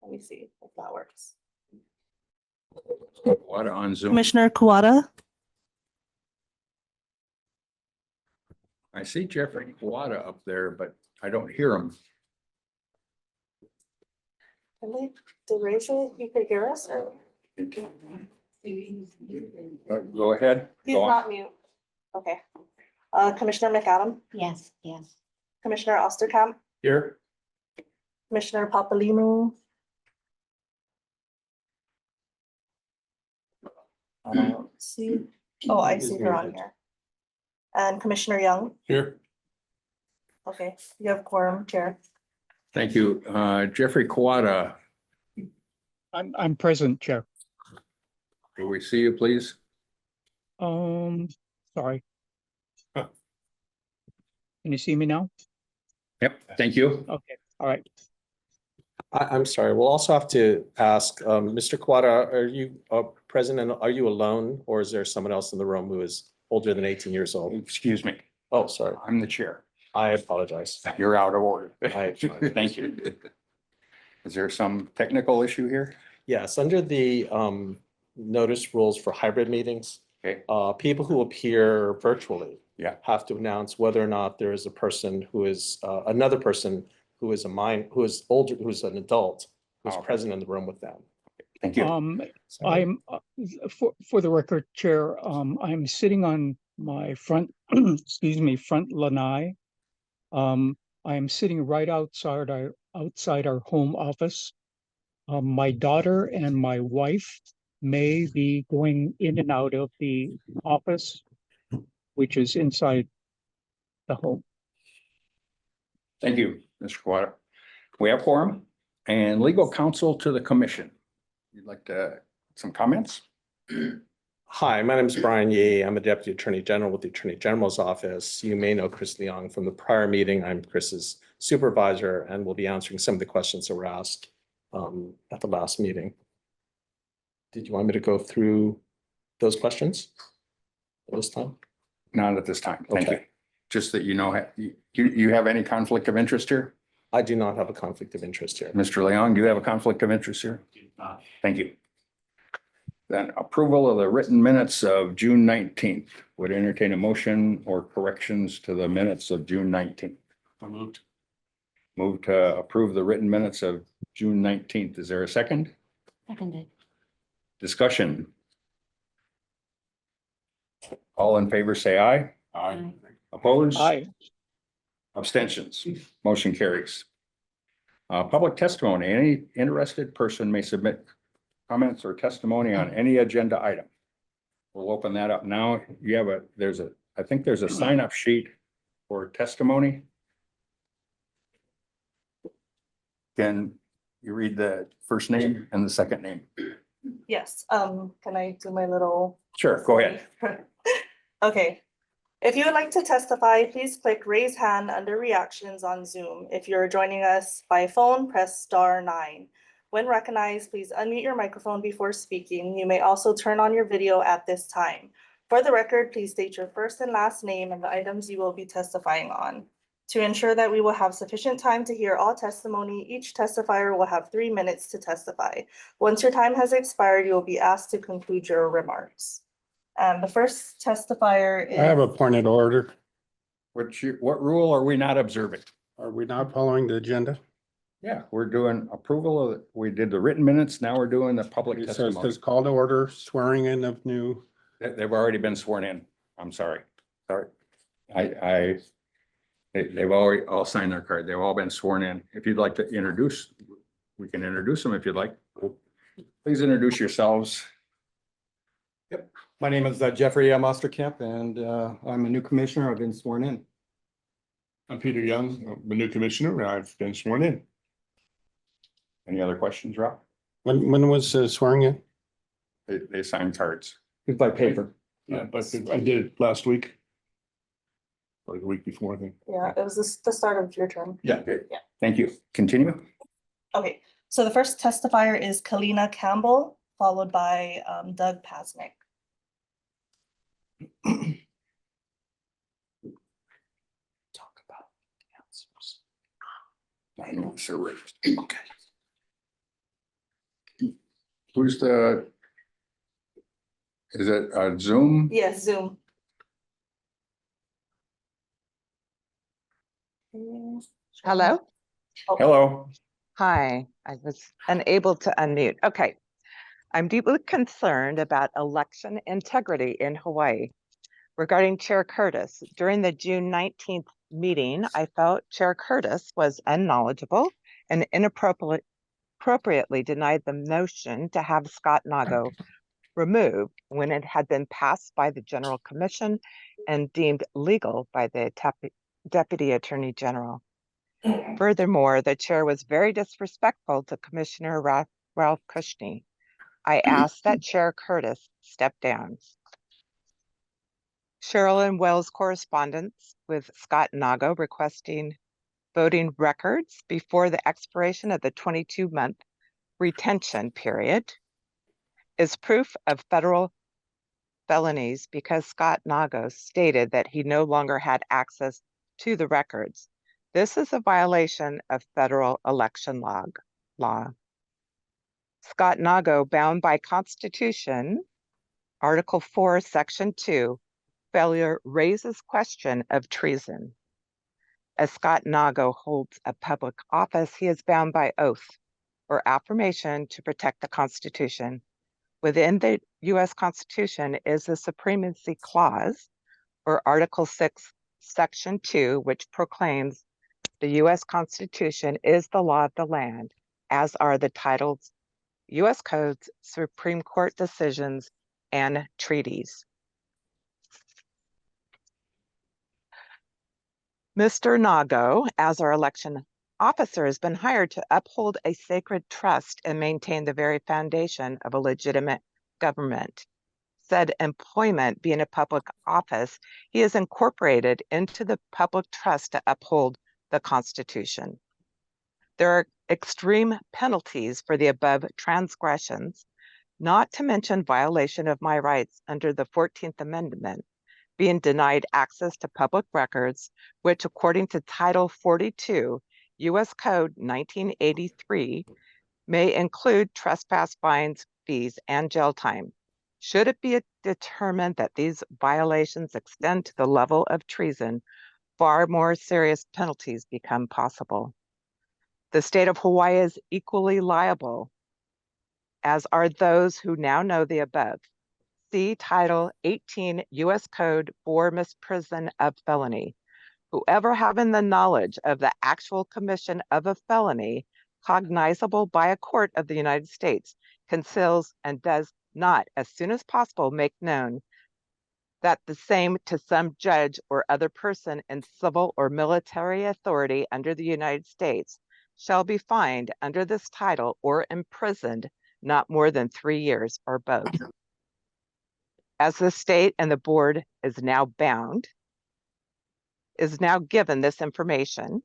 Let me see if that works. What on Zoom? Commissioner Kawada, I see Jeffrey Kawada up there, but I don't hear him. can they raise it? You could hear us or? Go ahead. He's Go on. not mute. Okay. Commissioner McAdam, Yes, yes. Commissioner Osterkamp, Here. Commissioner Papalimu. See, oh, I see her on here. And Commissioner Young. Here. Okay, you have quorum, Chair. Thank you. Jeffrey Kawada, I'm present, Chair. do we see you, please? Sorry. Can you see me now? Yep, thank you. Okay, all right. I'm sorry, we'll also have to ask, Mr. Kawada, are you present and are you alone or is there someone else in the room who is older than 18 years old? Excuse me, Oh, sorry, I'm the chair. I apologize. You're out of order. I- Thank you. Is there some technical issue here? Yes, under the notice rules for hybrid meetings, Okay, people who appear virtually Yeah. have to announce whether or not there is a person who is, another person who is who is older, who's an adult, who's Okay. present in the room with them. thank you. Sorry. I'm, for the record, Chair, I'm sitting on my front, excuse me, front lanai. I am sitting right outside our home office. My daughter and my wife may be going in and out of the office, which is inside the home. Thank you, Mr. Kawada. We have quorum and legal counsel to the commission. You'd like to, some comments? Hi, my name is Brian Yee. I'm a Deputy Attorney General with the Attorney General's Office. You may know Chris Leong from the prior meeting. I'm Chris's supervisor and will be answering some of the questions that were asked at the last meeting. Did you want me to go through those questions at this time? Not at this time. Thank you. Okay. Just that you know, you have any conflict of interest here? I do not have a conflict of interest here. Mr. Leong, do you have a conflict of interest here? Thank you. Then approval of the written minutes of June 19th. Would entertain a motion or corrections to the minutes of June 19th. Moved. Move to approve the written minutes of June 19th. Is there a second? Seconded. Discussion. All in favor, say aye. Aye. Opposed? Aye. Abstentions. Motion carries. Public testimony. Any interested person may submit comments or testimony on any agenda item. We'll open that up now. You have I think there's a sign-up sheet for testimony. Can you read the first name and the second name? Yes, can I do my little? Sure, go ahead. Okay. If you would like to testify, please click raise hand under reactions on Zoom. If you're joining us by phone, press *9. When recognized, please unmute your microphone before speaking. You may also turn on your video at this time. For the record, please state your first and last name and the items you will be testifying on. To ensure that we will have sufficient time to hear all testimony, each testifier will have 3 minutes to testify. Once your time has expired, you will be asked to conclude your remarks. The first testifier is. I have a point of order. What rule are we not observing? Are we not following the agenda? Yeah, we're doing approval of, we did the written minutes, now we're doing the public It says testimony. this call to order, swearing in of new. They've already been sworn in. I'm sorry. Sorry. They've already all signed their card. They've all been sworn in. If you'd like to introduce, we can introduce them if you'd like. Please introduce yourselves. My name is Jeffrey M. Osterkamp, and I'm a new commissioner. I've been sworn in. I'm Peter Young, I'm a new commissioner, and I've been sworn in. Any other questions, Rob? When was swearing in? They signed cards. It's by paper. Yeah, but I did it last week. Or the week before, I think. Yeah, it was the start of your term. Yeah. Yeah. Thank you. Continue. Okay, so the first testifier is Kalina Campbell, followed by Doug Pasnick. Talk about. I know, sir. Okay. Who's the? Is it Zoom? Yes, Zoom. Hello? Hello. Hi, I was unable to unmute. Okay. I'm deeply concerned about election integrity in Hawaii. Regarding Chair Curtis, during the June 19th meeting, I felt Chair Curtis was unknowledgeable and inappropriately denied the motion to have Scott Nago removed when it had been passed by the General Commission and deemed legal by the Deputy Attorney General. Furthermore, the chair was very disrespectful to Commissioner Ralph Kushney. I asked that Chair Curtis step down. Sherilyn Wells' correspondence with Scott Nago requesting voting records before the expiration of the 22-month retention period is proof of federal felonies because Scott Nago stated that he no longer had access to the records. This is a violation of federal election law. Scott Nago, bound by Constitution, Article 4, Section 2, failure raises question of treason. As Scott Nago holds a public office, he is bound by oath or affirmation to protect the Constitution. Within the U.S. Constitution is the Supremacy Clause, or Article 6, Section 2, which proclaims the U.S. Constitution is the law of the land, as are the titles, U.S. codes, Supreme Court decisions, and treaties. Mr. Nago, as our election officer, has been hired to uphold a sacred trust and maintain the very foundation of a legitimate government. Said employment being a public office, he is incorporated into the public trust to uphold the Constitution. There are extreme penalties for the above transgressions, not to mention violation of my rights under the 14th Amendment, being denied access to public records, which according to Title 42, U.S. Code 1983, may include trespass fines, fees, and jail time. Should it be determined that these violations extend to the level of treason, far more serious penalties become possible. The state of Hawaii is equally liable, as are those who now know the above. See Title 18 U.S. Code for misprision of felony. Whoever having the knowledge of the actual commission of a felony cognizable by a court of the United States conceals and does not, as soon as possible, make known that the same to some judge or other person in civil or military authority under the United States shall be fined under this title or imprisoned not more than 3 years or both. As the state and the board is now given this information,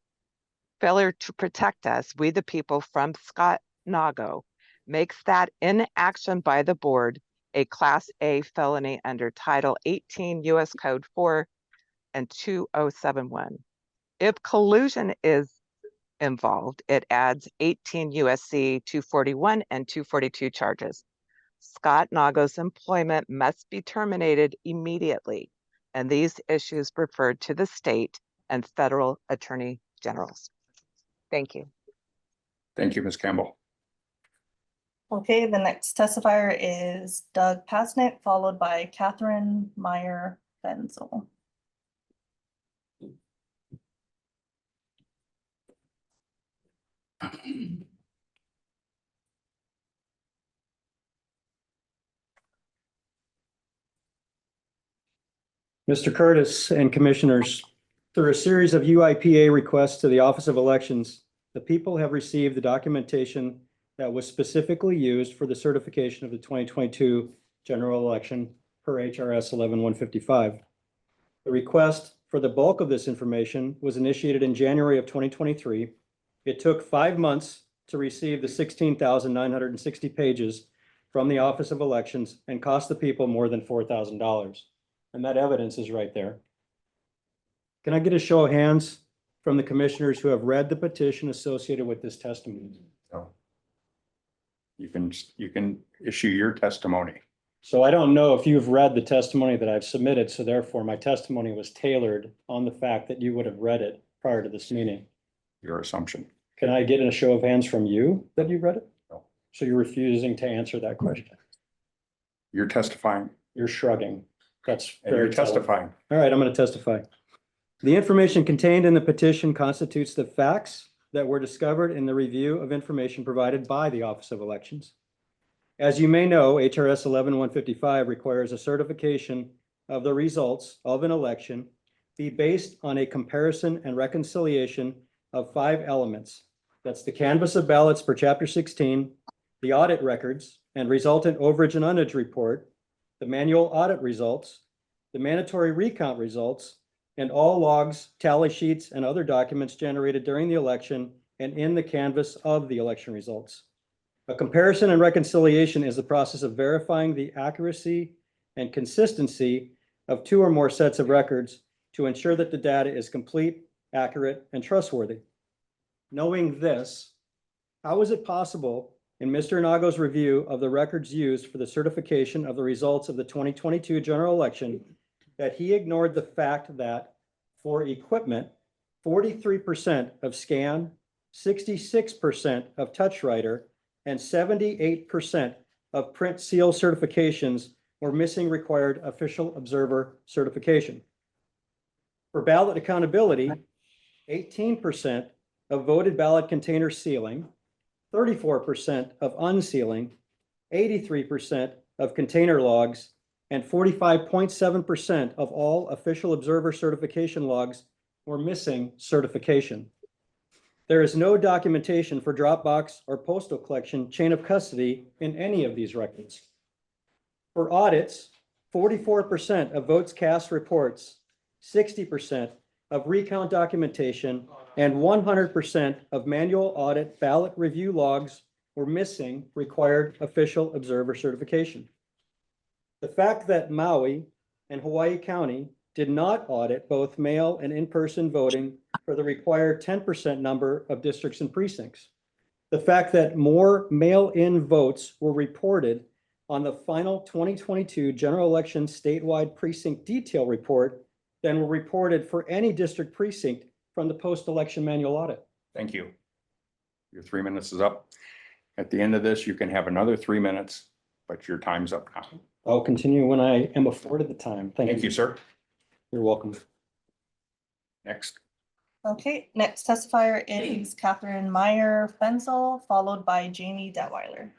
failure to protect us, we the people, from Scott Nago makes that inaction by the board a Class A felony under Title 18 U.S. Code 4 and 2071. If collusion is involved, it adds 18 U.S.C. 241 and 242 charges. Scott Nago's employment must be terminated immediately, and these issues referred to the state and federal attorney generals. Thank you. Thank you, Ms. Campbell. Okay, the next testifier is Doug Pasnick, followed by Catherine Meyer Benzel. Mr. Curtis and Commissioners, through a series of UIPA requests to the Office of Elections, the people have received the documentation that was specifically used for the certification of the 2022 general election per HRS 11155. The request for the bulk of this information was initiated in January of 2023. It took 5 months to receive the 16,960 pages from the Office of Elections and cost the people more than $4,000. And that evidence is right there. Can I get a show of hands from the commissioners who have read the petition associated with this testimony? No. You can issue your testimony. So I don't know if you've read the testimony that I've submitted, so therefore my testimony was tailored on the fact that you would have read it prior to this meeting. Your assumption. Can I get a show of hands from you that you read it? No. So you're refusing to answer that question? You're testifying You're shrugging. That's and you're very telling. testifying. All right, I'm going to testify. The information contained in the petition constitutes the facts that were discovered in the review of information provided by the Office of Elections. As you may know, HRS 11155 requires a certification of the results of an election be based on a comparison and reconciliation of 5 elements. That's the canvass of ballots per Chapter 16, the audit records and resultant overage and underage report, the manual audit results, the mandatory recount results, and all logs, tally sheets, and other documents generated during the election and in the canvass of the election results. A comparison and reconciliation is the process of verifying the accuracy and consistency of 2 or more sets of records to ensure that the data is complete, accurate, and trustworthy. Knowing this, how is it possible in Mr. Nago's review of the records used for the certification of the results of the 2022 general election that he ignored the fact that for equipment, 43% of scan, 66% of touch writer, and 78% of print seal certifications were missing required official observer certification? For ballot accountability, 18% of voted ballot container sealing, 34% of unsealing, 83% of container logs, and 45.7% of all official observer certification logs were missing certification. There is no documentation for Dropbox or postal collection chain of custody in any of these records. For audits, 44% of votes cast reports, 60% of recount documentation, and 100% of manual audit ballot review logs were missing required official observer certification. The fact that Maui and Hawaii County did not audit both mail and in-person voting for the required 10% number of districts and precincts. The fact that more mail-in votes were reported on the final 2022 general election statewide precinct detail report than were reported for any district precinct from the post-election manual audit. Thank you. Your 3 minutes is up. At the end of this, you can have another 3 minutes, but your time's up now. I'll continue when I am afforded the time. Thank you, sir. You're welcome. Next. Okay, next testifier is Catherine Meyer Fenzel, followed by Jamie Detweiler.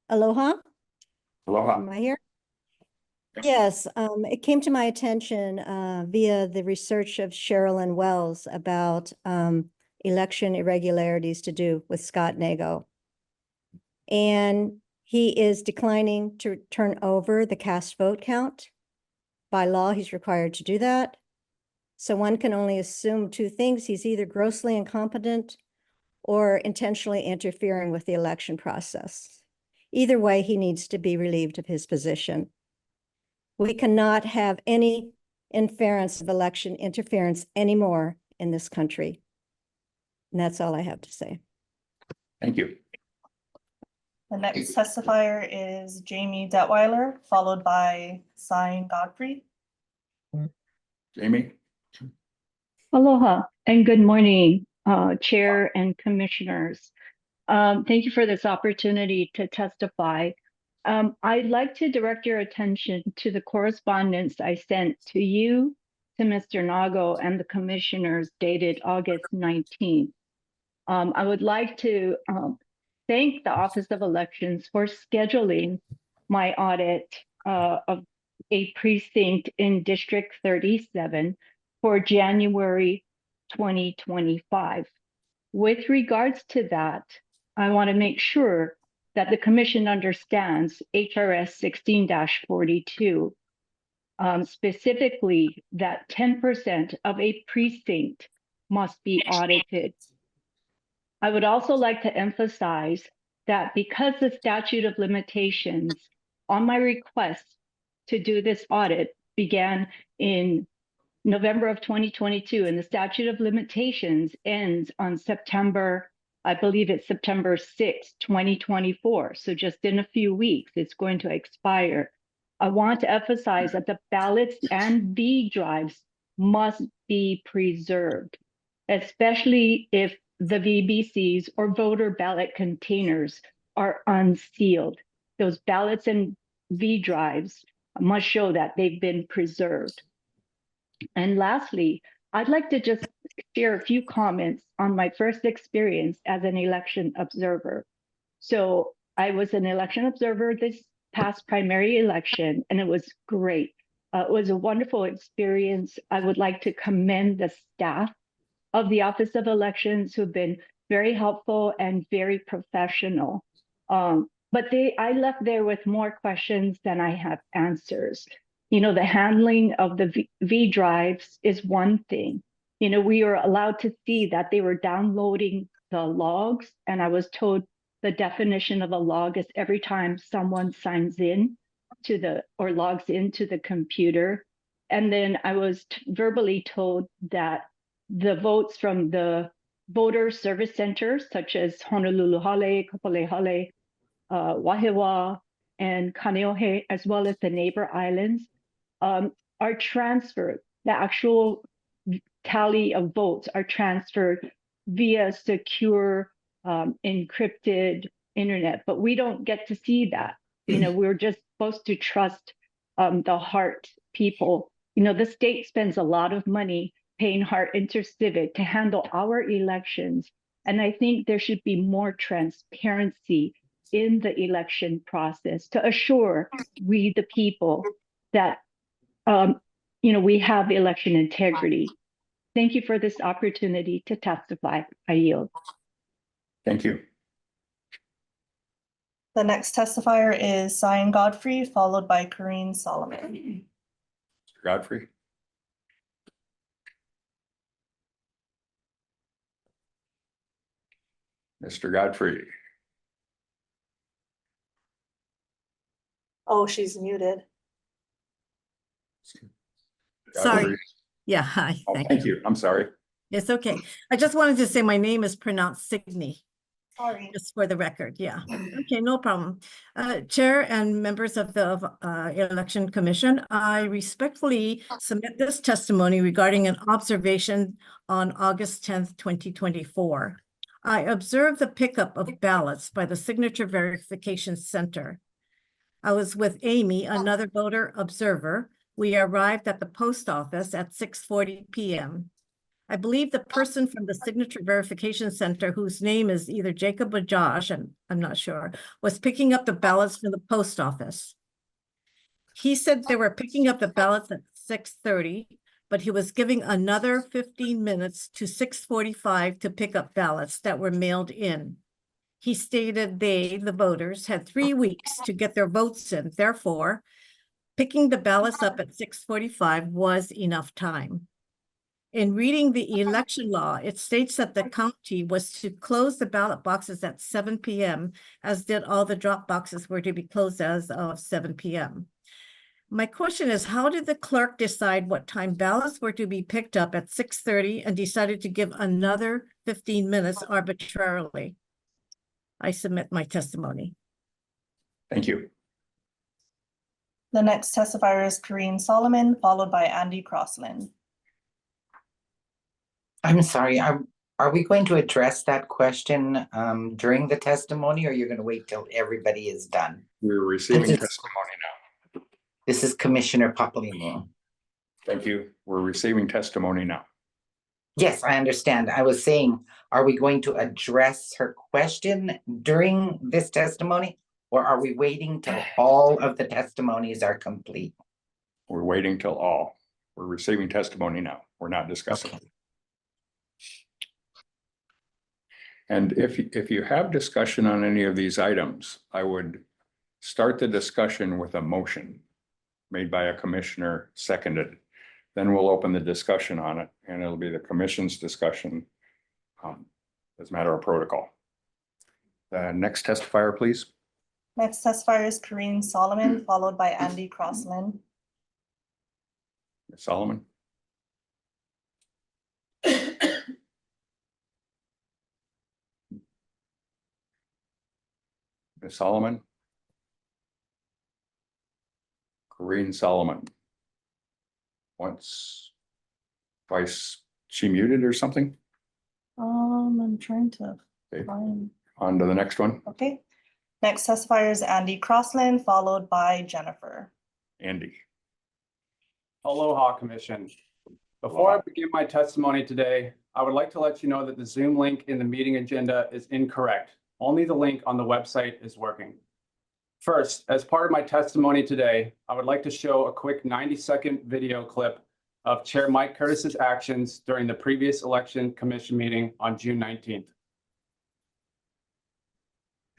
Aloha, Aloha. am I here? Yep. Yes, it came to my attention via the research of Sherilyn Wells about election irregularities to do with Scott Nago. And he is declining to turn over the cast vote count. By law, he's required to do that. So one can only assume 2 things. He's either grossly incompetent or intentionally interfering with the election process. Either way, he needs to be relieved of his position. We cannot have any inference of election interference anymore in this country. And that's all I have to say. Thank you. The next testifier is Jamie Detweiler, followed by Sign Godfrey. Jamie? Aloha and good morning, Chair and Commissioners. Thank you for this opportunity to testify. I'd like to direct your attention to the correspondence I sent to you, to Mr. Nago, and the Commissioners dated August 19th. I would like to thank the Office of Elections for scheduling my audit of a precinct in District 37 for January 2025. With regards to that, I want to make sure that the Commission understands HRS 16-42, specifically that 10% of a precinct must be audited. I would also like to emphasize that because the statute of limitations on my request to do this audit began in November of 2022, and the statute of limitations ends on September I believe it's September 6th, 2024. So just in a few weeks, it's going to expire. I want to emphasize that the ballots and V drives must be preserved, especially if the VBCs or voter ballot containers are unsealed. Those ballots and V drives must show that they've been preserved. And lastly, I'd like to just share a few comments on my first experience as an election observer. So I was an election observer this past primary election, and it was great. It was a wonderful experience. I would like to commend the staff of the Office of Elections who've been very helpful and very professional. But I left there with more questions than I have answers. You know, the handling of the V drives is one thing. You know, we were allowed to see that they were downloading the logs, and I was told the definition of a log is every time someone signs in to or logs into the computer. And then I was verbally told that the votes from the voter service centers, such as Honolulu Hale, Kapolei Hale, Wahiawa, and Kaneohe, as well as the neighbor islands, are transferred. The actual tally of votes are transferred via secure, encrypted internet, but we don't get to see that. You know, we're just supposed to trust the Hart people. You know, the state spends a lot of money paying Hart InterCivic to handle our elections. And I think there should be more transparency in the election process to assure we, the people, that, you know, we have election integrity. Thank you for this opportunity to testify. I yield. Thank you. The next testifier is Zion Godfrey, followed by Corrine Solomon. Mr. Godfrey. Mr. Godfrey. Oh, she's muted. Sorry. Godfrey. Yeah, hi, Oh, thank you. I'm sorry. It's okay. I just wanted to say my name is pronounced Signey, Sorry. just for the record. Yeah. Okay, no problem. Chair and members of the Election Commission, I respectfully submit this testimony regarding an observation on August 10th, 2024. I observed the pickup of ballots by the Signature Verification Center. I was with Amy, another voter observer. We arrived at the post office at 6:40 p.m. I believe the person from the Signature Verification Center, whose name is either Jacob or Josh, and I'm not sure, was picking up the ballots from the post office. He said they were picking up the ballots at 6:30, but he was giving another 15 minutes to 6:45 to pick up ballots that were mailed in. He stated they, the voters, had 3 weeks to get their votes in. Therefore, picking the ballots up at 6:45 was enough time. In reading the election law, it states that the county was to close the ballot boxes at 7 p.m., as did all the drop boxes were to be closed as of 7 p.m. My question is, how did the clerk decide what time ballots were to be picked up at 6:30 and decided to give another 15 minutes arbitrarily? I submit my testimony. Thank you. The next testifier is Corrine Solomon, followed by Andy Crossman. I'm sorry, are we going to address that question during the testimony, or you're going to wait till everybody is done? We're receiving This is- testimony now. This is Commissioner Papalimon. Thank you. We're receiving testimony now. Yes, I understand. I was saying, are we going to address her question during this testimony? Or are we waiting till all of the testimonies are complete? We're waiting till all. We're receiving testimony now. We're not discussing. Okay. And if you have discussion on any of these items, I would start the discussion with a motion made by a commissioner, seconded. Then we'll open the discussion on it, and it'll be the commission's discussion as a matter of protocol. Next testifier, please. Next testifier is Corrine Solomon, followed by Andy Crossman. Ms. Solomon. Ms. Solomon? Corinne Solomon? Once, twice, she muted or something? I'm trying to Okay. find, On to the next one. okay. Next testifier is Andy Crossland, followed by Jennifer. Andy. Aloha Commission. Before I begin my testimony today, I would like to let you know that the Zoom link in the meeting agenda is incorrect. Only the link on the website is working. First, as part of my testimony today, I would like to show a quick 90-second video clip of Chair Mike Curtis's actions during the previous Election Commission meeting on June 19th.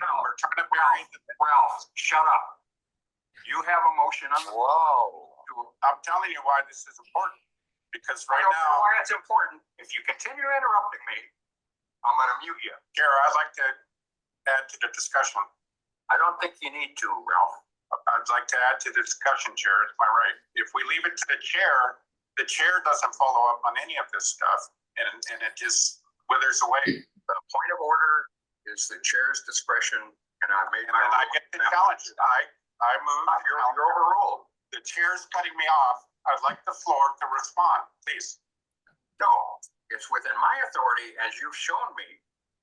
No, we're trying to bury the Ralph, shut up. You have a motion on the. Whoa. I'm telling you why this is important. Because right now. Why it's important. If you continue interrupting me, I'm gonna mute you. Chair, I'd like to add to the discussion. I don't think you need to, Ralph. I'd like to add to the discussion, Chair. It's my right. If we leave it to the chair doesn't follow up on any of this stuff and it just withers away. The point of order is the chair's discretion, and I get the challenge. I move. You're overruled. The chair's cutting me off. I'd like the floor to respond, please. No, it's within my authority, as you've shown me,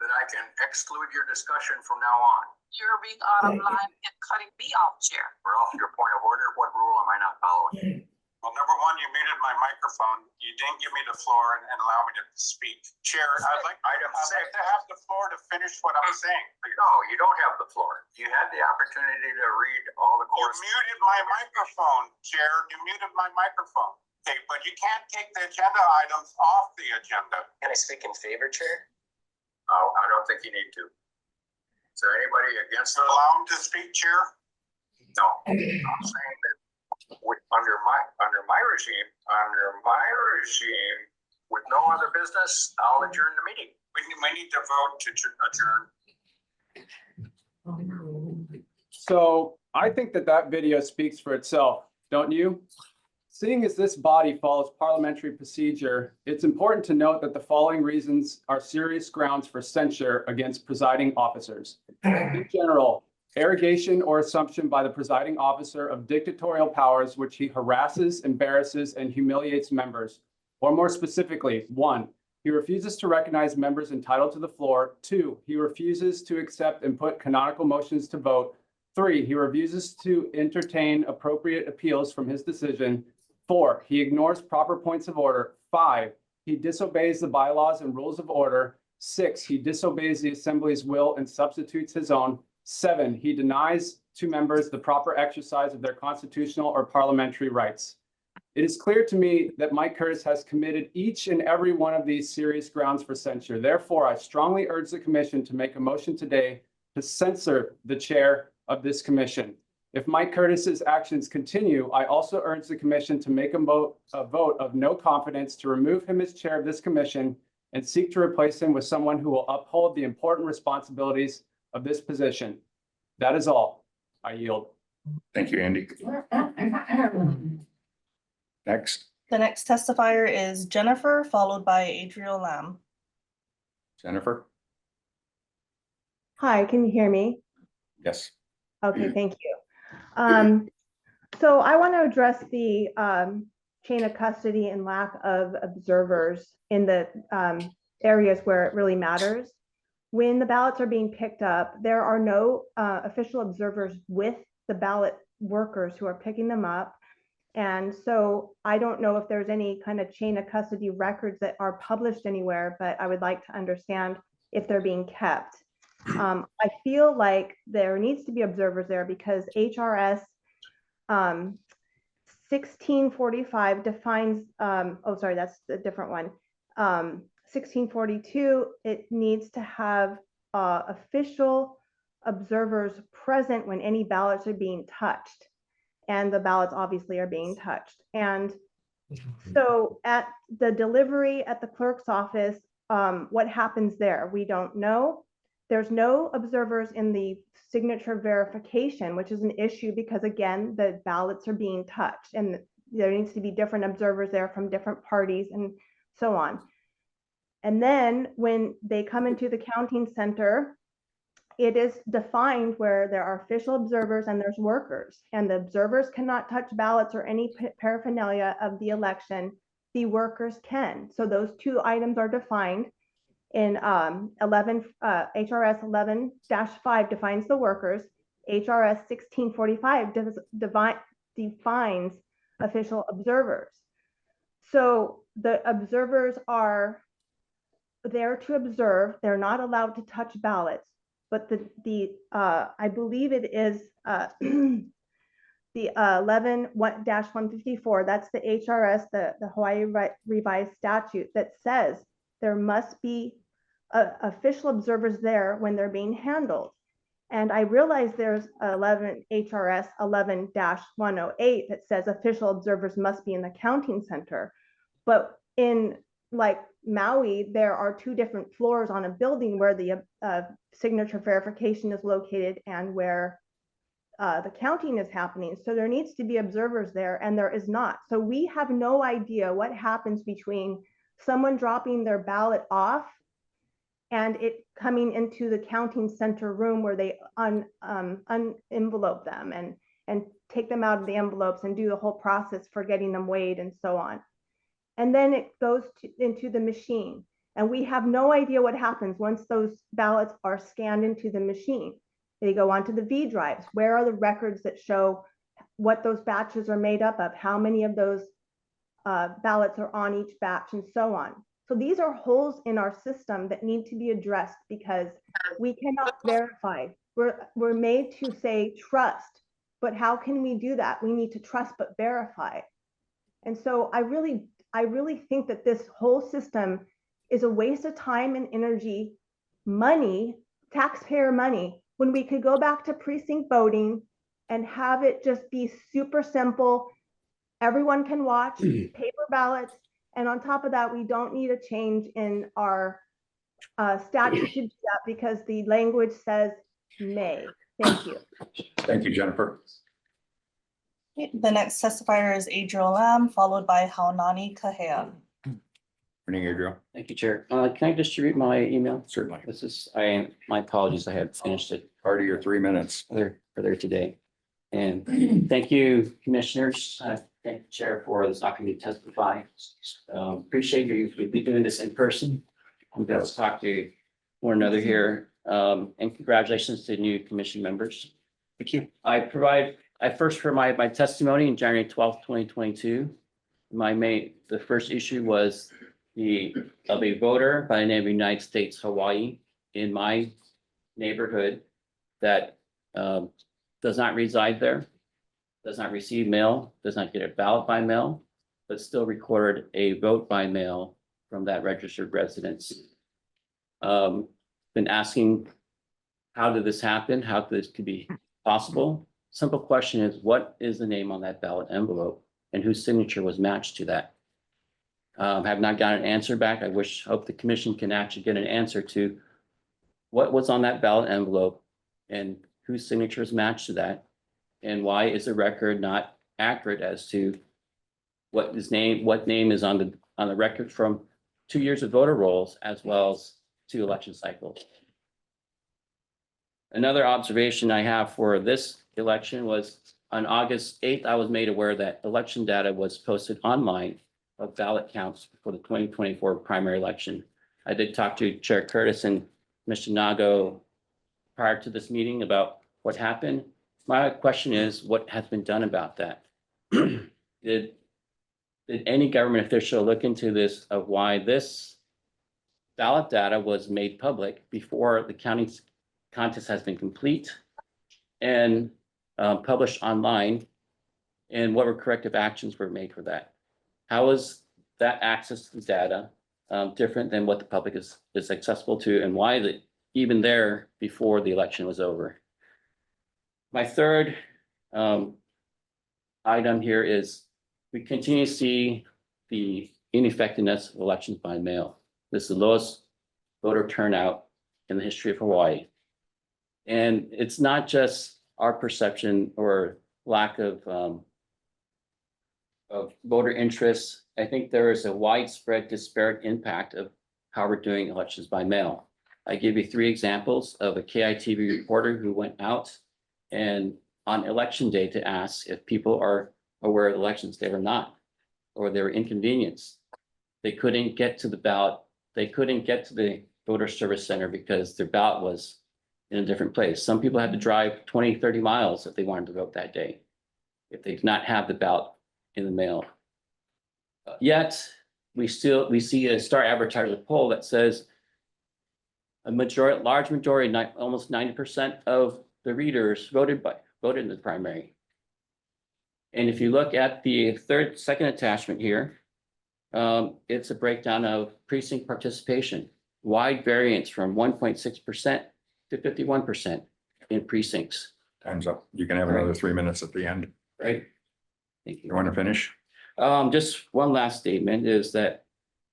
that I can exclude your discussion from now on. You're being out of line and cutting me off, Chair. Ralph, your point of order. What rule am I not following? Well, number one, you muted my microphone. You didn't give me the floor and allow me to speak. Chair, I'd like to have the floor to finish what I'm saying. No, you don't have the floor. You had the opportunity to read all the course. You muted my microphone, Chair. You muted my microphone. Okay, but you can't take the agenda items off the agenda. Can I speak in favor, Chair? Oh, I don't think you need to. Is there anybody against it? Allow him to speak, Chair? No. I'm saying that under my regime, with no other business, I'll adjourn the meeting. We need to vote to adjourn. So I think that video speaks for itself, don't you? Seeing as this body follows parliamentary procedure, it's important to note that the following reasons are serious grounds for censure against presiding officers. In general, arrogation or assumption by the presiding officer of dictatorial powers which he harasses, embarrasses, and humiliates members. Or more specifically, 1, he refuses to recognize members entitled to the floor. 2, he refuses to accept and put canonical motions to vote. 3, he refuses to entertain appropriate appeals from his decision. 4, he ignores proper points of order. 5, he disobeys the bylaws and rules of order. 6, he disobeys the Assembly's will and substitutes his own. 7, he denies to members the proper exercise of their constitutional or parliamentary rights. It is clear to me that Mike Curtis has committed each and every one of these serious grounds for censure. Therefore, I strongly urge the commission to make a motion today to censor the chair of this commission. If Mike Curtis's actions continue, I also urge the commission to make a vote of no confidence to remove him as chair of this commission and seek to replace him with someone who will uphold the important responsibilities of this position. That is all. I yield. Thank you, Andy. Next, The next testifier is Jennifer, followed by Adriel Lamb. Jennifer. Hi, can you hear me? Yes. Okay, thank you. So I want to address the chain of custody and lack of observers in the areas where it really matters. When the ballots are being picked up, there are no official observers with the ballot workers who are picking them up. And so I don't know if there's any kind of chain of custody records that are published anywhere, but I would like to understand if they're being kept. I feel like there needs to be observers there because HRS 1645 defines, oh, sorry, that's a different one. 1642, it needs to have official observers present when any ballots are being touched. And the ballots obviously are being touched. And so at the delivery at the clerk's office, what happens there? We don't know. There's no observers in the signature verification, which is an issue because again, the ballots are being touched and there needs to be different observers there from different parties and so on. And then when they come into the counting center it is defined where there are official observers and there's workers, and the observers cannot touch ballots or any paraphernalia of the election. The workers can. So those two items are defined in HRS 11-5 defines the workers. HRS 1645 defines official observers. So the observers are there to observe. They're not allowed to touch ballots, but I believe it is the 11-154, that's the HRS, the Hawaii revised statute that says there must be official observers there when they're being handled. And I realize there's HRS 11-108 that says official observers must be in the counting center. But in like Maui, there are two different floors on a building where the signature verification is located and where the counting is happening. So there needs to be observers there, and there is not. So we have no idea what happens between someone dropping their ballot off and it coming into the counting center room where they unenvelope them and take them out of the envelopes and do the whole process for getting them weighed and so on. And then it goes into the machine. And we have no idea what happens once those ballots are scanned into the machine. They go onto the V drives. Where are the records that show what those batches are made up of? How many of those ballots are on each batch and so on? So these are holes in our system that need to be addressed because we cannot verify. We're made to say trust, but how can we do that? We need to trust but verify. And so I really think that this whole system is a waste of time and energy, money, taxpayer money, when we could go back to precinct voting and have it just be super simple. Everyone can watch paper ballots. And on top of that, we don't need a change in our statute to do that because the language says may. Thank you. Thank you, Jennifer. The next testifier is Adriel Lam, followed by Haunani Kahea. Morning, Adriel. Thank you, Chair. Can I distribute my email? Certainly. This is, my apologies, I had finished it Part of your 3 minutes. earlier today. And thank you, commissioners. Thank the chair for this opportunity to testify. Appreciate you. We'll be doing this in person. I'm going to talk to one another here. And congratulations to new commission members. Thank you. I first heard my testimony in January 12th, 2022. The first issue was of a voter by the name of United States Hawaii in my neighborhood that does not reside there, does not receive mail, does not get a ballot by mail, but still recorded a vote by mail from that registered residence. Been asking, how did this happen? How this could be possible? Simple question is, what is the name on that ballot envelope and whose signature was matched to that? Have not gotten an answer back. Hope the commission can actually get an answer to what was on that ballot envelope and whose signature is matched to that. And why is the record not accurate as to what name is on the record from 2 years of voter rolls as well as 2 election cycles. Another observation I have for this election was on August 8th, I was made aware that election data was posted online of ballot counts for the 2024 primary election. I did talk to Chair Curtis and Mr. Nago prior to this meeting about what happened. My question is, what has been done about that? Did any government official look into this of why this ballot data was made public before the county contest has been complete and published online, and what were corrective actions were made for that? How is that access to the data different than what the public is accessible to, and why is it even there before the election was over? My third item here is we continue to see the ineffectiveness of elections by mail. This is the lowest voter turnout in the history of Hawaii. And it's not just our perception or lack of voter interest. I think there is a widespread disparate impact of how we're doing elections by mail. I give you 3 examples of a KITV reporter who went out and on election day to ask if people are aware of elections. They were not, or they were inconvenienced. They couldn't get to the ballot. They couldn't get to the voter service center because their ballot was in a different place. Some people had to drive 20, 30 miles if they wanted to vote that day, if they did not have the ballot in the mail. Yet, we see a Star Advertiser poll that says large majority, almost 90% of the readers voted in the primary. And if you look at the second attachment here, it's a breakdown of precinct participation, wide variance from 1.6% to 51% in precincts. Time's up. You can have another 3 minutes at the end. Right. Thank you. You want to finish? Just one last statement is that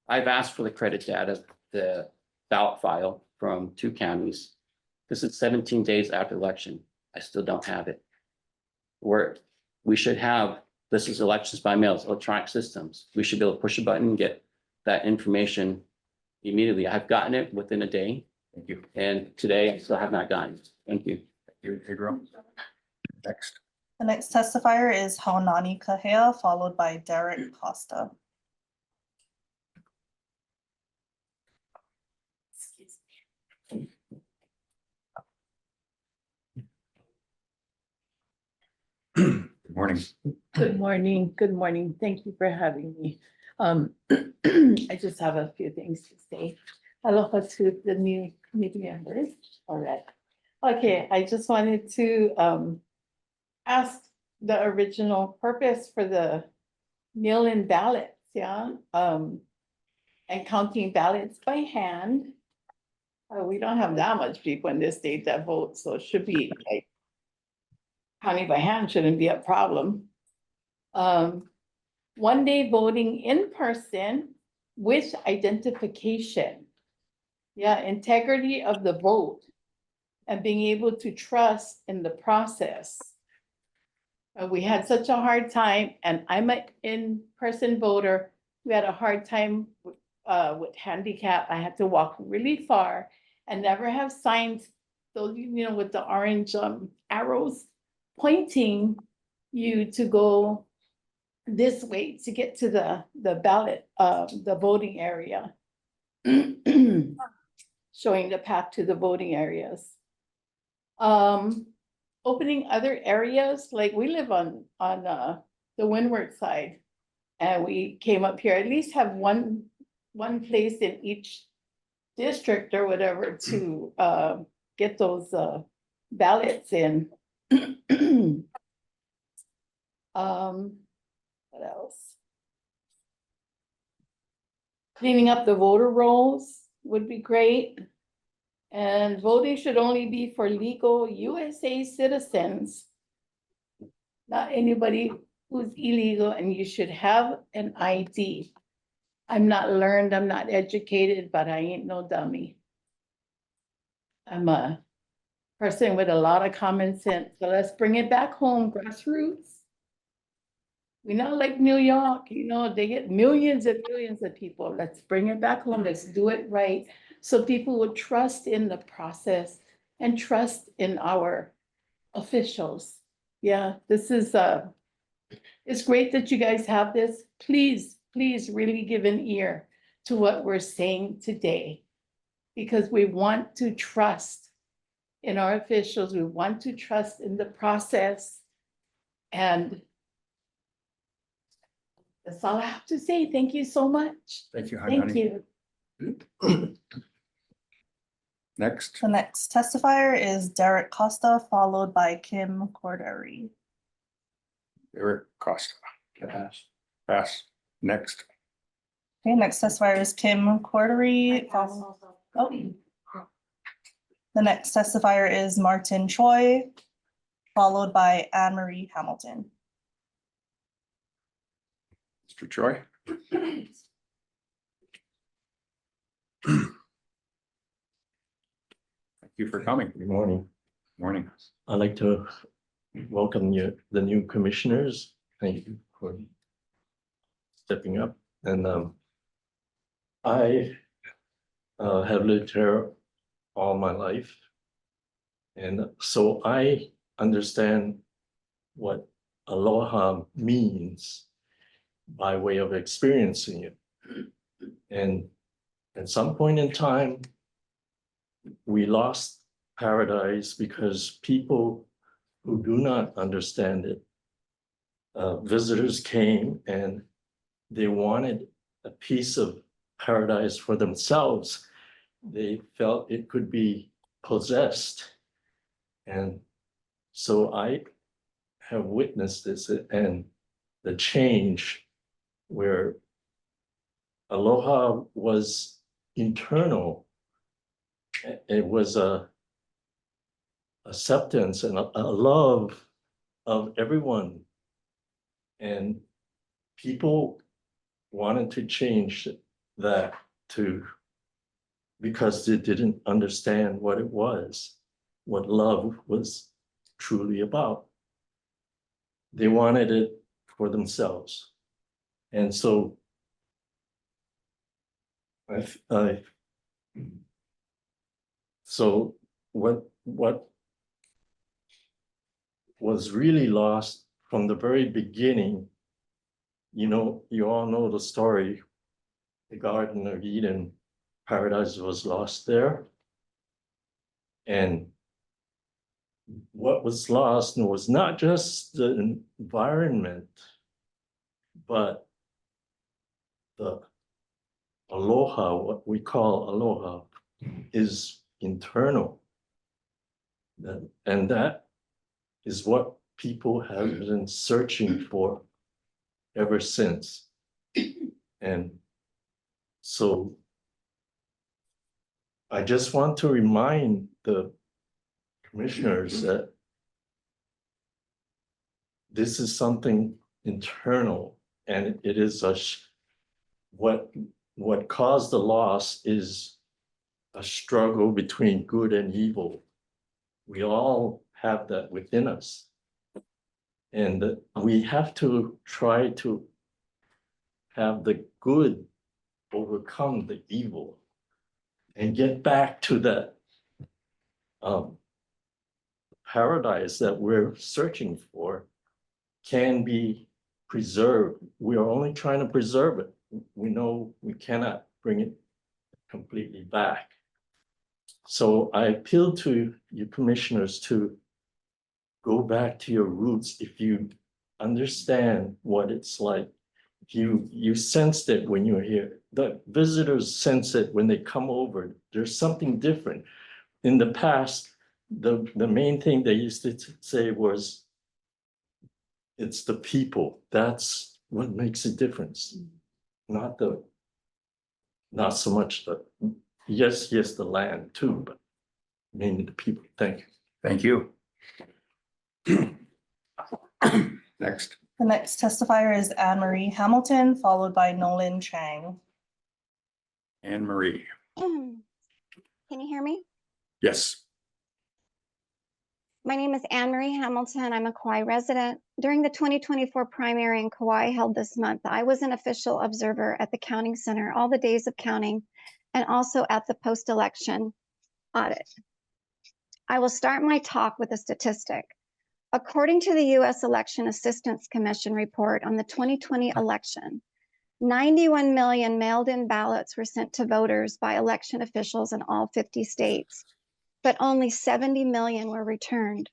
I've asked for the credit data, the ballot file from 2 counties. This is 17 days after election. I still don't have it. We should have, this is elections by mail, electronic systems. We should be able to push a button and get that information immediately. I've gotten it within a day. Thank you. And today I still have not gotten it. Thank you. Thank you, Pedro. Next. The next testifier is Haunani Kahea, followed by Derek Costa. Good morning. Good morning. Good morning. Thank you for having me. I just have a few things to say. Aloha to the new committee members. All right. Okay, I just wanted to ask the original purpose for the mail-in ballots, yeah? And counting ballots by hand. We don't have that much people in this state that vote, so it should be like counting by hand shouldn't be a problem. 1 day voting in person with identification. Yeah, integrity of the vote and being able to trust in the process. We had such a hard time, and I'm an in-person voter. We had a hard time with handicap. I had to walk really far and never have signs, those, with the orange arrows pointing you to go this way to get to the ballot, the voting area. Showing the path to the voting areas. Opening other areas, like we live on the Windward side, and we came up here, at least have one place in each district or whatever to get those ballots in. What else? Cleaning up the voter rolls would be great. And voting should only be for legal USA citizens, not anybody who's illegal, and you should have an ID. I'm not learned, I'm not educated, but I ain't no dummy. I'm a person with a lot of common sense. So let's bring it back home, grassroots. We're not like New York, they get millions and millions of people. Let's bring it back home. Let's do it right. So people would trust in the process and trust in our officials. Yeah, this is, it's great that you guys have this. Please, please really give an ear to what we're saying today, because we want to trust in our officials. We want to trust in the process. And that's all I have to say. Thank you so much. Thank you, Thank Haunani. you. Next. The next testifier is Derek Costa, followed by Kim Cordery. Eric Costa. Pass. Next. Okay, next testifier is Kim Cordery. The next testifier is Martin Choi, followed by Anne Marie Hamilton. Mr. Choi. Thank you for coming. Good morning. Morning. I'd like to welcome you, the new commissioners. Thank you for stepping up. And I have lived here all my life. And so I understand what aloha means by way of experiencing it. And at some point in time, we lost paradise because people who do not understand it, visitors came and they wanted a piece of paradise for themselves. They felt it could be possessed. And so I have witnessed this and the change where aloha was internal. It was a acceptance and a love of everyone. And people wanted to change that because they didn't understand what it was, what love was truly about. They wanted it for themselves. And so so what was really lost from the very beginning, you all know the story, the Garden of Eden, paradise was lost there. And what was lost was not just the environment, but the aloha, what we call aloha, is internal. And that is what people have been searching for ever since. And so I just want to remind the commissioners that this is something internal, and it is what caused the loss is a struggle between good and evil. We all have that within us. And we have to try to have the good overcome the evil and get back to that paradise that we're searching for can be preserved. We are only trying to preserve it. We know we cannot bring it completely back. So I appeal to you commissioners to go back to your roots. If you understand what it's like, if you sensed it when you're here, the visitors sense it when they come over. There's something different. In the past, the main thing they used to say was, it's the people. That's what makes a difference. Not so much the, yes, the land too, but mainly the people. Thank you. Thank you. Next. The next testifier is Anne Marie Hamilton, followed by Nolan Chang. Anne Marie. Can you hear me? Yes. My name is Anne Marie Hamilton. I'm a Kauai resident. During the 2024 primary in Kauai held this month, I was an official observer at the counting center all the days of counting and also at the post-election audit. I will start my talk with a statistic. According to the U.S. Election Assistance Commission report on the 2020 election, 91 million mailed-in ballots were sent to voters by election officials in all 50 states, but only 70 million were returned.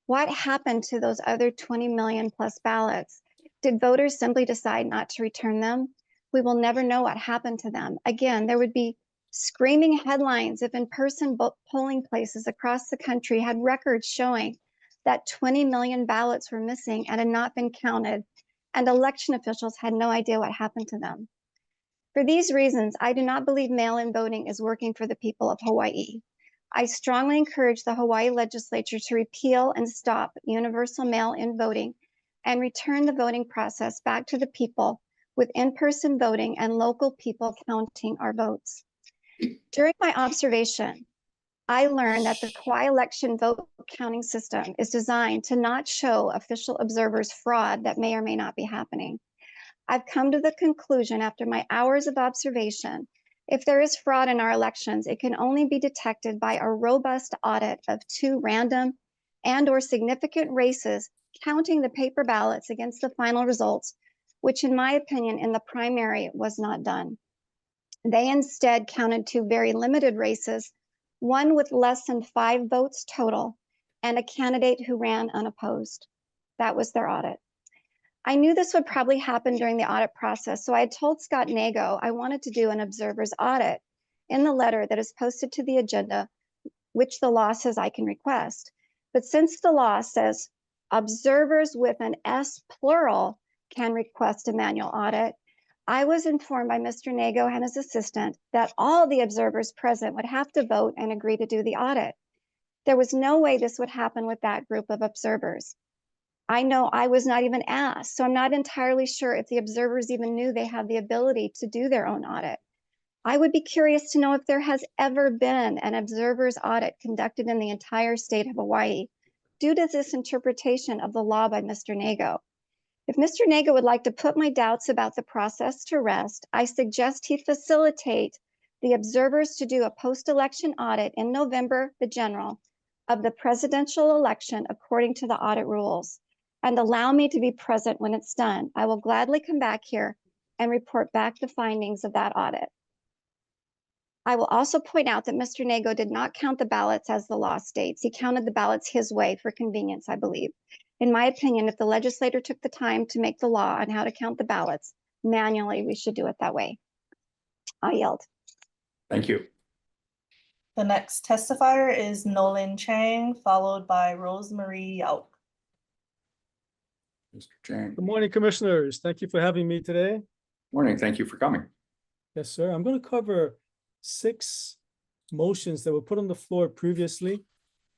What happened to those other 20 million plus ballots? Did voters simply decide not to return them? We will never know what happened to them. Again, there would be screaming headlines if in-person polling places across the country had records showing that 20 million ballots were missing and had not been counted, and election officials had no idea what happened to them. For these reasons, I do not believe mail-in voting is working for the people of Hawaii. I strongly encourage the Hawaii legislature to repeal and stop universal mail-in voting and return the voting process back to the people with in-person voting and local people counting our votes. During my observation, I learned that the Kauai election vote counting system is designed to not show official observers fraud that may or may not be happening. I've come to the conclusion after my hours of observation If there is fraud in our elections, it can only be detected by a robust audit of 2 random and/or significant races, counting the paper ballots against the final results, which in my opinion in the primary was not done. They instead counted 2 very limited races, one with less than 5 votes total, and a candidate who ran unopposed. That was their audit. I knew this would probably happen during the audit process, so I had told Scott Nago I wanted to do an observer's audit in the letter that is posted to the agenda, which the law says I can request. But since the law says observers with an S plural can request a manual audit, I was informed by Mr. Nago and his assistant that all the observers present would have to vote and agree to do the audit. There was no way this would happen with that group of observers. I know I was not even asked, so I'm not entirely sure if the observers even knew they had the ability to do their own audit. I would be curious to know if there has ever been an observer's audit conducted in the entire state of Hawaii due to this interpretation of the law by Mr. Nago. If Mr. Nago would like to put my doubts about the process to rest, I suggest he facilitate the observers to do a post-election audit in November, the general, of the presidential election according to the audit rules, and allow me to be present when it's done. I will gladly come back here and report back the findings of that audit. I will also point out that Mr. Nago did not count the ballots as the law states. He counted the ballots his way for convenience, I believe. In my opinion, if the legislator took the time to make the law on how to count the ballots manually, we should do it that way. I yield. Thank you. The next testifier is Nolan Chang, followed by Rosemarie Yauk. Mr. Chang. Good morning, commissioners. Thank you for having me today. Morning. Thank you for coming. Yes, sir. I'm going to cover 6 motions that were put on the floor previously.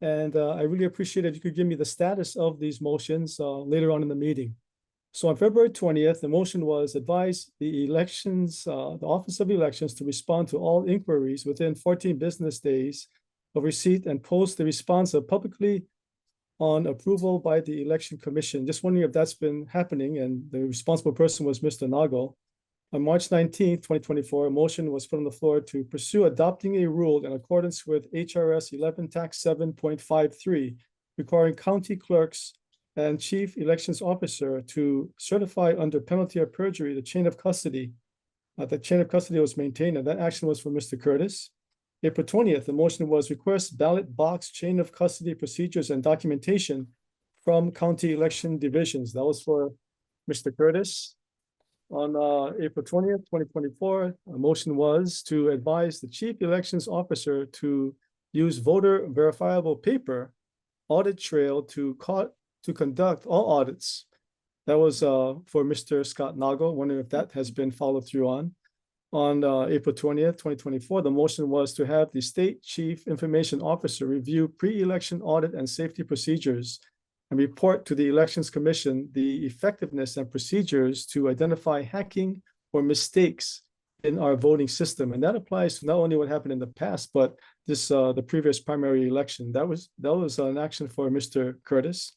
And I really appreciate if you could give me the status of these motions later on in the meeting. So on February 20th, the motion was advise the elections, the Office of Elections to respond to all inquiries within 14 business days of receipt and post the response publicly on approval by the Election Commission. Just wondering if that's been happening, and the responsible person was Mr. Nago. On March 19th, 2024, a motion was put on the floor to pursue adopting a rule in accordance with HRS 11 Tax 7.53, requiring county clerks and chief elections officer to certify under penalty of perjury the chain of custody. The chain of custody was maintained, and that action was for Mr. Curtis. April 20th, the motion was request ballot box chain of custody procedures and documentation from county election divisions. That was for Mr. Curtis. On April 20th, 2024, a motion was to advise the chief elections officer to use voter verifiable paper audit trail to conduct all audits. That was for Mr. Scott Nago. Wondering if that has been followed through on. On April 20th, 2024, the motion was to have the state chief information officer review pre-election audit and safety procedures and report to the Elections Commission the effectiveness and procedures to identify hacking or mistakes in our voting system. And that applies to not only what happened in the past, but this the previous primary election. That was an action for Mr. Curtis.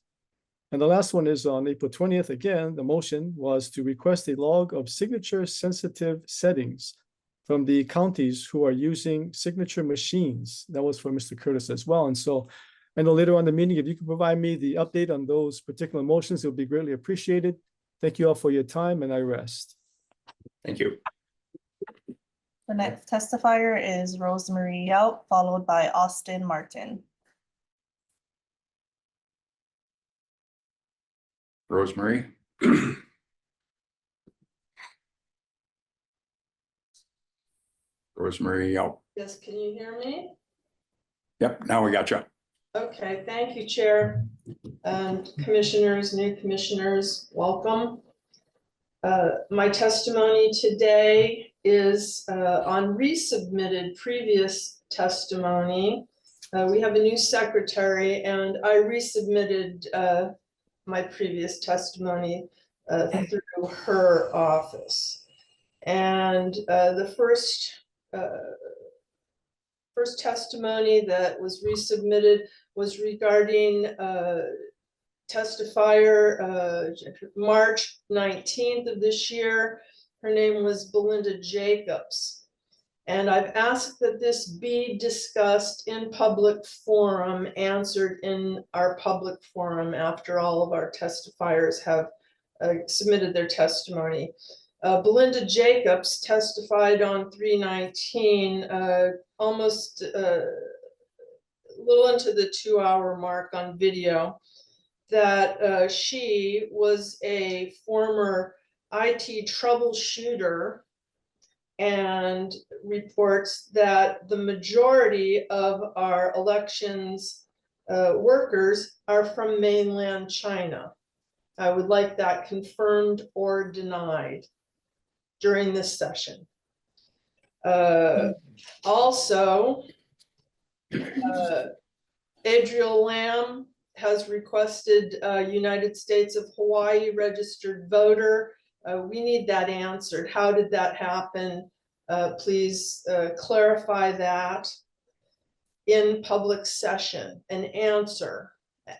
And the last one is on April 20th. Again, the motion was to request a log of signature sensitive settings from the counties who are using signature machines. That was for Mr. Curtis as well. And so I know later on in the meeting, if you could provide me the update on those particular motions, it would be greatly appreciated. Thank you all for your time, and I rest. Thank you. The next testifier is Rosemarie Yauk, followed by Austin Martin. Rosemary. Rosemary Yauk. Yes, can you hear me? Yep, now we got you. Okay, thank you, Chair. And commissioners, new commissioners, welcome. My testimony today is on resubmitted previous testimony. We have a new secretary, and I resubmitted my previous testimony through her office. And the first testimony that was resubmitted was regarding testifier March 19th of this year. Her name was Belinda Jacobs. And I've asked that this be discussed in public forum, answered in our public forum after all of our testifiers have submitted their testimony. Belinda Jacobs testified on 3/19, almost a little into the 2-hour mark on video, that she was a former IT troubleshooter and reports that the majority of our elections workers are from mainland China. I would like that confirmed or denied during this session. Also, Adriel Lamb has requested United States of Hawaii registered voter. We need that answered. How did that happen? Please clarify that in public session, an answer,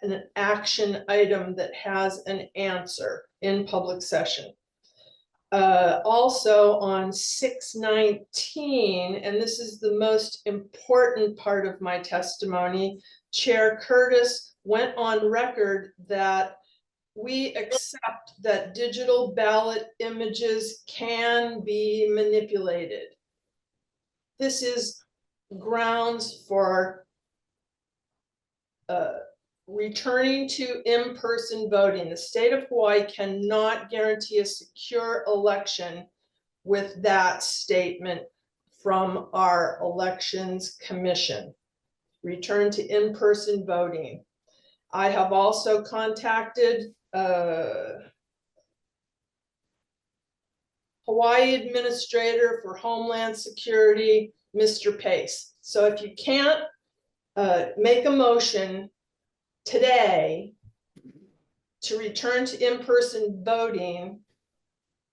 an action item that has an answer in public session. Also on 6/19, and this is the most important part of my testimony, Chair Curtis went on record that we accept that digital ballot images can be manipulated. This is grounds for returning to in-person voting. The state of Hawaii cannot guarantee a secure election with that statement from our Elections Commission. Return to in-person voting. I have also contacted Hawaii Administrator for Homeland Security, Mr. Pace. So if you can't make a motion today to return to in-person voting,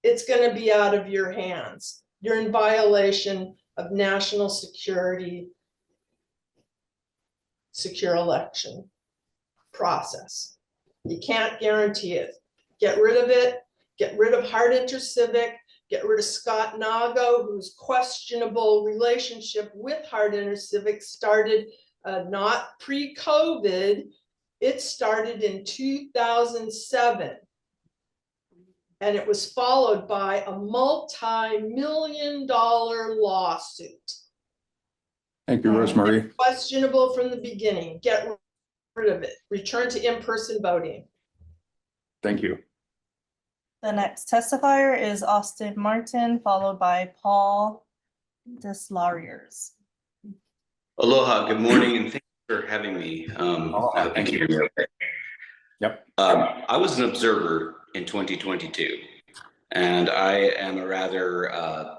it's going to be out of your hands. You're in violation of national security, secure election process. You can't guarantee it. Get rid of it. Get rid of Hart InterCivic. Get rid of Scott Nago, whose questionable relationship with Hart InterCivic started not pre-COVID. It started in 2007. And it was followed by a multi-million-dollar lawsuit. Thank you, Rosemary. Questionable from the beginning. Get rid of it. Return to in-person voting. Thank you. The next testifier is Austin Martin, followed by Paul Deslauriers. Aloha, good morning, and thank you for having me. Thank you. Yep. I was an observer in 2022, and I am a rather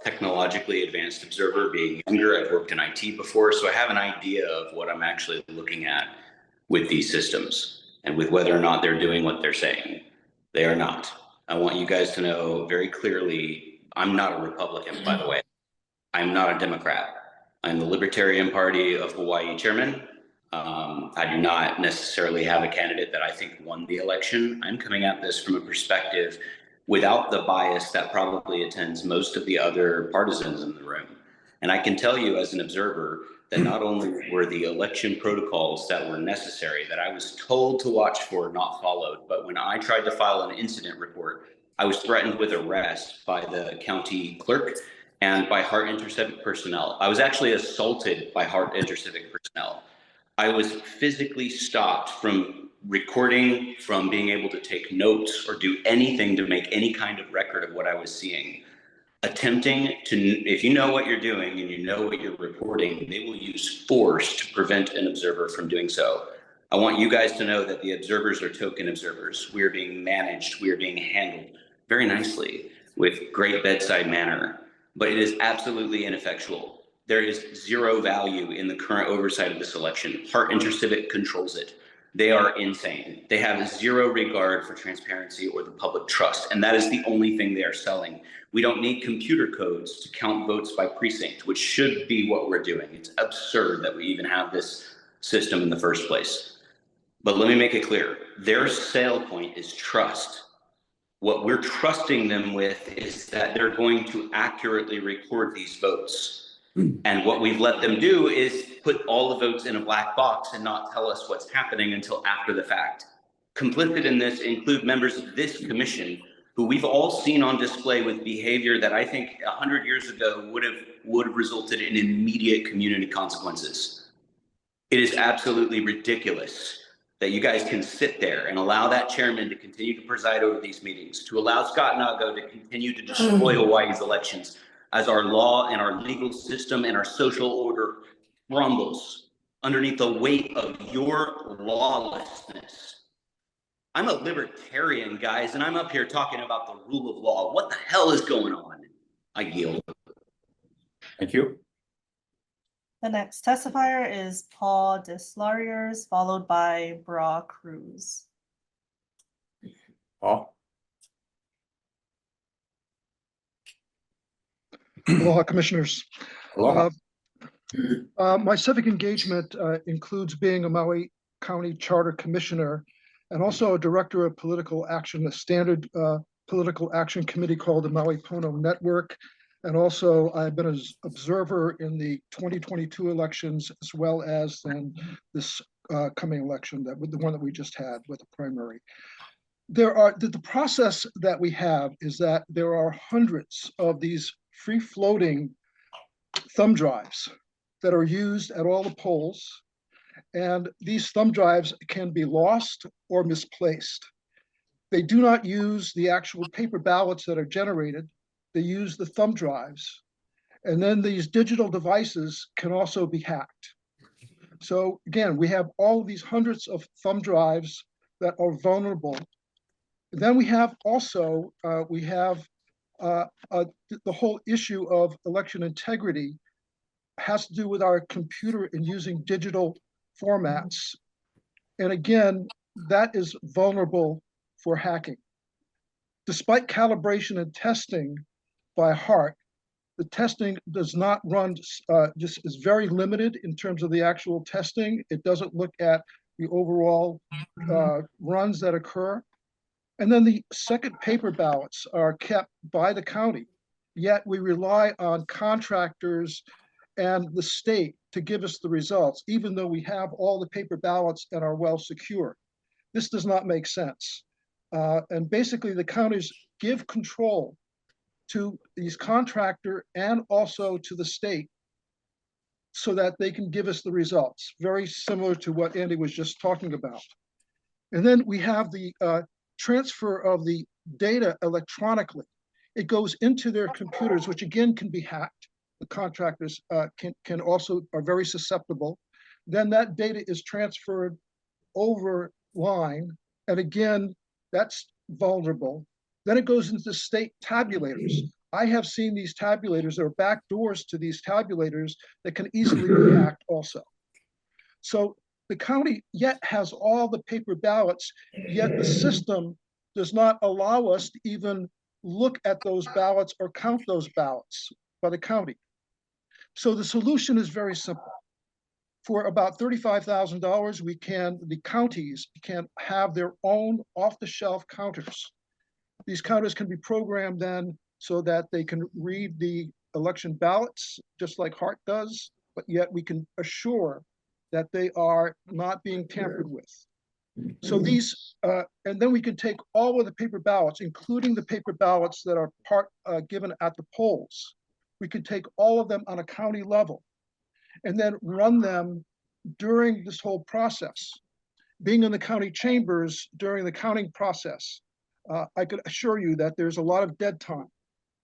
technologically advanced observer, being younger. I've worked in IT before, so I have an idea of what I'm actually looking at with these systems and with whether or not they're doing what they're saying. They are not. I want you guys to know very clearly, I'm not a Republican, by the way. I'm not a Democrat. I'm the Libertarian Party of Hawaii chairman. I do not necessarily have a candidate that I think won the election. I'm coming at this from a perspective without the bias that probably attends most of the other partisans in the room. And I can tell you as an observer that not only were the election protocols that were necessary, that I was told to watch for, not followed, but when I tried to file an incident report, I was threatened with arrest by the county clerk and by Hart InterCivic personnel. I was actually assaulted by Hart InterCivic personnel. I was physically stopped from recording, from being able to take notes or do anything to make any kind of record of what I was seeing. Attempting to, if you know what you're doing and you know what you're reporting, they will use force to prevent an observer from doing so. I want you guys to know that the observers are token observers. We are being managed, we are being handled very nicely with great bedside manner, but it is absolutely ineffectual. There is zero value in the current oversight of this election. Hart InterCivic controls it. They are insane. They have zero regard for transparency or the public trust, and that is the only thing they are selling. We don't need computer codes to count votes by precinct, which should be what we're doing. It's absurd that we even have this system in the first place. But let me make it clear. Their sale point is trust. What we're trusting them with is that they're going to accurately record these votes. And what we've let them do is put all the votes in a black box and not tell us what's happening until after the fact. Complicit in this include members of this commission who we've all seen on display with behavior that I think 100 years ago would have resulted in immediate community consequences. It is absolutely ridiculous that you guys can sit there and allow that chairman to continue to preside over these meetings, to allow Scott Nago to continue to destroy Hawaii's elections as our law and our legal system and our social order crumbles underneath the weight of your lawlessness. I'm a libertarian, guys, and I'm up here talking about the rule of law. What the hell is going on? I yield. Thank you. The next testifier is Paul Deslauriers, followed by Bra Cruz. Paul? Aloha, Commissioners. Aloha. My civic engagement includes being a Maui County Charter Commissioner and also a Director of Political Action, a standard political action committee called the Maui Pono Network. And also I've been an observer in the 2022 elections, as well as then this coming election, the one that we just had with the primary. The process that we have is that there are hundreds of these free-floating thumb drives that are used at all the polls. And these thumb drives can be lost or misplaced. They do not use the actual paper ballots that are generated. They use the thumb drives. And then these digital devices can also be hacked. So again, we have all of these hundreds of thumb drives that are vulnerable. Then we have also, the whole issue of election integrity has to do with our computer and using digital formats. And again, that is vulnerable for hacking. Despite calibration and testing by heart, the testing does not run, just is very limited in terms of the actual testing. It doesn't look at the overall runs that occur. And then the second paper ballots are kept by the county, yet we rely on contractors and the state to give us the results, even though we have all the paper ballots and are well secure. This does not make sense. And basically the counties give control to these contractor and also to the state so that they can give us the results, very similar to what Andy was just talking about. And then we have the transfer of the data electronically. It goes into their computers, which again can be hacked. The contractors can also are very susceptible. Then that data is transferred over line. And again, that's vulnerable. Then it goes into state tabulators. I have seen these tabulators. There are back doors to these tabulators that can easily be hacked also. So the county yet has all the paper ballots, yet the system does not allow us to even look at those ballots or count those ballots by the county. So the solution is very simple. For about $35,000, the counties can have their own off-the-shelf counters. These counters can be programmed then so that they can read the election ballots, just like Hart does, but yet we can assure that they are not being tampered with. So these, and then we can take all of the paper ballots, including the paper ballots that are given at the polls. We can take all of them on a county level and then run them during this whole process. Being in the county chambers during the counting process, I could assure you that there's a lot of dead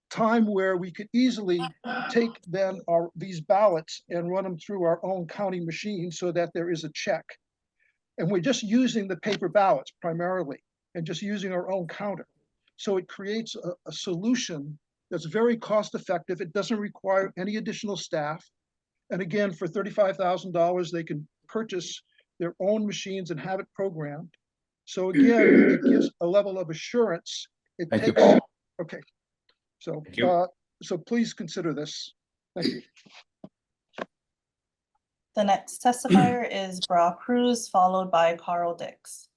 time where we could easily take then these ballots and run them through our own counting machine so that there is a check. And we're just using the paper ballots primarily and just using our own counter. So it creates a solution that's very cost effective. It doesn't require any additional staff. And again, for $35,000, they can purchase their own machines and have it programmed. So again, it gives a level of assurance. Thank you, Paul. Okay. So, Thank you. so please consider this. Thank you. The next testifier is Bra Cruz, followed by Carl Dix.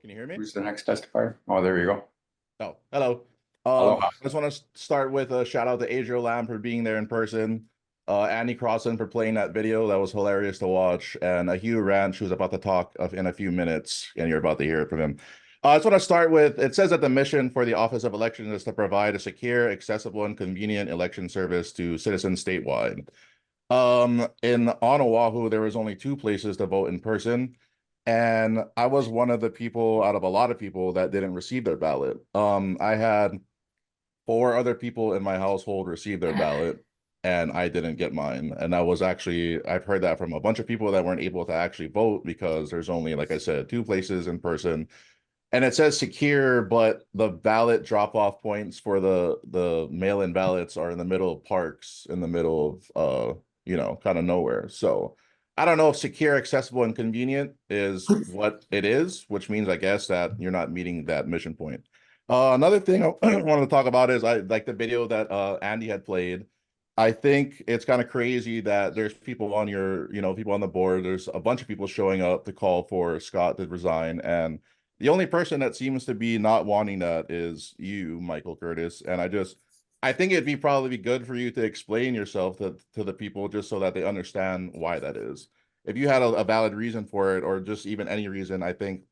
Can you hear me? Who's the next testifier? Oh, there you go. Oh, hello. Aloha. I just want to start with a shout out to Adriel Lamb for being there in person. Andy Crossan for playing that video. That was hilarious to watch. And Hugh Ranch, who's about to talk in a few minutes, and you're about to hear it from him. I just want to start with, it says that the mission for the Office of Elections is to provide a secure, accessible, and convenient election service to citizens statewide. On Oahu, there was only 2 places to vote in person. And I was one of the people out of a lot of people that didn't receive their ballot. I had 4 other people in my household receive their ballot, and I didn't get mine. And that was actually, I've heard that from a bunch of people that weren't able to actually vote because there's only, like I said, 2 places in person. And it says secure, but the ballot drop-off points for the mail-in ballots are in the middle of parks, in the middle of kind of nowhere. So I don't know if secure, accessible, and convenient is what it is, which means I guess that you're not meeting that mission point. Another thing I wanted to talk about is I like the video that Andy had played. I think it's kind of crazy that there's people on people on the board. There's a bunch of people showing up to call for Scott to resign, and the only person that seems to be not wanting that is you, Michael Curtis. And I think it'd probably be good for you to explain yourself to the people just so that they understand why that is. If you had a valid reason for it, or just even any reason, I think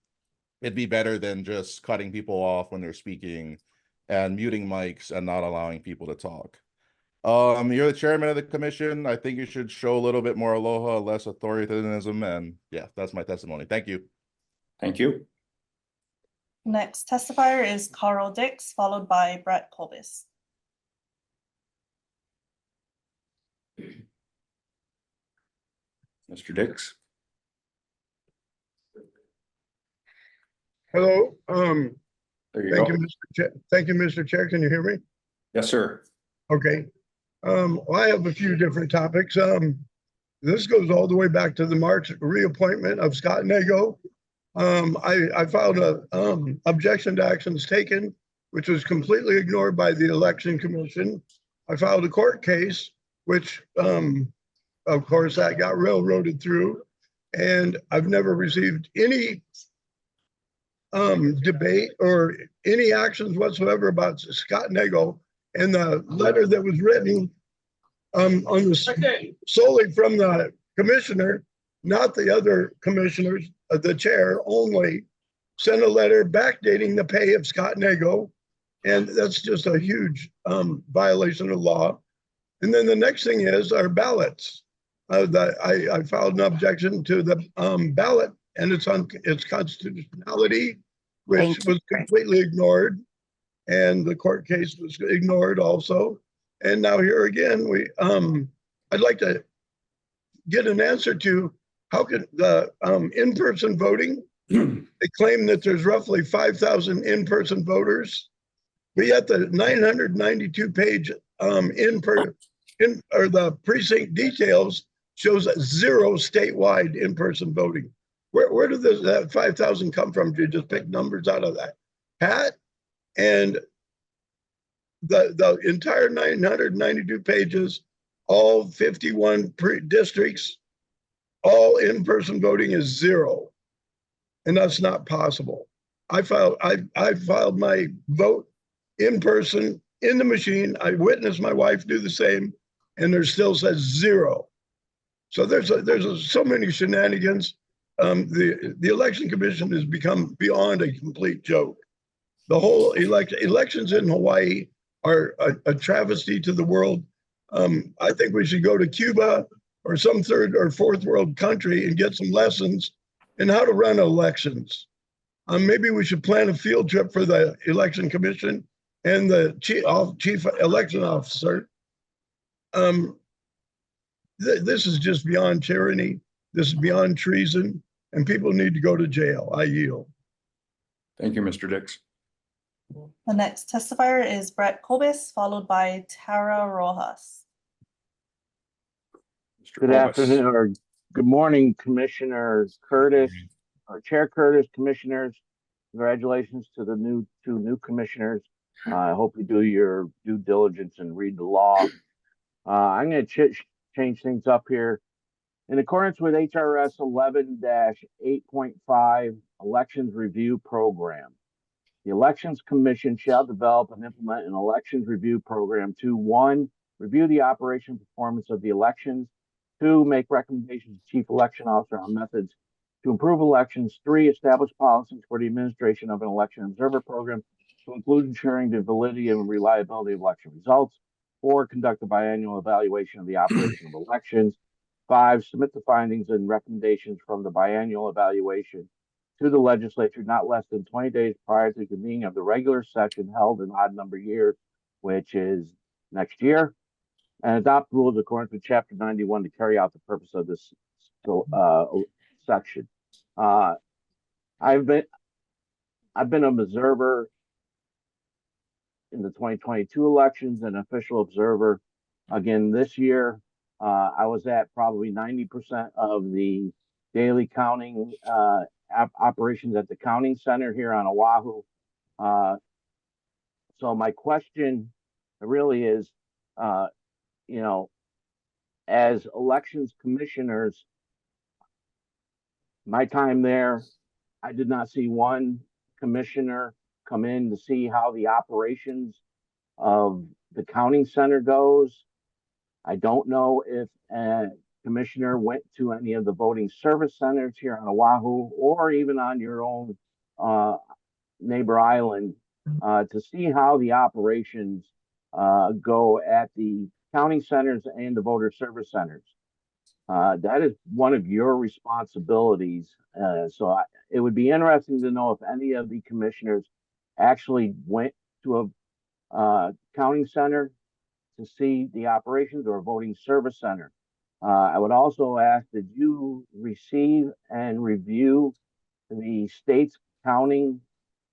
it'd be better than just cutting people off when they're speaking and muting mics and not allowing people to talk. You're the chairman of the commission. I think you should show a little bit more aloha, less authoritarianism, and yeah, that's my testimony. Thank you. Thank you. Next testifier is Carl Dix, followed by Brett Colbis. Mr. Dix. Hello, There you thank go. you, Mr. Chair. Thank you, Mr. Chair. Can you hear me? Yes, sir. Okay. Well, I have a few different topics. This goes all the way back to the March reappointment of Scott Nago. I filed a objection to actions taken, which was completely ignored by the Election Commission. I filed a court case, which of course that got railroaded through, and I've never received any debate or any actions whatsoever about Scott Nago. And the letter that was written solely from the commissioner, not the other commissioners, the chair only, sent a letter backdating the pay of Scott Nago. And that's just a huge violation of law. And then the next thing is our ballots. I filed an objection to the ballot and its constitutionality, which was completely ignored. And the court case was ignored also. And now here again, I'd like to get an answer to how can the in-person voting, they claim that there's roughly 5,000 in-person voters, but yet the 992 page the precinct details shows 0 statewide in-person voting. Where did that 5,000 come from? Did you just pick numbers out of that hat? And the entire 992 pages, all 51 districts, all in-person voting is 0. And that's not possible. I filed my vote in person in the machine. I witnessed my wife do the same, and there still says 0. So there's so many shenanigans. The Election Commission has become beyond a complete joke. The whole elections in Hawaii are a travesty to the world. I think we should go to Cuba or some 3rd or 4th world country and get some lessons in how to run elections. Maybe we should plan a field trip for the Election Commission and the chief election officer. This is just beyond tyranny. This is beyond treason, and people need to go to jail. I yield. Thank you, Mr. Dix. The next testifier is Brett Colbis, followed by Tara Rojas. Good afternoon or good morning, Commissioner Curtis, or Chair Curtis, commissioners. Congratulations to the two new commissioners. I hope you do your due diligence and read the law. I'm going to change things up here. In accordance with HRS 11-8.5 Elections Review Program, the Elections Commission shall develop and implement an elections review program to 1, review the operation and performance of the elections, 2, make recommendations to Chief Election Officer on methods to improve elections, 3, establish policies for the administration of an election observer program to include ensuring the validity and reliability of election results, 4, conduct a biannual evaluation of the operation of elections, 5, submit the findings and recommendations from the biannual evaluation to the legislature not less than 20 days prior to the convening of the regular session held in odd number years, which is next year, and adopt rules according to Chapter 91 to carry out the purpose of this section. I've been an observer in the 2022 elections, an official observer again this year. I was at probably 90% of the daily counting operations at the counting center here on Oahu. So my question really is, you know, as elections commissioners, my time there, I did not see one commissioner come in to see how the operations of the counting center goes. I don't know if a commissioner went to any of the voting service centers here on Oahu or even on your own neighbor island to see how the operations go at the counting centers and the voter service centers. That is one of your responsibilities. So it would be interesting to know if any of the commissioners actually went to a counting center to see the operations or a voting service center. I would also ask, did you receive and review the state's counting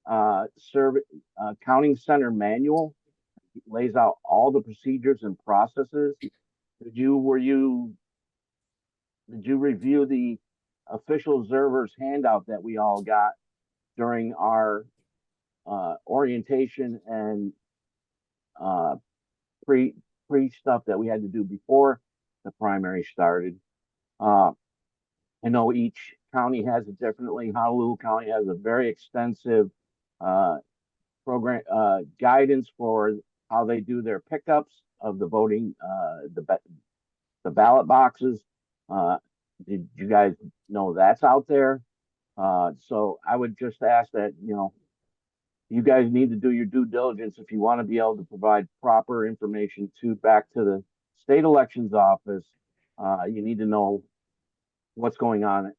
counting center manual? It lays out all the procedures and processes. Did you review the official observers handout that we all got during our orientation and pre stuff that we had to do before the primary started? I know each county has it differently. Honolulu County has a very extensive program guidance for how they do their pickups of the voting, the ballot boxes. Did you guys know that's out there? So I would just ask that, you know, you guys need to do your due diligence if you want to be able to provide proper information back to the state elections office. You need to know what's going on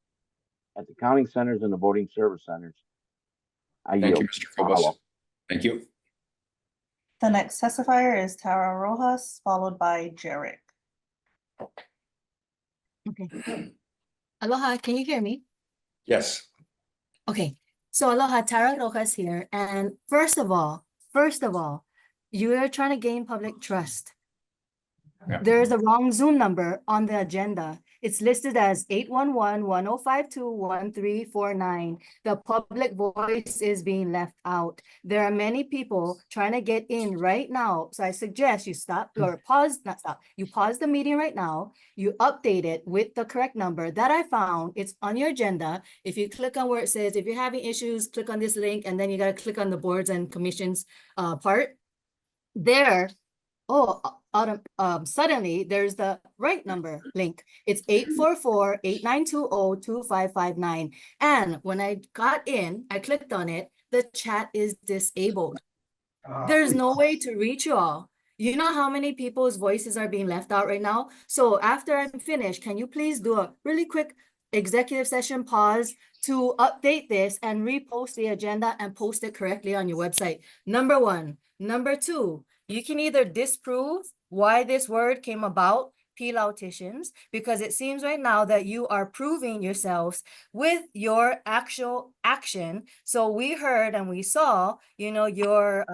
at the counting centers and the voting service centers. Thank you, Mr. Cobos. Thank you. The next testifier is Tara Rojas, followed by Jarek. Okay. Aloha, can you hear me? Yes. Okay. So aloha, Tara Rojas here. And first of all, you are trying to gain public trust. Yeah. There is a wrong Zoom number on the agenda. It's listed as 811-1052-1349. The public voice is being left out. There are many people trying to get in right now. So I suggest you stop or pause, not stop. You pause the meeting right now. You update it with the correct number that I found. It's on your agenda. If you click on where it says, if you're having issues, click on this link, and then you got to click on the boards and commissions part. There, suddenly there's the right number link. It's 844-8920-2559. And when I got in, I clicked on it, the chat is disabled. There's no way to reach you all. You know how many people's voices are being left out right now? So after I'm finished, can you please do a really quick executive session pause to update this and repost the agenda and post it correctly on your website? Number one. Number two, you can either disprove why this word came about, Pilauticians, because it seems right now that you are proving yourselves with your actual action. So we heard and we saw, you know, your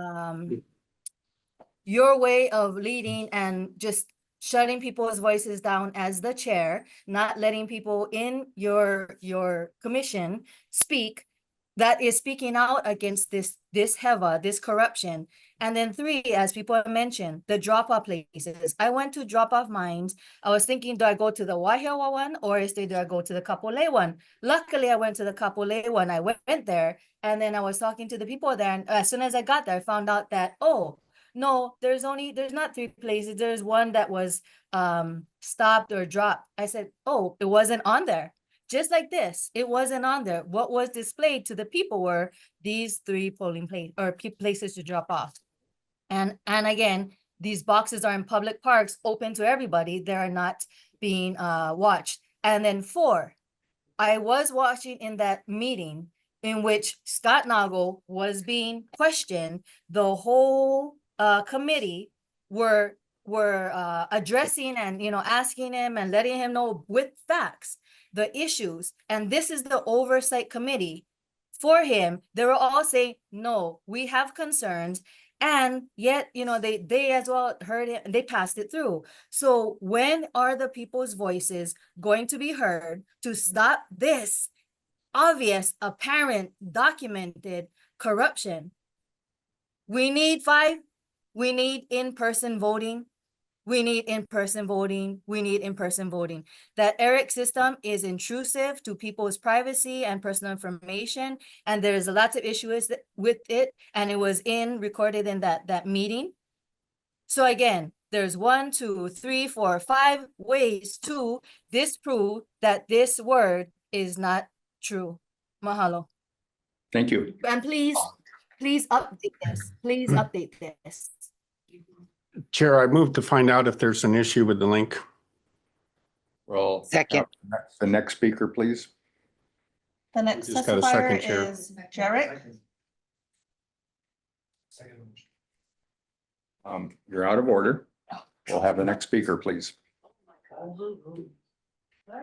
way of leading and just shutting people's voices down as the chair, not letting people in your commission speak. that is speaking out against this HEVA, this corruption. And then 3, as people have mentioned, the drop-off places. I went to drop-off mines. I was thinking, do I go to the Wahiawa one or do I go to the Kapolei one? Luckily, I went to the Kapolei one. I went there, and then I was talking to the people there. And as soon as I got there, I found out that, oh, no, there's not 3 places. There's one that was stopped or dropped. I said, oh, it wasn't on there. Just like this, it wasn't on there. What was displayed to the people were these 3 polling places to drop off. And again, these boxes are in public parks, open to everybody. They are not being watched. And then 4, I was watching in that meeting in which Scott Nagle was being questioned. The whole committee were addressing and asking him and letting him know with facts the issues. And this is the oversight committee for him. They were all saying, no, we have concerns. And yet, they as well heard it and they passed it through. So when are the people's voices going to be heard to stop this obvious, apparent, documented corruption? We need 5. We need in-person voting. We need in-person voting. We need in-person voting. That ERIC system is intrusive to people's privacy and personal information. And there's lots of issues with it. And it was recorded in that meeting. So again, there's 1, 2, 3, 4, 5 ways to disprove that this word is not true. Mahalo. Thank you. And please update this. Please update this. Chair, I move to find out if there's an issue with the link. Well, Second. The next speaker, please. The next Just got a second, testifier Chair. is Jarek. You're out of order. We'll have the next speaker, please.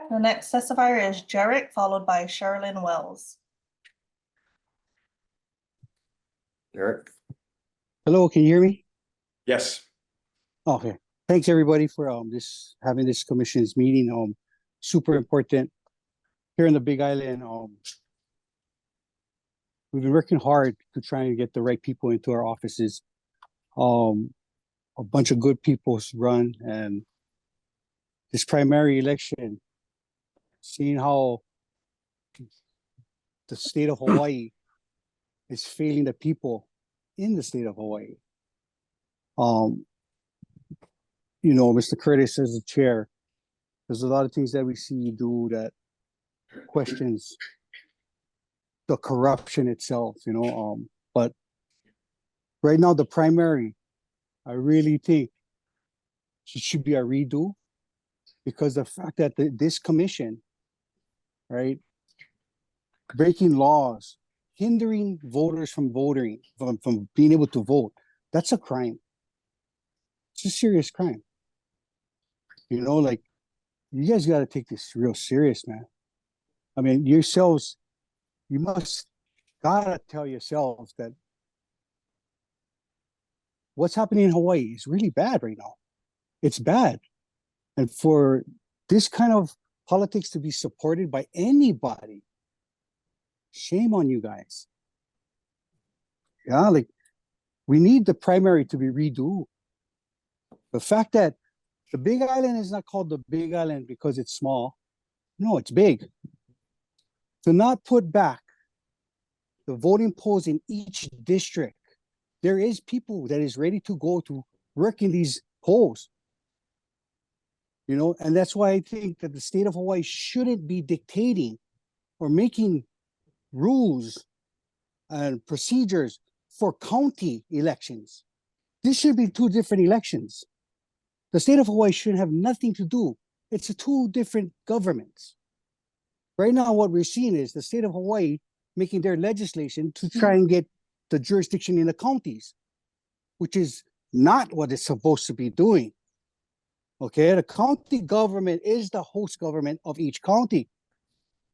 The next testifier is Jarek, followed by Sherilyn Wells. Derek? Hello, can you hear me? Yes. Okay, thanks everybody for having this commission's meeting. Super important here in the Big Island. We've been working hard to try and get the right people into our offices. A bunch of good people's run, and this primary election, seeing how the state of Hawaii is failing the people in the state of Hawaii. Mr. Curtis as the chair, there's a lot of things that we see you do that questions the corruption itself, but right now the primary, I really think it should be a redo, because the fact that this commission, right, breaking laws, hindering voters from voting, from being able to vote, that's a crime. It's a serious crime. You guys got to take this real serious, man. I mean, you must gotta tell yourselves that what's happening in Hawaii is really bad right now. It's bad. And for this kind of politics to be supported by anybody, shame on you guys. Yeah, we need the primary to be redo. The fact that the Big Island is not called the Big Island because it's small. No, it's big. To not put back the voting polls in each district, there is people that is ready to go to work in these polls. And that's why I think that the state of Hawaii shouldn't be dictating or making rules and procedures for county elections. This should be 2 different elections. The state of Hawaii should have nothing to do. It's 2 different governments. Right now, what we're seeing is the state of Hawaii making their legislation to try and get the jurisdiction in the counties, which is not what it's supposed to be doing. Okay, the county government is the host government of each county.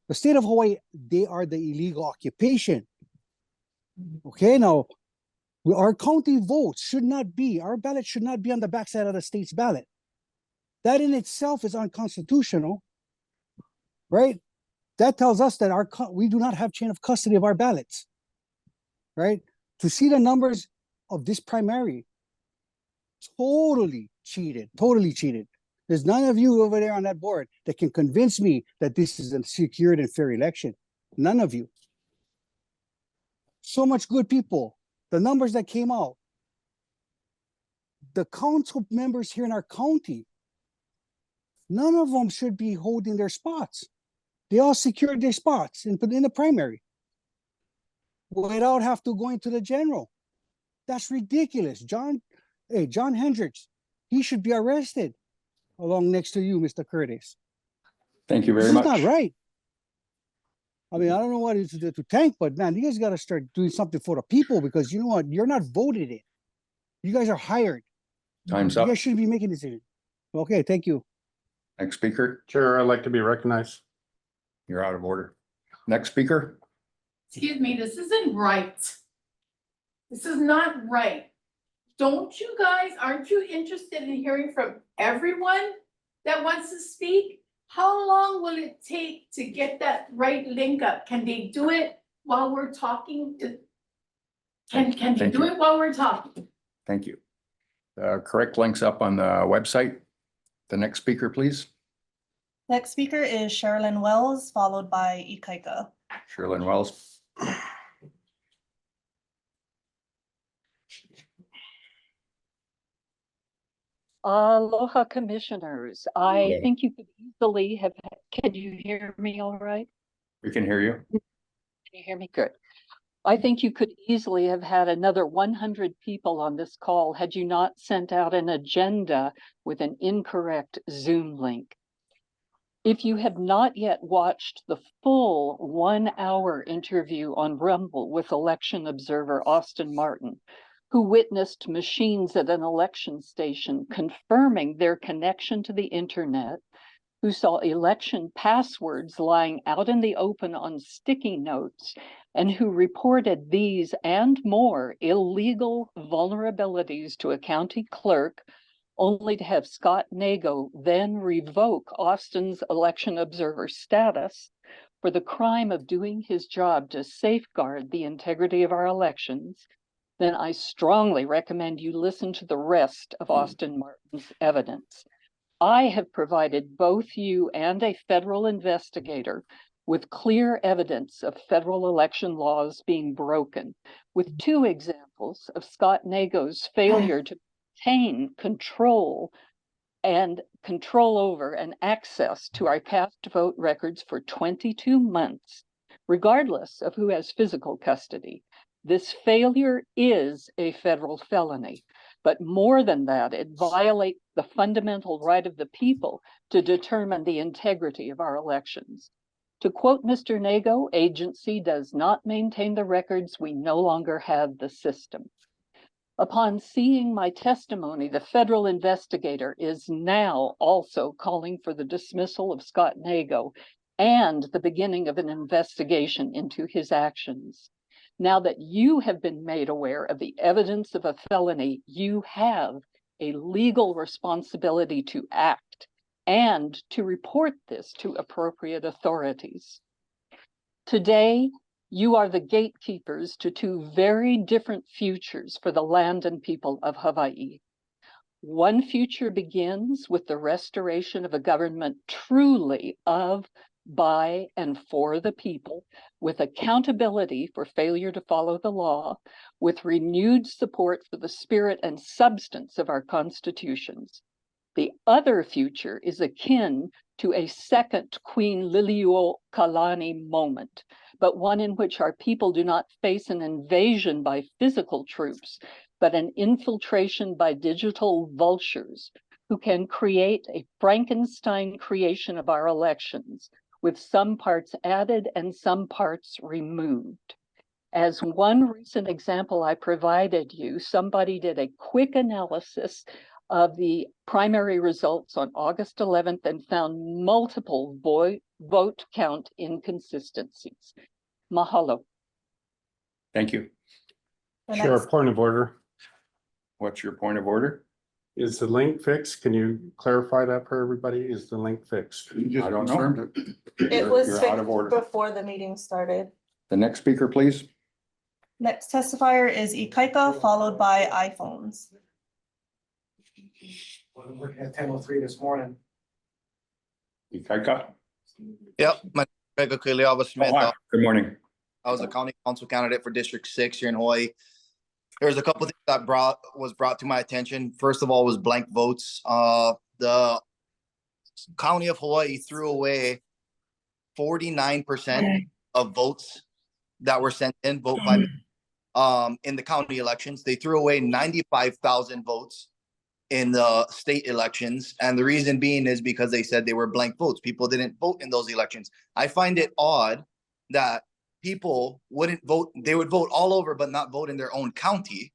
The state of Hawaii, they are the illegal occupation. Okay, now, our county votes our ballot should not be on the backside of the state's ballot. That in itself is unconstitutional, right? That tells us that we do not have chain of custody of our ballots, right? To see the numbers of this primary, totally cheated, totally cheated. There's none of you over there on that board that can convince me that this is a secured and fair election. None of you. So much good people. The numbers that came out. The council members here in our county, none of them should be holding their spots. They all secured their spots in the primary without have to go into the general. That's ridiculous. John Hendricks, he should be arrested along next to you, Mr. Curtis. Thank you very This much. is not right. I mean, I don't know what it is to tank, but man, you guys got to start doing something for the people, because you know what? You're not voted in. You guys are hired. Time's You up. guys shouldn't be making decisions. Okay, thank you. Next speaker, Chair, I'd like to be recognized. you're out of order. Next speaker, Excuse me, this isn't right. This is not right. Aren't you interested in hearing from everyone that wants to speak? How long will it take to get that right link up? Can they do it while we're talking? Can they Thank do you. it while we're talking? Thank you. Correct links up on the website. The next speaker, please. Next speaker is Sherilyn Wells, followed by Ikaika. Sherilyn Wells. Aloha, commissioners. I Hello. think you could easily have, can you hear me all right? We can hear you. Can you hear me? Good. I think you could easily have had another 100 people on this call had you not sent out an agenda with an incorrect Zoom link. If you have not yet watched the full 1-hour interview on Rumble with election observer Austin Martin, who witnessed machines at an election station confirming their connection to the internet, who saw election passwords lying out in the open on sticky notes, and who reported these and more illegal vulnerabilities to a county clerk, only to have Scott Nago then revoke Austin's election observer status for the crime of doing his job to safeguard the integrity of our elections, then I strongly recommend you listen to the rest of Austin Martin's evidence. I have provided both you and a federal investigator with clear evidence of federal election laws being broken, with 2 examples of Scott Nago's failure to obtain control over and access to our cast vote records for 22 months, regardless of who has physical custody. This failure is a federal felony, but more than that, it violates the fundamental right of the people to determine the integrity of our elections. To quote Mr. Nago, agency does not maintain the records, we no longer have the system. Upon seeing my testimony, the federal investigator is now also calling for the dismissal of Scott Nago and the beginning of an investigation into his actions. Now that you have been made aware of the evidence of a felony, you have a legal responsibility to act and to report this to appropriate authorities. Today, you are the gatekeepers to 2 very different futures for the land and people of Hawaii. One future begins with the restoration of a government truly of, by, and for the people, with accountability for failure to follow the law, with renewed support for the spirit and substance of our constitutions. The other future is akin to a second Queen Liliuokalani moment, but one in which our people do not face an invasion by physical troops, but an infiltration by digital vultures who can create a Frankenstein creation of our elections, with some parts added and some parts removed. As one recent example I provided you, somebody did a quick analysis of the primary results on August 11th and found multiple vote count inconsistencies. Mahalo. Thank you. The Chair, next- point of order. What's your point of order? Is the link fixed? Can you clarify that for everybody? Is the link fixed? I don't know. It was You're out of fixed order. before the meeting started. The next speaker, please. Next testifier is Ikaika, followed by iPhones. I'm working at 10:03 this morning. Ikaika. Yep, my name is Ikaika Smith. Oh, hi. Good morning. I was a county council candidate for District 6 here in Hawaii. There's a couple things that was brought to my attention. First of all was blank votes. The county of Hawaii threw away 49% of votes that were sent in in the county elections. They threw away 95,000 votes in the state elections. And the reason being is because they said they were blank votes. People didn't vote in those elections. I find it odd that people wouldn't vote. They would vote all over, but not vote in their own county.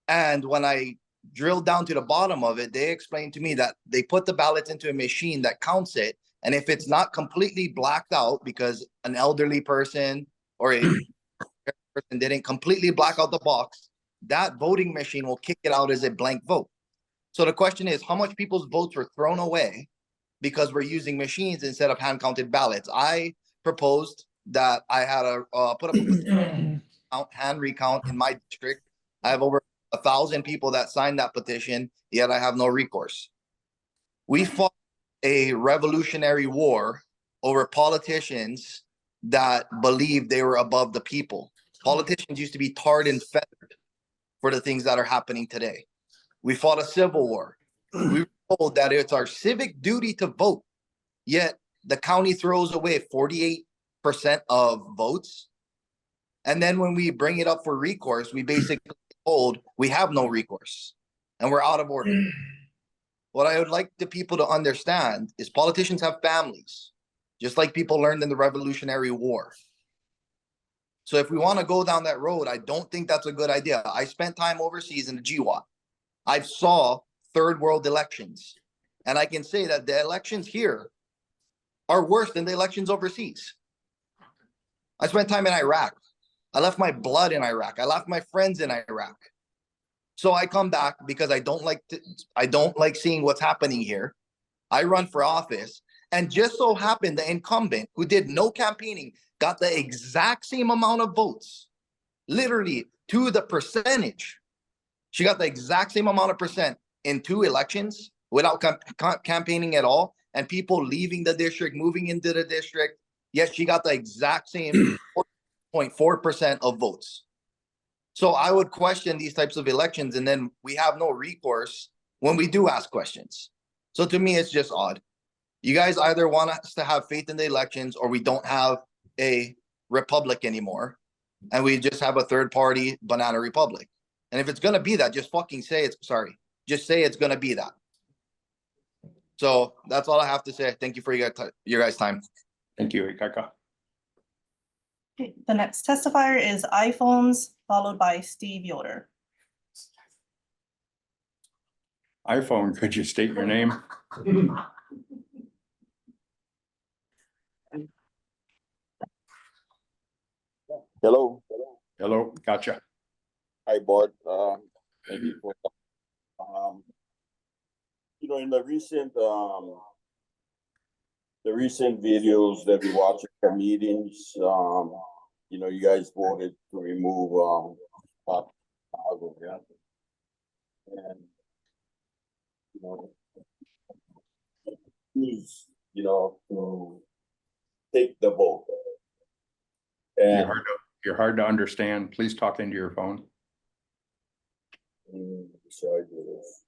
And when I drilled down to the bottom of it, they explained to me that they put the ballots into a machine that counts it. And if it's not completely blacked out because an elderly person or a person didn't completely black out the box, that voting machine will kick it out as a blank vote. So the question is, how much people's votes were thrown away because we're using machines instead of hand counted ballots? I proposed that I had a put up a hand recount in my district. I have over 1,000 people that signed that petition, yet I have no recourse. We fought a revolutionary war over politicians that believed they were above the people. Politicians used to be tarred and feathered for the things that are happening today. We fought a civil war. We were told that it's our civic duty to vote, yet the county throws away 48% of votes. And then when we bring it up for recourse, we basically told we have no recourse and we're out of order. What I would like the people to understand is politicians have families, just like people learned in the Revolutionary War. So if we want to go down that road, I don't think that's a good idea. I spent time overseas in the GWAT. I saw third world elections, and I can say that the elections here are worse than the elections overseas. I spent time in Iraq. I left my blood in Iraq. I left my friends in Iraq. So I come back because I don't like seeing what's happening here. I run for office, and just so happened the incumbent who did no campaigning got the exact same amount of votes, literally to the percentage. She got the exact same amount of percent in 2 elections without campaigning at all, and people leaving the district, moving into the district. Yes, she got the exact same 0.4% of votes. So I would question these types of elections, and then we have no recourse when we do ask questions. So to me, it's just odd. You guys either want us to have faith in the elections, or we don't have a republic anymore, and we just have a third party banana republic. And if it's going to be that, just fucking say it's just say it's going to be that. So that's all I have to say. Thank you for your guys' time. Thank you, Ikaika. Okay, the next testifier is iPhones, followed by Steve Yoder. iPhone, could you state your name? Hello. Hello, gotcha. Hi, board. Thank you for, in the recent videos that we watched at the meetings, you guys voted to remove Chicago, yeah. And choose, to take the vote. And You're hard to understand. Please talk into your phone. So I do this.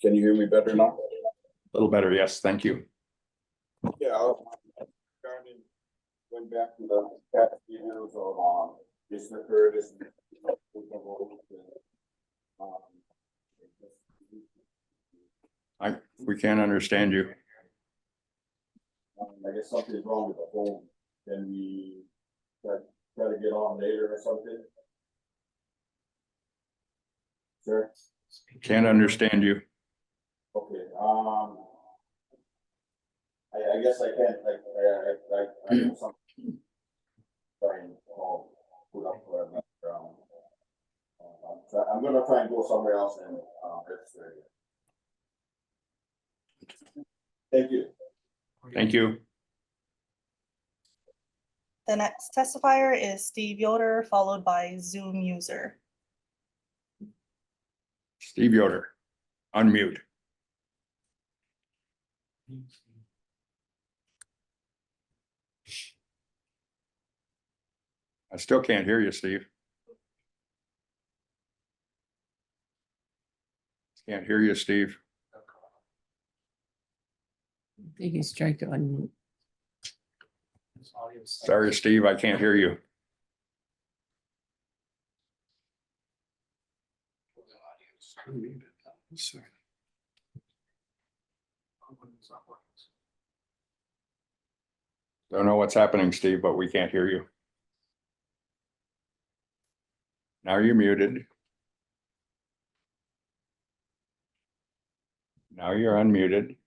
Can you hear me better now? A little better, yes, thank you. Yeah, went back to the past videos of Mr. Curtis. We can't understand you. I guess something's wrong with the phone. Can we try to get on later or something? Sure. Can't understand you. Okay, I guess I can't, I know something. Trying to put up for a background. I'm gonna try and go somewhere else and, register again. Thank you. Thank you. The next testifier is Steve Yoder, followed by Zoom user. Steve Yoder, unmute. I still can't hear you, Steve. Can't hear you, Steve. I think he's trying to unmute. Sorry, Steve, I can't hear you. Don't know what's happening, Steve, but we can't hear you. Now you're muted. Now you're unmuted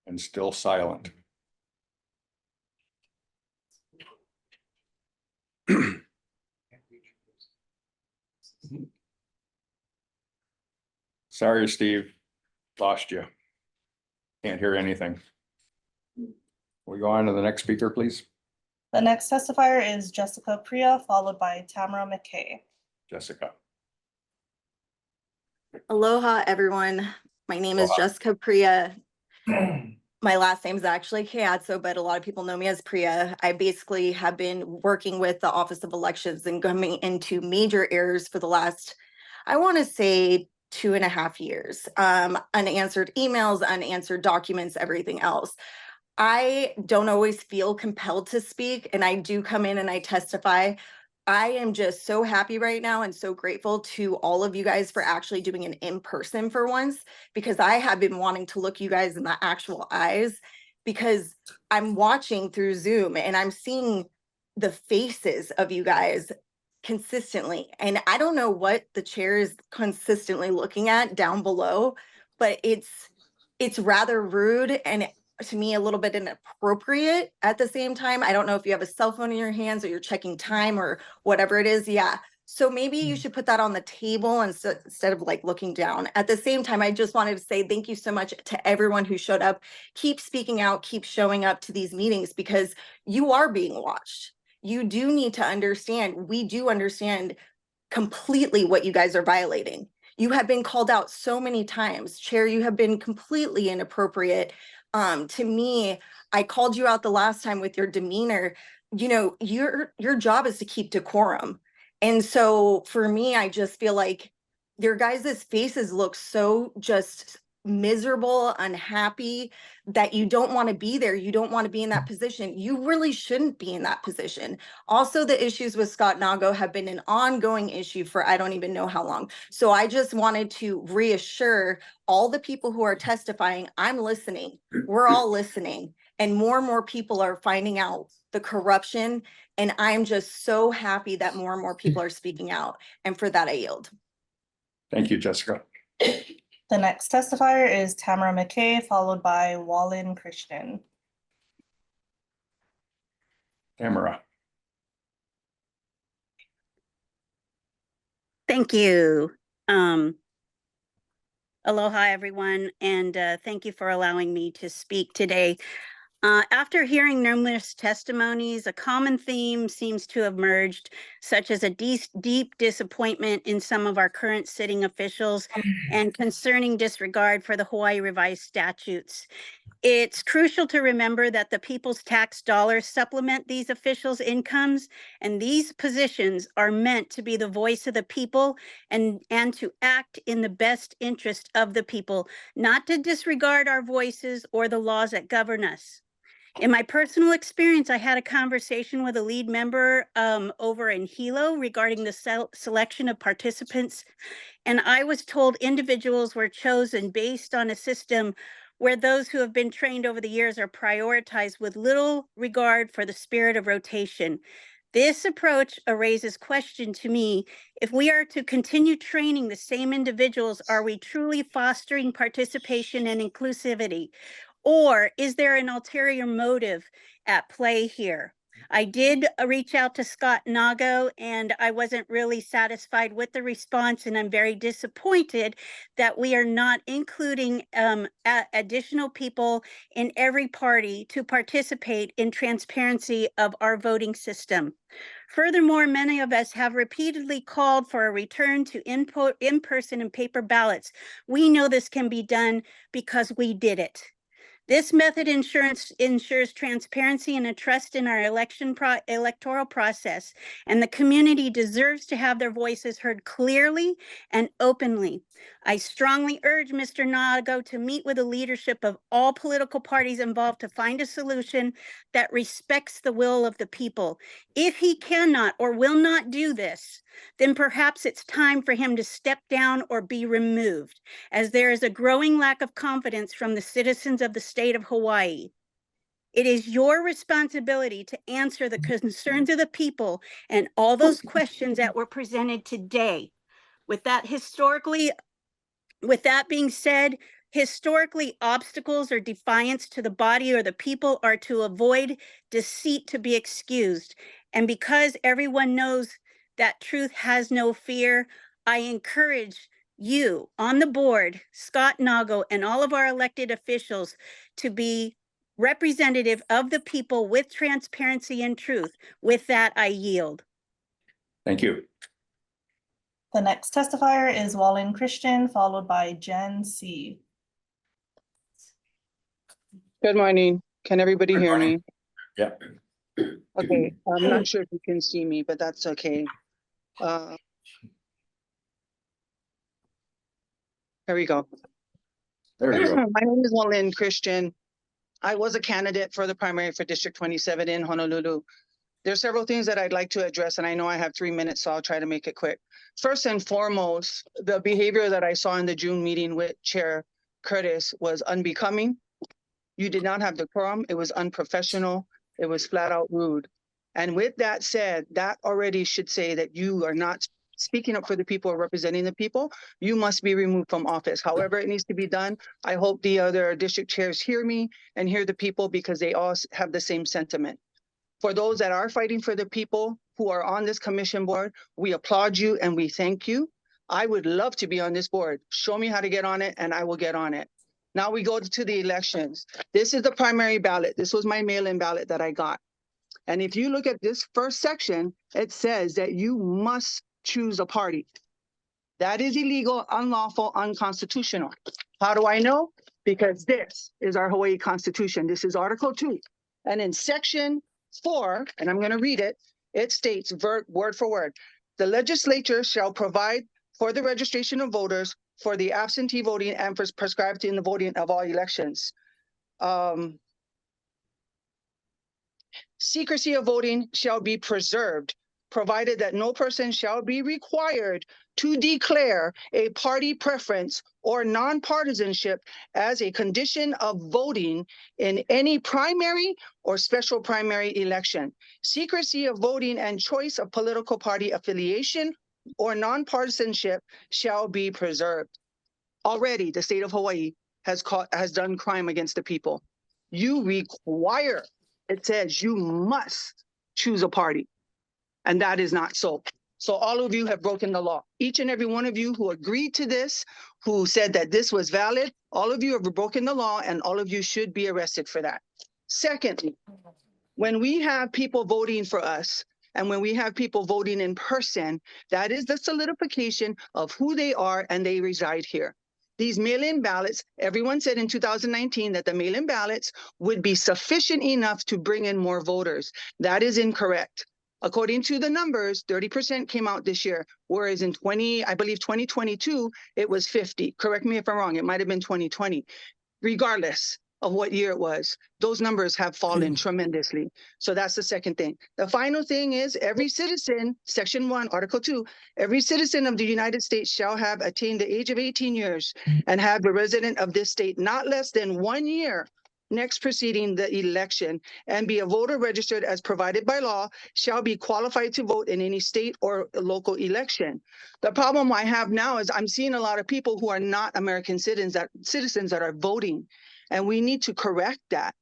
and still silent. Sorry, Steve, lost you. Can't hear anything. We go on to the next speaker, please. The next testifier is Jessica Priya, followed by Tamara McKay. Jessica. Aloha, everyone. My name is Aloha. Jessica Priya. My last name is actually Kayatso, but a lot of people know me as Priya. I basically have been working with the Office of Elections and coming into major errors for the last, I want to say, 2.5 years. Unanswered emails, unanswered documents, everything else. I don't always feel compelled to speak, and I do come in and I testify. I am just so happy right now and so grateful to all of you guys for actually doing an in-person for once, because I have been wanting to look you guys in the actual eyes, because I'm watching through Zoom and I'm seeing the faces of you guys consistently. And I don't know what the chair is consistently looking at down below, but it's rather rude and to me a little bit inappropriate at the same time. I don't know if you have a cell phone in your hands or you're checking time or whatever it is. Yeah. So maybe you should put that on the table instead of like looking down. At the same time, I just wanted to say thank you so much to everyone who showed up. Keep speaking out, keep showing up to these meetings because you are being watched. You do need to understand, we do understand completely what you guys are violating. You have been called out so many times. Chair, you have been completely inappropriate. To me, I called you out the last time with your demeanor. You know, your job is to keep decorum. And so for me, I just feel like your guys' faces look so just miserable, unhappy, that you don't want to be there. You don't want to be in that position. You really shouldn't be in that position. Also, the issues with Scott Nago have been an ongoing issue for I don't even know how long. So I just wanted to reassure all the people who are testifying, I'm listening. We're all listening. And more people are finding out the corruption. And I'm just so happy that more and more people are speaking out. And for that, I yield. Thank you, Jessica. The next testifier is Tamara McKay, followed by Wallen Christian. Tamara. Thank you. Aloha, everyone, and thank you for allowing me to speak today. After hearing numerous testimonies, a common theme seems to have emerged, such as a deep disappointment in some of our current sitting officials and concerning disregard for the Hawaii revised statutes. It's crucial to remember that the people's tax dollars supplement these officials' incomes, and these positions are meant to be the voice of the people and to act in the best interest of the people, not to disregard our voices or the laws that govern us. In my personal experience, I had a conversation with a lead member over in Hilo regarding the selection of participants, and I was told individuals were chosen based on a system where those who have been trained over the years are prioritized with little regard for the spirit of rotation. This approach raises question to me. If we are to continue training the same individuals, are we truly fostering participation and inclusivity? Or is there an ulterior motive at play here? I did reach out to Scott Nago, and I wasn't really satisfied with the response, and I'm very disappointed that we are not including additional people in every party to participate in transparency of our voting system. Furthermore, many of us have repeatedly called for a return to in-person and paper ballots. We know this can be done because we did it. This method ensures transparency and a trust in our electoral process, and the community deserves to have their voices heard clearly and openly. I strongly urge Mr. Nago to meet with the leadership of all political parties involved to find a solution that respects the will of the people. If he cannot or will not do this, then perhaps it's time for him to step down or be removed, as there is a growing lack of confidence from the citizens of the state of Hawaii. It is your responsibility to answer the concerns of the people and all those questions that were presented today. With that being said, historically, obstacles or defiance to the body or the people are to avoid deceit to be excused. And because everyone knows that truth has no fear, I encourage you on the board, Scott Nago, and all of our elected officials to be representative of the people with transparency and truth. With that, I yield. Thank you. The next testifier is Wallen Christian, followed by Jen C. Good morning. Can everybody hear me? Yeah. Okay, I'm not sure if you can see me, but that's okay. There we go. There you go. My name is Wallen Christian. I was a candidate for the primary for District 27 in Honolulu. There's several things that I'd like to address, and I know I have 3 minutes, so I'll try to make it quick. First and foremost, the behavior that I saw in the June meeting with Chair Curtis was unbecoming. You did not have decorum. It was unprofessional. It was flat out rude. And with that said, that already should say that you are not speaking up for the people or representing the people. You must be removed from office. However it needs to be done, I hope the other district chairs hear me and hear the people, because they all have the same sentiment. For those that are fighting for the people who are on this commission board, we applaud you and we thank you. I would love to be on this board. Show me how to get on it and I will get on it. Now we go to the elections. This is the primary ballot. This was my mail-in ballot that I got. And if you look at this first section, it says that you must choose a party. That is illegal, unlawful, unconstitutional. How do I know? Because this is our Hawaii Constitution. This is Article 2. And in Section 4, and I'm going to read it, it states word for word, the legislature shall provide for the registration of voters, for the absentee voting, and for prescribed in the voting of all elections. Secrecy of voting shall be preserved, provided that no person shall be required to declare a party preference or nonpartisanship as a condition of voting in any primary or special primary election. Secrecy of voting and choice of political party affiliation or nonpartisanship shall be preserved. Already, the state of Hawaii has done crime against the people. You require, it says you must choose a party. And that is not so. So all of you have broken the law. Each and every one of you who agreed to this, who said that this was valid, all of you have broken the law and all of you should be arrested for that. Secondly, when we have people voting for us and when we have people voting in person, that is the solidification of who they are and they reside here. These mail-in ballots, everyone said in 2019 that the mail-in ballots would be sufficient enough to bring in more voters. That is incorrect. According to the numbers, 30% came out this year, whereas in 2022, it was 50. Correct me if I'm wrong, it might have been 2020. Regardless of what year it was, those numbers have fallen tremendously. So that's the second thing. The final thing is every citizen, Section 1, Article 2, every citizen of the United States shall have attained the age of 18 years and have the resident of this state not less than 1 year next preceding the election and be a voter registered as provided by law, shall be qualified to vote in any state or local election. The problem I have now is I'm seeing a lot of people who are not American citizens that are voting, and we need to correct that.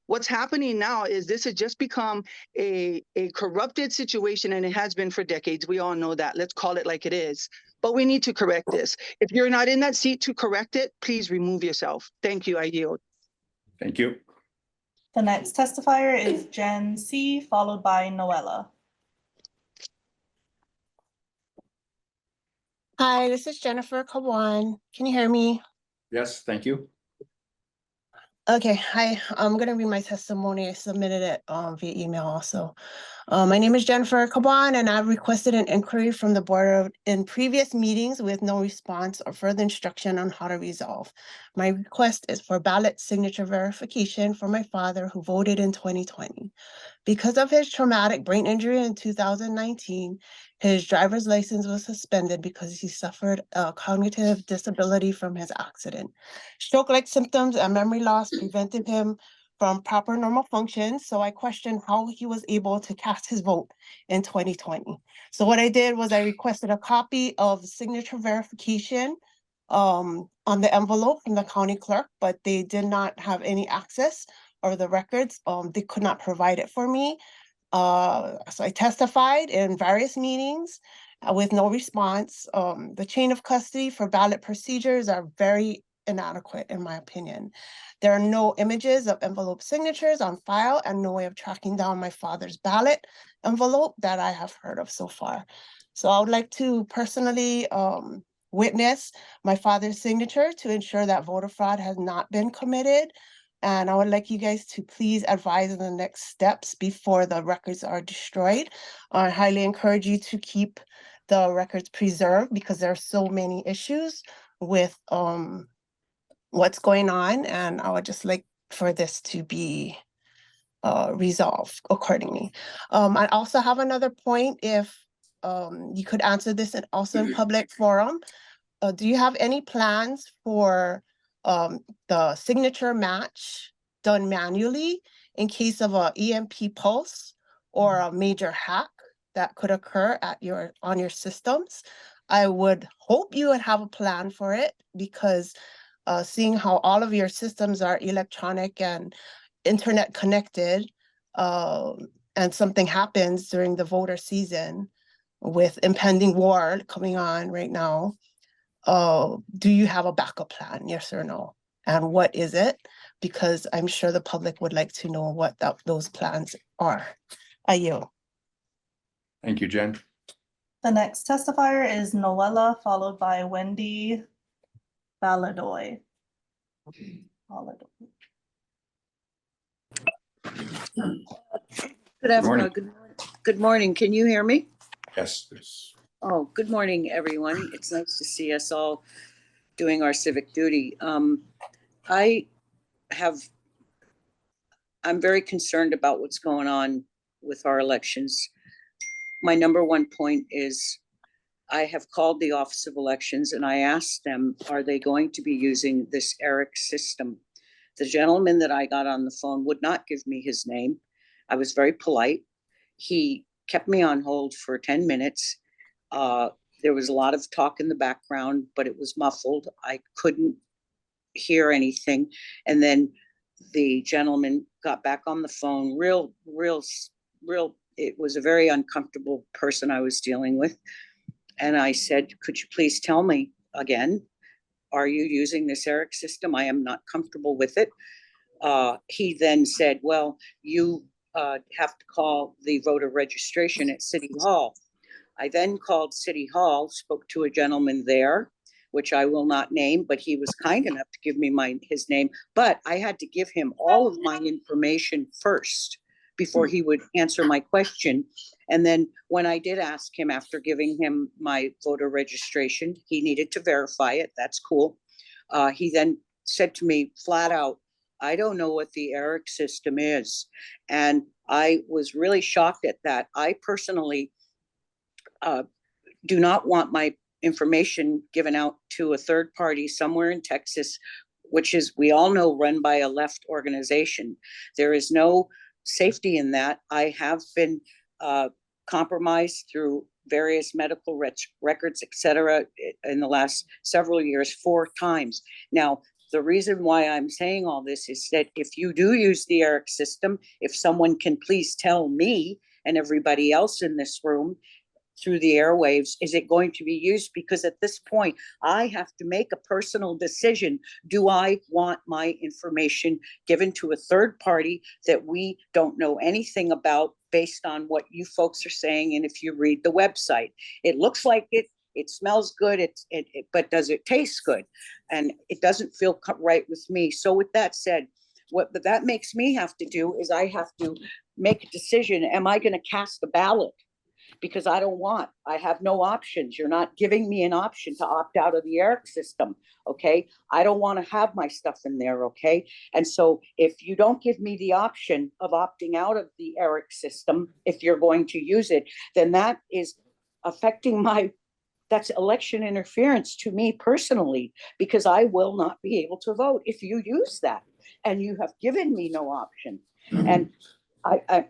What's happening now is this has just become a corrupted situation, and it has been for decades. We all know that. Let's call it like it is. But we need to correct this. If you're not in that seat to correct it, please remove yourself. Thank you. I yield. Thank you. The next testifier is Jen C, followed by Noella. Hi, this is Jennifer Kawan. Can you hear me? Yes, thank you. Okay, hi. I'm gonna read my testimony. I submitted it via email also. My name is Jennifer Kawan, and I've requested an inquiry from the board in previous meetings with no response or further instruction on how to resolve. My request is for ballot signature verification for my father who voted in 2020. Because of his traumatic brain injury in 2019, his driver's license was suspended because he suffered a cognitive disability from his accident. Stroke-like symptoms and memory loss prevented him from proper normal function, so I questioned how he was able to cast his vote in 2020. So what I did was I requested a copy of signature verification on the envelope from the county clerk, but they did not have any access or the records. They could not provide it for me. So I testified in various meetings with no response. The chain of custody for ballot procedures are very inadequate, in my opinion. There are no images of envelope signatures on file and no way of tracking down my father's ballot envelope that I have heard of so far. So I would like to personally witness my father's signature to ensure that voter fraud has not been committed. And I would like you guys to please advise on the next steps before the records are destroyed. I highly encourage you to keep the records preserved because there are so many issues with what's going on. And I would just like for this to be resolved accordingly. I also have another point. If you could answer this and also in public forum, do you have any plans for the signature match done manually in case of a EMP pulse or a major hack that could occur at on your systems? I would hope you would have a plan for it because seeing how all of your systems are electronic and internet connected, and something happens during the voter season with impending war coming on right now, do you have a backup plan? Yes or no? And what is it? Because I'm sure the public would like to know what those plans are. I yield. Thank you, Jen. The next testifier is Noella, followed by Wendy Valadoy. Morning. Good morning. Can you hear me? Yes. Oh, good morning, everyone. It's nice to see us all doing our civic duty. I'm very concerned about what's going on with our elections. My number one point is I have called the Office of Elections and I asked them, are they going to be using this ERIC system? The gentleman that I got on the phone would not give me his name. I was very polite. He kept me on hold for 10 minutes. There was a lot of talk in the background, but it was muffled. I couldn't hear anything. And then the gentleman got back on the phone, real, it was a very uncomfortable person I was dealing with. And I said, could you please tell me again, are you using this ERIC system? I am not comfortable with it. He then said, well, you have to call the voter registration at City Hall. I then called City Hall, spoke to a gentleman there, which I will not name, but he was kind enough to give me his name. But I had to give him all of my information first before he would answer my question. And then when I did ask him after giving him my voter registration, he needed to verify it. That's cool. He then said to me flat out, I don't know what the ERIC system is. And I was really shocked at that. I personally do not want my information given out to a third party somewhere in Texas, which is, we all know, run by a left organization. There is no safety in that. I have been compromised through various medical records, et cetera, in the last several years, 4 times. Now, The reason why I'm saying all this is that if you do use the ERIC system, if someone can please tell me and everybody else in this room through the airwaves, is it going to be used? Because at this point, I have to make a personal decision. Do I want my information given to a third party that we don't know anything about based on what you folks are saying? And if you read the website, it looks like it smells good, but does it taste good? And it doesn't feel right with me. So with that said, what that makes me have to do is I have to make a decision. Am I going to cast a ballot? Because I have no options. You're not giving me an option to opt out of the ERIC system, okay? I don't want to have my stuff in there, okay? And so if you don't give me the option of opting out of the ERIC system, if you're going to use it, then that is affecting that's election interference to me personally, because I will not be able to vote if you use that. And you have given me no option. And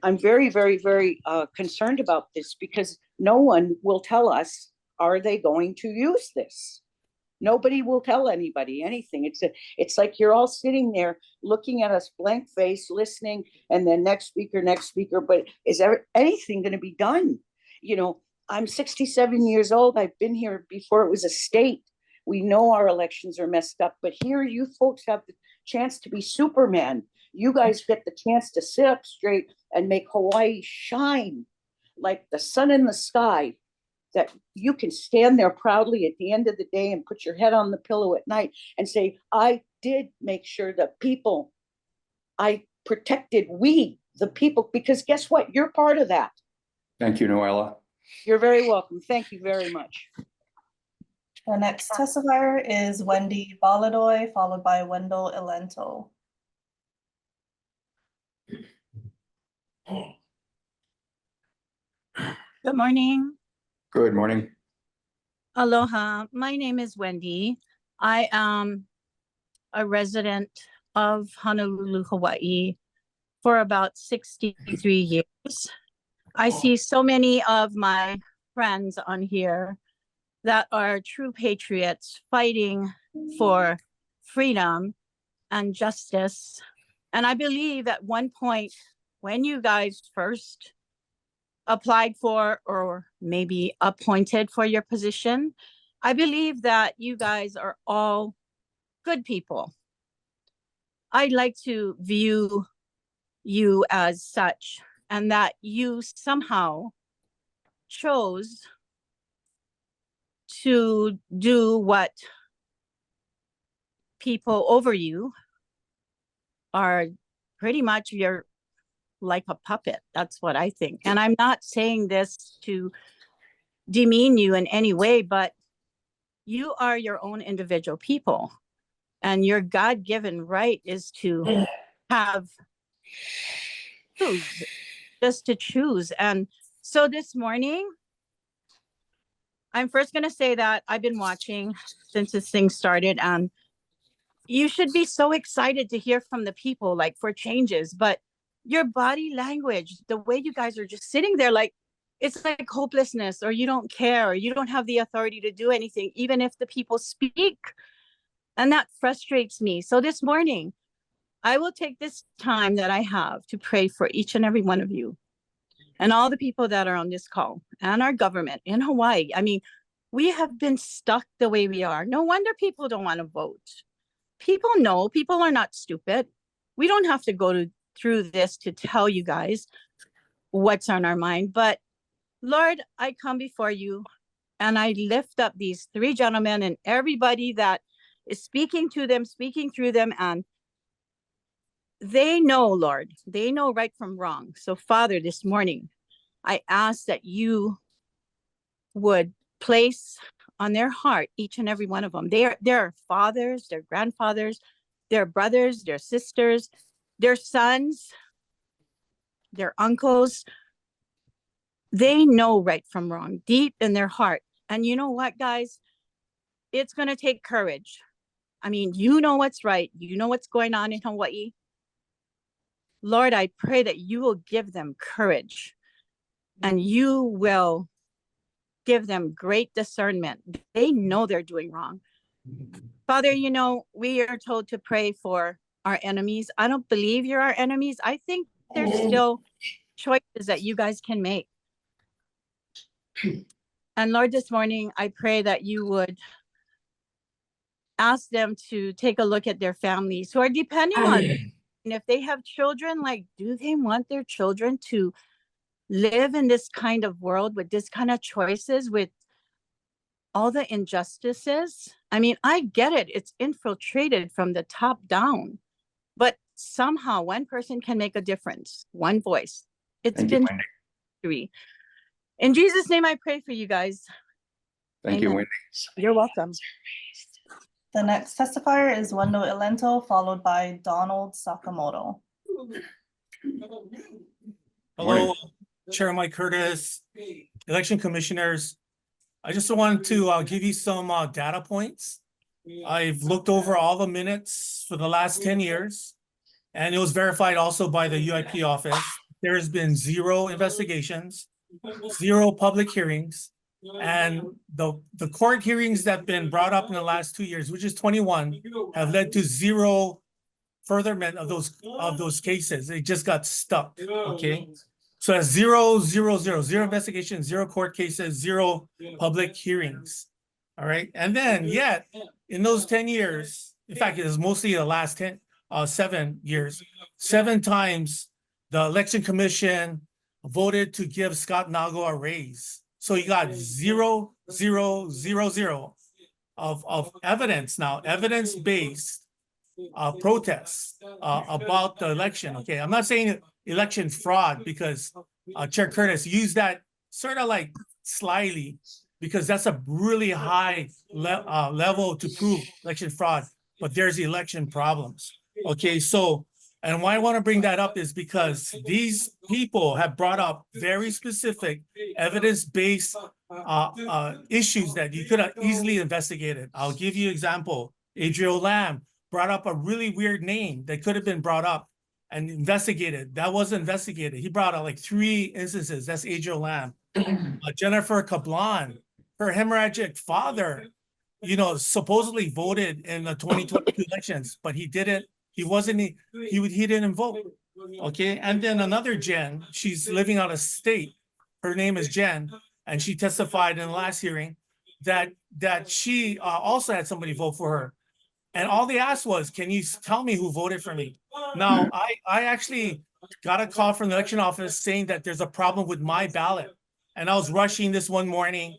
I'm very, very, very concerned about this, because no one will tell us, are they going to use this? Nobody will tell anybody anything. It's like you're all sitting there looking at us blank face, listening, and then next speaker, but is there anything going to be done? You know, I'm 67 years old. I've been here before it was a state. We know our elections are messed up, but here you folks have the chance to be Superman. You guys get the chance to sit up straight and make Hawaii shine like the sun in the sky, that you can stand there proudly at the end of the day and put your head on the pillow at night and say, I did make sure that I protected the people, because guess what? You're part of that. Thank you, Noella. You're very welcome. Thank you very much. The next testifier is Wendy Baladoy, followed by Wendell Ilento. Good morning. Good morning. Aloha. My name is Wendy. I am a resident of Honolulu, Hawaii for about 63 years. I see so many of my friends on here that are true patriots fighting for freedom and justice. And I believe at one point when you guys first applied for or maybe appointed for your position, I believe that you guys are all good people. I'd like to view you as such, and that you somehow chose to do what people over you are pretty much, you're like a puppet. That's what I think. And I'm not saying this to demean you in any way, but you are your own individual people, and your God-given right is to have choose, just to choose. And so this morning, I'm first going to say that I've been watching since this thing started, and you should be so excited to hear from the people, like for changes, but your body language, the way you guys are just sitting there, like it's like hopelessness, or you don't care, or you don't have the authority to do anything, even if the people speak. And that frustrates me. So this morning, I will take this time that I have to pray for each and every one of you and all the people that are on this call and our government in Hawaii. I mean, we have been stuck the way we are. No wonder people don't want to vote. People know, people are not stupid. We don't have to go through this to tell you guys what's on our mind. But Lord, I come before you and I lift up these three gentlemen and everybody that is speaking to them, speaking through them, and they know, Lord, they know right from wrong. So Father, this morning, I ask that you would place on their heart, each and every one of them. Their fathers, their grandfathers, their brothers, their sisters, their sons, their uncles. They know right from wrong, deep in their heart. And you know what, guys? It's going to take courage. I mean, you know what's right. You know what's going on in Hawaii. Lord, I pray that you will give them courage and you will give them great discernment. They know they're doing wrong. Father, you know, we are told to pray for our enemies. I don't believe you're our enemies. I think there's still choices that you guys can make. And Lord, this morning, I pray that you would ask them to take a look at their families who are depending on them. And if they have children, like, do they want their children to live in this kind of world with this kind of choices, with all the injustices? I mean, I get it. It's infiltrated from the top down, but somehow one person can make a difference. One voice. It's Thank you, been Wendy. history. In Jesus' name, I pray for you guys. Thank you, Amen. Wendy. You're welcome. The next testifier is Wendell Ilento, followed by Donald Sakamoto. Hello, Chair Mike Curtis, election commissioners. I just wanted to give you some data points. I've looked over all the minutes for the last 10 years, and it was verified also by the UIP office. There's been 0 investigations, 0 public hearings, and the court hearings that have been brought up in the last 2 years, which is 21, have led to 0 furtherment of those cases. It just got stuck. Okay. So that's 0, 0, 0, 0 investigations, 0 court cases, 0 public hearings. All right. And then yet in those 10 years, in fact, it was mostly the last 7 years, 7 times the election commission voted to give Scott Nago a raise. So you got 0, 0, 0, 0 of evidence now, evidence-based protests about the election. Okay, I'm not saying election fraud because Chair Curtis used that sort of like slyly because that's a really high level to prove election fraud, but there's election problems. Okay, so, and why I want to bring that up is because these people have brought up very specific evidence-based issues that you could have easily investigated. I'll give you an example. Adriel Lamb brought up a really weird name that could have been brought up and investigated. That wasn't investigated. He brought out like 3 instances. That's Adriel Lamb. Jennifer Kablan, her hemorrhagic father, you know, supposedly voted in the 2022 elections, but he didn't. He didn't vote. Okay. And then another Jen, she's living out of state. Her name is Jen, and she testified in the last hearing that she also had somebody vote for her. And all they asked was, can you tell me who voted for me? Now, I actually got a call from the election office saying that there's a problem with my ballot. And I was rushing this one morning,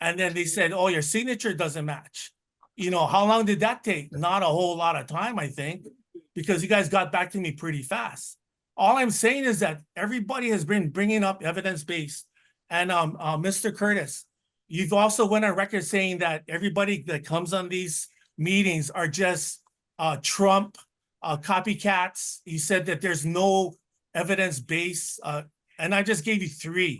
and then they said, oh, your signature doesn't match. You know, how long did that take? Not a whole lot of time, I think, because you guys got back to me pretty fast. All I'm saying is that everybody has been bringing up evidence-based. And Mr. Curtis, you've also went on record saying that everybody that comes on these meetings are just Trump copycats. You said that there's no evidence-based, and I just gave you 3.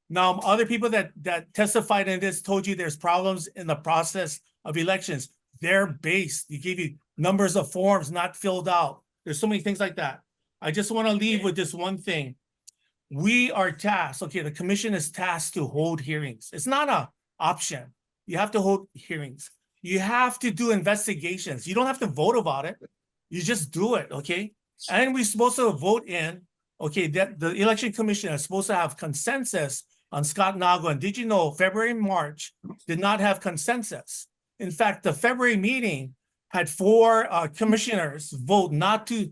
Now, other people that testified in this told you there's problems in the process of elections. They're based. You gave you numbers of forms not filled out. There's so many things like that. I just want to leave with this one thing. We are tasked, okay, the commission is tasked to hold hearings. It's not an option. You have to hold hearings. You have to do investigations. You don't have to vote about it. You just do it, okay? And we're supposed to vote in, okay, that the election commission is supposed to have consensus on Scott Nago. And did you know February and March did not have consensus? In fact, the February meeting had 4 commissioners vote not to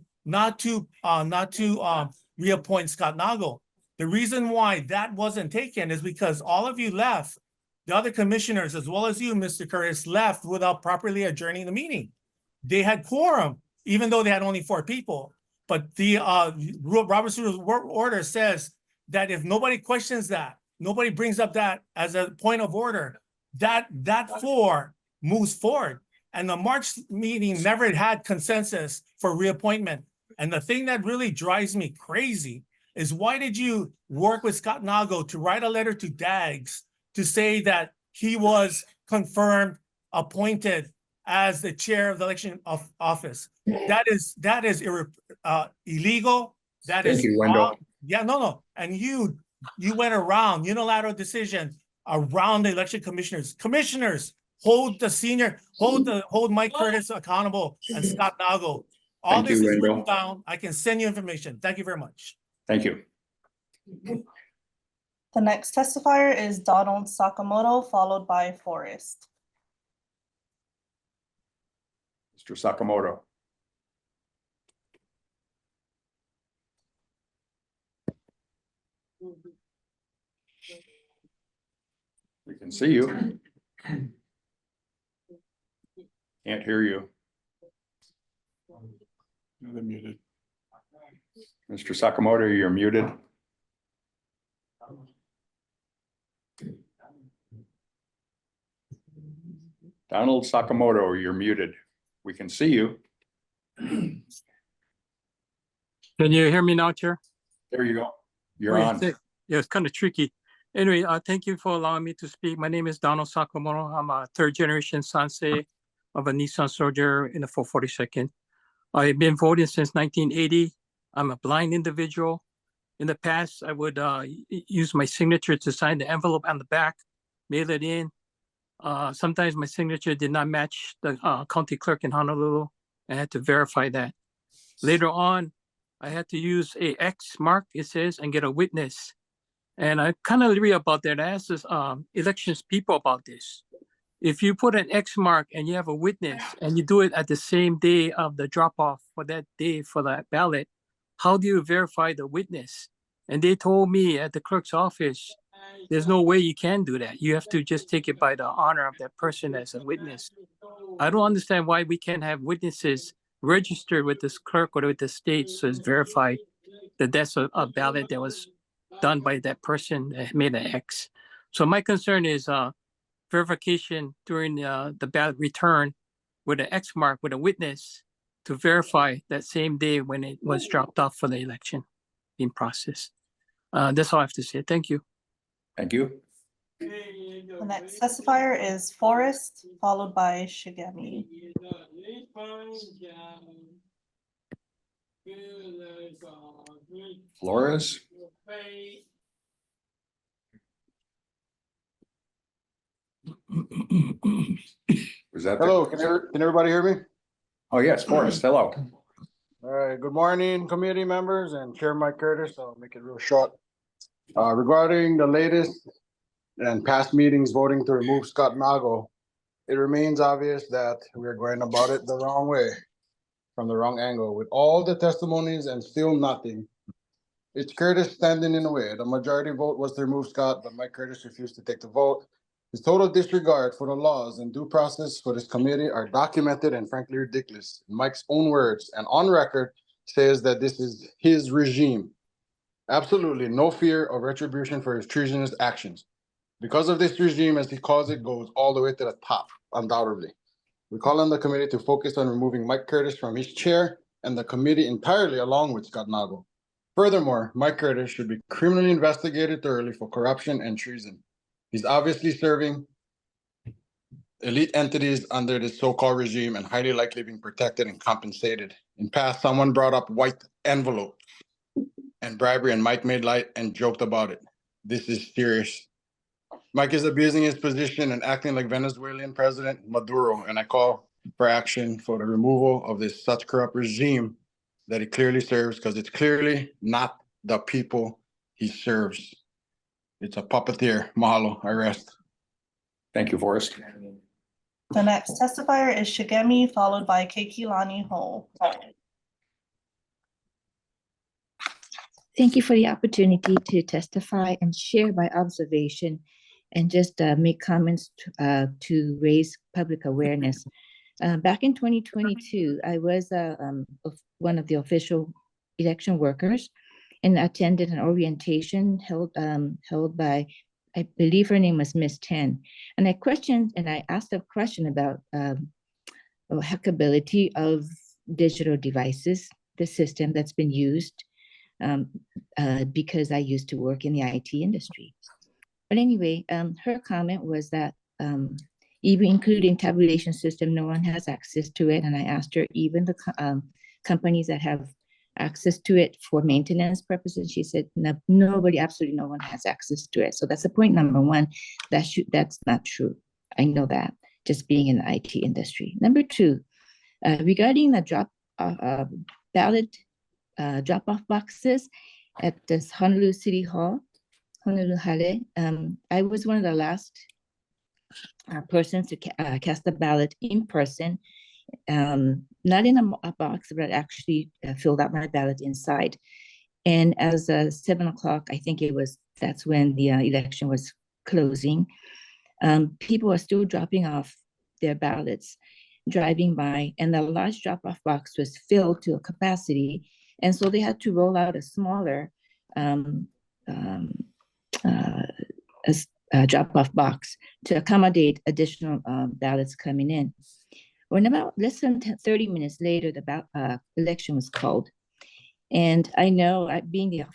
reappoint Scott Nago. The reason why that wasn't taken is because all of you left. The other commissioners, as well as you, Mr. Curtis, left without properly adjourning the meeting. They had quorum, even though they had only 4 people. But the Robert's Rules Order says that if nobody questions that, nobody brings up that as a point of order, that 4 moves forward. And the March meeting never had consensus for reappointment. And the thing that really drives me crazy is why did you work with Scott Nago to write a letter to DAGS to say that he was confirmed, appointed as the chair of the election office? That is illegal. That is Thank you, Wendell. wrong. Yeah, no. And you went around unilateral decision around the election commissioners. Commissioners, hold Mike Curtis accountable and Scott Nago. All Thank this you, is written Randall. down. I can send you information. Thank you very much. Thank you. The next testifier is Donald Sakamoto, followed by Forrest. Mr. Sakamoto. We can see you. Can't hear you. They're muted. Mr. Sakamoto, you're muted. Donald Sakamoto, you're muted. We can see you. Can you hear me now, Chair? There you go. You're Wait, on. Yeah, it's kind of tricky. Anyway, thank you for allowing me to speak. My name is Donald Sakamoto. I'm a third generation Sansei of a Nissan soldier in the 442nd. I've been voting since 1980. I'm a blind individual. In the past, I would use my signature to sign the envelope on the back, mail it in. Sometimes my signature did not match the county clerk in Honolulu. I had to verify that. Later on, I had to use a X mark, it says, and get a witness. And I kind of read about that. I asked this, elections people about this. If you put an X mark and you have a witness and you do it at the same day of the drop off for that day for that ballot, how do you verify the witness? And they told me at the clerk's office, there's no way you can do that. You have to just take it by the honor of that person as a witness. I don't understand why we can't have witnesses registered with this clerk or with the state so it's verified that that's a ballot that was done by that person that made an X. So my concern is verification during the ballot return with an X mark with a witness to verify that same day when it was dropped off for the election in process. That's all I have to say. Thank you. Thank you. The next testifier is Forrest, followed by Shigemi. Flores. Was that? Hello, can everybody hear me? Oh, yes, Forrest, hello. All right, good morning, community members and Chair Mike Curtis. I'll make it real short. Regarding the latest and past meetings voting to remove Scott Nago, it remains obvious that we're going about it the wrong way, from the wrong angle. With all the testimonies and still nothing, it's Curtis standing in the way. The majority vote was to remove Scott, but Mike Curtis refused to take the vote. His total disregard for the laws and due process for this committee are documented and frankly ridiculous. In Mike's own words and on record says that this is his regime. Absolutely no fear of retribution for his treasonous actions. Because of this regime, as he calls it, goes all the way to the top, undoubtedly. We call on the committee to focus on removing Mike Curtis from his chair and the committee entirely along with Scott Nago. Furthermore, Mike Curtis should be criminally investigated thoroughly for corruption and treason. He's obviously serving elite entities under this so-called regime and highly likely being protected and compensated. In past, someone brought up white envelope and bribery, and Mike made light and joked about it. This is serious. Mike is abusing his position and acting like Venezuelan President Maduro, and I call for action for the removal of this such corrupt regime that he clearly serves, because it's clearly not the people he serves. It's a puppeteer. Mahalo. I rest. Thank you, Forrest. The next testifier is Shigemi, followed by Keikilani Ho. Thank you for the opportunity to testify and share my observation and just make comments to raise public awareness. Back in 2022, I was one of the official election workers and attended an orientation held by, I believe her name was Miss Ten. And I asked a question about hackability of digital devices, the system that's been used, because I used to work in the IT industry. But anyway, her comment was that even including tabulation system, no one has access to it. And I asked her, even the companies that have access to it for maintenance purposes, she said, no, nobody, absolutely no one has access to it. So that's the point number one. That's not true. I know that. just being in the IT industry. Number two, regarding the ballot drop-off boxes at this Honolulu City Hall, Honolulu Hale, I was one of the last persons to cast a ballot in person, not in a box, but actually filled out my ballot inside. And as 7 o'clock, I think that's when the election was closing. People are still dropping off their ballots, driving by, and the large drop-off box was filled to a capacity. And so they had to roll out a smaller drop-off box to accommodate additional ballots coming in. When about less than 30 minutes later, the election was called. And I know, being the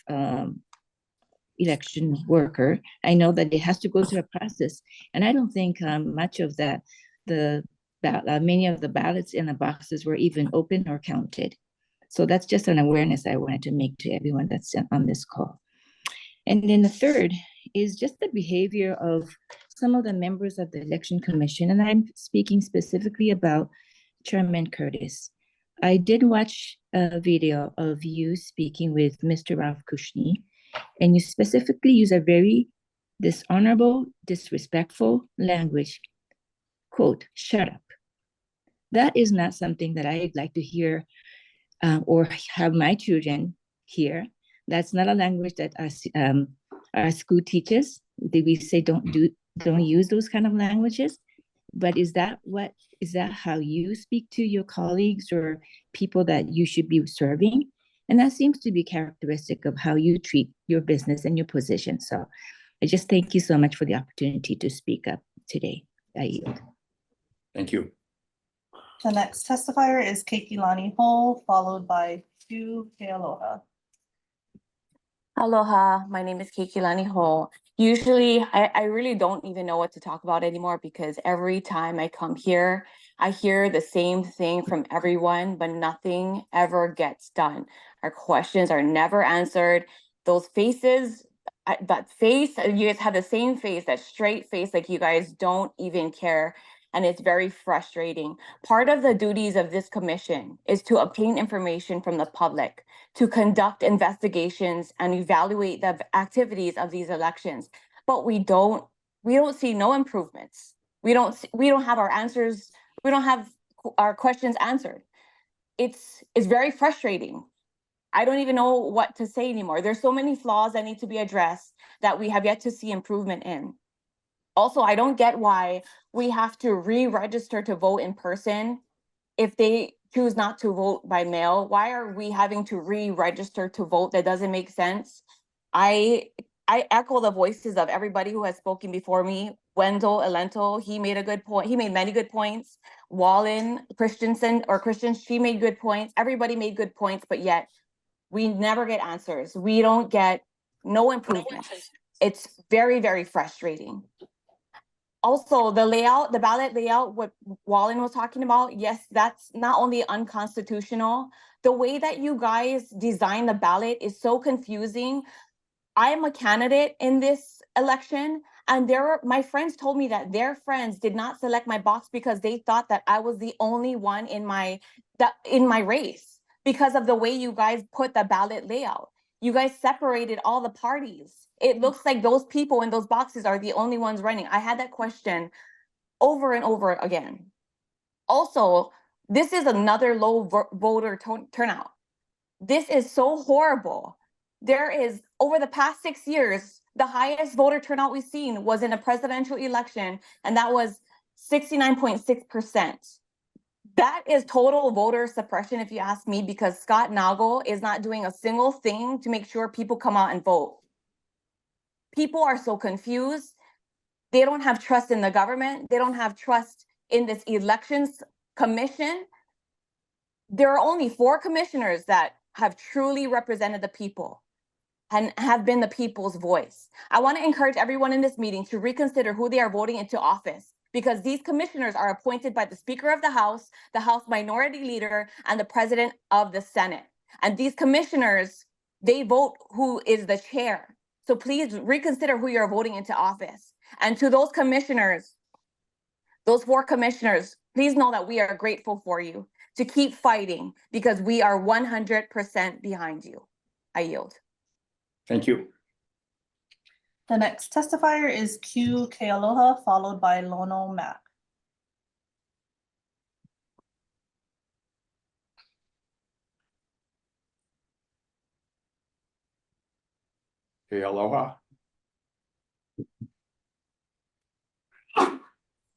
election worker, I know that it has to go through a process. And I don't think much of that, many of the ballots in the boxes were even open or counted. So that's just an awareness I wanted to make to everyone that's on this call. And then the third is just the behavior of some of the members of the Election Commission. And I'm speaking specifically about Chairman Curtis. I did watch a video of you speaking with Mr. Ralph Kushni, and you specifically use a very dishonorable, disrespectful language, quote, "shut up." That is not something that I'd like to hear or have my children hear. That's not a language that our school teaches. We say don't use those kind of languages. But is that how you speak to your colleagues or people that you should be serving? And that seems to be characteristic of how you treat your business and your position. So I just thank you so much for the opportunity to speak up today. I yield. Thank you. The next testifier is Keikilani Ho, followed by Stu Kealoha. Aloha, my name is Keikilani Ho. Usually, I really don't even know what to talk about anymore because every time I come here, I hear the same thing from everyone, but nothing ever gets done. Our questions are never answered. Those faces, that face, you guys have the same face, that straight face, like you guys don't even care. And it's very frustrating. Part of the duties of this commission is to obtain information from the public, to conduct investigations and evaluate the activities of these elections. But we don't see no improvements. We don't have our answers. We don't have our questions answered. It's very frustrating. I don't even know what to say anymore. There's so many flaws that need to be addressed that we have yet to see improvement in. Also, I don't get why we have to re-register to vote in person if they choose not to vote by mail. Why are we having to re-register to vote? That doesn't make sense. I echo the voices of everybody who has spoken before me. Wendell Elento, he made a good point. He made many good points. Wallen Christensen, she made good points. Everybody made good points, but yet we never get answers. We don't get no improvements. It's very, very frustrating. Also, the ballot layout, what Wallen was talking about, yes, that's not only unconstitutional. The way that you guys design the ballot is so confusing. I am a candidate in this election, and my friends told me that their friends did not select my box because they thought that I was the only one in my race because of the way you guys put the ballot layout. You guys separated all the parties. It looks like those people in those boxes are the only ones running. I had that question over and over again. Also, this is another low voter turnout. This is so horrible. There is, over the past 6 years, the highest voter turnout we've seen was in a presidential election, and that was 69.6%. That is total voter suppression, if you ask me, because Scott Nagle is not doing a single thing to make sure people come out and vote. People are so confused. They don't have trust in the government. They don't have trust in this elections commission. There are only 4 commissioners that have truly represented the people and have been the people's voice. I want to encourage everyone in this meeting to reconsider who they are voting into office, because these commissioners are appointed by the Speaker of the House Minority Leader, and the President of the Senate. And these commissioners, they vote who is the chair. So please reconsider who you're voting into office. And to those commissioners those 4 commissioners, please know that we are grateful for you to keep fighting because we are 100% behind you. I yield. Thank you. The next testifier is Q Kealoha, followed by Lono Mac. Okay, aloha.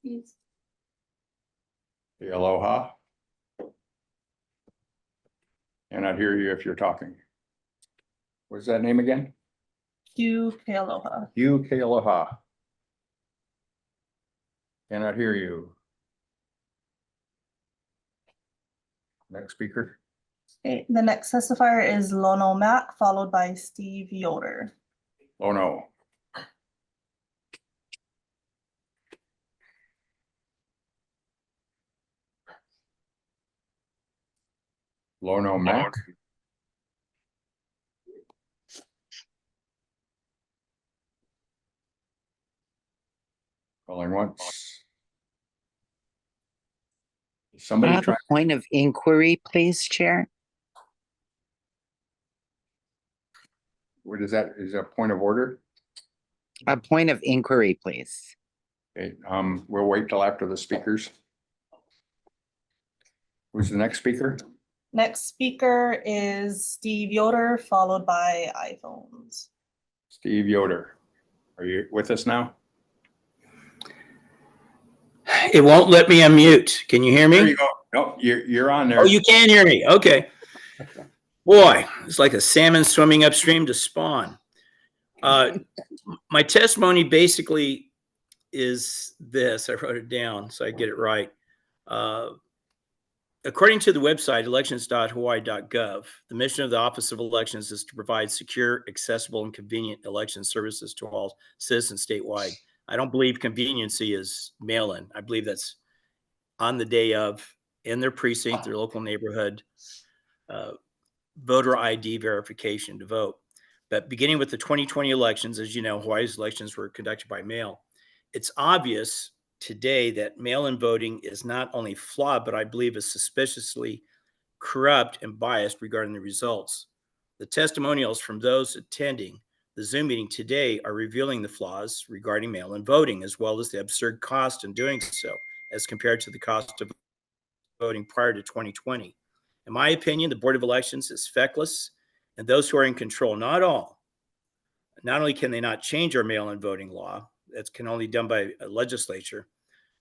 Yes. Okay, aloha. Cannot hear you if you're talking. What's that name again? Q Kealoha. You, Kealoha. Cannot hear you. Next speaker. Okay, the next testifier is Lono Mac, followed by Steve Yoder. Oh, no. Lono Mac. Calling once. I Somebody have try. a point of inquiry, please, Chair. What is that? Is that a point of order? A point of inquiry, please. Okay, we'll wait till after the speakers. Who's the next speaker? Next speaker is Steve Yoder, followed by iPhones. Steve Yoder. Are you with us now? It won't let me unmute. Can you hear me? There you go. No, you're on there. Oh, you can hear me. Okay. Boy, it's like a salmon swimming upstream to spawn. My testimony basically is this. I wrote it down so I get it right. According to the website elections.hawaii.gov, the mission of the Office of Elections is to provide secure, accessible, and convenient election services to all citizens statewide. I don't believe conveniency is mail-in. I believe that's on the day of, in their precinct, their local neighborhood, voter ID verification to vote. But beginning with the 2020 elections, as you know, Hawaii's elections were conducted by mail. It's obvious today that mail-in voting is not only flawed, but I believe is suspiciously corrupt and biased regarding the results. The testimonials from those attending the Zoom meeting today are revealing the flaws regarding mail-in voting, as well as the absurd cost in doing so as compared to the cost of voting prior to 2020. In my opinion, the Board of Elections is feckless, and those who are in control, not all, not only can they not change our mail-in voting law, that can only be done by a legislature,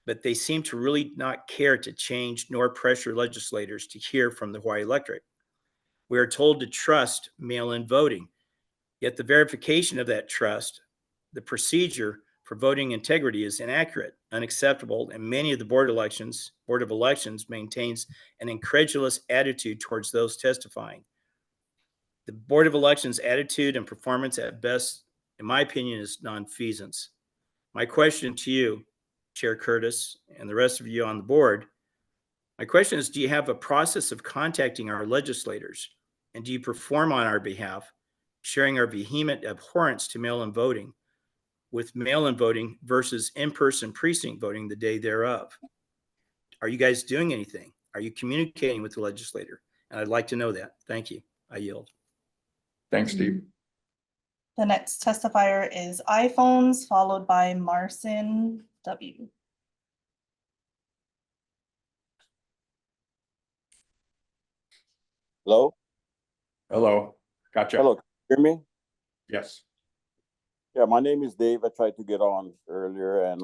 but they seem to really not care to change nor pressure legislators to hear from the Hawaii electorate. We are told to trust mail-in voting, yet the verification of that trust, the procedure for voting integrity is inaccurate, unacceptable, and many of the Board of Elections maintains an incredulous attitude towards those testifying. The Board of Elections' attitude and performance at best, in my opinion, is nonfeasance. My question to you, Chair Curtis, and the rest of you on the board, my question is, do you have a process of contacting our legislators? And do you perform on our behalf, sharing our vehement abhorrence to mail-in voting with mail-in voting versus in-person precinct voting the day thereof? Are you guys doing anything? Are you communicating with the legislator? And I'd like to know that. Thank you. I yield. Thanks, Steve. The next testifier is iPhones, followed by Marcin W. Hello? Hello. Gotcha. Hello, can you hear me? Yes. Yeah, my name is Dave. I tried to get on earlier and,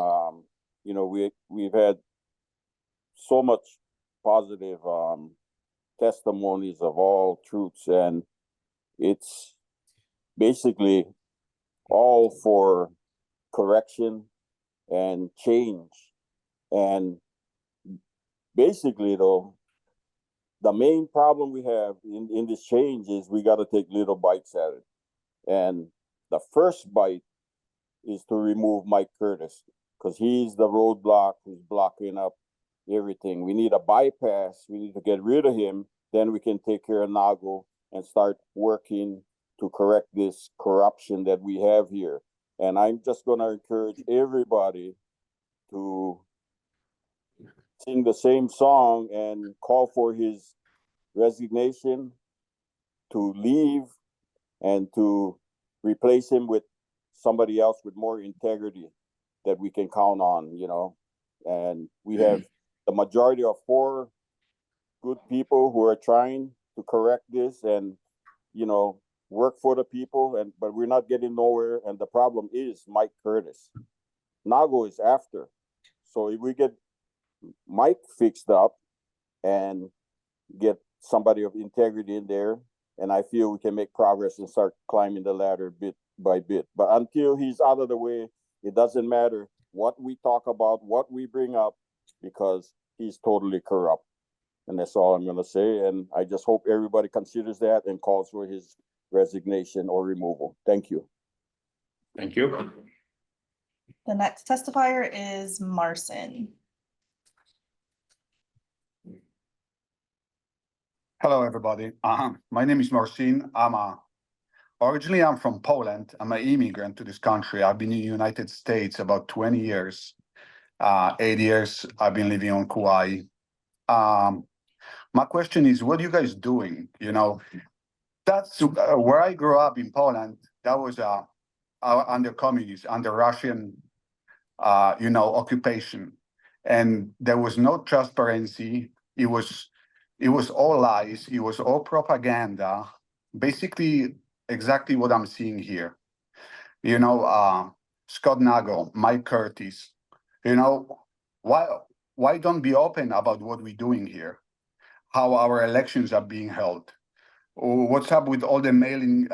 you know, we've had so much positive, testimonies of all truths, and it's basically all for correction and change. And basically though, the main problem we have in this change is we got to take little bites at it. And the first bite is to remove Mike Curtis, because he's the roadblock who's blocking up everything. We need a bypass. We need to get rid of him. Then we can take care of Nago and start working to correct this corruption that we have here. And I'm just going to encourage everybody to sing the same song and call for his resignation, to leave and to replace him with somebody else with more integrity that we can count on, you know. And we have the majority of 4 good people who are trying to correct this and, you know, work for the people, and but we're not getting nowhere. And the problem is Mike Curtis. Nago is after. So if we get Mike fixed up and get somebody of integrity in there, and I feel we can make progress and start climbing the ladder bit by bit. But until he's out of the way, it doesn't matter what we talk about, what we bring up, because he's totally corrupt. And that's all I'm going to say. And I just hope everybody considers that and calls for his resignation or removal. Thank you. Thank you. The next testifier is Marcin. Hello, everybody. My name is Marcin. Originally, I'm from Poland. I'm an immigrant to this country. I've been in the United States about 20 years. 8 years I've been living on Kauai. My question is, what are you guys doing? You know, that's where I grew up in Poland. That was under communism, under Russian, occupation, and there was no transparency. It was all lies. It was all propaganda. Basically, exactly what I'm seeing here. You know, Scott Nagle, Mike Curtis. You know, why don't be open about what we're doing here? How our elections are being held? What's up with all the mailing,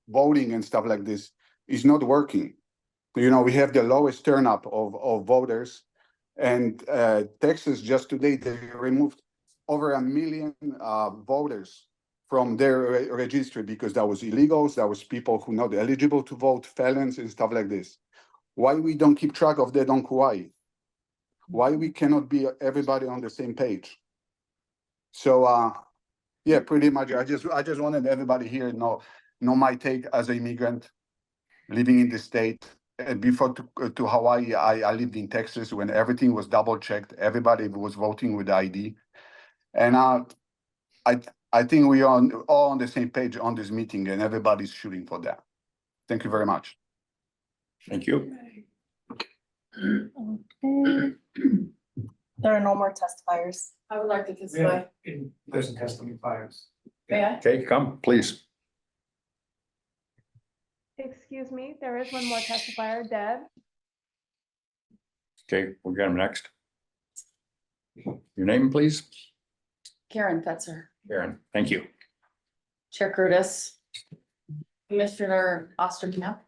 voting and stuff like this? Is not working. You know, we have the lowest turnout of voters, and Texas just today they removed over 1 million voters from their registry because that was illegals, that was people who not eligible to vote, felons and stuff like this. Why we don't keep track of that on Kauai? Why we cannot be everybody on the same page? So yeah, pretty much. I just wanted everybody here to know my take as an immigrant living in the state. Before to Hawaii, I lived in Texas when everything was double checked. Everybody was voting with ID, and I think we are all on the same page on this meeting, and everybody's shooting for that. Thank you very much. Thank you. Okay. There are no more testifiers. I would like to testify. There's some testimony files. May I? Okay, come, please. Excuse me, there is one more testifier, Deb. Okay, we'll get him next. Your name, please? Karen Fetzer, Karen, thank you. Chair Curtis, Commissioner Osterkamp,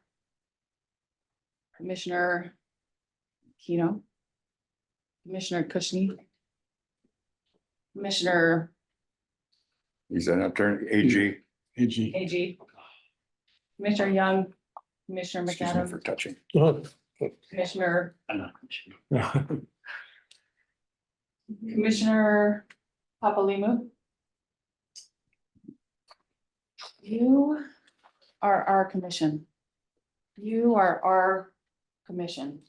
Commissioner Keno, Commissioner Kushney, Commissioner He's an attorney, AG. AG, Commissioner Young, Commissioner Excuse me McAdams, for touching. Commissioner Commissioner Papalimu. You are our commission. You are our commission.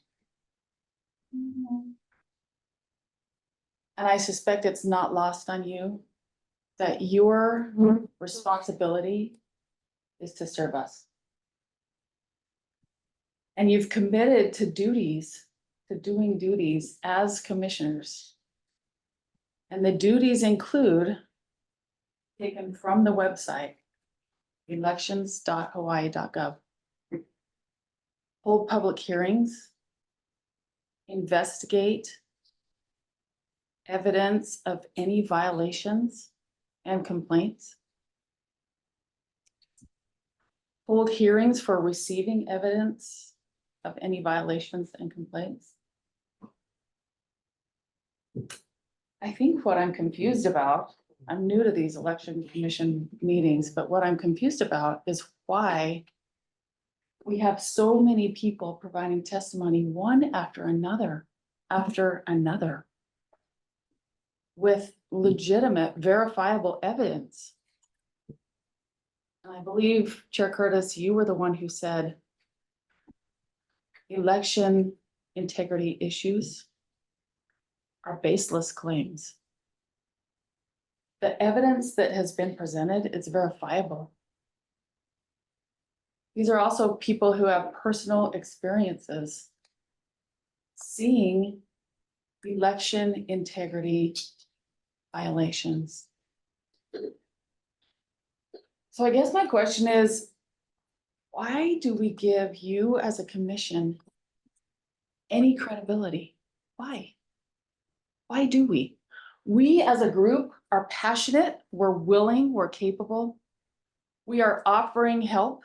And I suspect it's not lost on you that your responsibility is to serve us. And you've committed to doing duties as commissioners. And the duties include, taken from the website, elections.hawaii.gov. Hold public hearings, investigate evidence of any violations and complaints, hold hearings for receiving evidence of any violations and complaints. I think what I'm confused about, I'm new to these election commission meetings, but what I'm confused about is why we have so many people providing testimony, one after another, with legitimate, verifiable evidence. And I believe, Chair Curtis, you were the one who said election integrity issues are baseless claims. The evidence that has been presented is verifiable. These are also people who have personal experiences seeing election integrity violations. So I guess my question is, why do we give you as a commission any credibility? Why? Why do we? We as a group are passionate, we're willing, we're capable. We are offering help.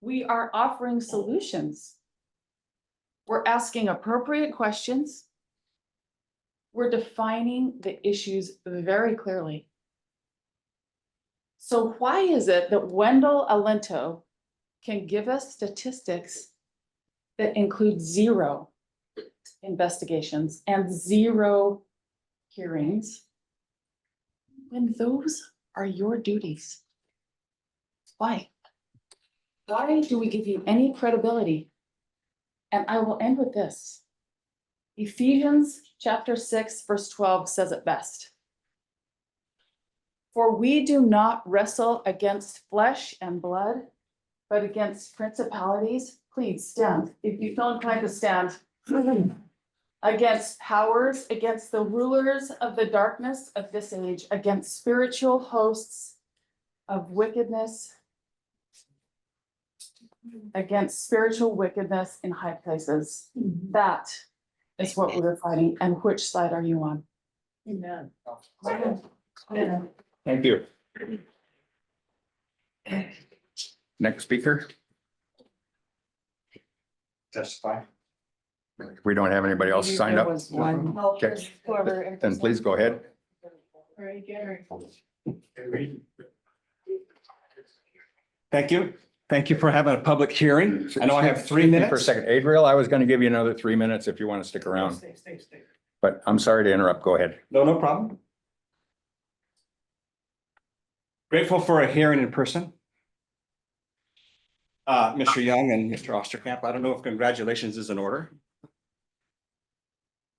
We are offering solutions. We're asking appropriate questions. We're defining the issues very clearly. So why is it that Wendell Alento can give us statistics that include 0 investigations and 0 hearings when those are your duties? Why? Why do we give you any credibility? And I will end with this. Ephesians chapter 6, verse 12 says it best. For we do not wrestle against flesh and blood, but against principalities. Please stand. If you feel inclined to stand. Against powers, against the rulers of the darkness of this age, against spiritual hosts of wickedness, against spiritual wickedness in high places. That is what we're fighting. And which side are you on? Amen. Thank you. Next speaker. Testify. We don't have anybody else signed up. Okay. Then please go ahead. Thank you. Thank you for having a public hearing. I know I have 3 Excuse me minutes. For a second, Adriel, I was going to give you another 3 minutes if you want to stick around, Stay. but I'm sorry to interrupt. Go ahead. No problem. Grateful for a hearing in person. Mr. Young and Mr. Osterkamp, I don't know if congratulations is in order.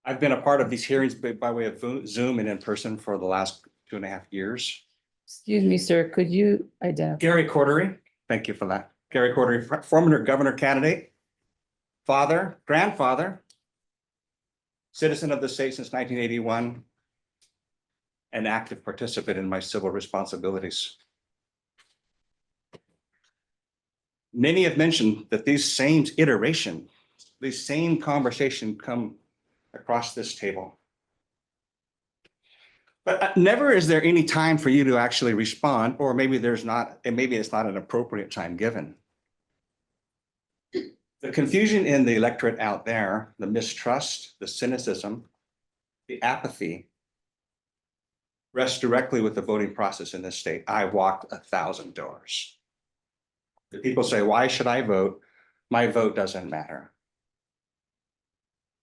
I've been a part of these hearings by way of Zoom and in person for the last 2.5 years. Excuse me, sir, could you identify? Gary Cordery, thank you for that. Gary Cordery, former governor candidate, father, grandfather, citizen of the state since 1981, an active participant in my civil responsibilities. Many have mentioned that these same iteration, these same conversation come across this table. But never is there any time for you to actually respond, or maybe there's not, and maybe it's not an appropriate time given. The confusion in the electorate out there, the mistrust, the cynicism, the apathy rests directly with the voting process in this state. I walked 1,000 doors. The people say, why should I vote? My vote doesn't matter.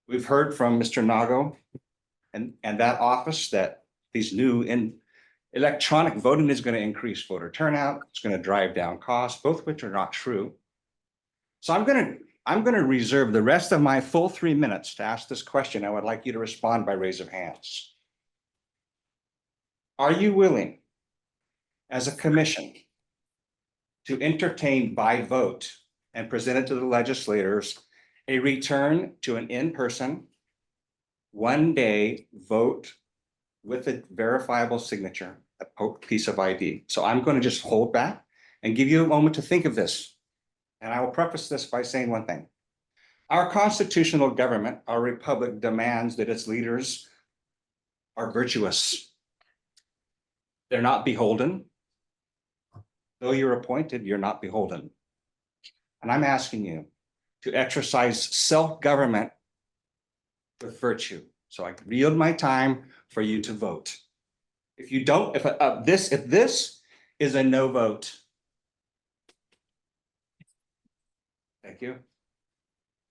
We've heard from Mr. Nago and that office that these new electronic voting is going to increase voter turnout. It's going to drive down costs, both of which are not true. So I'm going to reserve the rest of my full 3 minutes to ask this question. I would like you to respond by raise of hands. Are you willing, as a commission, to entertain by vote and present it to the legislators a return to an in-person, one-day vote with a verifiable signature, a piece of ID? So I'm going to just hold back and give you a moment to think of this. And I will preface this by saying one thing. Our constitutional government, our republic, demands that its leaders are virtuous. They're not beholden. Though you're appointed, you're not beholden. And I'm asking you to exercise self-government with virtue. So I yield my time for you to vote. If you don't, if this is a no vote. Thank you.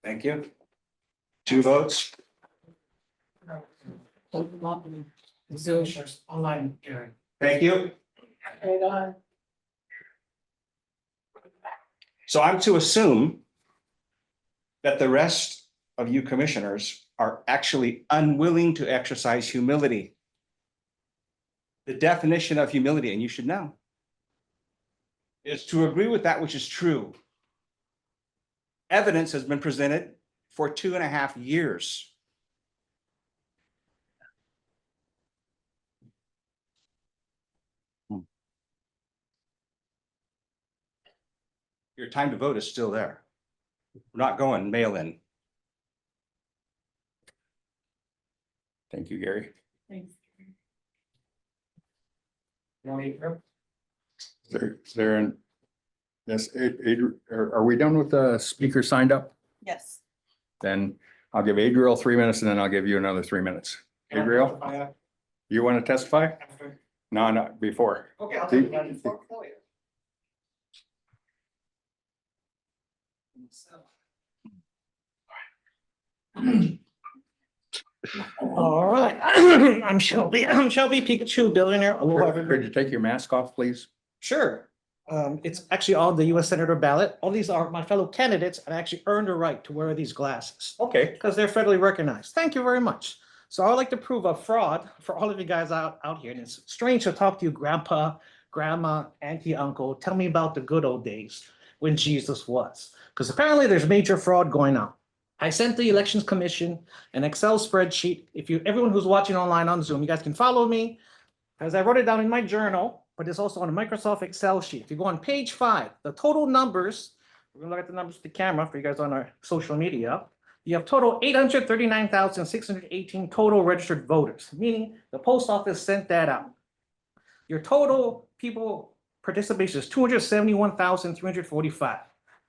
Thank you. 2 votes. Zoom online, Gary. Thank you. Right on. So I'm to assume that the rest of you commissioners are actually unwilling to exercise humility. The definition of humility, and you should know, is to agree with that which is true. Evidence has been presented for 2.5 years. Your time to vote is still there. We're not going mail-in. Thank you, Gary. Thanks. Is there an, yes, are we done with the speaker signed up? Yes. Then I'll give Adriel 3 minutes and then I'll give you another 3 minutes. Adriel, you want to testify? No, not before. Okay, I'll See? take it before. All right, I'm Shelby Pikachu, billionaire. Aloha, Could everybody. you take your mask off, please? Sure. It's actually on the US Senator ballot. All these are my fellow candidates and I actually earned a right to wear these glasses. Okay. Because they're federally recognized. Thank you very much. So I would like to prove a fraud for all of you guys out here. And it's strange to talk to you, grandpa, grandma, auntie, uncle. Tell me about the good old days when Jesus was. Because apparently there's major fraud going on. I sent the Elections Commission an Excel spreadsheet. Everyone who's watching online on Zoom, you guys can follow me as I wrote it down in my journal, but it's also on a Microsoft Excel sheet. If you go on page 5, the total numbers, we're gonna look at the numbers to the camera for you guys on our social media. You have total 839,618 total registered voters, meaning the post office sent that out. Your total people participation is 271,345.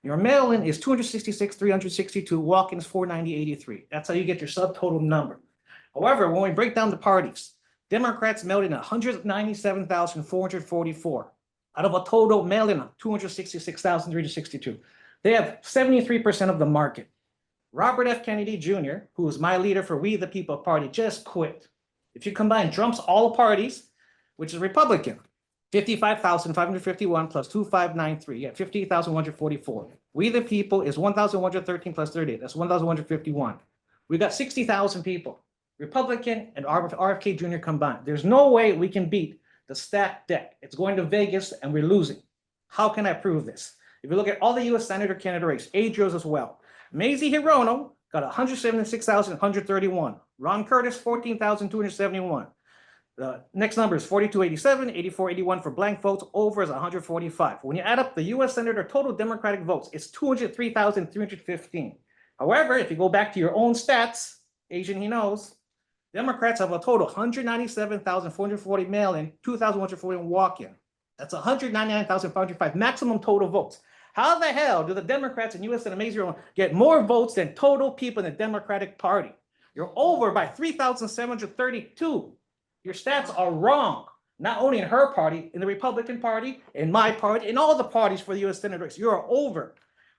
Your mail-in is 266,362, walk-ins 490,83. That's how you get your subtotal number. However, when we break down the parties, Democrats mailed in 197,444 out of a total mail-in of 266,362. They have 73% of the market. Robert F. Kennedy Jr., who is my leader for We the People Party, just quit. If you combine Trump's all parties, which is Republican, 55,551 plus 2,593, you have 58,144. We the People is 1,113 plus 38, that's 1,151. We got 60,000 people, Republican and RFK Jr. combined. There's no way we can beat the stacked deck. It's going to Vegas and we're losing. How can I prove this? If you look at all the US Senator candidate race, Adriel's as well. Mazie Hirono got 176,131. Ron Curtis, 14,271. The next number is 4287, 8481 for blank votes, over is 145. When you add up the US Senator total Democratic votes, it's 203,315. However, if you go back to your own stats, Asian he knows, Democrats have a total 197,440 mail-in, 2,141 walk-in. That's 199,505 maximum total votes. How the hell do the Democrats in US Senate Mazie Hirono get more votes than total people in the Democratic Party? You're over by 3,732. Your stats are wrong, not only in her party, in the Republican Party, in my party, in all the parties for the US Senate race. You are over.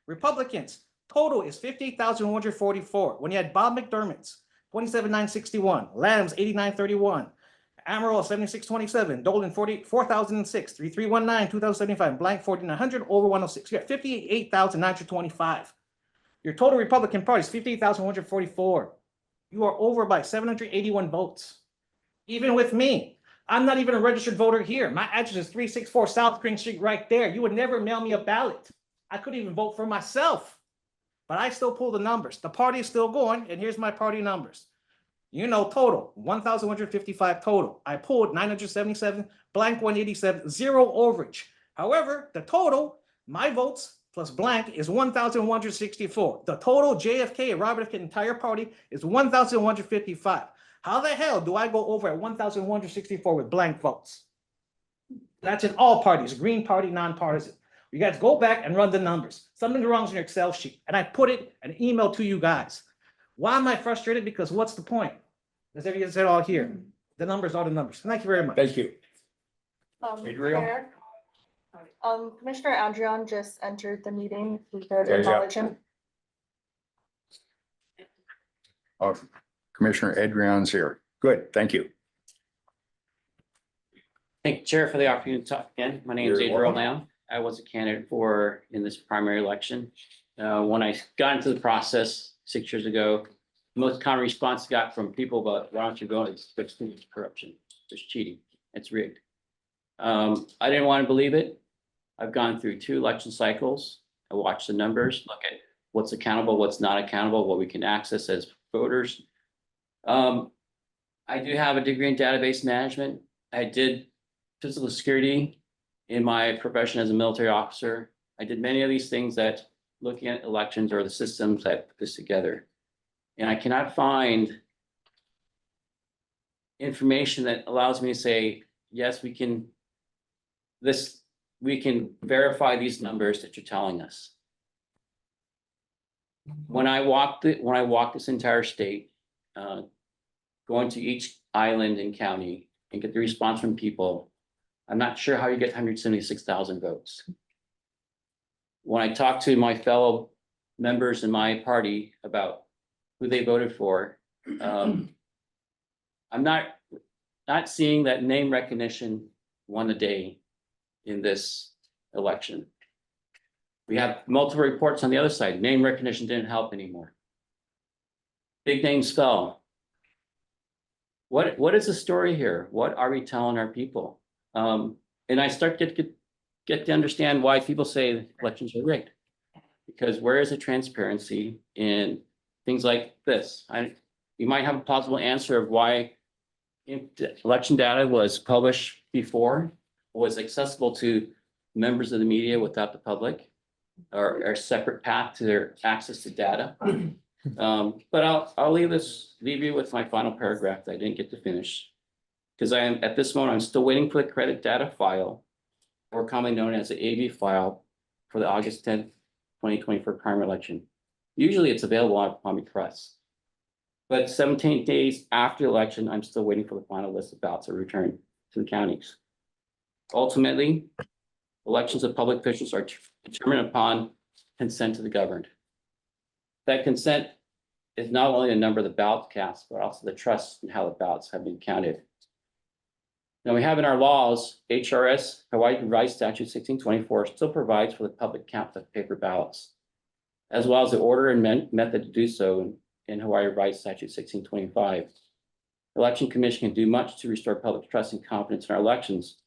Republicans, total is 58,144. When you had Bob McDermott's, 27,961, Lamb's 8931, Amaral 7627, Dolan 4,006, 3319, 2075, blank 4,900, over 106. You got 58,925. Your total Republican Party is 58,144. You are over by 781 votes. Even with me, I'm not even a registered voter here. My address is 364 South Spring Street right there. You would never mail me a ballot. I couldn't even vote for myself. But I still pull the numbers. The party is still going, and here's my party numbers. You know, total, 1,155 total. I pulled 977, blank 187, zero overage. However, the total, my votes plus blank is 1,164. The total JFK and Robert F. Kennedy entire party is 1,155. How the hell do I go over at 1,164 with blank votes? That's in all parties, Green Party, nonpartisan. You guys go back and run the numbers. Something's wrong with your Excel sheet. And I put it an email to you guys. Why am I frustrated? Because what's the point? As everyone said all here, the numbers are the numbers. Thank you very much. Thank you. Adriel? Chair, Commissioner Andrian just entered the meeting. We could Yeah. acknowledge him. Oh, Commissioner Adrian's here. Good, thank you. Thank you, Chair, for the opportunity to talk again. My name is You're Adriel welcome. Lamb. I was a candidate in this primary election. When I got into the process, 6 years ago. Most common response I got from people about why don't you go, it's corruption, it's cheating, it's rigged. I didn't want to believe it. I've gone through 2 election cycles. I watched the numbers, look at what's accountable, what's not accountable, what we can access as voters. I do have a degree in database management. I did physical security in my profession as a military officer. I did many of these things that looking at elections or the systems that put this together. And I cannot find information that allows me to say, yes, we can verify these numbers that you're telling us. When I walked this entire state, going to each island and county and get the response from people, I'm not sure how you get 176,000 votes. When I talk to my fellow members in my party about who they voted for, I'm not seeing that name recognition won the day in this election. We have multiple reports on the other side. Name recognition didn't help anymore. Big names fell. What is the story here? What are we telling our people? And I start to get to understand why people say elections are rigged. Because where is the transparency in things like this? You might have a possible answer of why election data was published before, was accessible to members of the media without the public, or a separate path to their access to data. But I'll leave you with my final paragraph that I didn't get to finish. Because at this moment, I'm still waiting for the credit data file, or commonly known as the AV file, for the August 10th, 2024 primary election. Usually it's available on Palmy Press. But 17 days after the election, I'm still waiting for the final list of ballots to return to the counties. Ultimately, elections of public officials are determined upon consent to the governed. That consent is not only the number of the ballots cast, but also the trust in how the ballots have been counted. Now we have in our laws, HRS Hawaii Revised Statute 1624 still provides for the public count of paper ballots, as well as the order and method to do so in Hawaii Revised Statute 1625. The Election Commission can do much to restore public trust and confidence in our elections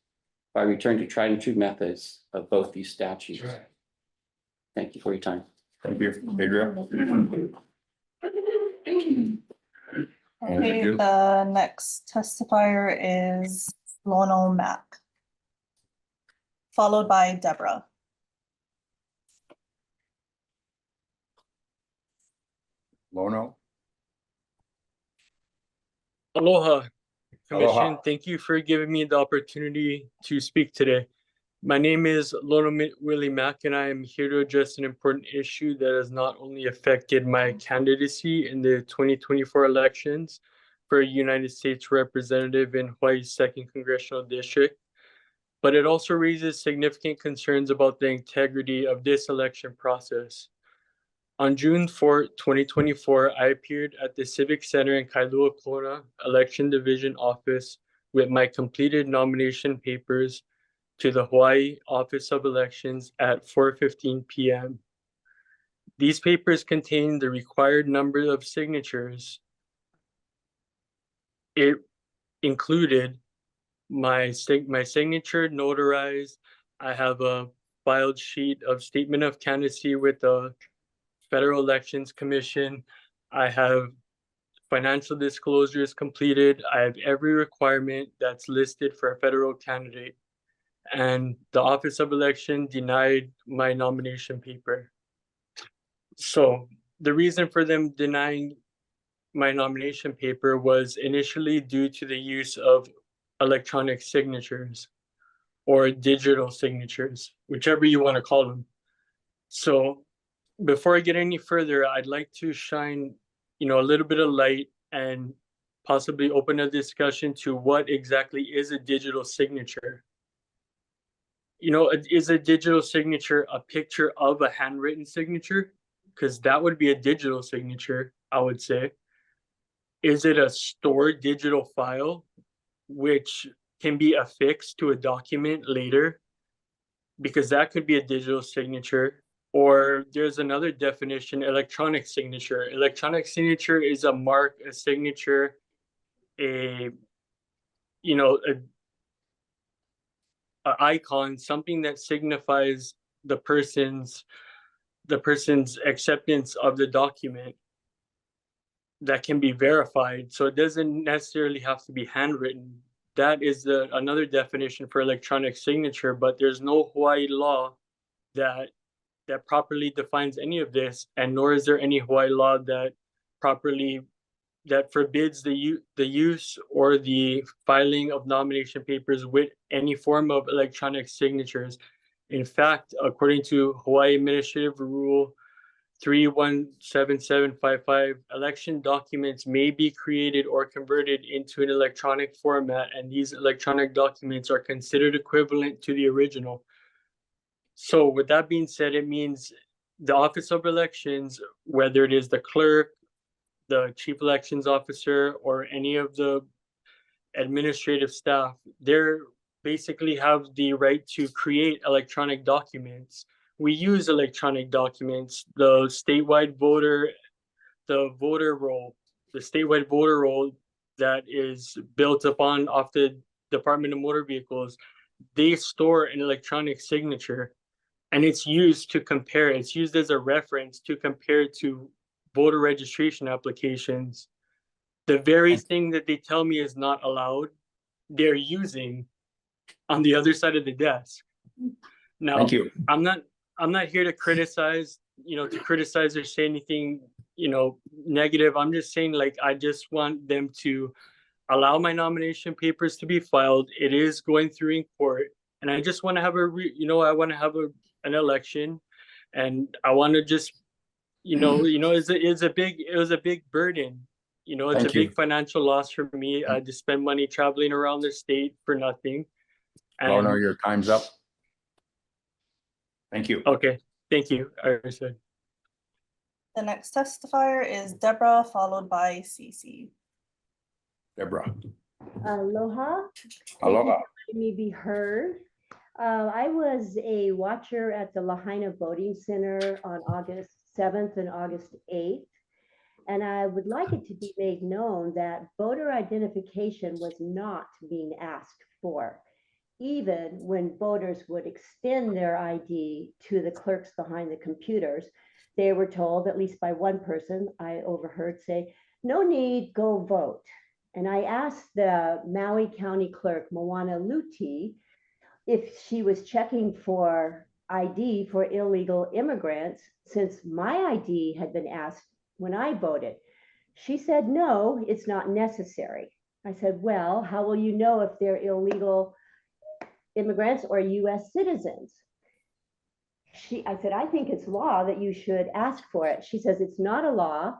by returning to tried and true methods of both these statutes. Right. Thank you for your time. Thank you, Adriel. Okay, the next testifier is Lono Mack, followed by Deborah. Lono. Aloha, Commission. Aloha. Thank you for giving me the opportunity to speak today. My name is Lono Willie Mack, and I am here to address an important issue that has not only affected my candidacy in the 2024 elections for a United States representative in Hawaii's 2nd Congressional District, but it also raises significant concerns about the integrity of this election process. On June 4, 2024, I appeared at the Civic Center in Kailua Kona Election Division office with my completed nomination papers to the Hawaii Office of Elections at 4:15 p.m. These papers contain the required number of signatures. It included my signature notarized. I have a filed sheet of statement of candidacy with the Federal Elections Commission. I have financial disclosures completed. I have every requirement that's listed for a federal candidate. And the Office of Election denied my nomination paper. So the reason for them denying my nomination paper was initially due to the use of electronic signatures or digital signatures, whichever you want to call them. So before I get any further, I'd like to shine, a little bit of light and possibly open a discussion to what exactly is a digital signature. Is a digital signature a picture of a handwritten signature? Because that would be a digital signature, I would say. Is it a stored digital file, which can be affixed to a document later? Because that could be a digital signature. Or there's another definition, electronic signature. Electronic signature is a mark, a signature, a icon, something that signifies the person's acceptance of the document that can be verified. So it doesn't necessarily have to be handwritten. That is another definition for electronic signature, but there's no Hawaii law that properly defines any of this, and nor is there any Hawaii law that forbids the use or the filing of nomination papers with any form of electronic signatures. In fact, according to Hawaii Administrative Rule 317755, election documents may be created or converted into an electronic format, and these electronic documents are considered equivalent to the original. So with that being said, it means the Office of Elections, whether it is the clerk, the chief elections officer, or any of the administrative staff, they're basically have the right to create electronic documents. We use electronic documents, the statewide voter roll that is built upon off the Department of Motor Vehicles. They store an electronic signature, and it's used to compare. It's used as a reference to compare to voter registration applications. The very thing that they tell me is not allowed, they're using on the other side of the desk. Now, Thank you. I'm not here to criticize, or say anything, negative. I'm just saying, like, I just want them to allow my nomination papers to be filed. It is going through in court, and I just want to have an election, and I want to just, it was a big burden. It's Thank a big you. financial loss for me to spend money traveling around the state for nothing. Lorna, your time's up. Thank you. Okay, thank you. I understood. The next testifier is Deborah, followed by Cece. Deborah. Aloha. Aloha. Let me be heard. I was a watcher at the Lahaina Voting Center on August 7th and August 8th. And I would like it to be made known that voter identification was not being asked for, even when voters would extend their ID to the clerks behind the computers. They were told, at least by one person I overheard say, "No need, go vote." And I asked the Maui County Clerk, Moana Luti, if she was checking for ID for illegal immigrants, since my ID had been asked when I voted. She said, "No, it's not necessary." I said, "Well, how will you know if they're illegal immigrants or US citizens?" I said, "I think it's law that you should ask for it." She says, "It's not a law.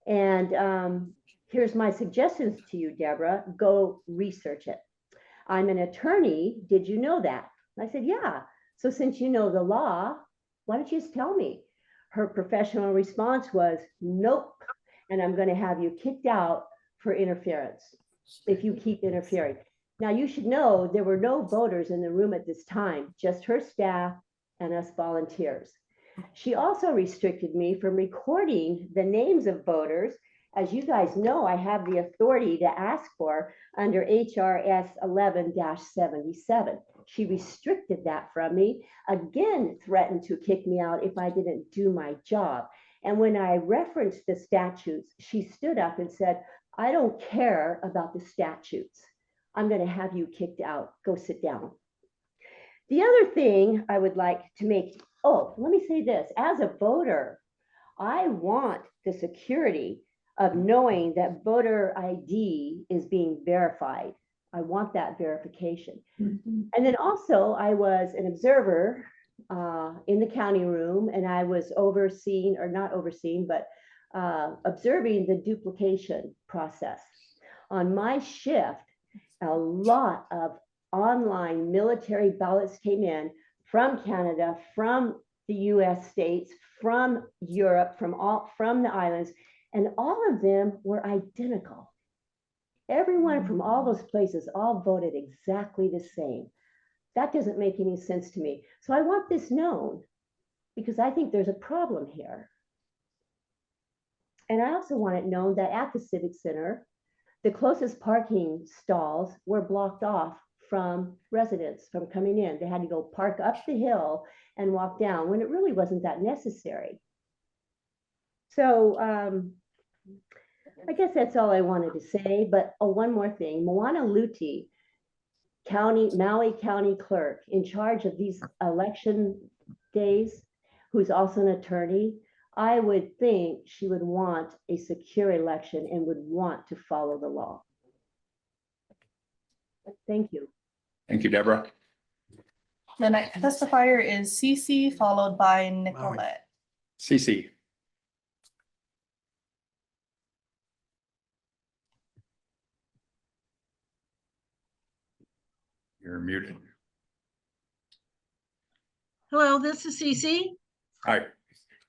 And here's my suggestions to you, Deborah. Go research it. I'm an attorney. Did you know that?" I said, "Yeah. So since you know the law, why don't you just tell me?" Her professional response was, "Nope. And I'm going to have you kicked out for interference if you keep interfering." Now, you should know there were no voters in the room at this time, just her staff and us volunteers. She also restricted me from recording the names of voters. As you guys know, I have the authority to ask for under HRS 11-77. She restricted that from me, again threatened to kick me out if I didn't do my job. And when I referenced the statutes, she stood up and said, "I don't care about the statutes. I'm going to have you kicked out. Go sit down." The other thing I would like to let me say this. As a voter, I want the security of knowing that voter ID is being verified. I want that verification. And then also I was an observer in the county room, and I was observing the duplication process. On my shift, a lot of online military ballots came in from Canada, from the US states, from Europe, from the islands, and all of them were identical. Everyone from all those places all voted exactly the same. That doesn't make any sense to me. So I want this known. because I think there's a problem here. And I also want it known that at the Civic Center, the closest parking stalls were blocked off from residents from coming in. They had to go park up the hill and walk down when it really wasn't that necessary. So I guess that's all I wanted to say, but one more thing. Moana Luti, Maui County Clerk in charge of these election days, who's also an attorney, I would think she would want a secure election and would want to follow the law. Thank you. Thank you, Deborah. The next testifier is Cece, followed by Nicolette. Cece. You're muted. Hello, this is Cece. Hi.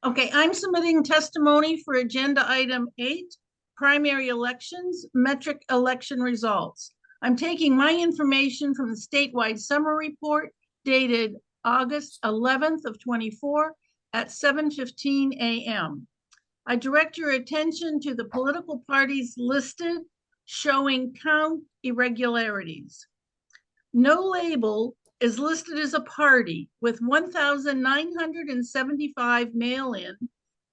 Okay, I'm submitting testimony for agenda item 8, primary elections, metric election results. I'm taking my information from the statewide summer report dated August 11th of 24 at 7:15 a.m. I direct your attention to the political parties listed showing count irregularities. No label is listed as a party with 1,975 mail-in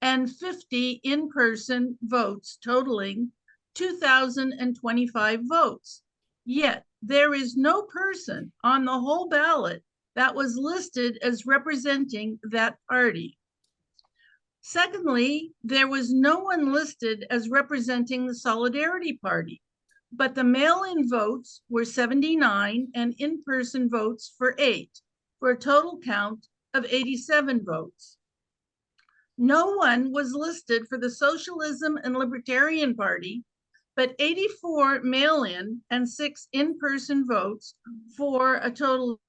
and 50 in-person votes totaling 2,025 votes. Yet there is no person on the whole ballot that was listed as representing that party. Secondly, there was no one listed as representing the Solidarity Party, but the mail-in votes were 79 and in-person votes for 8, for a total count of 87 votes. No one was listed for the Socialism and Libertarian Party, but 84 mail-in and 6 in-person votes for a total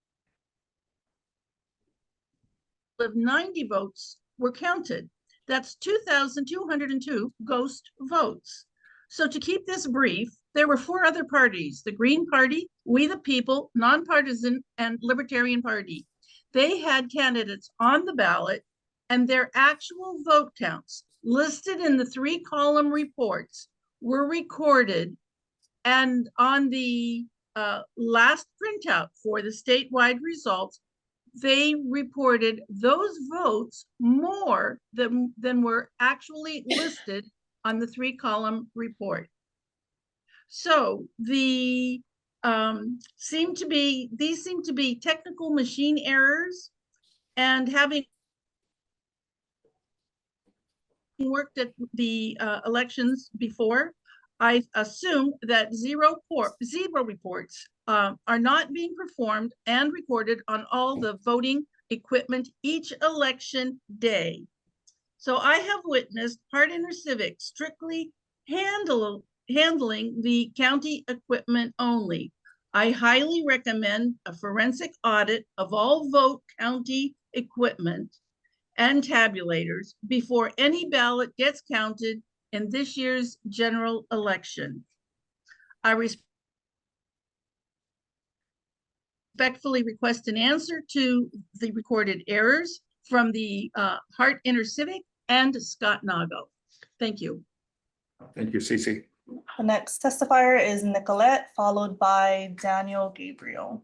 of 90 votes were counted. That's 2,202 ghost votes. So to keep this brief, there were 4 other parties: the Green Party, We the People, Nonpartisan, and Libertarian Party. They had candidates on the ballot, and their actual vote counts listed in the 3-column reports were recorded. And on the last printout for the statewide results, they reported those votes more than were actually listed on the 3-column report. So these seem to be technical machine errors, and having worked at the elections before, I assume that zero reports are not being performed and recorded on all the voting equipment each election day. So I have witnessed Hart InterCivic strictly handling the county equipment only. I highly recommend a forensic audit of all vote county equipment and tabulators before any ballot gets counted in this year's general election. I respectfully request an answer to the recorded errors from the Hart InterCivic and Scott Nago. Thank you. Thank you, Cece. The next testifier is Nicolette, followed by Daniel Gabriel.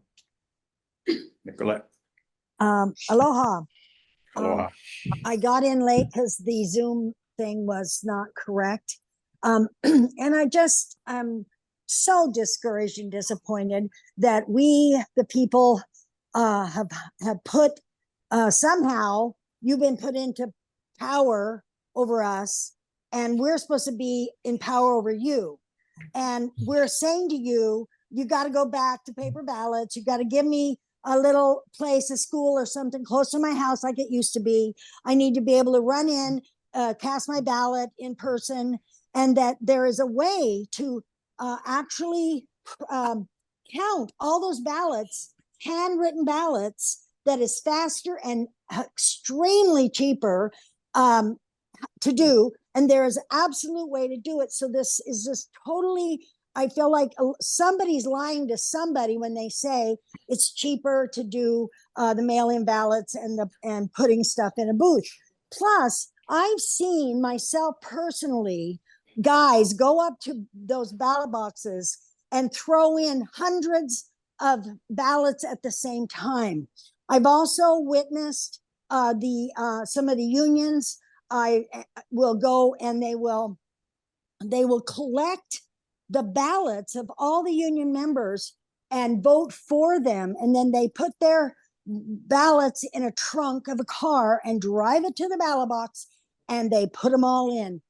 Nicolette. Aloha. Aloha. I got in late because the Zoom thing was not correct. And I'm so discouraged and disappointed that we, the people, have put, somehow you've been put into power over us, and we're supposed to be in power over you. And we're saying to you, you got to go back to paper ballots. You got to give me a little place, a school or something close to my house like it used to be. I need to be able to run in, cast my ballot in person, and that there is a way to actually count all those ballots, handwritten ballots, that is faster and extremely cheaper to do. And there is an absolute way to do it. So this is just totally I feel like somebody's lying to somebody when they say it's cheaper to do the mail-in ballots and putting stuff in a booth. Plus, I've seen myself personally, guys go up to those ballot boxes and throw in hundreds of ballots at the same time. I've also witnessed some of the unions. I will go and they will collect the ballots of all the union members and vote for them. And then they put their ballots in a trunk of a car and drive it to the ballot box and they put them all in.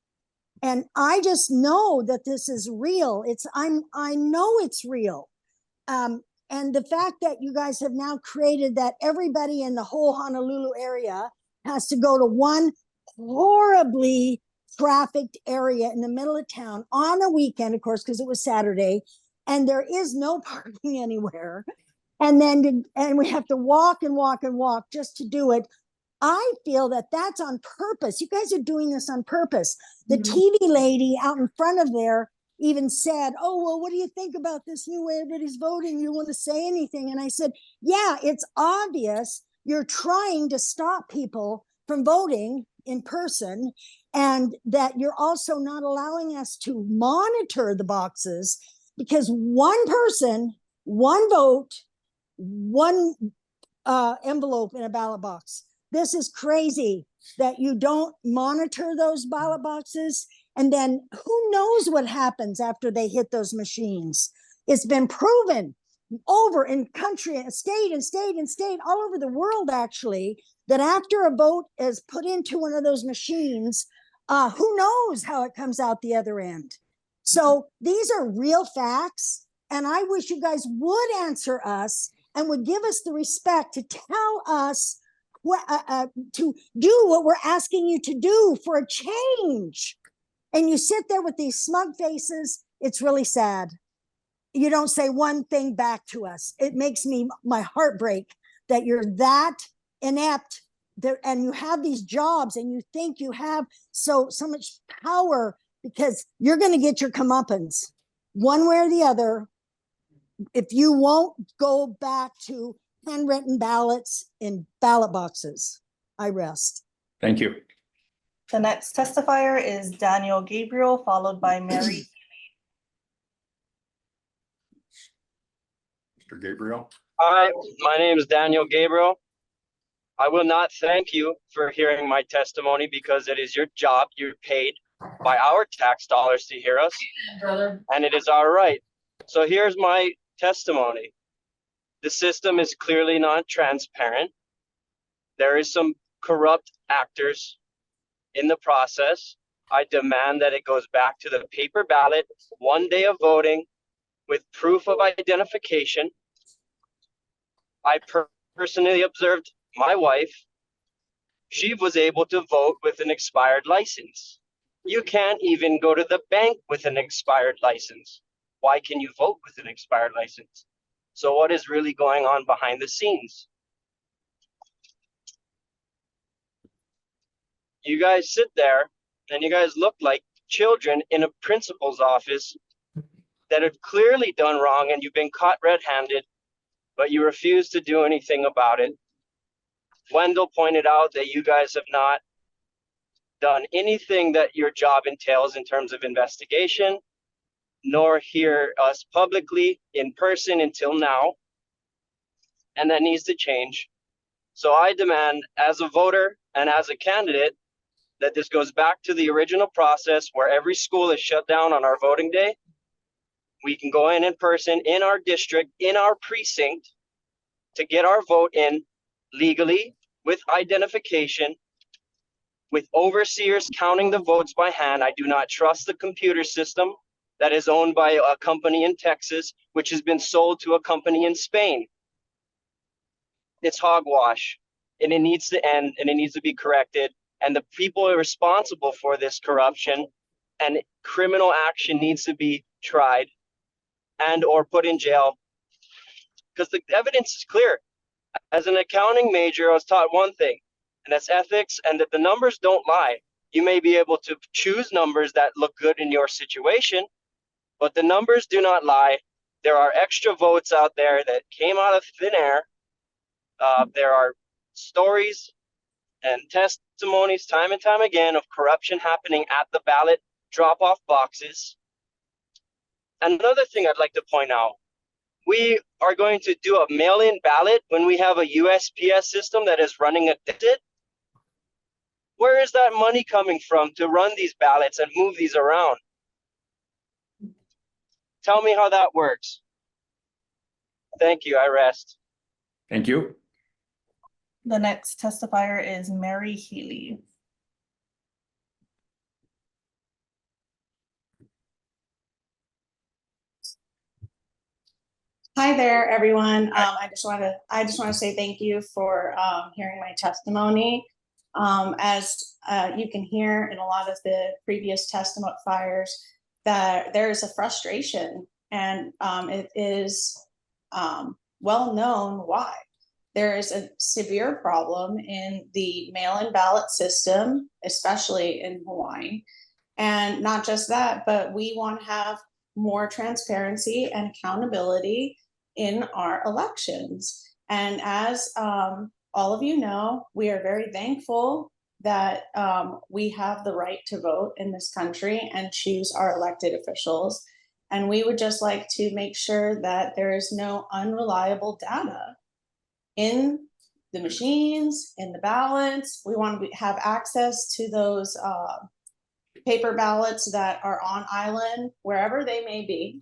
And I just know that this is real. I know it's real. And the fact that you guys have now created that everybody in the whole Honolulu area has to go to one horribly trafficked area in the middle of town on a weekend, of course, because it was Saturday, and there is no parking anywhere. And we have to walk and walk and walk just to do it. I feel that that's on purpose. You guys are doing this on purpose. The TV lady out in front of there even said, oh, well, what do you think about this new way everybody's voting? You want to say anything? And I said, yeah, it's obvious you're trying to stop people from voting in person, and that you're also not allowing us to monitor the boxes, because one person, one vote, one envelope in a ballot box. This is crazy that you don't monitor those ballot boxes. And then who knows what happens after they hit those machines? It's been proven over in country and state all over the world, actually, that after a vote is put into one of those machines, who knows how it comes out the other end. So these are real facts. And I wish you guys would answer us and would give us the respect to tell us to do what we're asking you to do for a change. And you sit there with these smug faces. It's really sad. You don't say one thing back to us. It makes my heart break that you're that inept there, and you have these jobs and you think you have so much power, because you're going to get your comeuppance one way or the other if you won't go back to handwritten ballots in ballot boxes. I rest. Thank you. The next testifier is Daniel Gabriel, followed by Mary. Mr. Gabriel. Hi, my name is Daniel Gabriel. I will not thank you for hearing my testimony, because it is your job. You're paid by our tax dollars to hear us, and it is our right. So here's my testimony. The system is clearly not transparent. There is some corrupt actors in the process. I demand that it goes back to the paper ballot, one day of voting with proof of identification. I personally observed my wife. She was able to vote with an expired license. You can't even go to the bank with an expired license. Why can you vote with an expired license? So what is really going on behind the scenes? You guys sit there and you guys look like children in a principal's office that have clearly done wrong, and you've been caught red-handed, but you refuse to do anything about it. Wendell pointed out that you guys have not done anything that your job entails in terms of investigation, nor hear us publicly in person until now. And that needs to change. So I demand, as a voter and as a candidate, that this goes back to the original process where every school is shut down on our voting day. We can go in person in our district, in our precinct, to get our vote in legally with identification, with overseers counting the votes by hand. I do not trust the computer system that is owned by a company in Texas, which has been sold to a company in Spain. It's hogwash, and it needs to end, and it needs to be corrected. And the people are responsible for this corruption, and criminal action needs to be tried and or put in jail, because the evidence is clear. As an accounting major, I was taught one thing, and that's ethics, and that the numbers don't lie. You may be able to choose numbers that look good in your situation, but the numbers do not lie. There are extra votes out there that came out of thin air. There are stories and testimonies time and time again of corruption happening at the ballot drop-off boxes. Another thing I'd like to point out, we are going to do a mail-in ballot when we have a USPS system that is running a deficit. Where is that money coming from to run these ballots and move these around? Tell me how that works. Thank you, I rest. Thank you. The next testifier is Mary Healy. Hi there, everyone. I just want to say thank you for hearing my testimony. As you can hear in a lot of the previous testifiers, that there is a frustration, and it is well known why. There is a severe problem in the mail-in ballot system, especially in Hawaii. And not just that, but we want to have more transparency and accountability in our elections. And as all of you know, we are very thankful that we have the right to vote in this country and choose our elected officials. And we would just like to make sure that there is no unreliable data in the machines, in the ballots. We want to have access to those paper ballots that are on island, wherever they may be,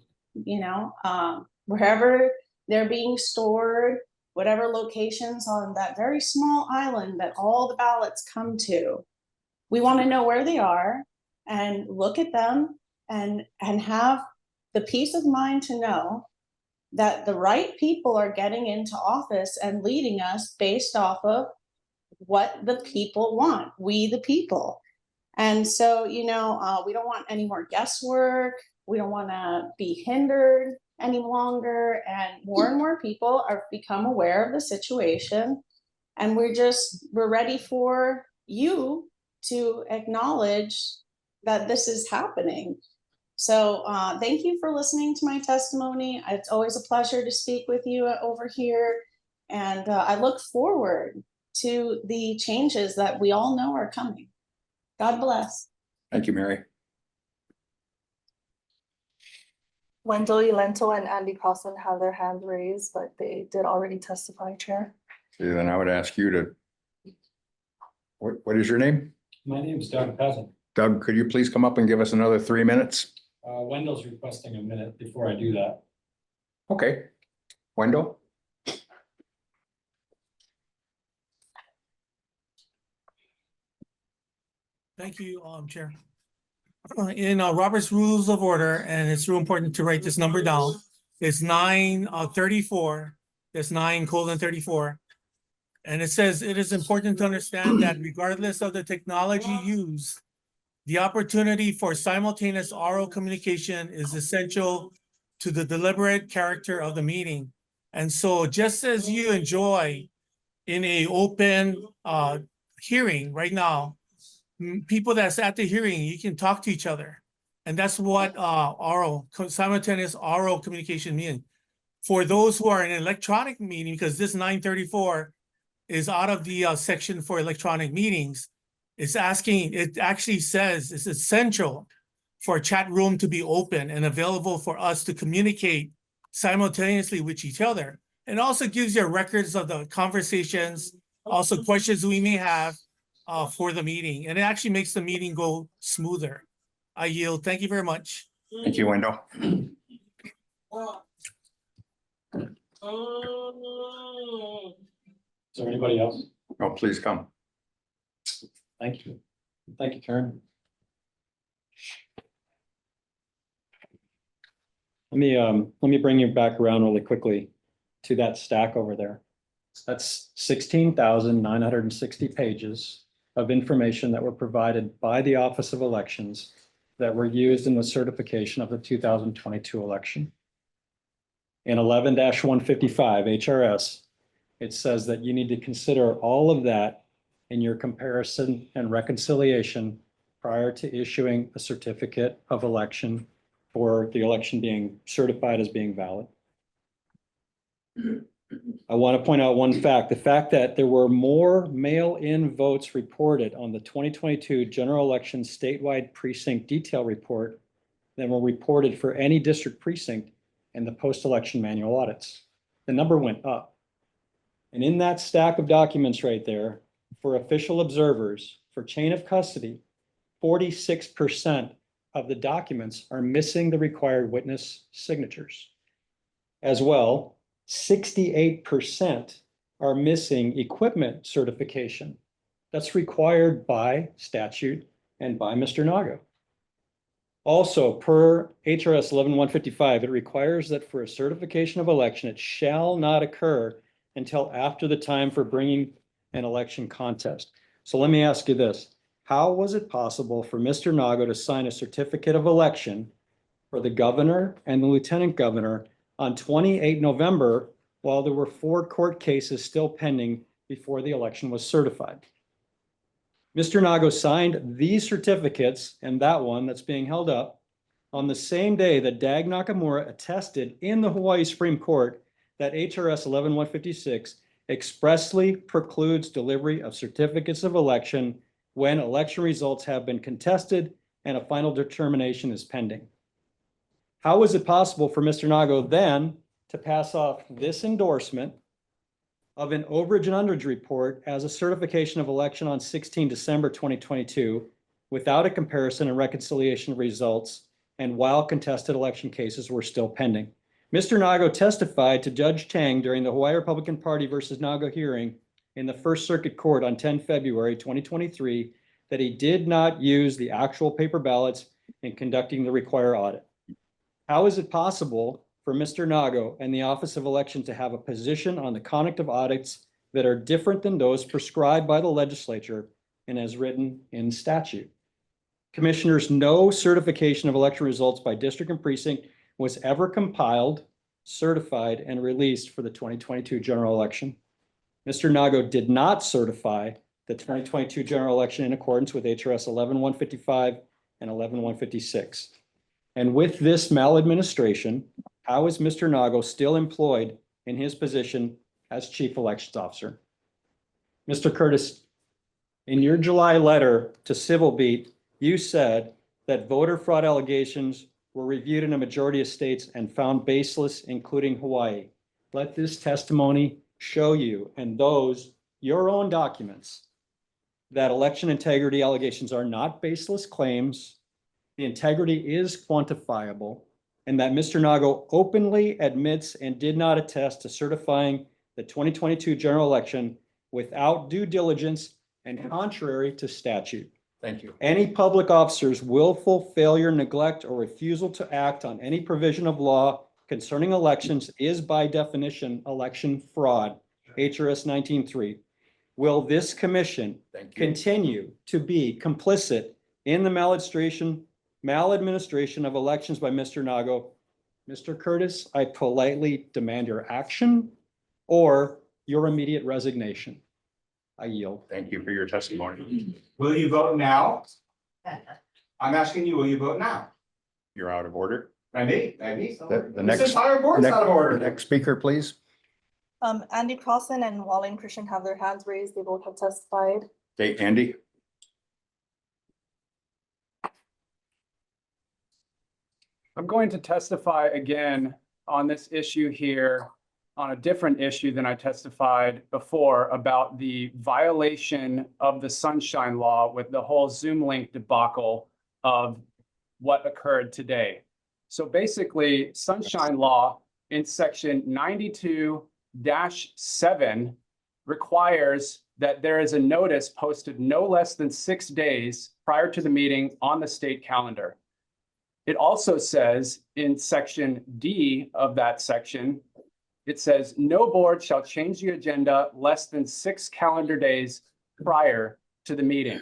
wherever they're being stored, whatever locations on that very small island that all the ballots come to. We want to know where they are and look at them and have the peace of mind to know that the right people are getting into office and leading us based off of what the people want, we the people. And so, we don't want any more guesswork. We don't want to be hindered any longer. And more people are become aware of the situation. And we're ready for you to acknowledge that this is happening. So thank you for listening to my testimony. It's always a pleasure to speak with you over here. And I look forward to the changes that we all know are coming. God bless. Thank you, Mary. Wendell Yolento and Andy Crossan have their hands raised, but they did already testify, Chair. Okay, then I would ask you to, what is your name? My name is Doug Cousin. Doug, could you please come up and give us another 3 minutes? Wendell's requesting a minute before I do that. Okay. Wendell? Thank you, Chair. In Robert's Rules of Order, and it's real important to write this number down, it's 9:34. It's 9:34. And it says, it is important to understand that regardless of the technology used, the opportunity for simultaneous oral communication is essential to the deliberate character of the meeting. And so just as you enjoy in a open hearing right now, people that's at the hearing, you can talk to each other. And that's what simultaneous oral communication means. For those who are in an electronic meeting, because this 9:34 is out of the section for electronic meetings, it actually says it's essential for a chat room to be open and available for us to communicate simultaneously with each other. It also gives you records of the conversations, also questions we may have for the meeting. And it actually makes the meeting go smoother. I yield. Thank you very much. Thank you, Wendell. Is there anybody else? Oh, please come. Thank you. Thank you, Karen. Let me bring you back around really quickly to that stack over there. That's 16,960 pages of information that were provided by the Office of Elections that were used in the certification of the 2022 election. In 11-155 HRS, it says that you need to consider all of that in your comparison and reconciliation prior to issuing a certificate of election for the election being certified as being valid. I want to point out one fact, the fact that there were more mail-in votes reported on the 2022 general election statewide precinct detail report than were reported for any district precinct in the post-election manual audits. The number went up. And in that stack of documents right there, for official observers, for chain of custody, 46% of the documents are missing the required witness signatures. As well, 68% are missing equipment certification. That's required by statute and by Mr. Nago. Also, per HRS 11155, it requires that for a certification of election, it shall not occur until after the time for bringing an election contest. So let me ask you this. How was it possible for Mr. Nago to sign a certificate of election for the governor and the lieutenant governor on 28 November, while there were 4 court cases still pending before the election was certified? Mr. Nago signed these certificates and that one that's being held up on the same day that Dag Nakamura attested in the Hawaii Supreme Court that HRS 11156 expressly precludes delivery of certificates of election when election results have been contested and a final determination is pending. How is it possible for Mr. Nago then to pass off this endorsement of an overage and underage report as a certification of election on 16 December 2022 without a comparison and reconciliation of results and while contested election cases were still pending? Mr. Nago testified to Judge Tang during the Hawaii Republican Party versus Nago hearing in the First Circuit Court on 10 February 2023 that he did not use the actual paper ballots in conducting the required audit. How is it possible for Mr. Nago and the Office of Election to have a position on the conduct of audits that are different than those prescribed by the legislature and as written in statute? Commissioners, no certification of election results by district and precinct was ever compiled, certified, and released for the 2022 general election. Mr. Nago did not certify the 2022 general election in accordance with HRS 11155 and 11156. And with this maladministration, how is Mr. Nago still employed in his position as Chief Elections Officer? Mr. Curtis, in your July letter to Civil Beat, you said that voter fraud allegations were reviewed in a majority of states and found baseless, including Hawaii. Let this testimony show you and those your own documents that election integrity allegations are not baseless claims, the integrity is quantifiable, and that Mr. Nago openly admits and did not attest to certifying the 2022 general election without due diligence and contrary to statute. Thank you. Any public officer's willful failure, neglect, or refusal to act on any provision of law concerning elections is by definition election fraud, HRS 19.3. Will this commission continue to be complicit in the maladministration of elections by Mr. Nago? Mr. Curtis, I politely demand your action or your immediate resignation. I yield. Thank you for your testimony. Will you vote now? I'm asking you, will you vote now? You're out of order. Maybe. The This next, entire board's out of order. next speaker, please. Andy Carlson and Walling Christian have their hands raised. They both have testified. Okay, Andy. I'm going to testify again on this issue here, on a different issue than I testified before about the violation of the Sunshine Law with the whole Zoom link debacle of what occurred today. So basically, Sunshine Law in section 92-7 requires that there is a notice posted no less than 6 days prior to the meeting on the state calendar. It also says in section D of that section, it says no board shall change the agenda less than 6 calendar days prior to the meeting.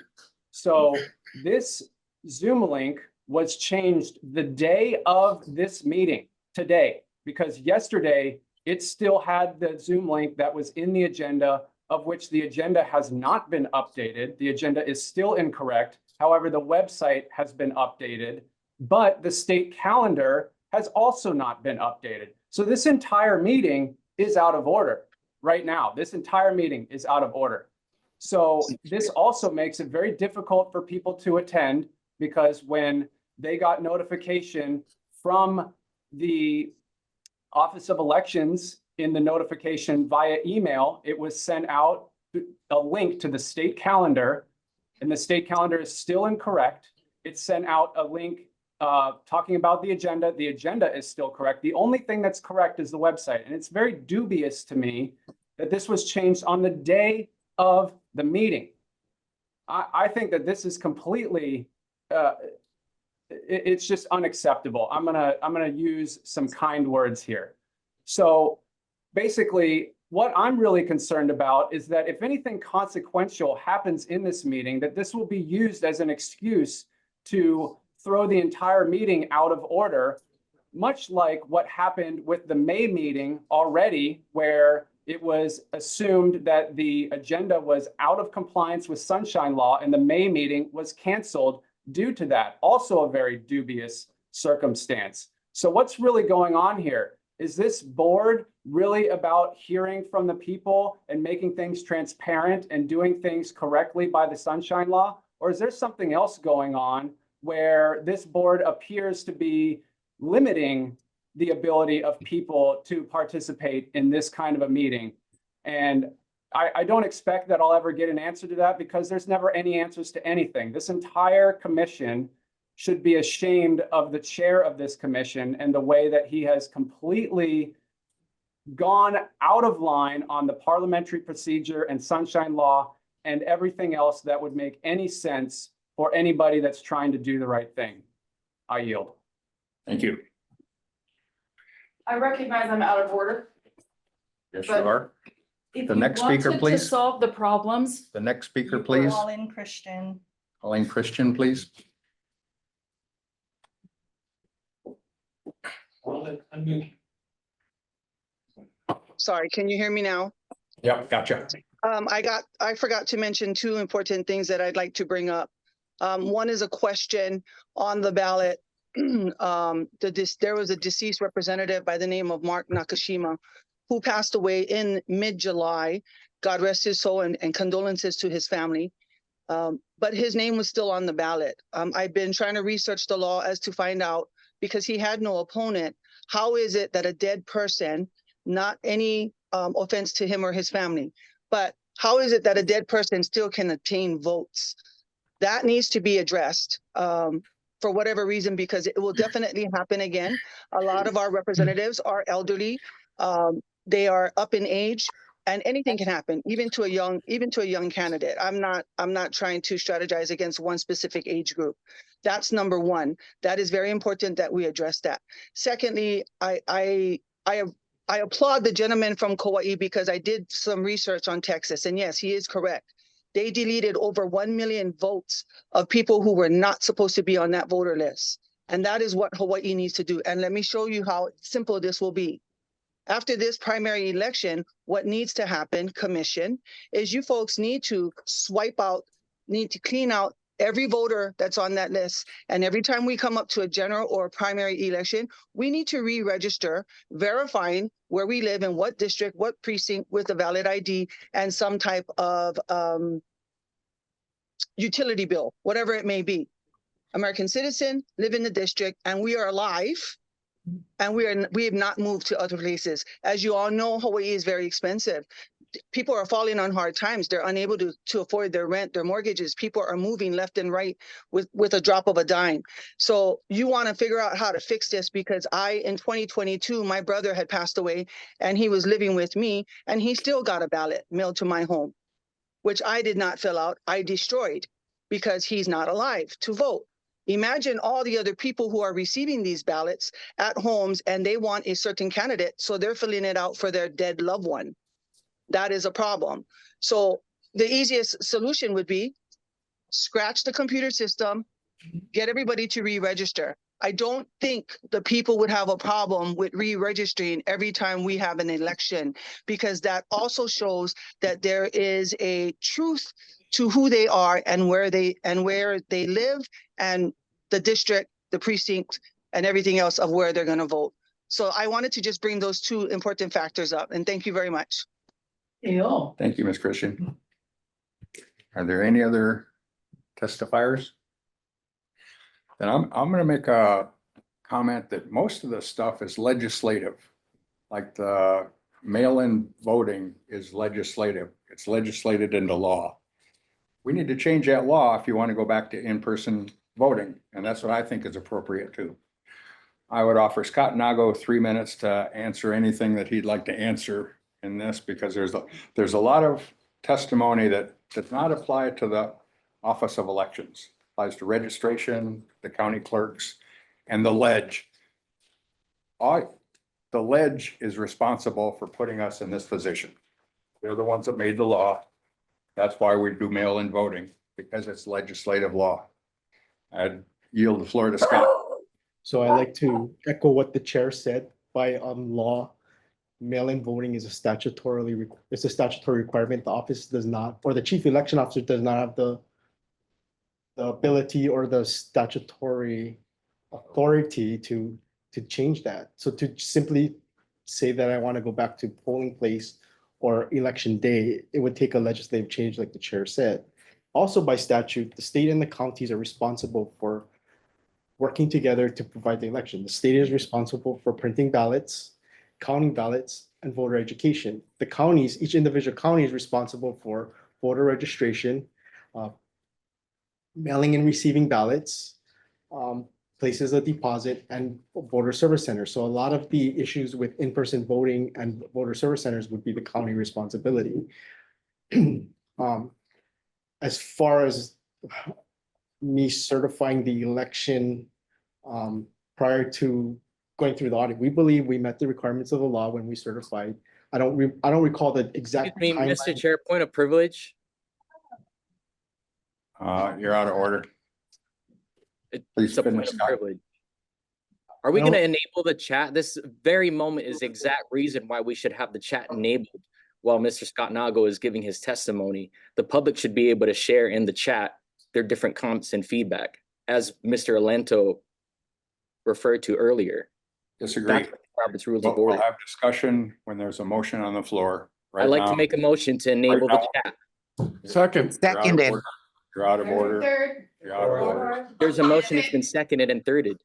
So this Zoom link was changed the day of this meeting today, because yesterday it still had the Zoom link that was in the agenda, of which the agenda has not been updated. The agenda is still incorrect. However, the website has been updated but the state calendar has also not been updated. So this entire meeting is out of order right now. This entire meeting is out of order. So this also makes it very difficult for people to attend, because when they got notification from the Office of Elections in the notification via email, it was sent out a link to the state calendar, and the state calendar is still incorrect. It sent out a link talking about the agenda. The agenda is still correct. The only thing that's correct is the website. And it's very dubious to me that this was changed on the day of the meeting. I think that this is completely, it's just unacceptable. I'm gonna use some kind words here. So basically, what I'm really concerned about is that if anything consequential happens in this meeting, that this will be used as an excuse to throw the entire meeting out of order, much like what happened with the May meeting already, where it was assumed that the agenda was out of compliance with Sunshine Law and the May meeting was canceled due to that. Also a very dubious circumstance. So what's really going on here? Is this board really about hearing from the people and making things transparent and doing things correctly by the Sunshine Law? Or is there something else going on where this board appears to be limiting the ability of people to participate in this kind of a meeting? And I don't expect that I'll ever get an answer to that, because there's never any answers to anything. This entire commission should be ashamed of the chair of this commission and the way that he has completely gone out of line on the parliamentary procedure and Sunshine Law and everything else that would make any sense for anybody that's trying to do the right thing. I yield. Thank you. I recognize I'm out of order. Yes, you But are. If The you next speaker, wanted to please. solve the problems, The next speaker, please. Colin Christian. Colleen Christian, please. Sorry, can you hear me now? Yep, gotcha. I forgot to mention two important things that I'd like to bring up. One is a question on the ballot. There was a deceased representative by the name of Mark Nakashima who passed away in mid-July. God rest his soul, and condolences to his family. But his name was still on the ballot. I've been trying to research the law as to find out, because he had no opponent, how is it that a dead person, not any offense to him or his family, but how is it that a dead person still can obtain votes? That needs to be addressed for whatever reason, because it will definitely happen again. A lot of our representatives are elderly. They are up in age, and anything can happen, even to a young candidate. I'm not trying to strategize against one specific age group. That's number one. That is very important that we address that. Secondly, I applaud the gentleman from Kauai, because I did some research on Texas, and yes, he is correct. They deleted over 1 million votes of people who were not supposed to be on that voter list. And that is what Hawaii needs to do. And let me show you how simple this will be. After this primary election, what needs to happen, commission, is you folks need to clean out every voter that's on that list. And every time we come up to a general or a primary election, we need to re-register, verifying where we live in what district, what precinct, with a valid ID and some type of utility bill, whatever it may be. American citizen, live in the district, and we are alive. And we have not moved to other places. As you all know, Hawaii is very expensive. People are falling on hard times. They're unable to afford their rent, their mortgages. People are moving left and right with a drop of a dime. So you want to figure out how to fix this, because in 2022, my brother had passed away and he was living with me, and he still got a ballot mailed to my home, which I did not fill out. I destroyed, because he's not alive to vote. Imagine all the other people who are receiving these ballots at homes, and they want a certain candidate, so they're filling it out for their dead loved one. That is a problem. So the easiest solution would be scratch the computer system, get everybody to re-register. I don't think the people would have a problem with re-registering every time we have an election, because that also shows that there is a truth to who they are and where they live, and the district the precinct and everything else of where they're gonna vote. So I wanted to just bring those two important factors up, and thank you very much. Thank you, Ms. Christian. Are there any other testifiers? Then I'm gonna make a comment that most of the stuff is legislative. Like the mail-in voting is legislative. It's legislated into law. We need to change that law if you want to go back to in-person voting, and that's what I think is appropriate too. I would offer Scott Nago 3 minutes to answer anything that he'd like to answer in this, because there's a lot of testimony that does not apply to the Office of Elections. Applies to registration, the county clerks, and the ledge. The ledge is responsible for putting us in this position. They're the ones that made the law. That's why we do mail-in voting, because it's legislative law. I'd yield the floor to Scott. So I'd like to echo what the chair said. By law, mail-in voting is a statutory requirement. The office does not, or the chief election officer does not have the ability or the statutory authority to change that. So to simply say that I want to go back to polling place or election day, it would take a legislative change, like the chair said. Also, by statute, the state and the counties are responsible for working together to provide the election. The state is responsible for printing ballots, counting ballots, and voter education. The counties, each individual county is responsible for voter registration, mailing and receiving ballots, places of deposit, and voter service centers. So a lot of the issues with in-person voting and voter service centers would be the county responsibility. As far as me certifying the election prior to going through the audit, we believe we met the requirements of the law when we certified. I don't recall the exact. Excuse me, Mr. Chair, point of privilege. You're out of order. Please It's a point finish, of Scott. privilege. Are we No. gonna enable the chat? This very moment is the exact reason why we should have the chat enabled while Mr. Scott Nago is giving his testimony. The public should be able to share in the chat their different comments and feedback, as Mr. Alento referred to earlier. Disagree. That's Robert's Rules But of we'll Order. have discussion when there's a motion on the floor. Right I'd like now, to make a motion to enable the now. chat. Second. you're out of order. You're out of order. You're out of order. There's a motion that's been seconded and thirded.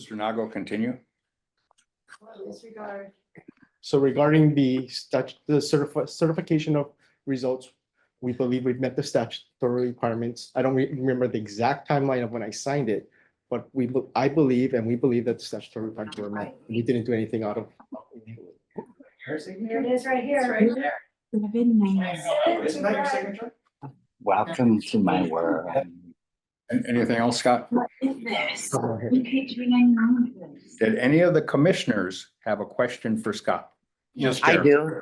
Mr. Nago, continue. Disregard. So regarding the certification of results, we believe we've met the statutory requirements. I don't remember the exact timeline of when I signed it, but I believe and we believe that the statutory requirements were met. We didn't do anything out of. Here it is right here. It's right there. Isn't that your signature? Welcome to my world. Anything else, Scott? Did any of the commissioners have a question for Scott? Yes, I Chair. do.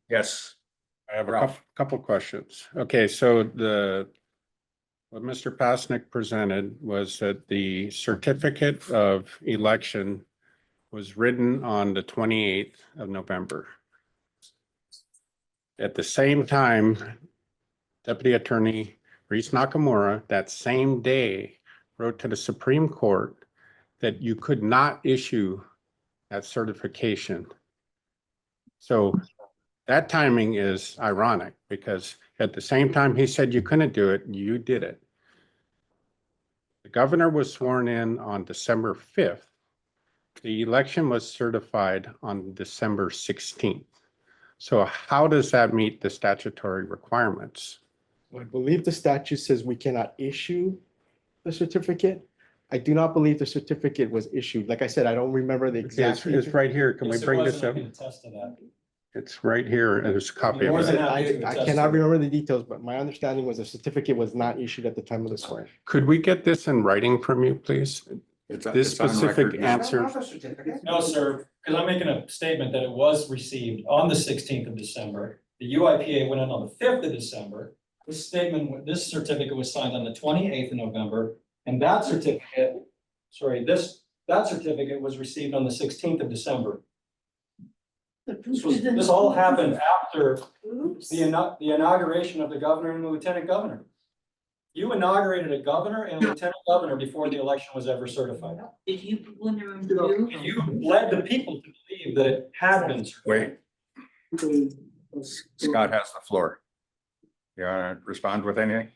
Yes. I have a Ralph. couple questions. Okay, so what Mr. Pasnick presented was that the certificate of election was written on the 28th of November. At the same time, Deputy Attorney Reese Nakamura, that same day, wrote to the Supreme Court that you could not issue that certification. So that timing is ironic, because at the same time he said you couldn't do it, you did it. The governor was sworn in on December 5th. The election was certified on December 16th. So how does that meet the statutory requirements? I believe the statute says we cannot issue the certificate. I do not believe the certificate was issued. Like I said, I don't remember the exact. It's right here. Can we bring this up? It's right here, and there's a copy of it. I cannot remember the details, but my understanding was the certificate was not issued at the time of the swearing. Could we get this in writing from you, please? This it's on specific record. answer. No, sir, because I'm making a statement that it was received on the 16th of December. The UIPA went in on the 5th of December. This certificate was signed on the 28th of November, and that certificate was received on the 16th of December. This all happened after the inauguration of the governor and the lieutenant governor. You inaugurated a governor and a lieutenant governor before the election was ever certified. Did you put one in review? You led the people to believe that it had been certified. Wait. Scott has the floor. You want to respond with anything?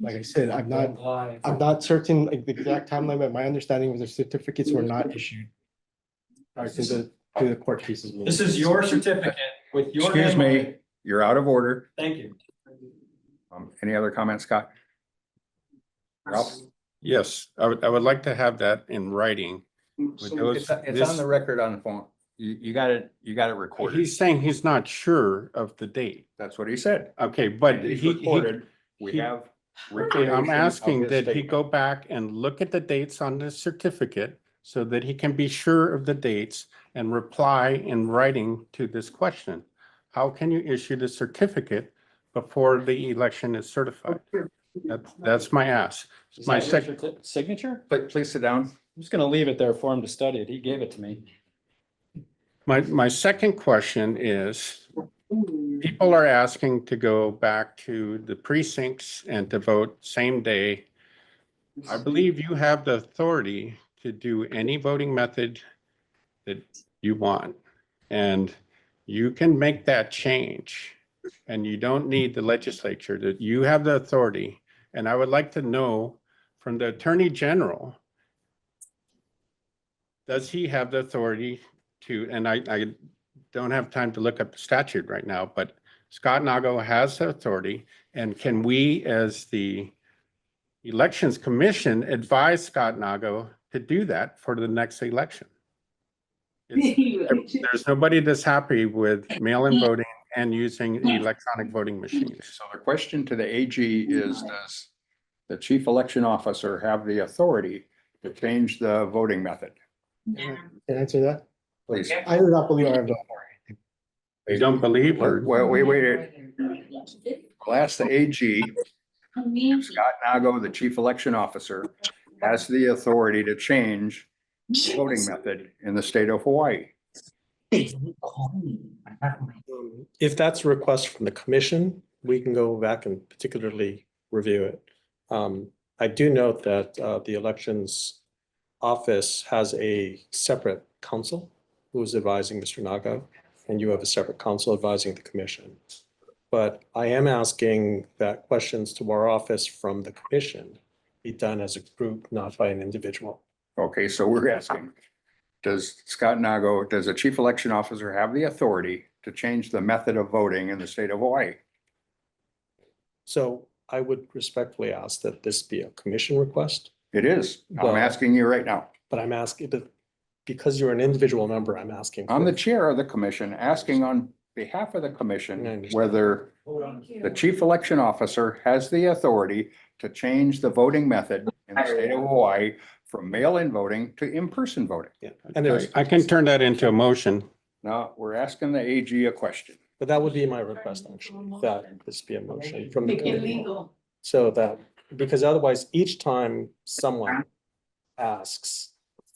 Like I said, I'm not certain like the exact timeline, but my understanding was the certificates were not issued. Prior to the court cases. This is your certificate with your Excuse name on me, it. you're out of order. Thank you. Any other comments, Scott? Ralph? Yes, I would like to have that in writing. with those- It's on the record on the phone. You got it recorded. He's saying he's not sure of the date. That's what he said. Okay, but He's he, recorded. We he- have. okay, recordation I'm of asking his that he statement. go back and look at the dates on the certificate so that he can be sure of the dates and reply in writing to this question. How can you issue the certificate before the election is certified? That's my ask. Is My that your second, signature? Please sit down. I'm just gonna leave it there for him to study it. He gave it to me. my second question is, people are asking to go back to the precincts and to vote same day. I believe you have the authority to do any voting method that you want. And you can make that change. And you don't need the legislature, that you have the authority. And I would like to know from the Attorney General, does he have the authority to, and I don't have time to look up the statute right now, but Scott Nago has the authority. And can we, as the Elections Commission, advise Scott Nago to do that for the next election? There's nobody that's happy with mail-in voting and using electronic voting machines. So the question to the AG is, does the chief election officer have the authority to change the voting method? Can I answer that? Please. I do not believe I have the authority. You don't believe or? Well, wait. We'll ask the AG, Scott Nago, the chief election officer, has the authority to change the voting method in the state of Hawaii. If that's a request from the commission, we can go back and particularly review it. I do note that the elections office has a separate counsel who is advising Mr. Nago, and you have a separate counsel advising the commission. But I am asking that questions to our office from the commission be done as a group, not by an individual. Okay, so we're asking, does Scott Nago, does a chief election officer have the authority to change the method of voting in the state of Hawaii? So I would respectfully ask that this be a commission request. It is. I'm Well- asking you right now. But I'm asking, but because you're an individual member, I'm asking. I'm for- the chair of the commission, asking on behalf of the I commission understand. whether the chief election officer has the authority to change the voting method in the state of Hawaii from mail-in voting to in-person voting. Yeah, and there's, I can turn that into a motion. Now, we're asking the AG a question. but that would be my request, actually, that this be a motion from the. Make it committee. legal. So that, because otherwise, each time someone asks,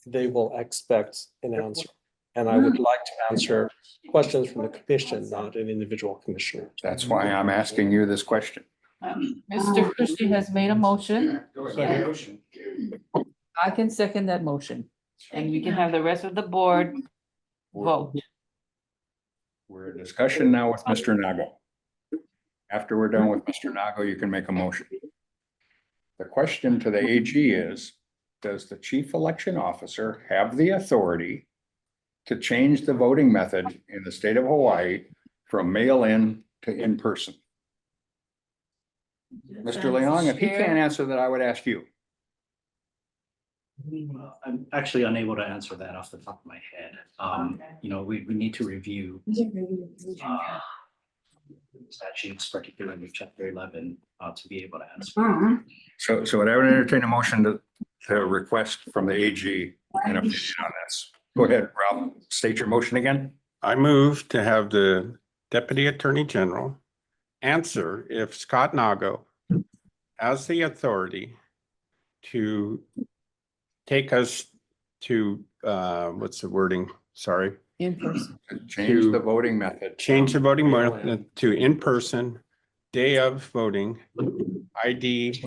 they will expect an answer. And I would like to answer questions from the commission, not an individual commissioner. That's why I'm asking you this question. Mr. Christie has made a motion. Second. I can second that motion. And we can have the rest of the board vote. We're in discussion now with Mr. Nago. After we're done with Mr. Nago, you can make a motion. The question to the AG is, does the chief election officer have the authority to change the voting method in the state of Hawaii from mail-in to in-person? Mr. Leong, if he can't answer that, I would ask you. I'm actually unable to answer that off the top of my head. You know, we need to review statutes, particularly chapter 11, to be able to answer. So would I would entertain a motion to request from the AG an opinion on this. Go ahead, Ralph, state your motion again. I move to have the Deputy Attorney General answer if Scott Nago has the authority to take us to, what's the wording? Sorry. In person. Change the voting method. Change the voting method to in-person, day of voting, ID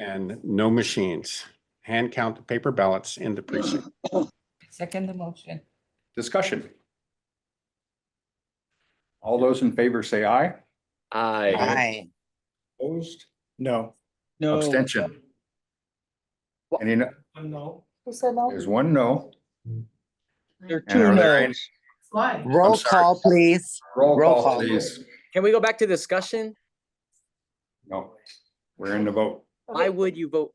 and no machines. Hand count the paper ballots in the precinct. Second the motion. Discussion. All those in favor say aye. Aye. Opposed? No. Abstention. Any, no- No. Who said no? there's one no. There are And two are there any- no's. Why? Roll sorry. call, please. Roll call, call. please. Can we go back to discussion? No, we're in the vote. Why would you vote?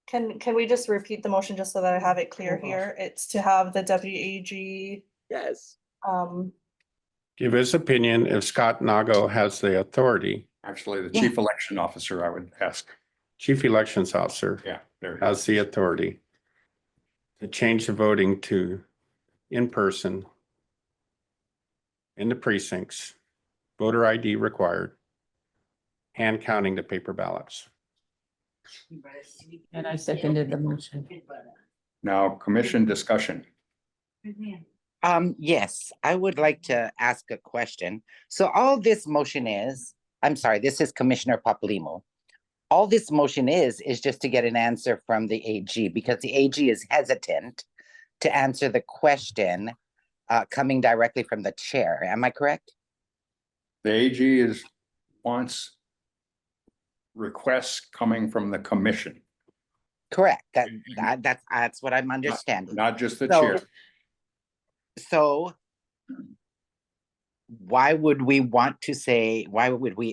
Can we just repeat the motion just so that I have it clear here? It's to have the deputy AG, Yes. Give his opinion if Scott Nago has the authority. Actually, the chief election officer, I would ask. Chief Elections Officer Yeah, there. has the authority to change the voting to in person in the precincts, voter ID required, hand counting the paper ballots. And I seconded the motion. Now, commission discussion. Yes, I would like to ask a question. So all this motion is, I'm sorry, this is Commissioner Paplimo. All this motion is just to get an answer from the AG because the AG is hesitant to answer the question coming directly from the chair. Am I correct? The AG wants requests coming from the commission, Correct. That's what I'm understanding. not just the So- chair. So why would we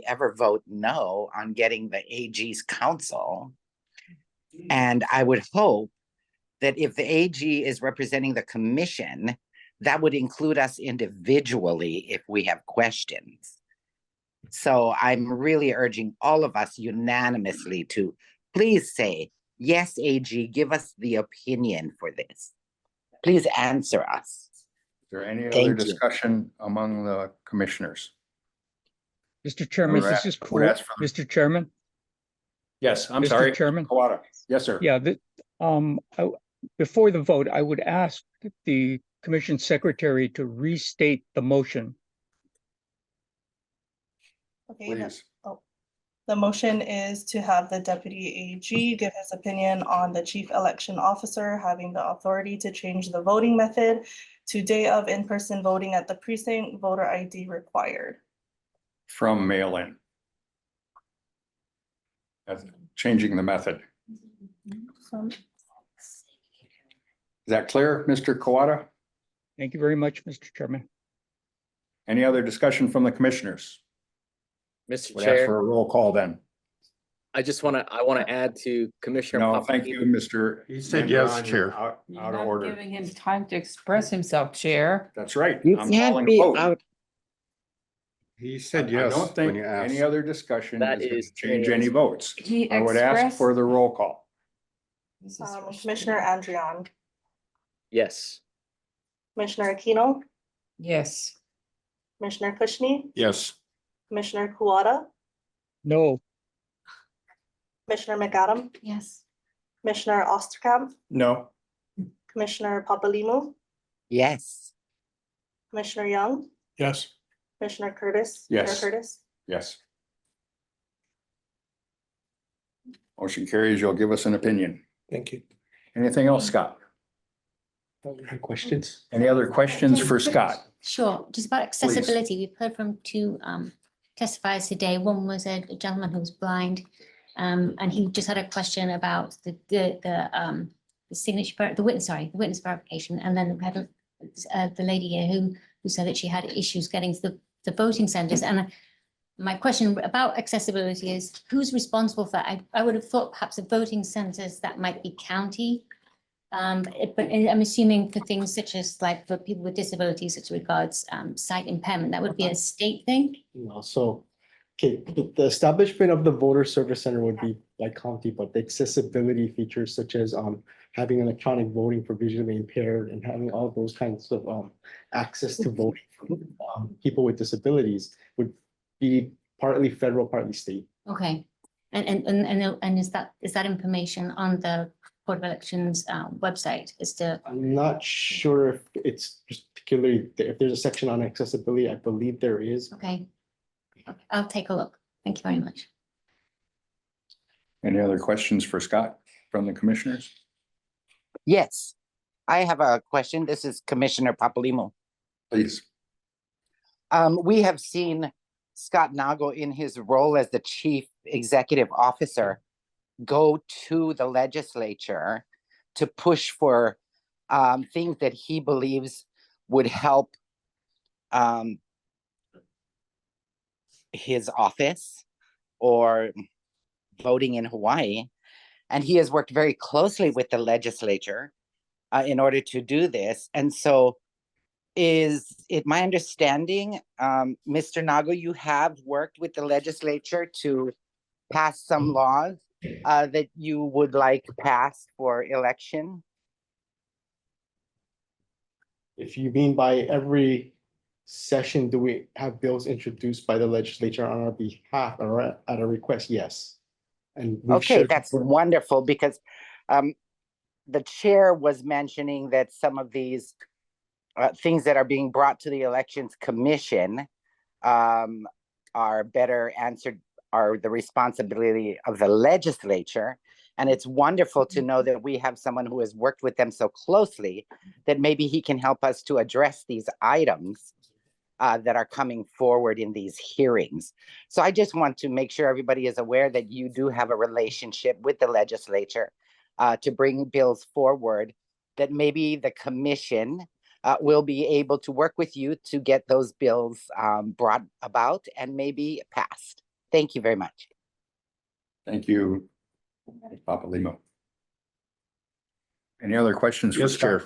ever vote no on getting the AG's counsel? And I would hope that if the AG is representing the commission, that would include us individually if we have questions. So I'm really urging all of us unanimously to please say, yes, AG, give us the opinion for this. Please answer us. Is there any other Thank you. discussion among the commissioners? Mr. Chairman, Would this is would cool. ask for the- Mr. Chairman, Yes, I'm Mr. sorry. Chairman? Kawada. Yes, sir. yeah, before the vote, I would ask the commission secretary to restate the motion. Okay, Please. the motion is to have the deputy AG give his opinion on the chief election officer having the authority to change the voting method to day of in-person voting at the precinct, voter ID required. From mail-in. That's changing the method. Is that clear, Mr. Kawada? Thank you very much, Mr. Chairman. Any other discussion from the commissioners? Mr. Would ask Chair, for a roll call then. I want to add to Commissioner. No, thank you, Mr. He said yes, Chair. Out You're of not order. giving him time to express himself, Chair. That's right. You I'm can't calling a be vote. out. He said I yes don't think when you asked. any other discussion That is going is to change yes. any votes. He I would ask expressed- for the roll call. Commissioner Andrian, Yes. Commissioner Aquino, Yes. Commissioner Kushni, Yes. Commissioner Kuwata, No. Commissioner McAdam, Yes. Commissioner Osterkamp, No. Commissioner Papalimu, Yes. Commissioner Young, Yes. Commissioner Curtis. Chair Yes. Curtis. Yes. Motion carries. You'll give us an opinion. Thank you. Anything else, Scott? Questions? Any other questions for Scott? Sure, just about accessibility. We've heard from two testifiers today. One was a gentleman who was blind. And he just had a question about the signature, the witness verification. And then we had the lady here who said that she had issues getting to the voting centers. And my question about accessibility is who's responsible for that? I would have thought perhaps the voting centers that might be county. But I'm assuming for things such as like for people with disabilities as regards sight impairment, that would be a state thing. No, so, okay, the establishment of the voter service center would be like county, but the accessibility features such as having electronic voting for visually impaired and having all those kinds of access to voting for people with disabilities would be partly federal, partly state. Okay, and is that information on the Board of Elections website as to? I'm not sure if it's particularly, if there's a section on accessibility, I believe there is. Okay, I'll take a look. Thank you very much. Any other questions for Scott from the commissioners? Yes, I have a question. This is Commissioner Papalimo. Please. We have seen Scott Nago in his role as the chief executive officer go to the legislature to push for things that he believes would help his office or voting in Hawaii. And he has worked very closely with the legislature in order to do this. And so is it my understanding, Mr. Nago, you have worked with the legislature to pass some laws that you would like passed for election? If you mean by every session, do we have bills introduced by the legislature on our behalf or at a request? Yes. And we've Okay, shared- that's wonderful because the chair was mentioning that some of these things that are being brought to the Elections Commission are better answered, are the responsibility of the legislature. And it's wonderful to know that we have someone who has worked with them so closely that maybe he can help us to address these items that are coming forward in these hearings. So I just want to make sure everybody is aware that you do have a relationship with the legislature to bring bills forward, that maybe the commission will be able to work with you to get those bills brought about and maybe passed. Thank you very much. Thank you, Papalimo. Any other questions? for Yes, Scott? Chair.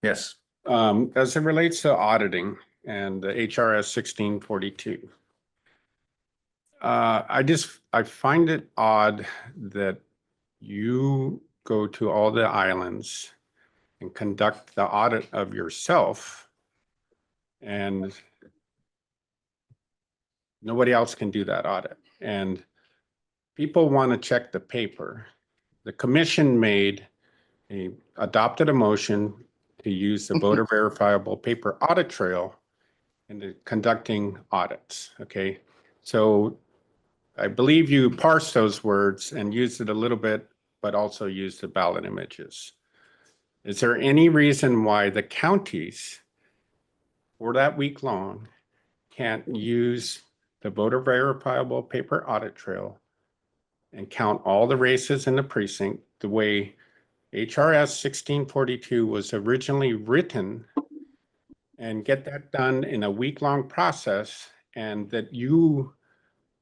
Yes. As it relates to auditing and the HRS 1642. I find it odd that you go to all the islands and conduct the audit of yourself, and nobody else can do that audit. And people want to check the paper. The commission adopted a motion to use the voter verifiable paper audit trail in conducting audits, okay? So I believe you parsed those words and used it a little bit, but also used the ballot images. Is there any reason why the counties for that week long can't use the voter verifiable paper audit trail and count all the races in the precinct the way HRS 1642 was originally written, and get that done in a week-long process, and that you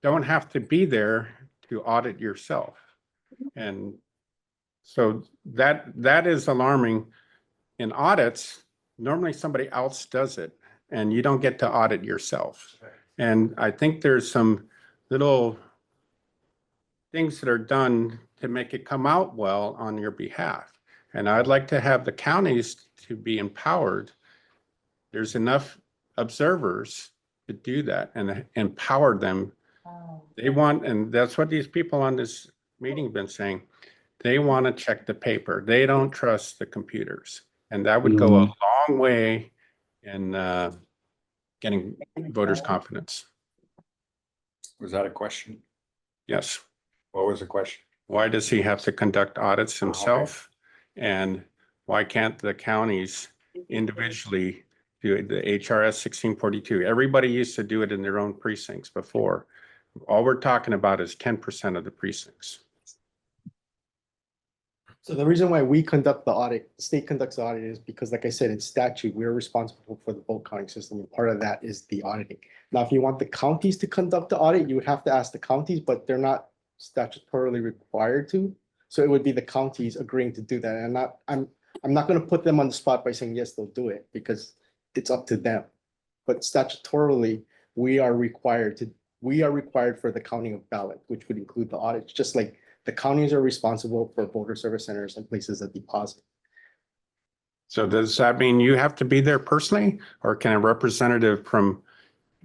don't have to be there to audit yourself? And so that is alarming. In audits, normally somebody else does it and you don't get to audit yourself. And I think there's some little things that are done to make it come out well on your behalf. And I'd like to have the counties to be empowered. There's enough observers to do that and empower them. They want, and that's what these people on this meeting have been saying, they want to check the paper. They don't trust the computers. And that would go a long way in getting voters' confidence. Was that a question? Yes. What was the question? Why does he have to conduct audits himself? And why can't the counties individually do the HRS 1642? Everybody used to do it in their own precincts before. All we're talking about is 10% of the precincts. So the reason why we conduct the audit, the state conducts the audit, is because, like I said, in statute, we're responsible for the vote counting system. And part of that is the auditing. Now, if you want the counties to conduct the audit, you would have to ask the counties, but they're not statutorily required to. So it would be the counties agreeing to do that. And I'm not going to put them on the spot by saying, yes, they'll do it, because it's up to them. But statutorily, we are required for the counting of ballot, which would include the audits, just like the counties are responsible for voter service centers and places of deposit. So does that mean you have to be there personally, or can a representative from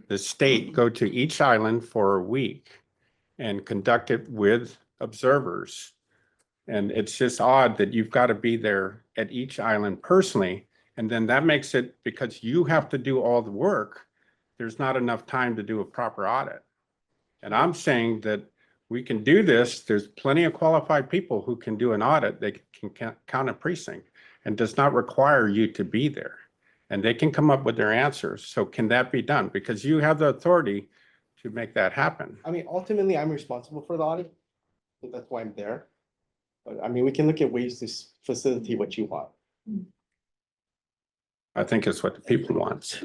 the state go to each island for a week and conduct it with observers? And it's just odd that you've got to be there at each island personally. And then that makes it, because you have to do all the work, there's not enough time to do a proper audit. And I'm saying that we can do this. There's plenty of qualified people who can do an audit. They can count a precinct and does not require you to be there. And they can come up with their answers. So can that be done? Because you have the authority to make that happen. I mean, ultimately, I'm responsible for the audit. So that's why I'm there. But I mean, we can look at ways to facilitate what you want. I think it's what the people want.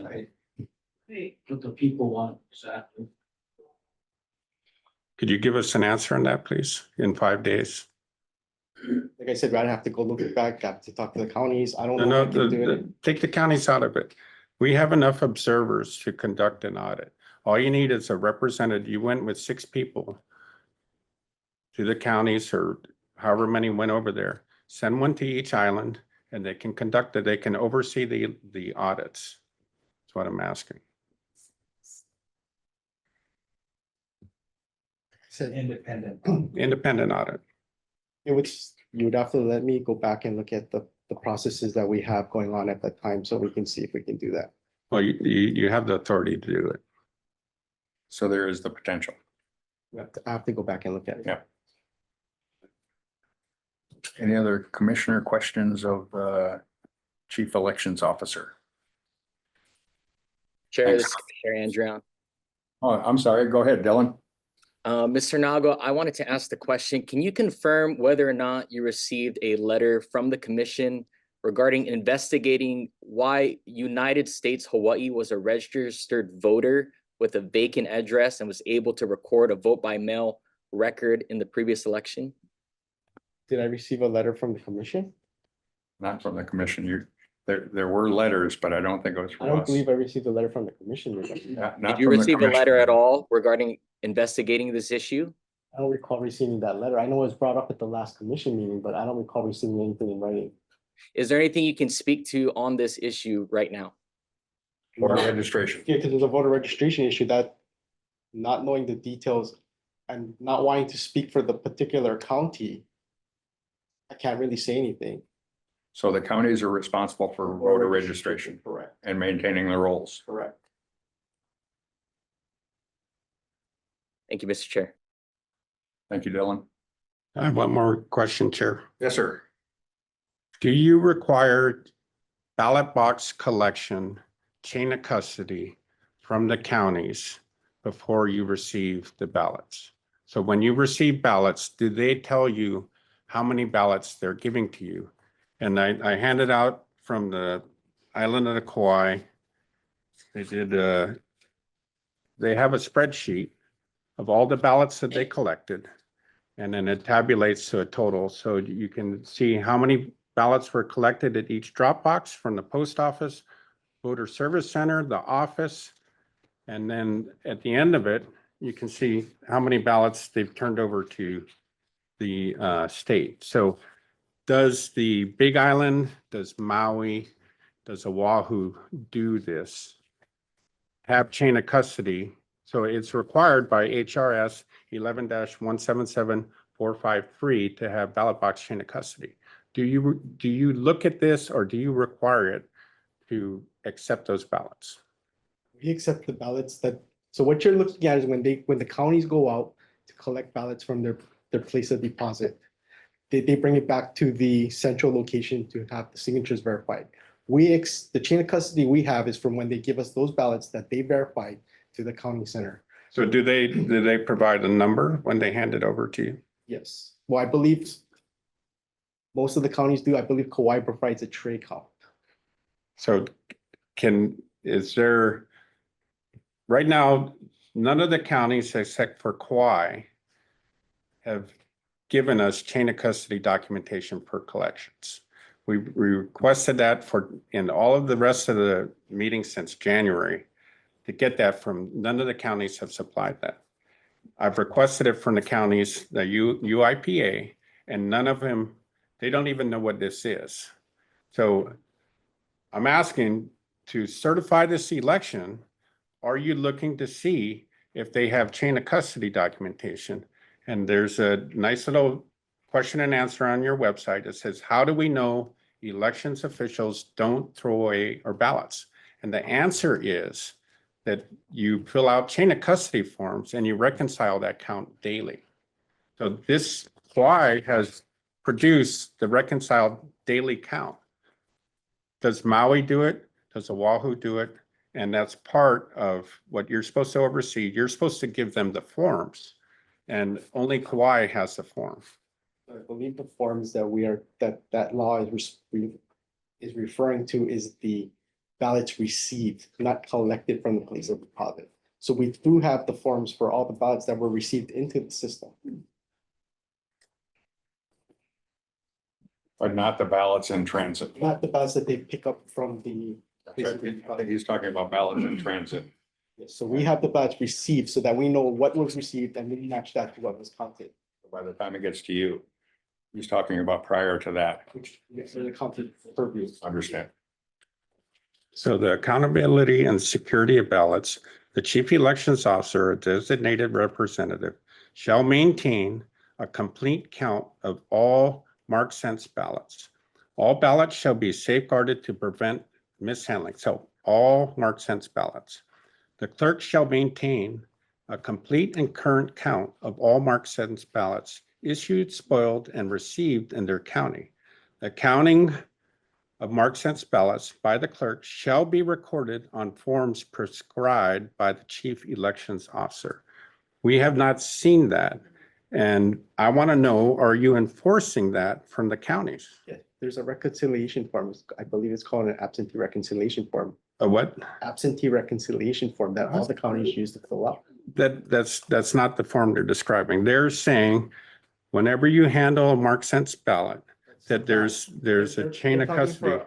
What the people want, exactly. Could you give us an answer on that, please, in 5 days? Like I said, I'd have to go look back, have to talk to the counties. I don't No, know no, if I can do it. take the counties out of it. We have enough observers to conduct an audit. All you need is a representative. You went with 6 people to the counties or however many went over there. Send one to each island and they can conduct it. They can oversee the audits. That's what I'm asking. Independent. Independent audit. It would, you would have to let me go back and look at the processes that we have going on at that time, so we can see if we can do that. Well, you have the authority to do it. So there is the potential. I have to go back and look at it. Yeah. Any other commissioner questions of Chief Elections Officer? Chair, Thanks. this is Commissioner Andrian. Oh, I'm sorry. Go ahead, Dylan. Mr. Nago, I wanted to ask the question, can you confirm whether or not you received a letter from the commission regarding investigating why United States Hawaii was a registered voter with a vacant address and was able to record a vote by mail record in the previous election? Did I receive a letter from the commission? Not from the commission. There were letters, but I don't think it was I from don't us. believe I received a letter from the commission. Did you receive a letter at all regarding investigating this issue? I don't recall receiving that letter. I know it was brought up at the last commission meeting, but I don't recall receiving anything in writing. Is there anything you can speak to on this issue right now? Voter registration. Yeah, because there's a voter registration issue that not knowing the details and not wanting to speak for the particular county, I can't really say anything. So the counties are responsible for voter registration. Correct. And maintaining the rolls. Correct. Thank you, Mr. Chair. Thank you, Dylan. I have one more question, Chair. Yes, sir. Do you require ballot box collection, chain of custody from the counties before you receive the ballots? So when you receive ballots, do they tell you how many ballots they're giving to you? And I handed out from the island of the Kauai. They have a spreadsheet of all the ballots that they collected. And then it tabulates to a total. So you can see how many ballots were collected at each drop box from the post office, voter service center, the office. And then at the end of it, you can see how many ballots they've turned over to the state. So does the Big Island, does Maui, does Oahu do this? Have chain of custody? So it's required by HRS 11-177453 to have ballot box chain of custody. Do you look at this or do you require it to accept those ballots? We accept the ballots so what you're looking at is when the counties go out to collect ballots from their place of deposit, they bring it back to the central location to have the signatures verified. The chain of custody we have is from when they give us those ballots that they verified to the county center. So do they provide a number when they hand it over to you? Yes. Well, I believe most of the counties do. I believe Kauai provides a tray count. So right now, none of the counties except for Kauai have given us chain of custody documentation for collections. We requested that in all of the rest of the meetings since January to get that from, none of the counties have supplied that. I've requested it from the counties, the UIPA, and none of them, they don't even know what this is. So I'm asking to certify this election, are you looking to see if they have chain of custody documentation? And there's a nice little question and answer on your website that says, how do we know elections officials don't throw away our ballots? And the answer is that you fill out chain of custody forms and you reconcile that count daily. So this Kauai has produced the reconciled daily count. Does Maui do it? Does Oahu do it? And that's part of what you're supposed to oversee. You're supposed to give them the forms. And only Kauai has the form. I believe the forms that that law is referring to is the ballots received, not collected from the place of deposit. So we do have the forms for all the ballots that were received into the system. But not the ballots in transit. Not the ballots that they pick up from the. He's talking about ballots in transit. Yes, so we have the ballots received so that we know what was received and we match that to what was counted. By the time it gets to you, he's talking about prior to that. Which is the counted purview. Understand? So the accountability and security of ballots, the chief elections officer or designated representative shall maintain a complete count of all marked sense ballots. All ballots shall be safeguarded to prevent mishandling. So all marked sense ballots. The clerk shall maintain a complete and current count of all marked sense ballots issued, spoiled, and received in their county. The counting of marked sense ballots by the clerk shall be recorded on forms prescribed by the chief elections officer. We have not seen that. And I want to know, are you enforcing that from the counties? Yeah, there's a reconciliation form. I believe it's called an absentee reconciliation form. A what? Absentee reconciliation form that all the counties use to fill out. That's not the form they're describing. They're saying whenever you handle a marked sense ballot, that there's a chain of custody.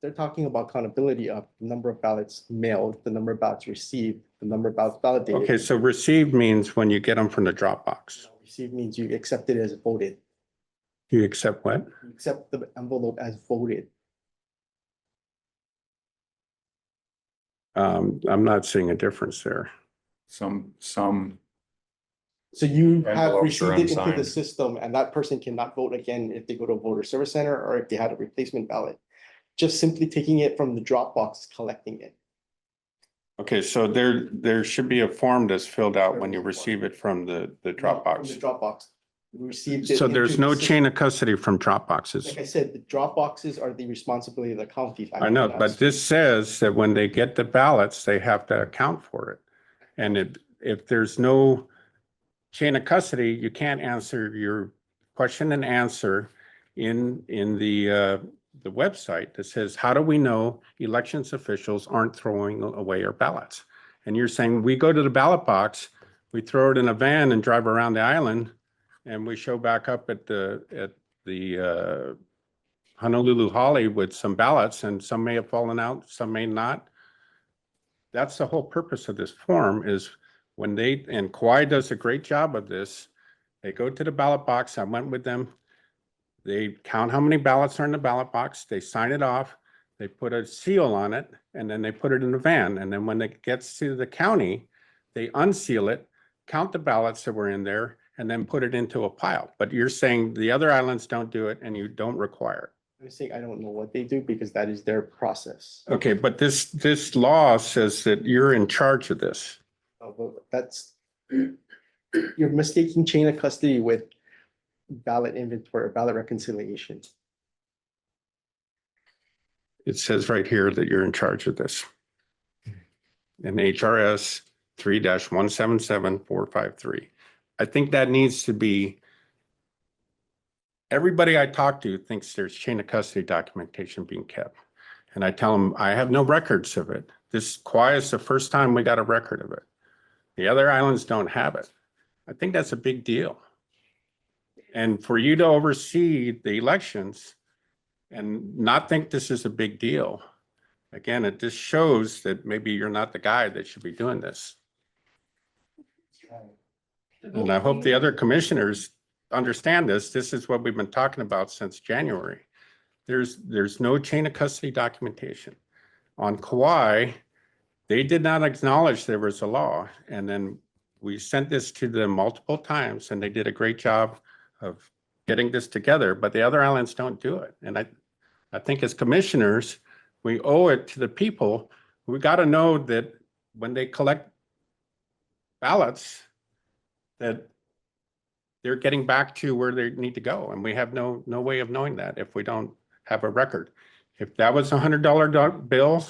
They're talking about accountability of the number of ballots mailed, the number of ballots received, the number of ballots validated. Okay, so received means when you get them from the Dropbox. Received means you accept it as voted. You accept what? You accept the envelope as voted. I'm not seeing a difference there. Some. So you have Envelopes are received it into the unsigned. system and that person cannot vote again if they go to a voter service center or if they had a replacement ballot. Just simply taking it from the Dropbox, collecting it. Okay, so there should be a form that's filled out when you receive it from the From the Dropbox. Dropbox. We received it So there's into no the system. chain of custody from Dropboxes. Like I said, the Dropboxes are the responsibility of the county. I know, but this says that when they get the ballots, they have to account for it. And if there's no chain of custody, you can't answer your question and answer in the website that says, how do we know elections officials aren't throwing away our ballots? And you're saying, we go to the ballot box, we throw it in a van and drive around the island, and we show back up at the Honolulu Holly with some ballots, and some may have fallen out, some may not. That's the whole purpose of this form is when and Kauai does a great job of this, they go to the ballot box, I went with them, they count how many ballots are in the ballot box, they sign it off, they put a seal on it, and then they put it in a van. And then when it gets to the county, they unseal it, count the ballots that were in there, and then put it into a pile. But you're saying the other islands don't do it and you don't require it. I'm saying I don't know what they do because that is their process. Okay, but this law says that you're in charge of this. Well, that's, you're mistaking chain of custody with ballot inventory or ballot reconciliation. It says right here that you're in charge of this. In HRS 3-177-453. I think that needs to be, everybody I talk to thinks there's chain of custody documentation being kept. And I tell them, I have no records of it. This Kauai is the first time we got a record of it. The other islands don't have it. I think that's a big deal. And for you to oversee the elections and not think this is a big deal, again, it just shows that maybe you're not the guy that should be doing this. And I hope the other commissioners understand this. This is what we've been talking about since January. There's no chain of custody documentation. On Kauai, they did not acknowledge there was a law. And then we sent this to them multiple times and they did a great job of getting this together, but the other islands don't do it. And I think as commissioners, we owe it to the people. We got to know that when they collect ballots, that they're getting back to where they need to go. And we have no way of knowing that if we don't have a record. If that was $100 bill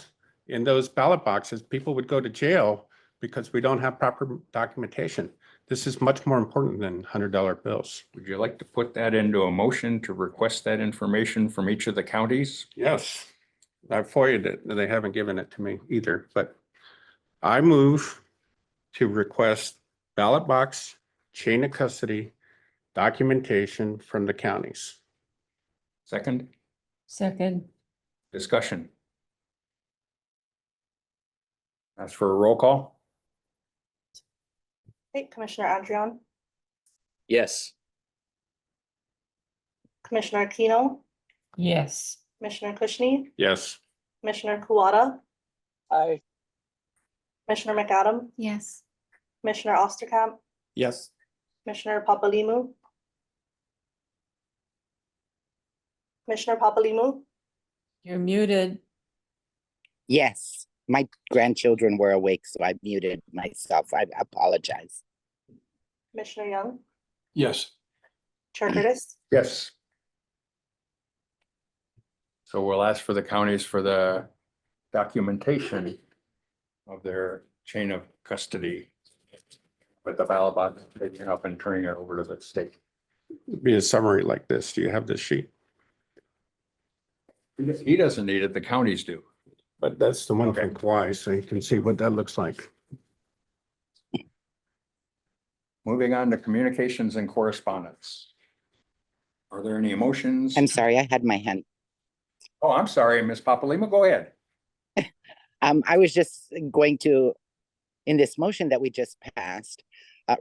in those ballot boxes, people would go to jail because we don't have proper documentation. This is much more important than $100 bills. Would you like to put that into a motion to request that information from each of the counties? Yes, I FOIA'd it, and they haven't given it to me either, but I move to request ballot box, chain of custody, documentation from the counties. Second, Second. discussion. Ask for a roll call? Okay, Commissioner Andrian, Yes. Commissioner Aquino, Yes. Commissioner Kushni, Yes. Commissioner Kuwata, Aye. Commissioner McAdam, Yes. Commissioner Osterkamp, Yes. Commissioner Papalimu. Commissioner Papalimu, You're muted. Yes, my grandchildren were awake, so I muted myself. I apologize. Commissioner Young, Yes. Chair Curtis, Yes. So we'll ask for the counties for the documentation of their chain of custody with the ballot box, taking up and turning it over to the state. Be a summary like this. Do you have this sheet? He doesn't need it, the counties do. But that's the one from Kauai, so you can see what that looks like. Moving on to communications and correspondence. Are there any emotions? I'm sorry, I had my hand. Oh, I'm sorry, Ms. Papalima, go ahead. I was just going to, in this motion that we just passed,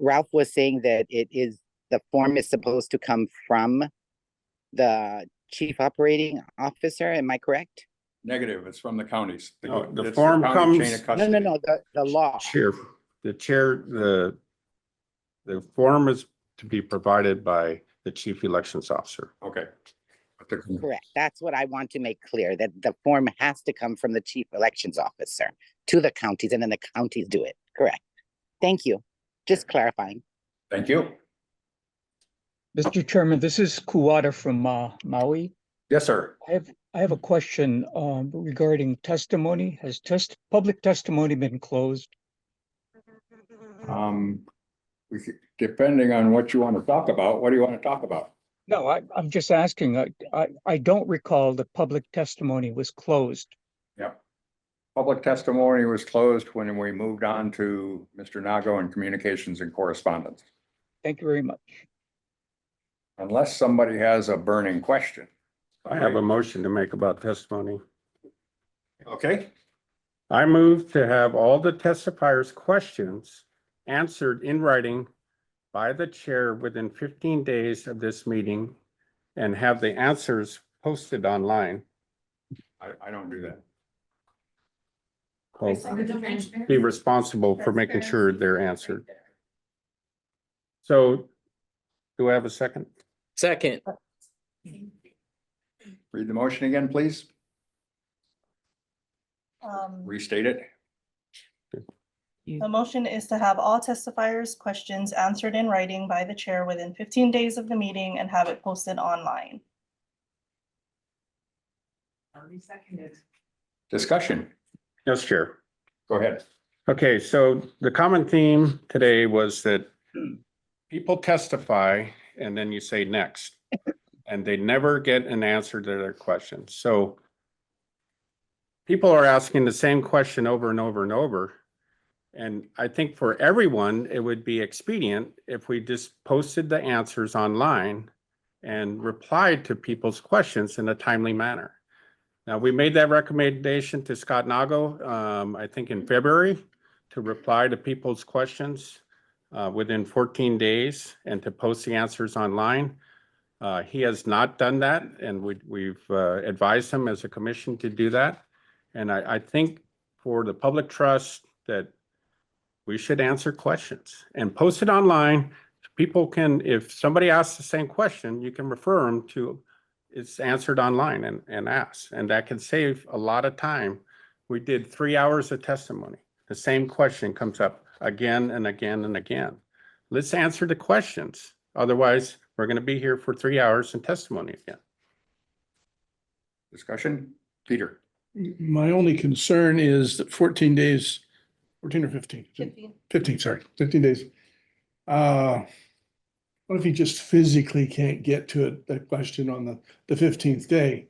Ralph was saying that the form is supposed to come from the chief operating officer. Am I correct? Negative, it's from the counties. No, the It's form county chain comes- of No, custody. no, the law. The form is to be provided by the chief elections officer. Okay. Correct. That's what I want to make clear, that the form has to come from the chief elections officer to the counties, and then the counties do it. Correct. Thank you. Just clarifying. Thank you. Mr. Chairman, this is Kuwata from Maui. Yes, sir. I have a question regarding testimony. Has public testimony been closed? Depending on what you want to talk about, what do you want to talk about? No, I'm just asking. I don't recall that public testimony was closed. Yep. Public testimony was closed when we moved on to Mr. Nago and communications and correspondence. Thank you very much. Unless somebody has a burning question. I have a motion to make about testimony. Okay. I move to have all the testifiers' questions answered in writing by the chair within 15 days of this meeting and have the answers posted online. I don't do that. Well, be responsible for making sure they're answered. So do I have a second? Second. Read the motion again, please. Restate it. The motion is to have all testifiers' questions answered in writing by the chair within 15 days of the meeting and have it posted online. Already seconded. Discussion. Yes, Chair. Go ahead. Okay, so the common theme today was that people testify and then you say next, and they never get an answer to their question. So people are asking the same question over and over and over. And I think for everyone, it would be expedient if we just posted the answers online and replied to people's questions in a timely manner. Now, we made that recommendation to Scott Nago, I think in February, to reply to people's questions within 14 days and to post the answers online. He has not done that, and we've advised him as a commission to do that. And I think for the public trust that we should answer questions and post it online. People can, if somebody asks the same question, you can refer them to it's answered online and ask, and that can save a lot of time. We did 3 hours of testimony. The same question comes up again and again and again. Let's answer the questions Otherwise, we're gonna be here for 3 hours in testimony again. Discussion, Peter. My only concern is that 14 days, 14 or 15? 15, sorry, 15 days. What if he just physically can't get to it, that question on the 15th day?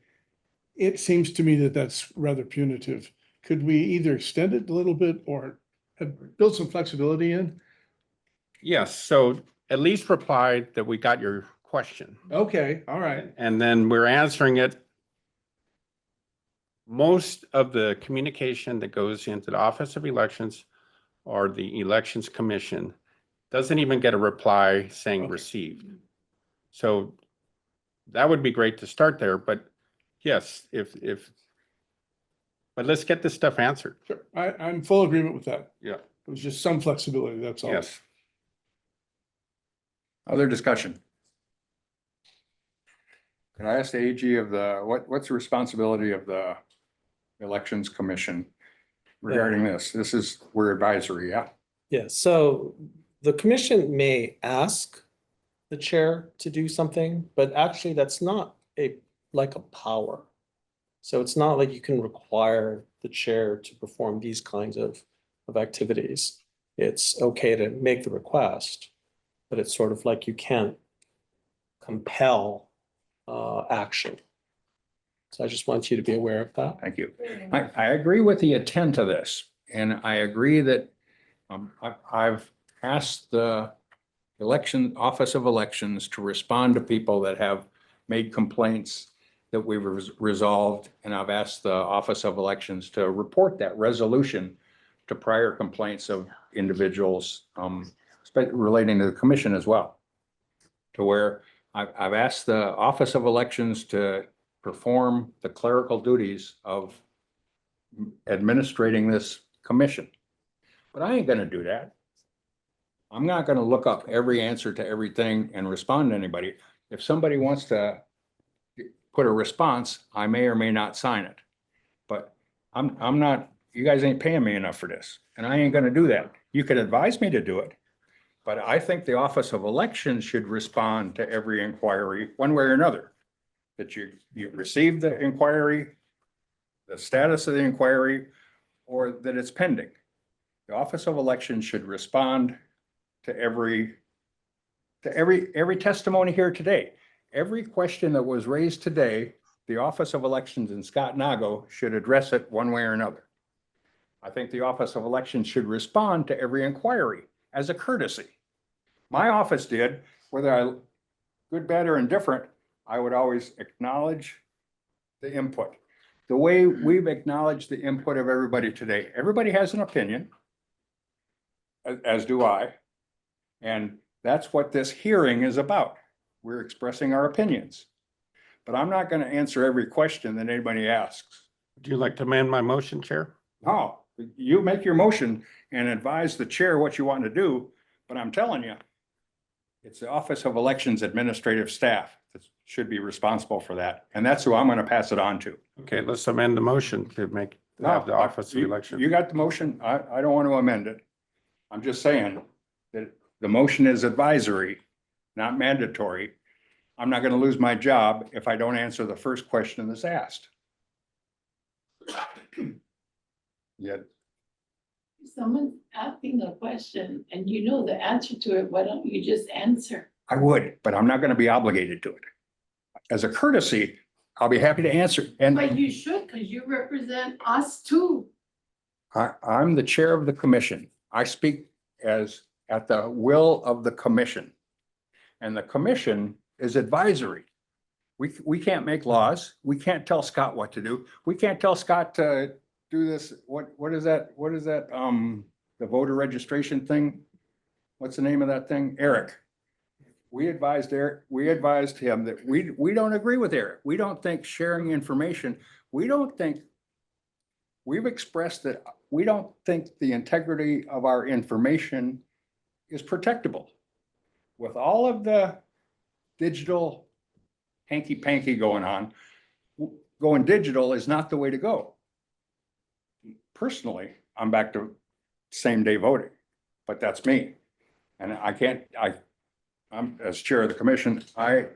It seems to me that that's rather punitive. Could we either extend it a little bit or have built some flexibility in? Yes, so at least reply that we got your question. Okay, all right. And then we're answering it. Most of the communication that goes into the Office of Elections or the Elections Commission doesn't even get a reply saying received. So that would be great to start there, but yes, but let's get this stuff answered. Sure. I'm full agreement with that. Yeah. It was just some flexibility, that's all. Yes. Other discussion? Can I ask the AG of what's the responsibility of the Elections Commission regarding this? We're advisory, yeah? Yeah, so the commission may ask the chair to do something, but actually that's not like a power. So it's not like you can require the chair to perform these kinds of activities. It's okay to make the request, but it's sort of like you can't compel action. So I just want you to be aware of that. Thank you. I agree with the intent of this, and I agree that I've asked the Office of Elections to respond to people that have made complaints that we've resolved, and I've asked the Office of Elections to report that resolution to prior complaints of individuals relating to the commission as well. To where I've asked the Office of Elections to perform the clerical duties of administrating this commission. But I ain't gonna do that. I'm not gonna look up every answer to everything and respond to anybody. If somebody wants to put a response, I may or may not sign it. But I'm not, you guys ain't paying me enough for this, and I ain't gonna do that. You could advise me to do it. But I think the Office of Elections should respond to every inquiry, one way or another. That you received the inquiry, the status of the inquiry, or that it's pending. The Office of Elections should respond to every testimony here today. Every question that was raised today, the Office of Elections and Scott Nago should address it one way or another. I think the Office of Elections should respond to every inquiry as a courtesy. My office did, whether I, good, bad, or indifferent, I would always acknowledge the input. The way we've acknowledged the input of everybody today. Everybody has an opinion, as do I. And that's what this hearing is about. We're expressing our opinions. But I'm not going to answer every question that anybody asks. Would you like to amend my motion, Chair? No, you make your motion and advise the chair what you want to do, but I'm telling you, it's the Office of Elections Administrative Staff that should be responsible for that, and that's who I'm going to pass it on to. Okay, let's amend the motion to have the Office of Elections. You got the motion. I don't want to amend it. I'm just saying that the motion is advisory, not mandatory. I'm not going to lose my job if I don't answer the first question that's asked. Yeah. Someone's asking a question and you know the answer to it, why don't you just answer? I would, but I'm not going to be obligated to it. As a courtesy, I'll be happy to answer. And But you should, because you represent us too. I'm the chair of the commission. I speak as at the will of the commission. And the commission is advisory. We can't make laws. We can't tell Scott what to do. We can't tell Scott to do this. What is that? What is that? The voter registration thing? What's the name of that thing? Eric. We advised Eric, we advised him that we don't agree with Eric. We don't think sharing information, we've expressed that we don't think the integrity of our information is protectable. With all of the digital hanky-panky going on, going digital is not the way to go. Personally, I'm back to same-day voting, but that's me. And I I'm, as chair of the commission, I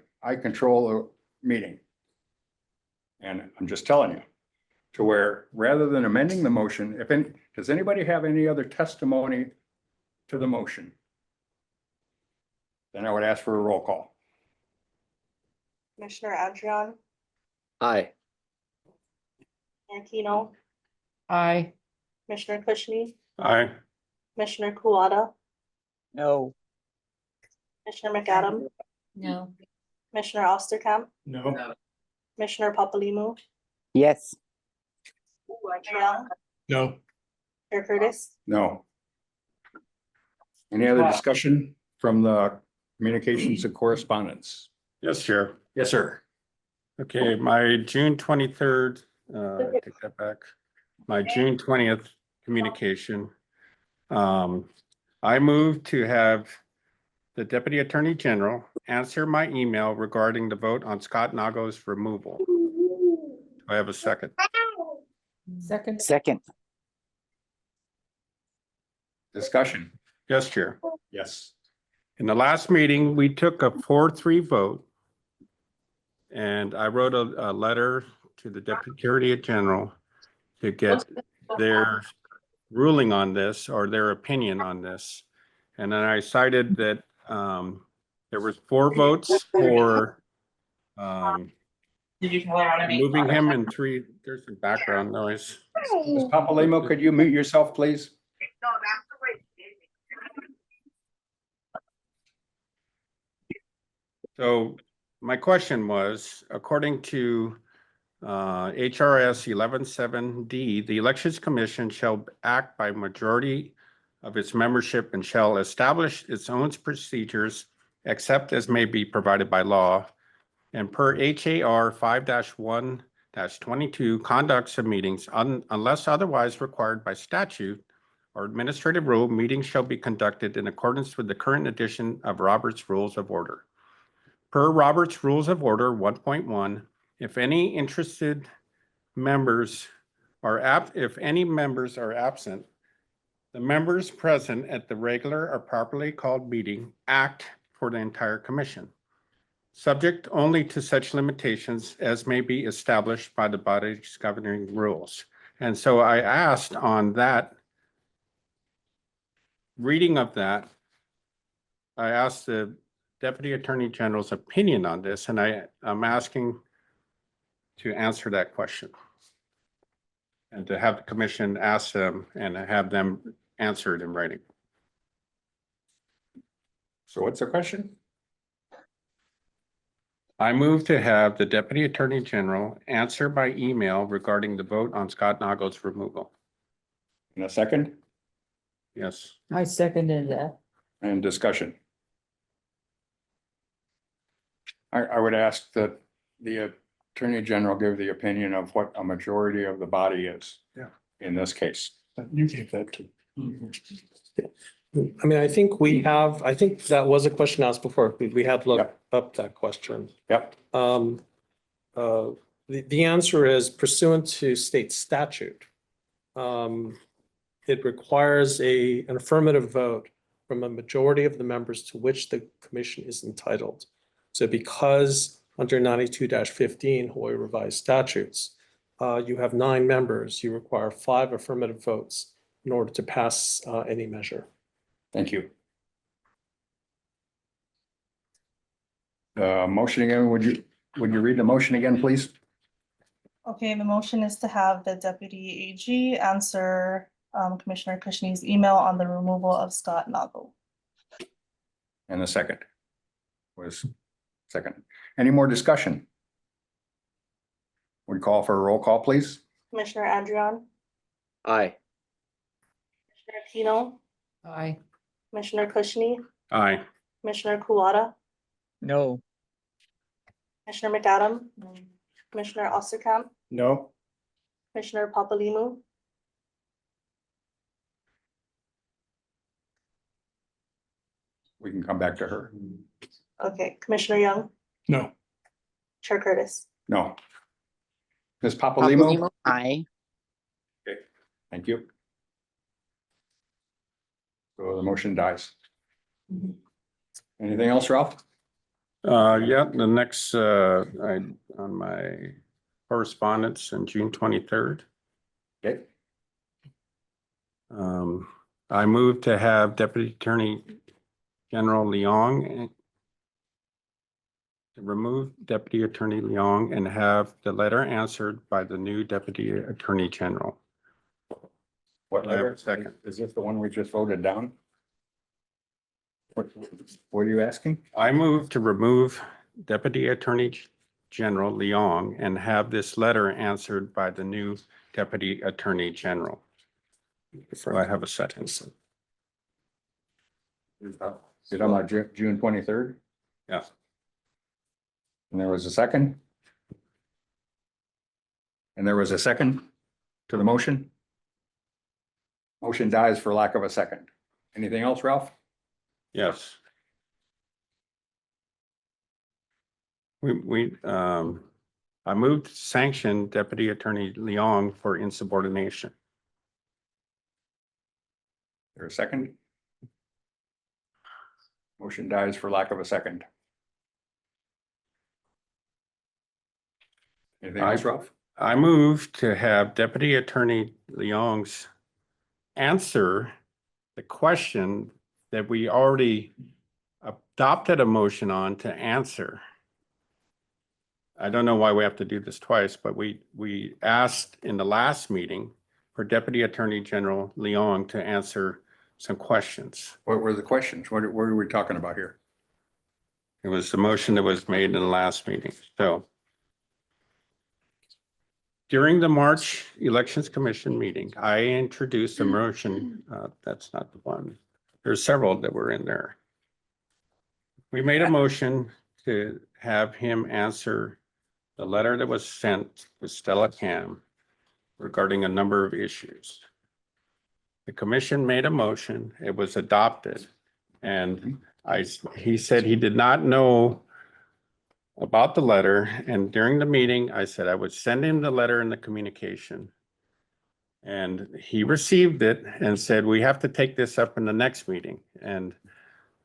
control the meeting. And I'm just telling you, to where rather than amending the motion, if any, does anybody have any other testimony to the motion? Then I would ask for a roll call. Commissioner Adrian, Aye. Commissioner Keno, Aye. Commissioner Kushni, Aye. Commissioner Kuwata, No. Commissioner McAdam, No. Commissioner Osterkamp, No. Commissioner Papalimu, Yes. Chair Young, No. Chair Curtis. No. Any other discussion from the communications and correspondence? Yes, Chair. Yes, sir. Okay, my June 23rd, take that back. My June 20th communication. I move to have the Deputy Attorney General answer my email regarding the vote on Scott Nago's removal. Do I have a second? Second. Second. Discussion. Yes, Chair. Yes. In the last meeting, we took a 4-3 vote. And I wrote a letter to the Deputy Attorney General to get their ruling on this or their opinion on this. And then I cited that there was 4 votes for moving him and 3, there's some background noise. Ms. Papalimo, could you mute yourself, please? So my question was, according to HRS 11.7D, the Elections Commission shall act by majority of its membership and shall establish its own procedures except as may be provided by law. And per HAR 5-1-22, conducts of meetings unless otherwise required by statute or administrative rule, meetings shall be conducted in accordance with the current edition of Robert's Rules of Order. Per Robert's Rules of Order 1.1, if any interested members are if any members are absent, the members present at the regular or properly called meeting act for the entire commission, subject only to such limitations as may be established by the body's governing rules. And so I asked on that reading of that, I asked the Deputy Attorney General's opinion on this, and I'm asking to answer that question and to have the commission ask them and have them answer it in writing. So what's the question? I move to have the Deputy Attorney General answer by email regarding the vote on Scott Nago's removal. In a second, Yes. I seconded that. and discussion. I would ask that the Attorney General give the opinion of what a majority of the body is. Yeah. In this case. You gave that to. I mean, I think that was a question asked before. We had looked up that question. Yep. The answer is pursuant to state statute. It requires an affirmative vote from a majority of the members to which the commission is entitled. So because under 92-15 Hawaii revised statutes, you have 9 members, you require 5 affirmative votes in order to pass any measure. Thank you. Motion again, would you read the motion again, please? Okay, the motion is to have the deputy AG answer Commissioner Kushni's email on the removal of Scott Nago. And the second was second. Any more discussion? Would call for a roll call, please? Commissioner Adrian, Aye. Commissioner Keno, Aye. Commissioner Kushni, Aye. Commissioner Kuwata, No. Commissioner McAdam, Commissioner Osterkamp, No. Commissioner Papalimu, We can come back to her. okay, Commissioner Young, No. Chair Curtis. No. Ms. Papalimo? Aye. Okay, thank you. So the motion dies. Anything else, Ralph? Yeah, the next, on my correspondence on June 23rd. Okay. I move to have Deputy Attorney General Leong remove Deputy Attorney Leong and have the letter answered by the new Deputy Attorney General. What I have a letter? second. Is this the one we just voted down? What are you asking? I move to remove Deputy Attorney General Leong and have this letter answered by the new Deputy Attorney General. So I have a second. You're talking about June 23rd? Yeah. And there was a second? And there was a second to the motion? Motion dies for lack of a second. Anything else, Ralph? Yes. I moved to sanction Deputy Attorney Leong for insubordination. There a second? Motion dies for lack of a second. Anything else, Ralph? I move to have Deputy Attorney Leong's answer the question that we already adopted a motion on to answer. I don't know why we have to do this twice, but we asked in the last meeting for Deputy Attorney General Leong to answer some questions. What were the questions? What are we talking about here? It was the motion that was made in the last meeting. So during the March Elections Commission meeting, I introduced a motion. That's not the one. There's several that were in there. We made a motion to have him answer the letter that was sent to Stella Cam regarding a number of issues. The commission made a motion, it was adopted, and he said he did not know about the letter, and during the meeting, I said I would send him the letter and the communication. And he received it and said, we have to take this up in the next meeting. And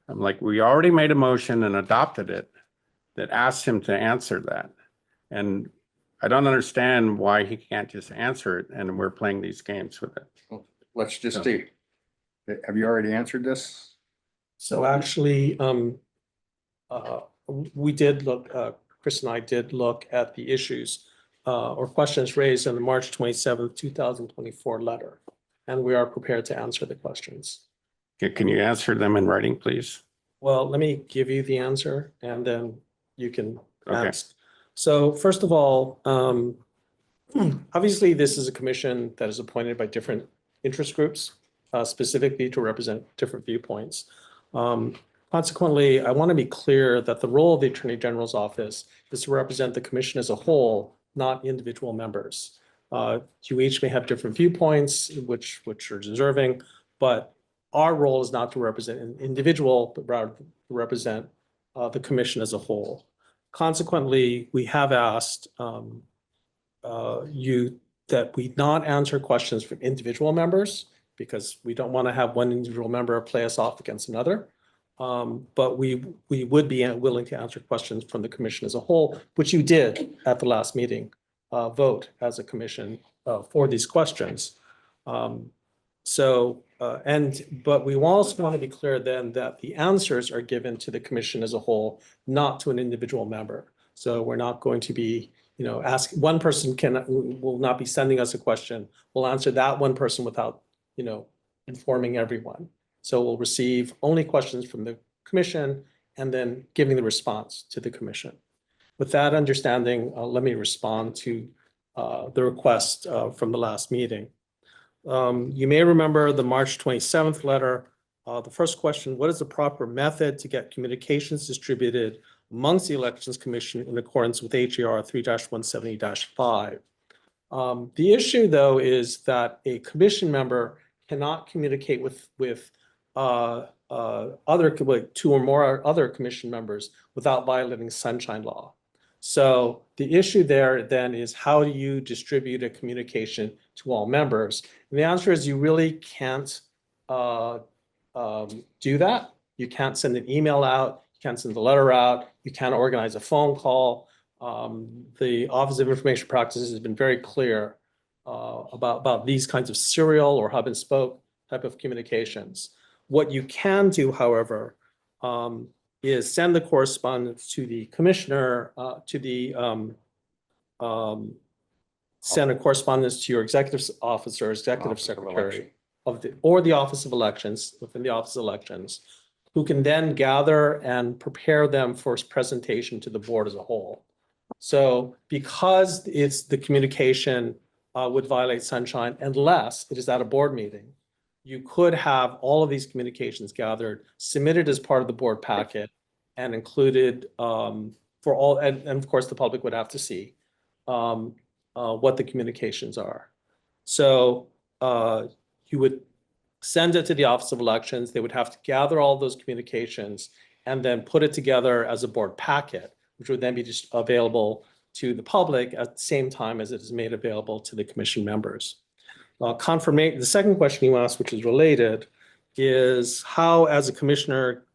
I'm like, we already made a motion and adopted it that asked him to answer that. And I don't understand why he can't just answer it and we're playing these games with it. Let's just see. Have you already answered this? So actually, we did look, Chris and I did look at the issues or questions raised in the March 27th, 2024 letter. And we are prepared to answer the questions. Okay, can you answer them in writing, please? Well, let me give you the answer and then you can Okay. ask. So first of all, obviously this is a commission that is appointed by different interest groups, specifically to represent different viewpoints. Consequently, I want to be clear that the role of the Attorney General's office is to represent the commission as a whole, not individual members. You each may have different viewpoints, which are deserving, but our role is not to represent an individual, but rather to represent the commission as a whole. Consequently, we have asked you that we not answer questions from individual members because we don't want to have one individual member play us off against another. But we would be willing to answer questions from the commission as a whole, which you did at the last meeting, vote as a commission for these questions. But we also want to be clear then that the answers are given to the commission as a whole, not to an individual member. So we're not going to be, ask one person will not be sending us a question. We'll answer that one person without, informing everyone. So we'll receive only questions from the commission and then giving the response to the commission. With that understanding, let me respond to the request from the last meeting. You may remember the March 27th letter. The first question, what is the proper method to get communications distributed amongst the Elections Commission in accordance with HER 3-170-5? The issue, though, is that a commission member cannot communicate with two or more other commission members without violating sunshine law. So the issue there then is how do you distribute a communication to all members? And the answer is you really can't do that. You can't send an email out, you can't send a letter out, you can't organize a phone call. The Office of Information Practices has been very clear about these kinds of serial or hub and spoke type of communications. What you can do, however, is send the correspondence to the commissioner, send a correspondence to your executive officer, executive secretary or the Office of Elections, within the Office of Elections, who can then gather and prepare them for presentation to the board as a whole. So because it's the communication would violate sunshine unless it is at a board meeting, you could have all of these communications gathered, submitted as part of the board packet and included for all, and of course the public would have to see what the communications are. So you would send it to the Office of Elections. They would have to gather all those communications and then put it together as a board packet, which would then be just available to the public at the same time as it is made available to the commission members. The second question you asked, which is related, is how, as a commissioner,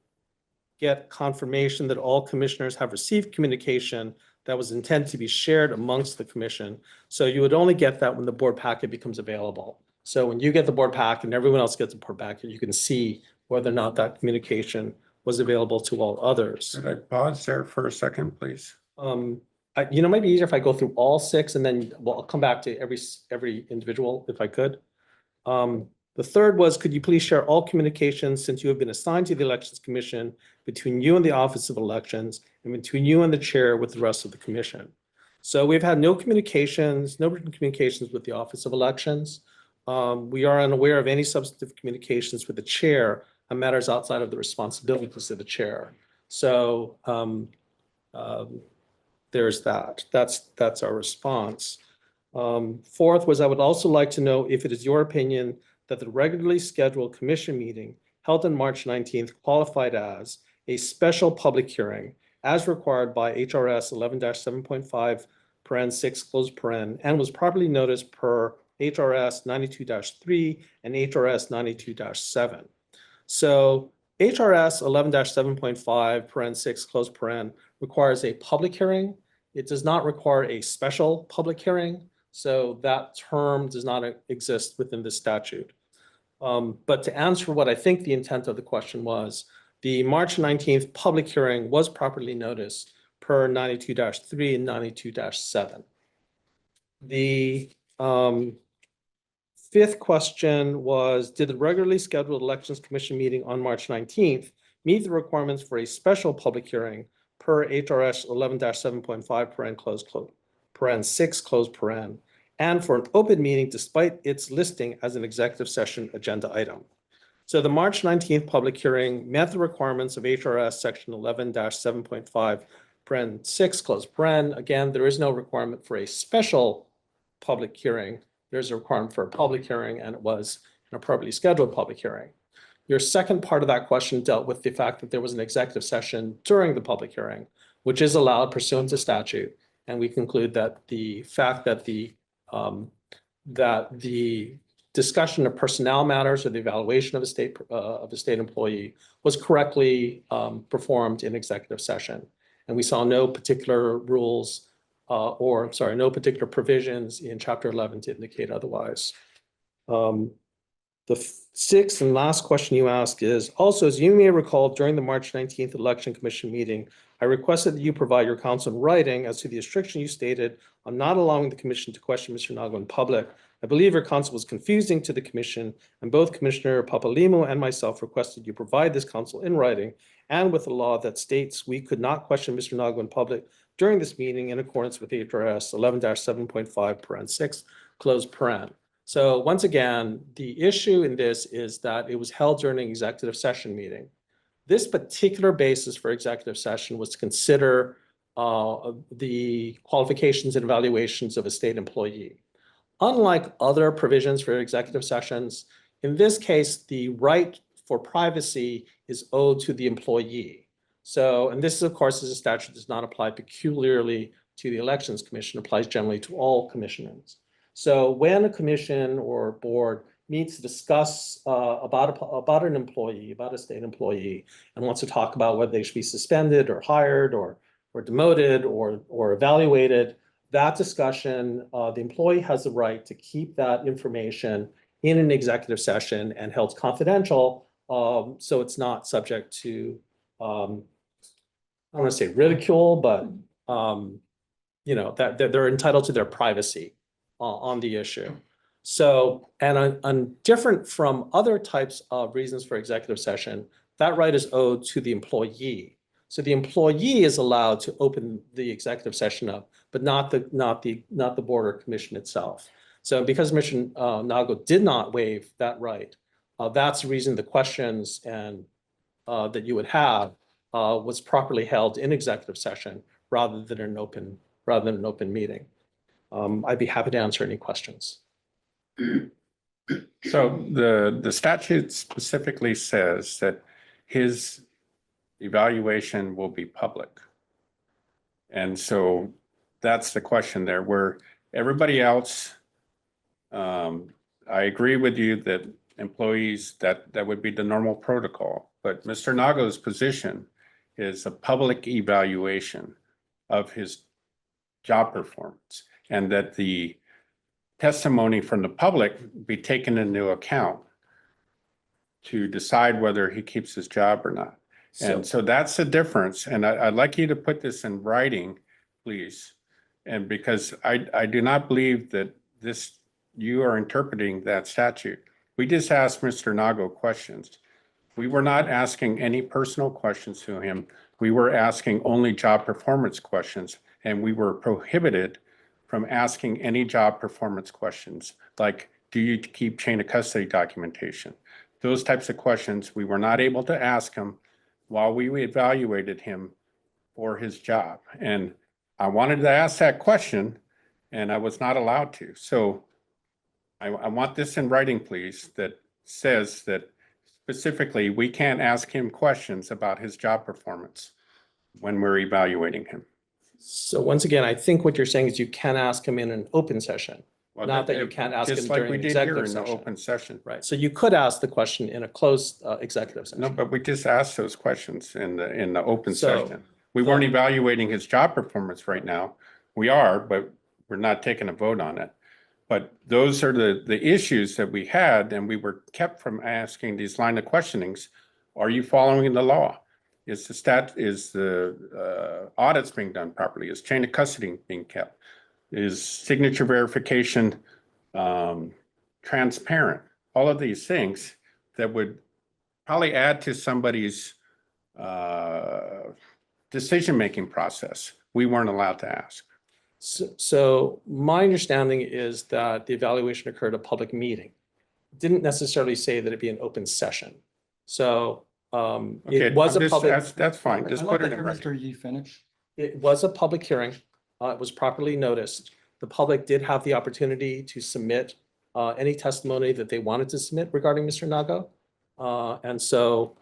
get confirmation that all commissioners have received communication that was intended to be shared amongst the commission. So you would only get that when the board packet becomes available. So when you get the board packet and everyone else gets the board packet, you can see whether or not that communication was available to all others. Could I pause there for a second, please? It might be easier if I go through all 6 and then I'll come back to every individual if I could. The third was, could you please share all communications since you have been assigned to the Elections Commission between you and the Office of Elections and between you and the chair with the rest of the commission? So we've had no written communications with the Office of Elections. We are unaware of any substantive communications with the chair on matters outside of the responsibilities of the chair. So there's that. That's our response. Fourth was, I would also like to know if it is your opinion that the regularly scheduled commission meeting held on March 19th qualified as a special public hearing as required by HRS 11-7.5 paren 6 close paren and was properly noticed per HRS 92-3 and HRS 92-7. So HRS 11-7.5 paren 6 close paren requires a public hearing. It does not require a special public hearing. So that term does not exist within the statute. But to answer what I think the intent of the question was, the March 19th public hearing was properly noticed per 92-3 and 92-7. The fifth question was, did the regularly scheduled Elections Commission meeting on March 19th meet the requirements for a special public hearing per HRS 11-7.5 paren 6 close paren and for an open meeting despite its listing as an executive session agenda item? So the March 19th public hearing met the requirements of HRS section 11-7.5 paren 6 close paren. Again, there is no requirement for a special public hearing. There's a requirement for a public hearing, and it was an appropriately scheduled public hearing. Your second part of that question dealt with the fact that there was an executive session during the public hearing, which is allowed pursuant to statute. And we conclude that the fact that the discussion of personnel matters or the evaluation of a state employee was correctly performed in executive session. And we saw no particular rules no particular provisions in Chapter 11 to indicate otherwise. The sixth and last question you asked is, also, as you may recall, during the March 19th Election Commission meeting, I requested that you provide your counsel in writing as to the restriction you stated on not allowing the commission to question Mr. Nago in public. I believe your counsel was confusing to the commission, and both Commissioner Papalimo and myself requested you provide this counsel in writing and with a law that states we could not question Mr. Nago in public during this meeting in accordance with HRS 11-7.5 paren 6 close paren. So once again, the issue in this is that it was held during an executive session meeting. This particular basis for executive session was to consider the qualifications and evaluations of a state employee. Unlike other provisions for executive sessions, in this case, the right for privacy is owed to the employee. So, and this, of course, is a statute that does not apply peculiarly to the Elections Commission, applies generally to all commissioners. So when a commission or board meets to discuss about an employee, about a state employee, and wants to talk about whether they should be suspended or hired or demoted or evaluated, that discussion, the employee has the right to keep that information in an executive session and held confidential, so it's not subject to, I don't want to say ridicule, but that they're entitled to their privacy on the issue. So, and on different from other types of reasons for executive session, that right is owed to the employee. So the employee is allowed to open the executive session up, but not the board or commission itself. So because Commissioner Nago did not waive that right, that's the reason the questions and that you would have was properly held in executive session rather than an open meeting. I'd be happy to answer any questions. So the statute specifically says that his evaluation will be public. And so that's the question there, where everybody else, I agree with you that employees, that would be the normal protocol. But Mr. Nago's position is a public evaluation of his job performance, and that the testimony from the public be taken into account to decide whether he keeps his job or not. And so that's the difference. And I'd like you to put this in writing, please. And because I do not believe that you are interpreting that statute. We just asked Mr. Nago questions. We were not asking any personal questions to him. We were asking only job performance questions, and we were prohibited from asking any job performance questions, like, do you keep chain of custody documentation? Those types of questions we were not able to ask him while we evaluated him for his job. And I wanted to ask that question, and I was not allowed to. So I want this in writing, please, that says that specifically we can't ask him questions about his job performance when we're evaluating him. So once again, I think what you're saying is you can ask him in an open session, not that you can't ask him Just like during we an did here executive in the session. open session. Right, so you could ask the question in a closed executive session. No, but we just asked those questions in the open So- session. We weren't evaluating his job performance right now. We are, but we're not taking a vote on it. But those are the issues that we had, and we were kept from asking these line of questionings. Are you following the law? Is the audits being done properly? Is chain of custody being kept? Is signature verification transparent? All of these things that would probably add to somebody's decision-making process, we weren't allowed to ask. So my understanding is that the evaluation occurred at a public meeting. Didn't necessarily say that it'd be an open session. So Okay, it was I'm a just- public. that's fine. Just put it in writing. Mr. Yee finish. It was a public hearing. It was properly noticed. The public did have the opportunity to submit any testimony that they wanted to submit regarding Mr. Nago. And so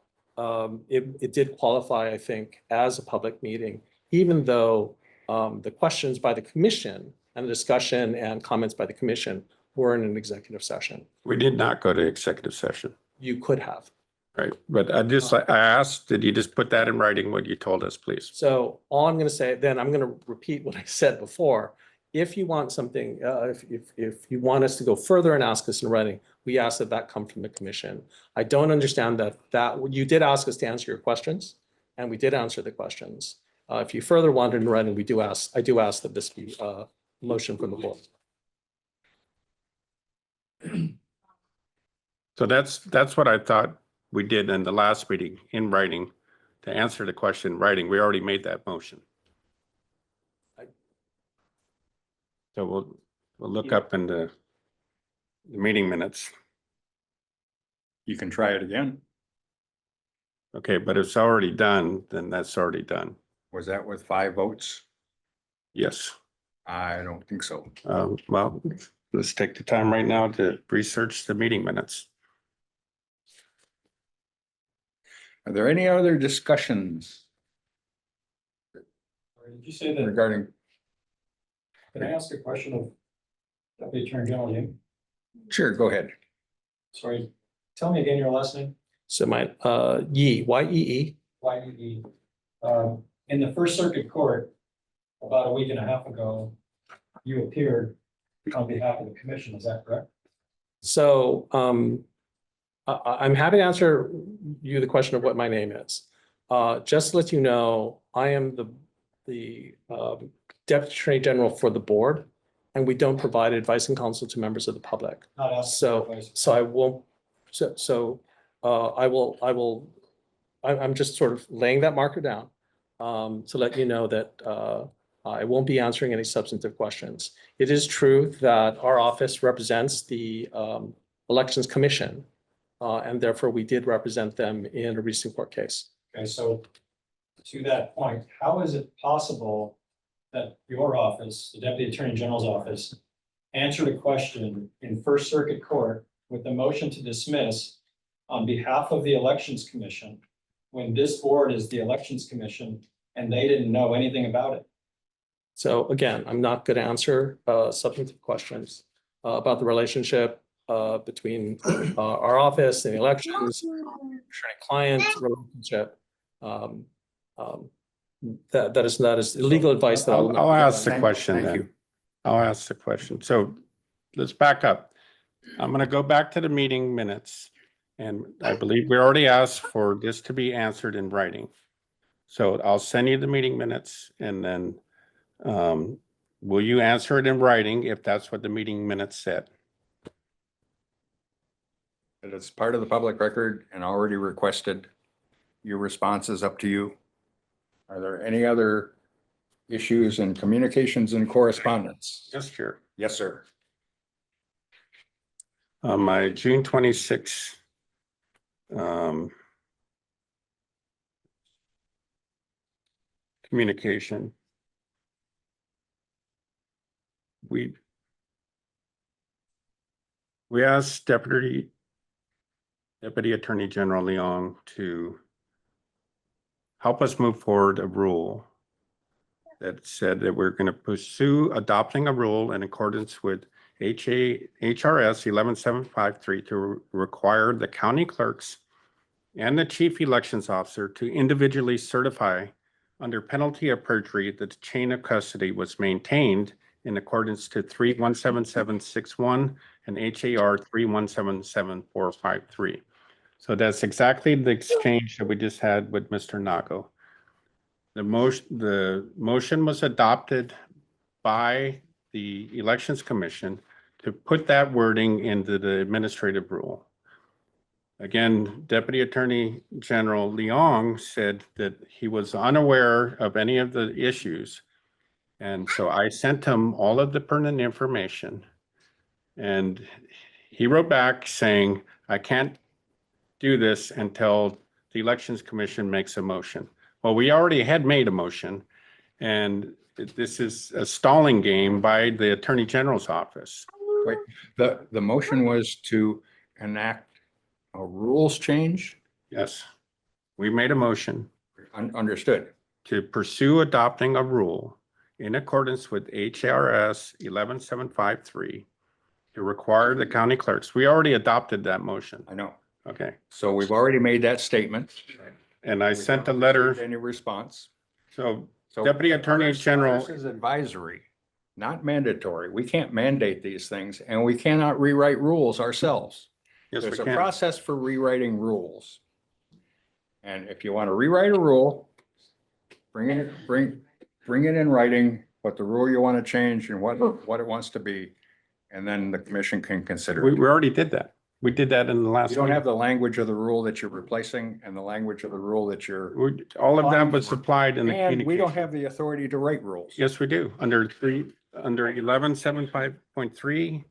it did qualify, I think, as a public meeting, even though the questions by the commission and the discussion and comments by the commission were in an executive session. We did not go to executive session. You could have. Right, but I asked, did you just put that in writing, what you told us, please? So all I'm going to say, then I'm going to repeat what I said before. If you want something, if you want us to go further and ask us in writing, we ask that come from the commission. I don't understand that you did ask us to answer your questions, and we did answer the questions. If you further want it in writing, I do ask that this be a motion from the board. So that's what I thought we did in the last meeting, in writing, to answer the question in writing. We already made that motion. So we'll look up in the meeting minutes. You can try it again. Okay, but if it's already done, then that's already done. Was that with 5 votes? Yes. I don't think so. Well, let's take the time right now to research the meeting minutes. Are there any other discussions Did you say that, regarding? can I ask a question of Deputy Attorney General Young? Sure, go ahead. Sorry, tell me again your last name. So my, Yee, Y-E-E. YEE. In the First Circuit Court, about a week and a half ago, you appeared on behalf of the commission, is that correct? So, I'm happy to answer you the question of what my name is. Just to let you know, I am the Deputy Attorney General for the board, and we don't provide advice and counsel to members of the public. Not asking for advice. I'm just sort of laying that marker down, to let you know that, I won't be answering any substantive questions. It is true that our office represents the, Elections Commission, and therefore we did represent them in a recent court case. Okay, so to that point, how is it possible that your office, the Deputy Attorney General's office, answered a question in First Circuit Court with a motion to dismiss on behalf of the Elections Commission, when this board is the Elections Commission and they didn't know anything about it? So again, I'm not going to answer substantive questions about the relationship between our office and the elections, attorney-client relationship. That is legal advice that I'll ask the Thank question then. you. I'll ask the question. So let's back up. I'm going to go back to the meeting minutes. And I believe we already asked for this to be answered in writing. So I'll send you the meeting minutes and then will you answer it in writing if that's what the meeting minutes said? It is part of the public record and already requested. Your response is up to you. Are there any other issues in communications and correspondence? Yes, Chair. Yes, sir. My June 26th communication. We asked Deputy Attorney General Leong to help us move forward a rule that said that we're going to pursue adopting a rule in accordance with HRS 11753 to require the county clerks and the chief elections officer to individually certify under penalty of perjury that the chain of custody was maintained in accordance to 317761 and HAR 3177453. So that's exactly the exchange that we just had with Mr. Nago. The motion was adopted by the Elections Commission to put that wording into the administrative rule. Again, Deputy Attorney General Leong said that he was unaware of any of the issues. And so I sent him all of the pertinent information. And he wrote back saying, I can't do this until the Elections Commission makes a motion. Well, we already had made a motion, and this is a stalling game by the Attorney General's office. Wait, the motion was to enact a rules change? Yes, we made a motion. Understood. To pursue adopting a rule in accordance with HRS 11753 to require the county clerks. We already adopted that motion. I know. Okay. So we've already made that statement. And I We sent a haven't letter. received any response. So So Deputy Attorney General. This is advisory, not mandatory. We can't mandate these things and we cannot rewrite rules ourselves. Yes, we There's a can. process for rewriting rules. And if you want to rewrite a rule, bring it in writing, what the rule you want to change and what it wants to be. And then the commission can consider. We it. already did that. We did that in the last. You don't meeting. have the language of the rule that you're replacing and the language of the rule that you're. All of that was supplied in the And we don't communication. have the authority to write rules. Yes, we do. Under 1175.3,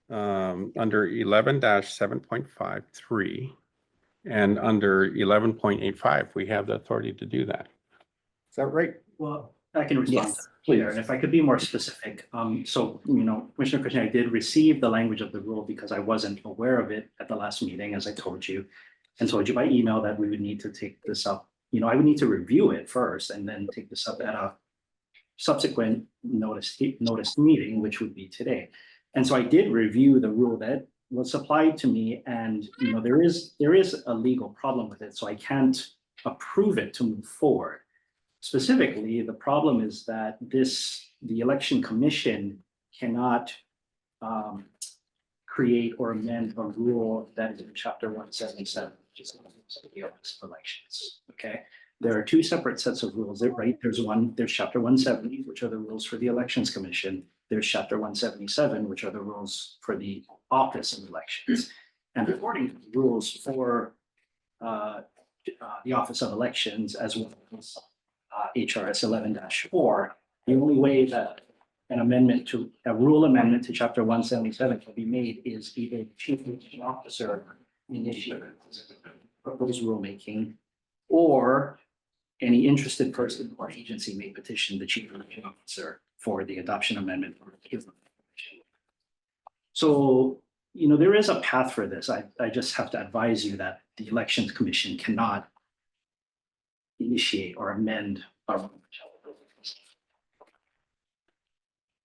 under 11-7.53, and under 11.85, we have the authority to do that. Is that right? Well, I can respond. Yes, Clear, and if I could be more specific, so, Commissioner Kushner, I did receive the language of the rule because I wasn't aware of it at the last meeting, as I told you. And told you by email that we would need to take this up, I would need to review it first and then take this up at a subsequent notice meeting, which would be today. And so I did review the rule that was supplied to me, and, you know, there is a legal problem with it, so I can't approve it to move forward. Specifically, the problem is that the election commission cannot create or amend a rule that is in chapter 177, which is the office of elections. Okay, there are two separate sets of rules, right? There's chapter 170, which are the rules for the elections commission. There's chapter 177, which are the rules for the office of elections. And according to the rules for the office of elections, as well as HRS 11-4, the only way that a rule amendment to chapter 177 can be made is either the chief election officer initiates proposed rulemaking, or any interested person or agency may petition the chief election officer for the adoption amendment. So, you know, there is a path for this. I just have to advise you that the elections commission cannot initiate or amend our.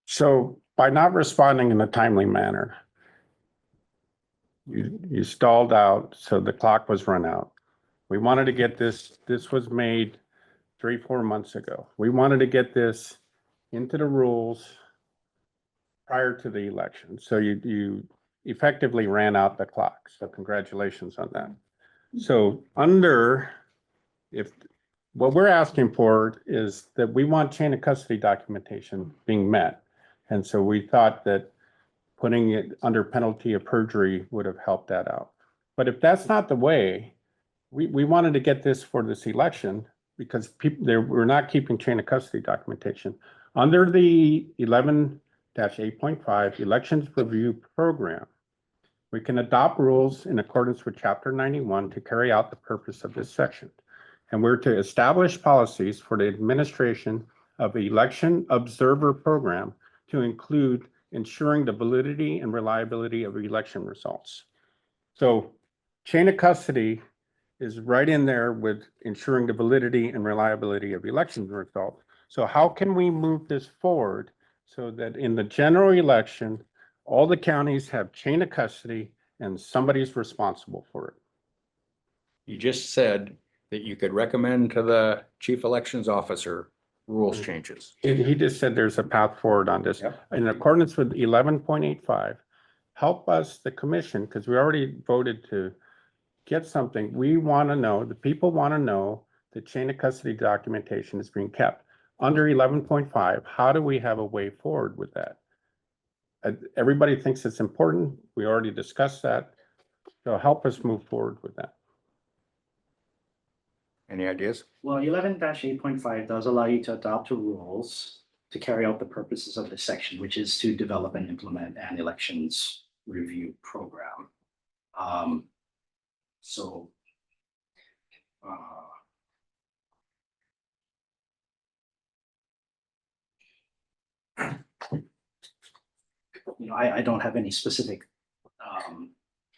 So by not responding in a timely manner, you stalled out, so the clock was run out. We wanted to get this was made 3-4 months ago. We wanted to get this into the rules prior to the election. So you effectively ran out the clock. So congratulations on that. So what we're asking for is that we want chain of custody documentation being met. And so we thought that putting it under penalty of perjury would have helped that out. But if that's not the way, we wanted to get this for this election because we're not keeping chain of custody documentation. Under the 11-8.5 Elections Review Program, we can adopt rules in accordance with Chapter 91 to carry out the purpose of this section. And we're to establish policies for the administration of election observer program to include ensuring the validity and reliability of election results. So chain of custody is right in there with ensuring the validity and reliability of election results. So how can we move this forward so that in the general election, all the counties have chain of custody and somebody's responsible for it? You just said that you could recommend to the chief elections officer rules changes. He just said there's a path forward on this. Yep. In accordance with 11.85, help us, the commission, because we already voted to get something. We want to know, the people want to know the chain of custody documentation is being kept. Under 11.5, how do we have a way forward with that? Everybody thinks it's important. We already discussed that. So help us move forward with that. Any ideas? Well, 11-8.5 does allow you to adopt rules to carry out the purposes of this section, which is to develop and implement an elections review program. You know, I don't have any specific.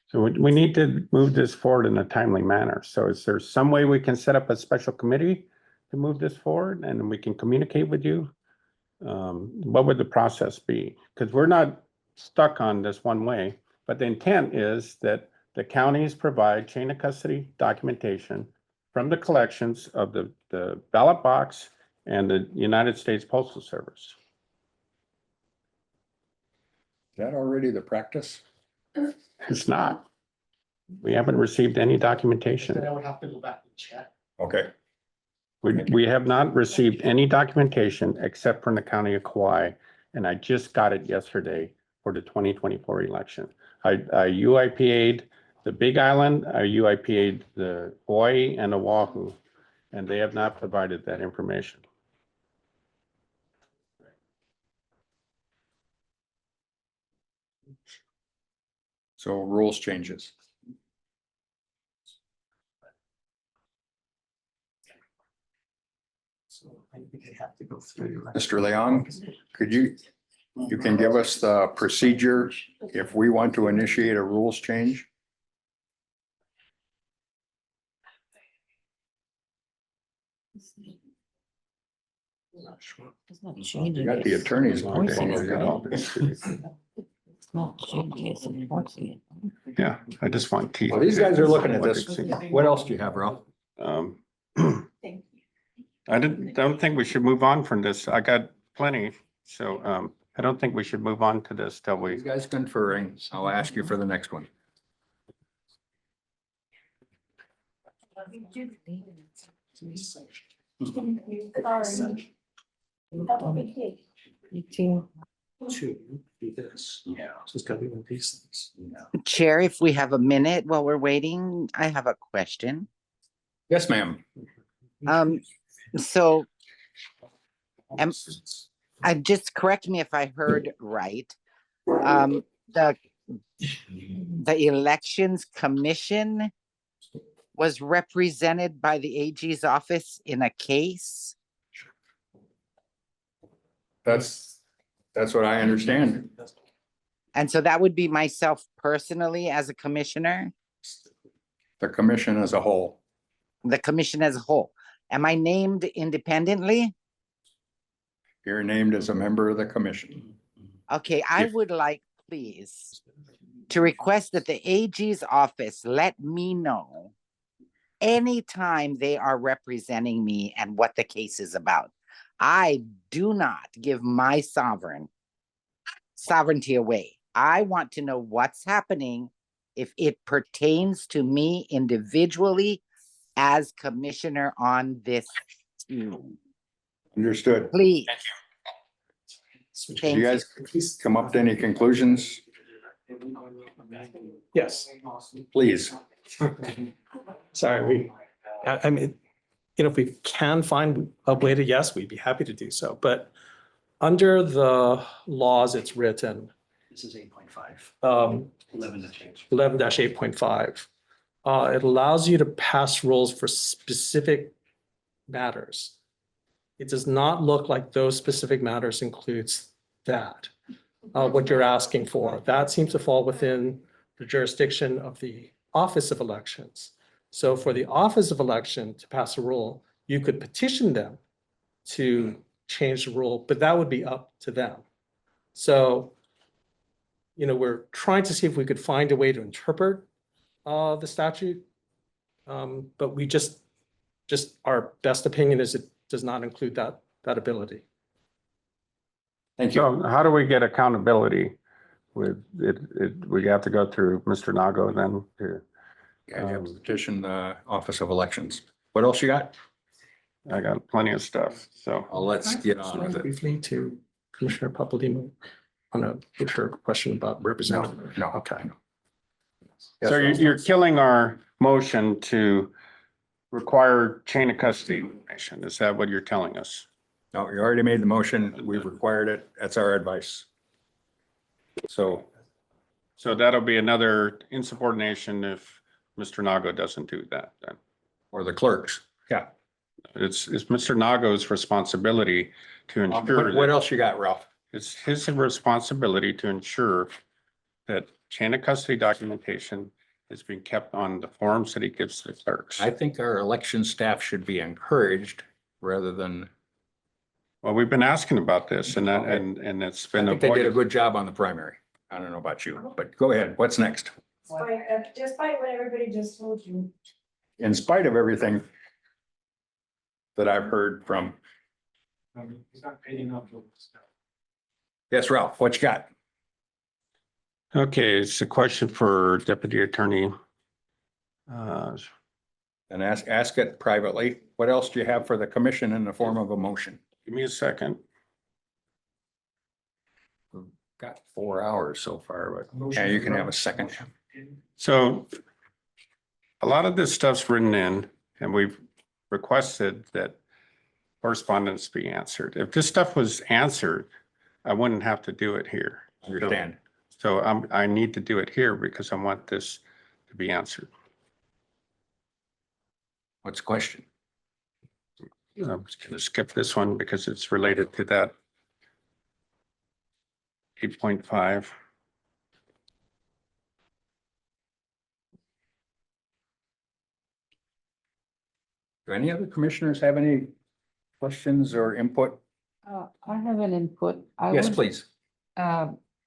So we need to move this forward in a timely manner. So is there some way we can set up a special committee to move this forward and we can communicate with you? What would the process be? Because we're not stuck on this one way, but the intent is that the counties provide chain of custody documentation from the collections of the ballot box and the United States Postal Service. Is that already the practice? It's not. We haven't received any documentation. Then I would have to go back and check. Okay. We have not received any documentation except from the county of Kauai, and I just got it yesterday for the 2024 election. I UIPA'd the Big Island, I UIPA'd the Hawaii and Oahu, and they have not provided that information. So rules changes. So I think I have to go through. Mr. Leon, could you can give us the procedure if we want to initiate a rules change? It's not You changing. got the attorneys. Voicing it. Yeah, I just want teeth. Well, these guys are looking at this. What else do you have, Ralph? I don't think we should move on from this. I got plenty, so I don't think we should move on to this till You we. guys conferring. I'll ask you for the next one. Chair, if we have a minute while we're waiting, I have a question. Yes, ma'am. So I just correct me if I heard right. The Elections Commission was represented by the AG's office in a case? That's what I understand. And so that would be myself personally as a commissioner, The commission as a whole. the commission as a whole. Am I named independently? You're named as a member of the commission. Okay, I would like, please, to request that the AG's office let me know anytime they are representing me and what the case is about. I do not give my sovereignty away. I want to know what's happening if it pertains to me individually as commissioner on this team. Understood. Please. Did Thank you guys come up to any conclusions? Yes. Please. Sorry, I mean, if we can find a way to, yes, we'd be happy to do so, but under the laws, it's written, This is 8.5. 11 8.5. It allows you to pass rules for specific matters. It does not look like those specific matters includes that, what you're asking for. That seems to fall within the jurisdiction of the Office of Elections. So for the Office of Election to pass a rule, you could petition them to change the rule, but that would be up to them. So, we're trying to see if we could find a way to interpret the statute. But we just our best opinion is it does not include that ability. Thank you. So how do we get accountability with it? We have to go through Mr. Nago then to. Yeah, you have to petition the Office of Elections. What else you got? I got plenty of stuff, so. Well, let's get on with it. Briefly to Commissioner Papadimo on a question about representative. No. Okay. So you're killing our motion to require chain of custody information. Is that what you're telling us? No, you already made the motion. We've required it. That's our advice. So that'll be another insubordination if Mr. Nago doesn't do that then. or the clerks. Yeah. It's Mr. Nago's responsibility to ensure. What else you got, Ralph? It's his responsibility to ensure that chain of custody documentation is being kept on the forms that he gives to the clerks. I think our election staff should be encouraged rather than. Well, we've been asking about this and that, and it's I been think they did a avoided. good job on the primary. I don't know about you, but go ahead. What's next? Despite what everybody just told you. In spite of everything that I've heard from. He's not paying up. Yes, Ralph, what you got? Okay, it's a question for Deputy Attorney. And ask it privately. What else do you have for the commission in the form of a motion? Give me a second. Got 4 hours so far, but yeah, you can have a second. So a lot of this stuff's written in and we've requested that correspondence be answered. If this stuff was answered, I wouldn't have to do it here. Understand. So I need to do it here because I want this to be answered. What's the question? I'm just gonna skip this one because it's related to that 8.5. Do any other commissioners have any questions or input? I have an input. Yes, please.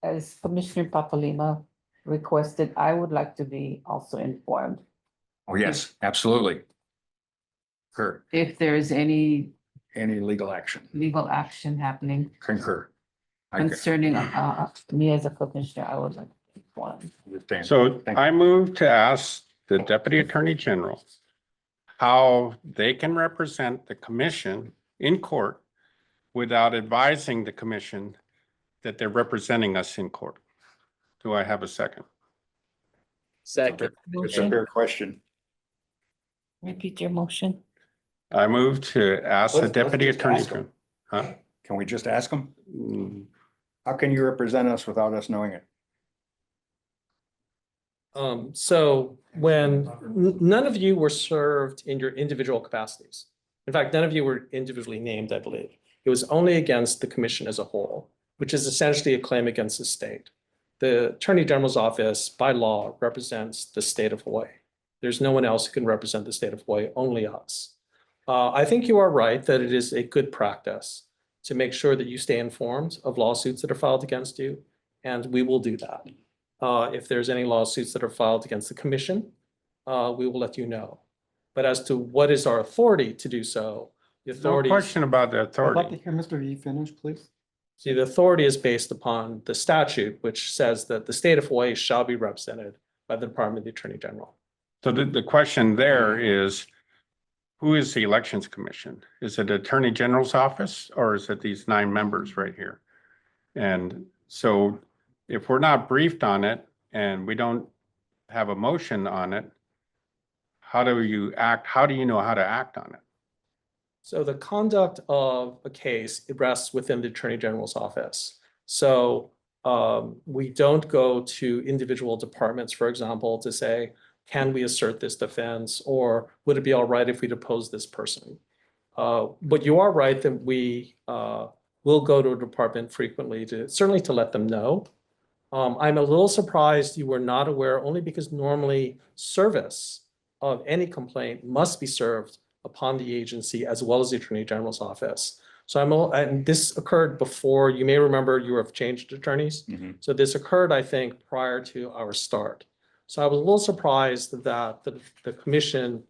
as Commissioner Papalima requested, I would like to be also informed Oh, yes, absolutely. Concur. if there is any Any legal action? legal action happening Concur. I concerning me as a commissioner. I would like to be informed. understand. So Thank you. I move to ask the Deputy Attorney General how they can represent the commission in court without advising the commission that they're representing us in court. Do I have a second? Second. It's a fair question. Repeat your motion. I move to ask the Let's Deputy just Attorney ask 'em. General. Huh? Can we just ask them? Mm, How can you represent us without us knowing it? So when none of you were served in your individual capacities. In fact, none of you were individually named, I believe. It was only against the commission as a whole, which is essentially a claim against the state. The Attorney General's office by law represents the state of Hawaii. There's no one else who can represent the state of Hawaii, only us. I think you are right that it is a good practice to make sure that you stay informed of lawsuits that are filed against you, and we will do that. If there's any lawsuits that are filed against the commission, we will let you know. But as to what is our authority to do so, the No authority. question about the I'd like to authority. hear Mr. V finish, please. See, the authority is based upon the statute, which says that the state of Hawaii shall be represented by the Department of the Attorney General. So the question there is, who is the Elections Commission? Is it Attorney General's office or is it these 9 members right here? And so if we're not briefed on it and we don't have a motion on it, how do you act? How do you know how to act on it? So the conduct of a case, it rests within the Attorney General's office. So we don't go to individual departments, for example, to say, can we assert this defense? Or would it be all right if we depose this person? But you are right that we will go to a department frequently to certainly to let them know. I'm a little surprised you were not aware, only because normally service of any complaint must be served upon the agency as well as the Attorney General's office. So and this occurred before, you may remember you have changed attorneys. So this occurred, I think, prior to our start. So I was a little surprised that the commission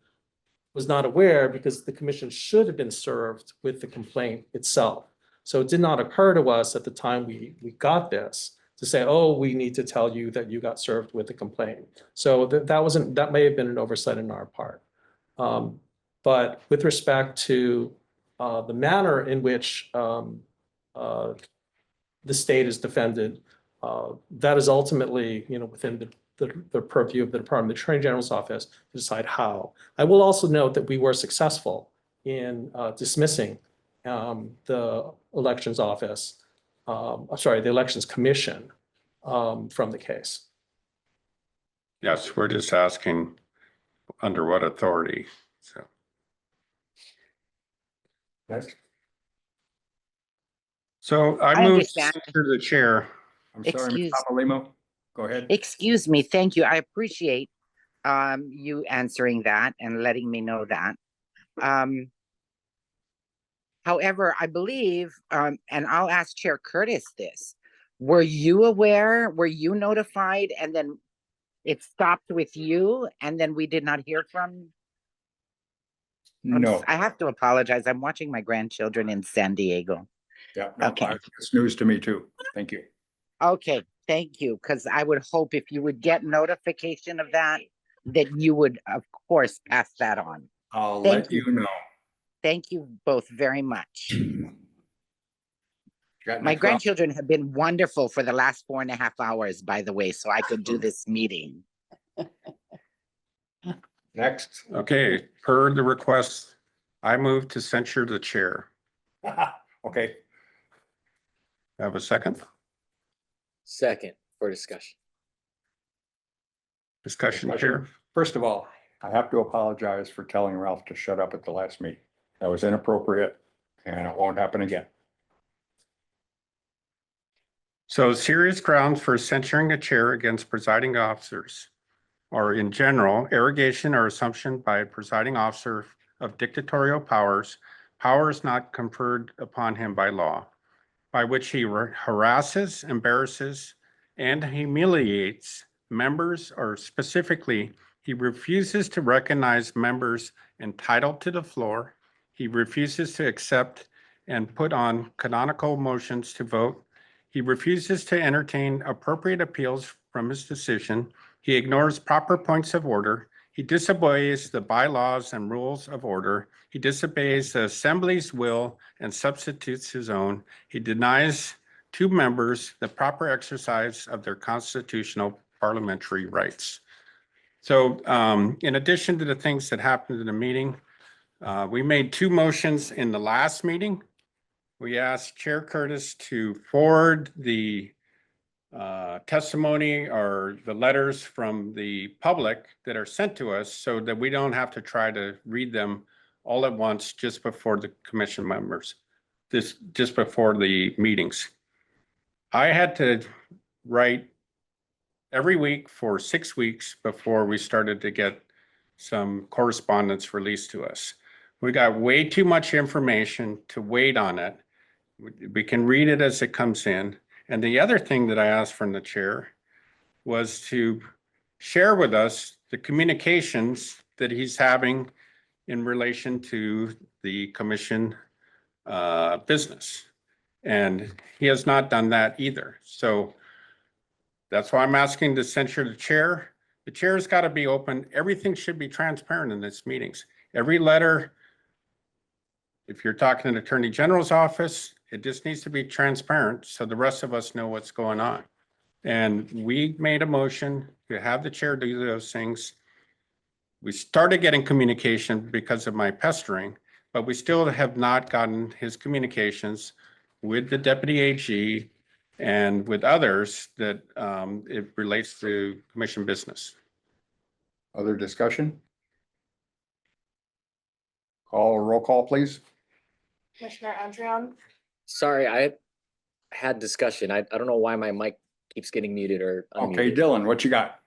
was not aware because the commission should have been served with the complaint itself. So it did not occur to us at the time we got this to say, oh, we need to tell you that you got served with a complaint. So that may have been an oversight on our part. But with respect to the manner in which the state is defended, that is ultimately, within the purview of the Department of the Attorney General's office to decide how. I will also note that we were successful in dismissing the elections office, the elections commission from the case. Yes, we're just asking under what authority, so. Next. So I I move understand. to the chair. I'm sorry, Ms. Excuse- Papalimo. Go ahead. Excuse me, thank you. I appreciate you answering that and letting me know that. However, I believe, and I'll ask Chair Curtis this, were you aware, were you notified, and then it stopped with you, and then we did not hear from? No. I have to apologize. I'm watching my grandchildren in San Diego. Yeah, no, Okay. it's news to me too. Thank you. Okay, thank you, because I would hope if you would get notification of that you would, of course, pass that on. I'll Thank let you know. Thank you both very much. Got My next up? grandchildren have been wonderful for the last 4.5 hours, by the way, so I could do this meeting. Next. Okay, per the request, I move to censure the chair. Okay. Have a second? Second for discussion. Discussion, Chair? First of all, I have to apologize for telling Ralph to shut up at the last meeting. That was inappropriate and it won't happen again. So serious grounds for censuring a chair against presiding officers or in general, arrogation or assumption by a presiding officer of dictatorial powers not conferred upon him by law, by which he harasses, embarrasses, and humiliates members, or specifically, he refuses to recognize members entitled to the floor. He refuses to accept and put on canonical motions to vote. He refuses to entertain appropriate appeals from his decision. He ignores proper points of order. He disobeys the bylaws and rules of order. He disobeys the assembly's will and substitutes his own. He denies two members the proper exercise of their constitutional parliamentary rights. So in addition to the things that happened in the meeting, we made two motions in the last meeting. We asked Chair Curtis to forward the testimony or the letters from the public that are sent to us so that we don't have to try to read them all at once just before the commission members, just before the meetings. I had to write every week for 6 weeks before we started to get some correspondence released to us. We got way too much information to wait on it. We can read it as it comes in. And the other thing that I asked from the chair was to share with us the communications that he's having in relation to the commission business. And he has not done that either. So that's why I'm asking to censure the chair. The chair's got to be open. Everything should be transparent in these meetings. Every letter, if you're talking to the Attorney General's office, it just needs to be transparent so the rest of us know what's going on. And we made a motion to have the chair do those things. We started getting communication because of my pestering, but we still have not gotten his communications with the deputy AG and with others that it relates to commission business. Other discussion? Roll call, please. Commissioner Andrian, Sorry, I had discussion. I don't know why my mic keeps getting muted or Okay, unmuted. Dylan, what you got?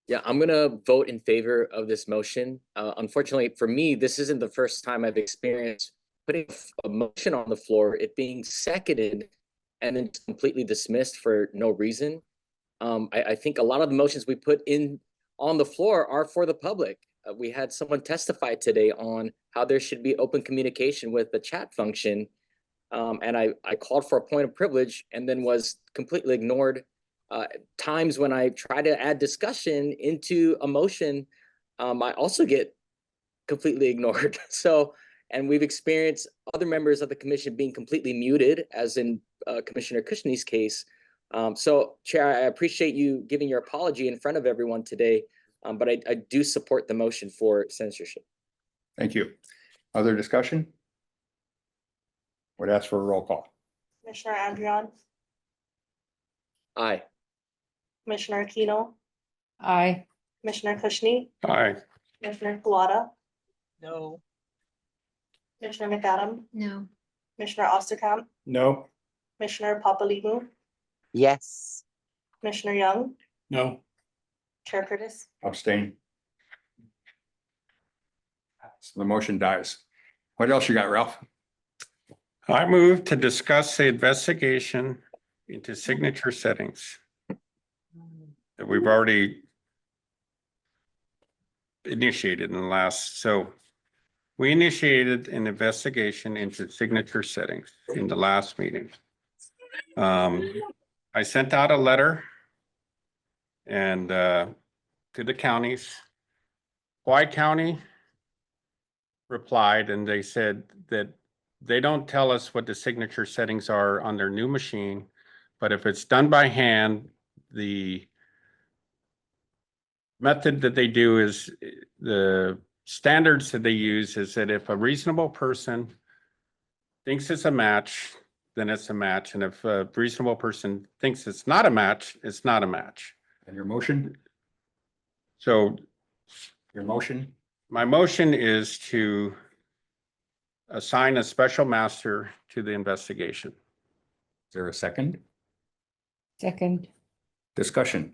Yeah, I'm gonna vote in favor of this motion. Unfortunately, for me, this isn't the first time I've experienced putting a motion on the floor, it being seconded, and then completely dismissed for no reason. I think a lot of the motions we put in on the floor are for the public. We had someone testify today on how there should be open communication with the chat function. And I called for a point of privilege and then was completely ignored. Times when I try to add discussion into a motion, I also get completely ignored. So, and we've experienced other members of the commission being completely muted, as in Commissioner Kushne's case. So, Chair, I appreciate you giving your apology in front of everyone today, but I do support the motion for censorship. Thank you. Other discussion? Would ask for a roll call. Commissioner Andrian, Aye. Commissioner Aquino, Aye. Commissioner Kushne, Aye. Commissioner Kawada, No. Commissioner McAdam, No. Commissioner Osterkamp, No. Commissioner Papalimu, Yes. Commissioner Young, No. Chair Curtis. Abstain. So the motion dies. What else you got, Ralph? I move to discuss the investigation into signature settings that we've already initiated in the last, so we initiated an investigation into signature settings in the last meeting. I sent out a letter and to the counties. Hawaii County replied and they said that they don't tell us what the signature settings are on their new machine, but if it's done by hand, the method that they do is the standards that they use is that if a reasonable person thinks it's a match, then it's a match. And if a reasonable person thinks it's not a match, it's not a match. And your motion? So your motion? My motion is to assign a special master to the investigation. Is there a second? Second. Discussion?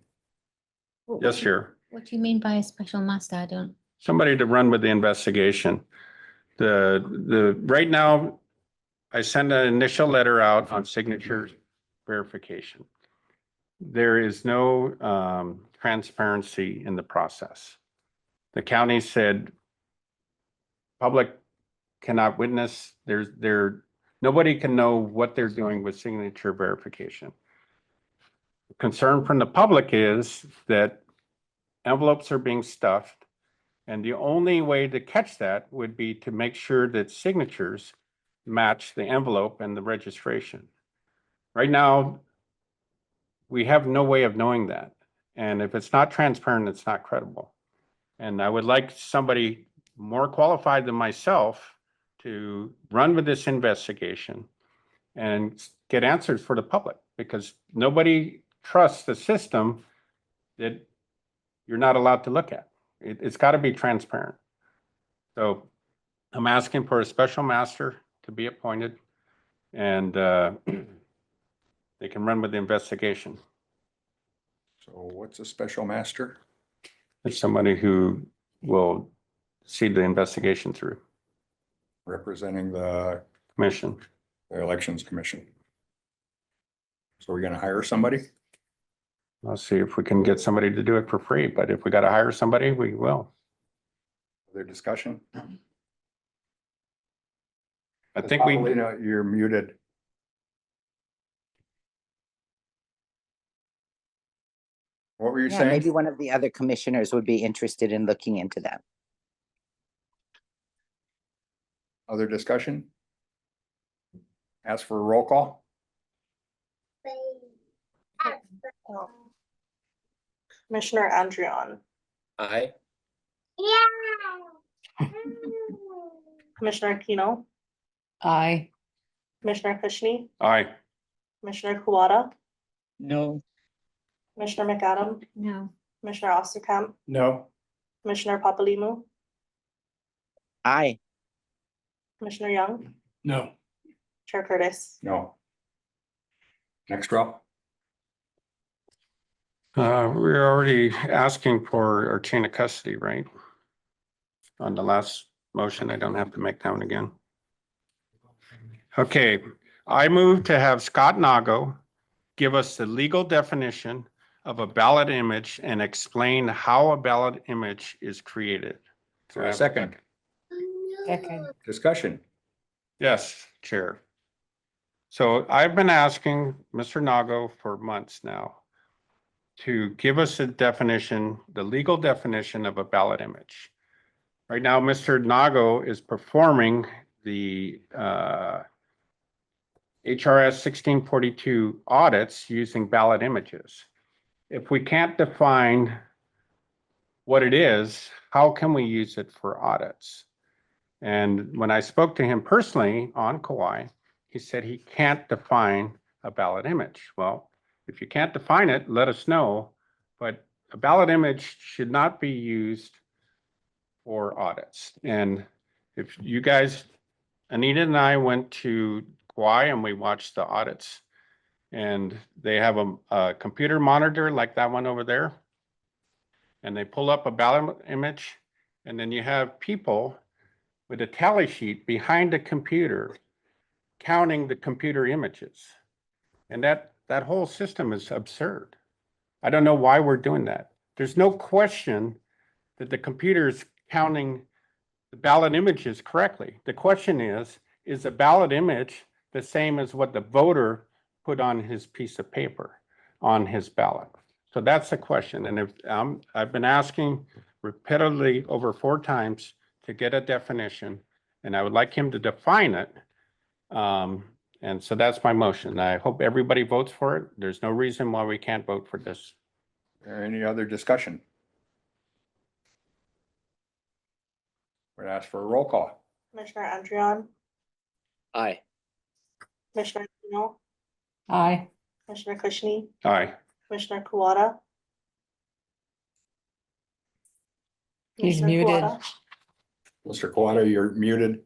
Yes, Chair. What do you mean by a special master? I don't. Somebody to run with the investigation. Right now, I send an initial letter out on signature verification. there is no transparency in the process. The county said public cannot witness, nobody can know what they're doing with signature verification. Concern from the public is that envelopes are being stuffed, and the only way to catch that would be to make sure that signatures match the envelope and the registration. Right now, we have no way of knowing that. And if it's not transparent, it's not credible. And I would like somebody more qualified than myself to run with this investigation and get answers for the public, because nobody trusts the system that you're not allowed to look at. It's got to be transparent. So I'm asking for a special master to be appointed, and they can run with the investigation. So what's a special master? It's somebody who will see the investigation through. Representing the Commission. the Elections Commission. So we're gonna hire somebody? I'll see if we can get somebody to do it for free, but if we got to hire somebody, we will. Other discussion? I think we, Paulina, you're muted. What were you Yeah, saying? maybe one of the other commissioners would be interested in looking into that. Other discussion? Ask for a roll call? Commissioner Andrian, Aye. Commissioner Keno, Aye. Commissioner Kushni, aye. Commissioner Kuwata, No. Commissioner McAdam, No. Commissioner Osterkamp, No. Commissioner Papalimu, Aye. Commissioner Young, No. Chair Curtis. No. Next, Rob. We're already asking for our chain of custody, right? On the last motion, I don't have to make that one again. Okay, I move to have Scott Nago give us the legal definition of a ballot image and explain how a ballot image is created. For a second, Second. discussion. Yes, Chair. So I've been asking Mr. Nago for months now to give us a definition, the legal definition of a ballot image. Right now, Mr. Nago is performing the HRS 1642 audits using ballot images. If we can't define what it is, how can we use it for audits? And when I spoke to him personally on Kauai, he said he can't define a ballot image. Well, if you can't define it, let us know. But a ballot image should not be used for audits. And if you guys, Anita and I went to Kauai and we watched the audits. And they have a computer monitor like that one over there. And they pull up a ballot image. And then you have people with a tally sheet behind a computer counting the computer images. And that whole system is absurd. I don't know why we're doing that. There's no question that the computer is counting the ballot images correctly. The question is a ballot image the same as what the voter put on his piece of paper on his ballot? So that's the question. And if I've been asking repeatedly over 4 times to get a definition, and I would like him to define it. And so that's my motion. I hope everybody votes for it. There's no reason why we can't vote for this. Any other discussion? We're gonna ask for a roll call. Commissioner Andrian, Aye. Commissioner Keno, Aye. Commissioner Kushni, Aye. Commissioner Kuwata. He's Commissioner muted. Kuwata, Mr. Kawada, you're muted.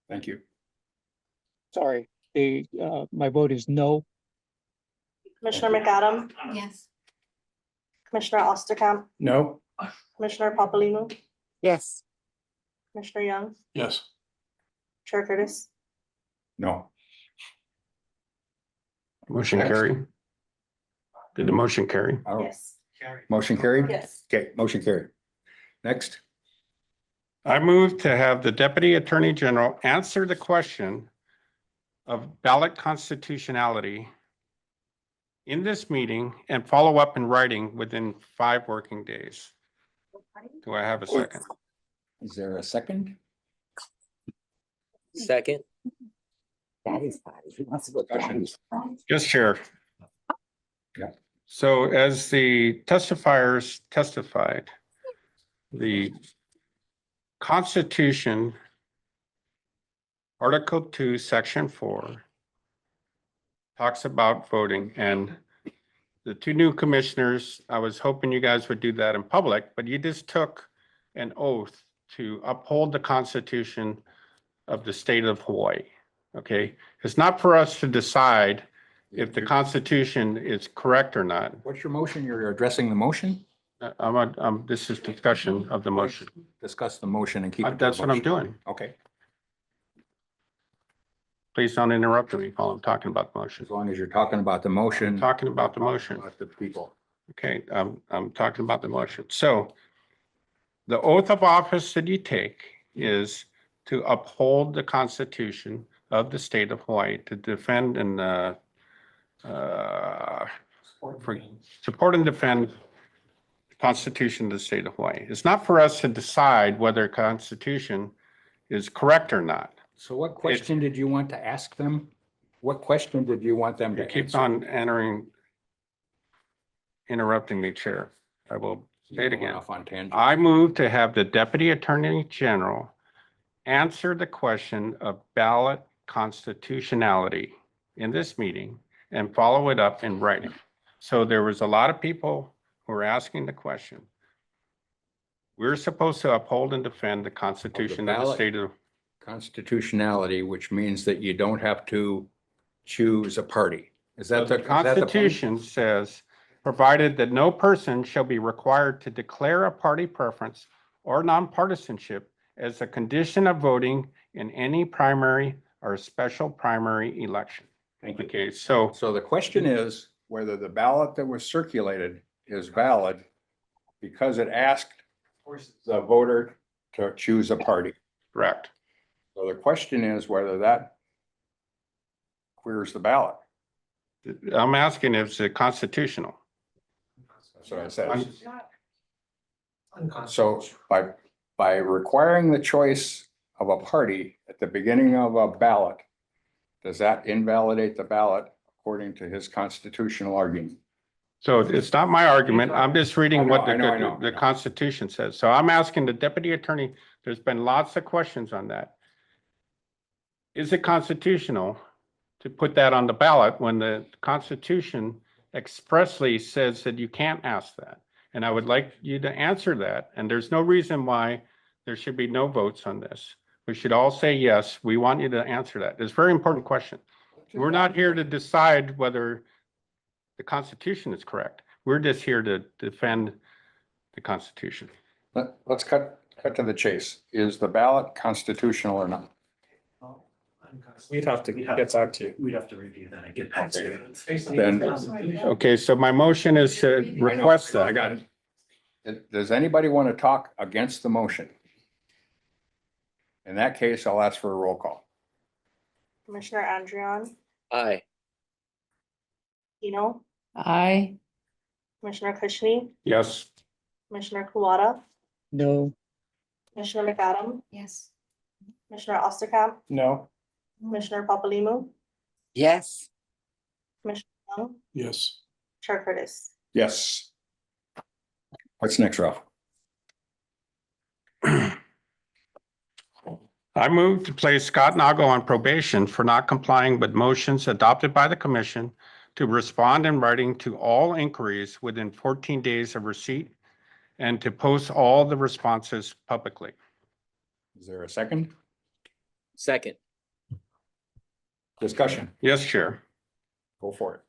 Thank you. Sorry, my vote is no. Commissioner McAdam, Yes. Commissioner Osterkamp, No. Commissioner Papalimu, Yes. Commissioner Young, Yes. Chair Curtis. No. Motion Next. carried. Did the motion carry? I don't- Yes. Motion carried? Yes. Okay, motion carried. Next, I move to have the Deputy Attorney General answer the question of ballot constitutionality in this meeting and follow up in writing within 5 working days. Do I have a second? is there a second? Second. Daddy's body. He wants to go daddy's. Yes, Chair. Yeah. So as the testifiers testified, the Constitution, Article 2, Section 4, talks about voting, and the 2 new commissioners, I was hoping you guys would do that in public, but you just took an oath to uphold the Constitution of the state of Hawaii. Okay, it's not for us to decide if the Constitution is correct or not. What's your motion? You're addressing the motion? This is discussion of the motion. Discuss the motion and keep it. to the That's what I'm motion. doing. Okay, Please don't interrupt me while I'm talking about the motion. as long as you're talking about the motion. Talking about the motion. About the people. Okay, I'm talking about the motion. So the oath of office that you take is to uphold the Constitution of the state of Hawaii, to defend and support and defend the Constitution of the state of Hawaii. It's not for us to decide whether a Constitution is correct or not. So what question did you want to ask them? What question did you want them to You keep answer? on interrupting me, Chair. I will say it Going again. off on tangent. I move to have the Deputy Attorney General answer the question of ballot constitutionality in this meeting and follow it up in writing. So there was a lot of people who were asking the question. We're supposed to uphold and defend the Constitution of the ballot. state of, Constitutionality, which means that you don't have to choose a party. Is that the is that point? Constitution says, provided that no person shall be required to declare a party preference or nonpartisanship as a condition of voting in any primary or special primary election. Thank you. Okay, so So the question is whether the ballot that was circulated is valid because it asked the voter to choose a party. correct. So the question is whether that clears the ballot. I'm asking if it's constitutional. That's what I said. So by requiring the choice of a party at the beginning of a ballot, does that invalidate the ballot according to his constitutional argument? So it's not my argument. I'm just reading what I know. the Constitution says. So I'm asking the Deputy Attorney, there's been lots of questions on that. Is it constitutional to put that on the ballot when the Constitution expressly says that you can't ask that? And I would like you to answer that. And there's no reason why there should be no votes on this. We should all say yes. We want you to answer that. It's a very important question. We're not here to decide whether the Constitution is correct. We're just here to defend the Constitution. Let's cut to the chase. Is the ballot constitutional or not? We'd have to get back to you. We'd have to review that and get back to you. Then Okay, so my motion is to request that. I got it. Does anybody want to talk against the motion? In that case, I'll ask for a roll call. Commissioner Andrian, Aye. Aye. Commissioner Kushni, Yes. Commissioner Kuwata, No. Commissioner McAdam, Yes. Commissioner Osterkamp, No. Commissioner Papalimu, Yes. Commissioner Young, Yes. Chair Curtis. Yes. What's next, Ralph? I move to place Scott Nago on probation for not complying with motions adopted by the commission to respond in writing to all inquiries within 14 days of receipt and to post all the responses publicly. Is there a second? Second. Discussion. Yes, Chair. Go for it.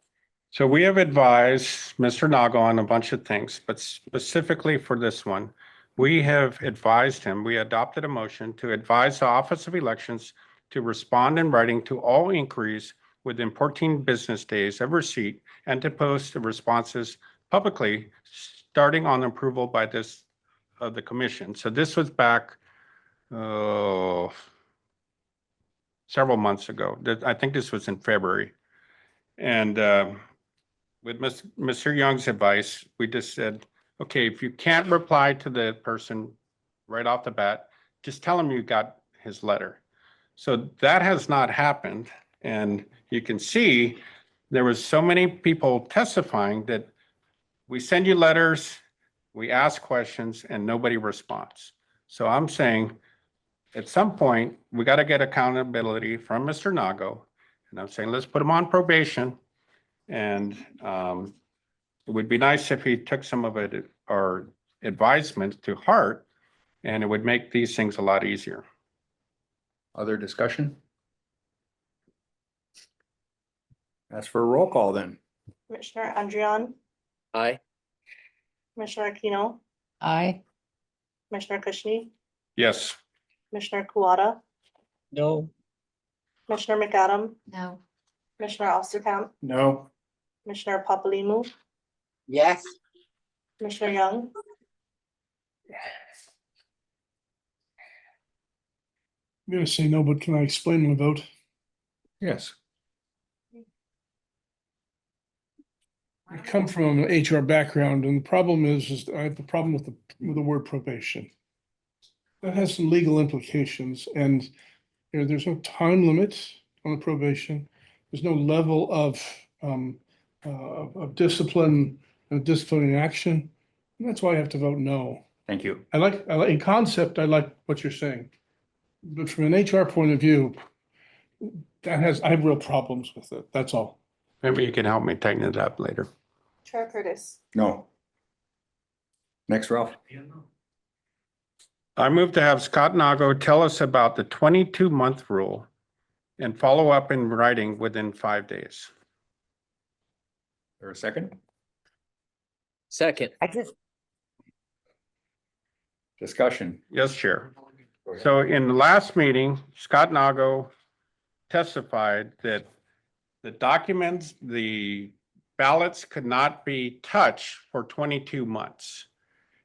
So we have advised Mr. Nago on a bunch of things, but specifically for this one, we have advised him, we adopted a motion to advise the Office of Elections to respond in writing to all inquiries within 14 business days of receipt and to post the responses publicly, starting on approval by this of the commission. So this was back several months ago. I think this was in February. And with Mr. Young's advice, we just said, okay, if you can't reply to the person right off the bat, just tell him you got his letter. So that has not happened. And you can see there was so many people testifying that we send you letters, we ask questions, and nobody responds. So I'm saying at some point, we got to get accountability from Mr. Nago. And I'm saying, let's put him on probation. And it would be nice if he took some of it, our advisement to heart, and it would make these things a lot easier. Other discussion? That's for a roll call then. Commissioner Andrian, Aye. Commissioner Aquino, Aye. Commissioner Kushni, Yes. Commissioner Kuwata, No. Commissioner McAdam, No. Commissioner Osterkamp, No. Commissioner Papalimu, Yes. Commissioner Young, I'm gonna say no, but can I explain my vote? Yes. I come from an HR background, and the problem is I have a problem with the word probation. That has some legal implications, and there's no time limit on the probation. There's no level of discipline and disciplinary action. And that's why I have to vote no. Thank you. I like in concept, I like what you're saying. But from an HR point of view, I have real problems with it. That's all. Maybe you can help me tighten it up later. Chair Curtis. No. Next, Ralph. I move to have Scott Nago tell us about the 22-month rule and follow up in writing within 5 days. Or a second? Second. Discussion. Yes, Chair. So in the last meeting, Scott Nago testified that the documents, the ballots could not be touched for 22 months.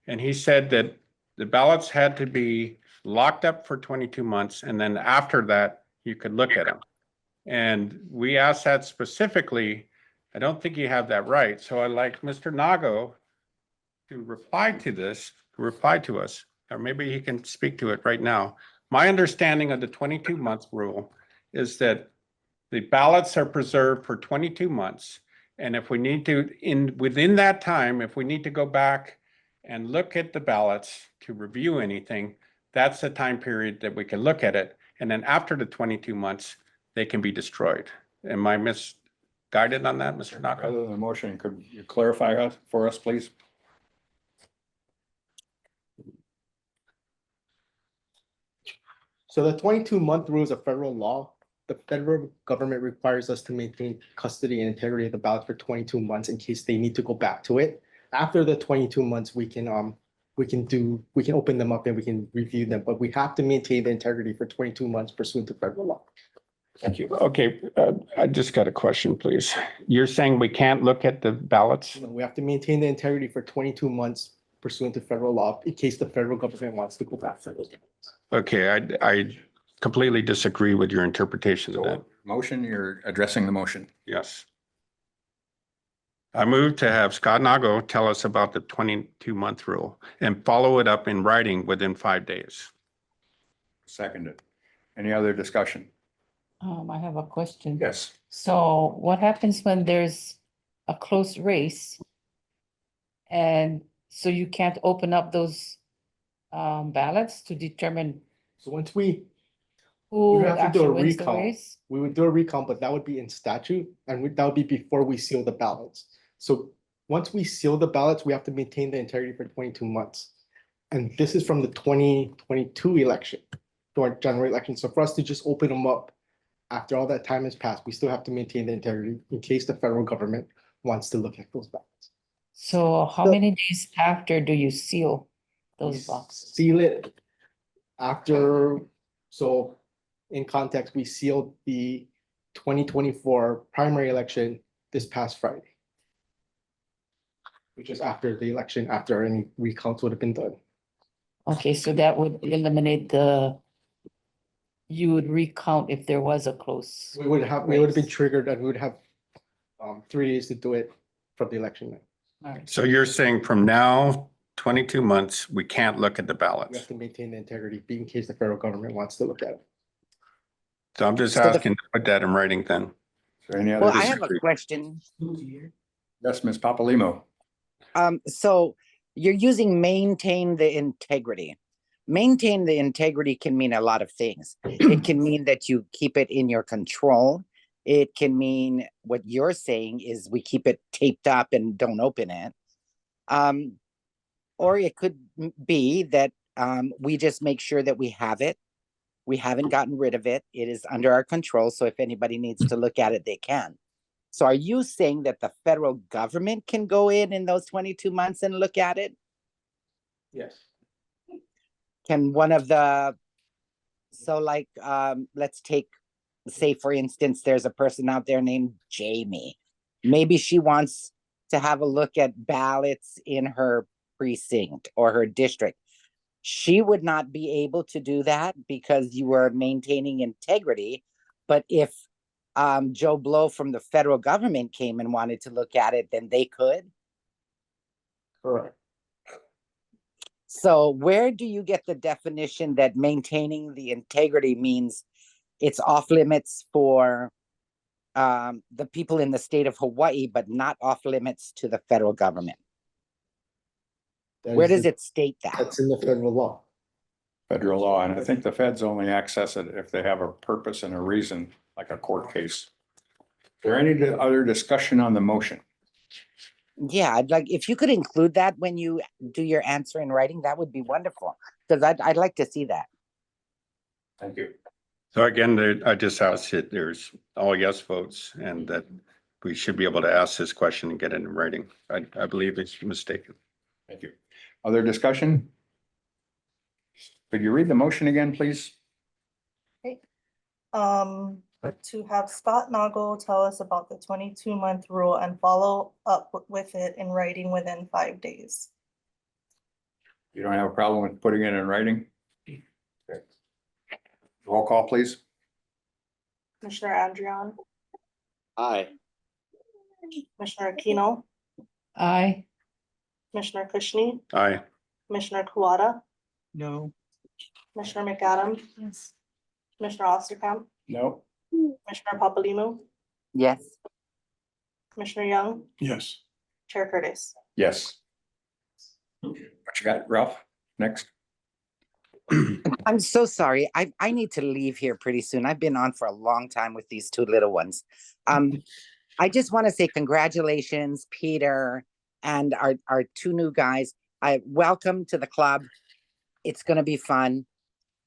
And he said that the ballots had to be locked up for 22 months, and then after that, you could look at them. And we asked that specifically. I don't think you have that right. So I'd like Mr. Nago to reply to us, or maybe he can speak to it right now. My understanding of the 22-month rule is that the ballots are preserved for 22 months. And if we need to, within that time, if we need to go back and look at the ballots to review anything, that's the time period that we can look at it. And then after the 22 months, they can be destroyed. Am I misguided on that, Mr. Nago? Other than the motion, could you clarify for us, please? So the 22-month rule is a federal law. The federal government requires us to maintain custody and integrity of the ballot for 22 months in case they need to go back to it. After the 22 months, we can open them up and we can review them, but we have to maintain the integrity for 22 months pursuant to federal law. Thank you. Okay, I just got a question, please. You're saying we can't look at the ballots? No, we have to maintain the integrity for 22 months pursuant to federal law in case the federal government wants to go back to those. Okay, I completely disagree with your interpretation of that. Motion, you're addressing the motion. Yes. I move to have Scott Nago tell us about the 22-month rule and follow it up in writing within 5 days. Seconded. Any other discussion? I have a question. Yes. So what happens when there's a close race? And so you can't open up those ballots to determine So once we who have to do actually a wins the recount, race? we would do a recount, but that would be in statute and that would be before we seal the ballots. So once we seal the ballots, we have to maintain the integrity for 22 months. And this is from the 2022 election, general election. So for us to just open them up after all that time has passed, we still have to maintain the integrity in case the federal government wants to look at those ballots. So how many days after do you seal those boxes? Seal it after, so in context, we sealed the 2024 primary election this past Friday. Which is after the election, after any recounts would have been done. Okay, so that would eliminate you would recount if there was a close. We would have been race. triggered and we would have 3 days to do it from the election night. All right. So you're saying from now, 22 months, we can't look at the We ballots. have to maintain the integrity in case the federal government wants to look at it. So I'm just So the- asking to put that in writing then. Is there any other Well, I have a disagreement? question. Yes, Ms. Papalimo. So you're using maintain the integrity. Maintain the integrity can mean a lot of things. It can mean that you keep it in your control. It can mean what you're saying is we keep it taped up and don't open it. Or it could be that we just make sure that we have it. We haven't gotten rid of it. It is under our control. So if anybody needs to look at it, they can. So are you saying that the federal government can go in those 22 months and look at it? Yes. Can one of the, so like, let's take, say for instance, there's a person out there named Jamie. Maybe she wants to have a look at ballots in her precinct or her district. She would not be able to do that because you were maintaining integrity. But if Joe Blow from the federal government came and wanted to look at it, then they could. Correct. So where do you get the definition that maintaining the integrity means it's off limits for the people in the state of Hawaii, but not off limits to the federal government? Where does it state that? That's in the federal law. Federal law, and I think the feds only access it if they have a purpose and a reason, like a court case. Is there any other discussion on the motion? Yeah, I'd like, if you could include that when you do your answer in writing, that would be wonderful, because I'd like to see that. Thank you. So again, I just asked it, there's all yes votes and that we should be able to ask this question and get it in writing. I believe it's mistaken. Thank you. Other discussion? Could you read the motion again, please? Okay. To have Scott Nagle tell us about the 22-month rule and follow up with it in writing within 5 days. You don't have a problem with putting it in writing? Okay. Roll call, please. Commissioner Andrian, Aye. Commissioner Aquino, Aye. Commissioner Kushni, Aye. Commissioner Kuwata, No. Commissioner McAdams, Yes. Commissioner Osterkamp, No. Commissioner Papalimu, Yes. Commissioner Young, Yes. Chair Curtis. Yes. What you got, Ralph? Next. I'm so sorry. I need to leave here pretty soon. I've been on for a long time with these two little ones. I just want to say congratulations, Peter, and our two new guys. I welcome to the club. It's going to be fun,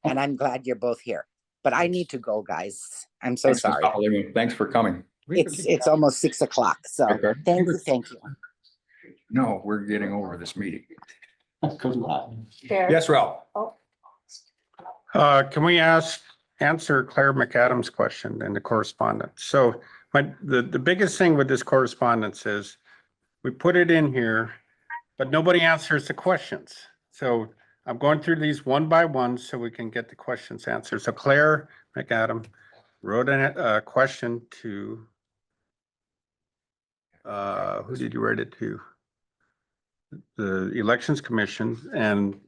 and I'm glad you're both here. But I need to go, guys. I'm so Thanks, Ms. sorry. Papalimo. Thanks for coming. It's almost 6 o'clock. So Okay. thank you. No, we're getting over this meeting. Good luck. Chair. Yes, Ralph. Oh, Can we answer Claire McAdams' question in the correspondence? So the biggest thing with this correspondence is we put it in here, but nobody answers the questions. So I'm going through these one by one so we can get the questions answered. So Claire McAdams wrote a question to, who did you write it to? The Elections Commission, and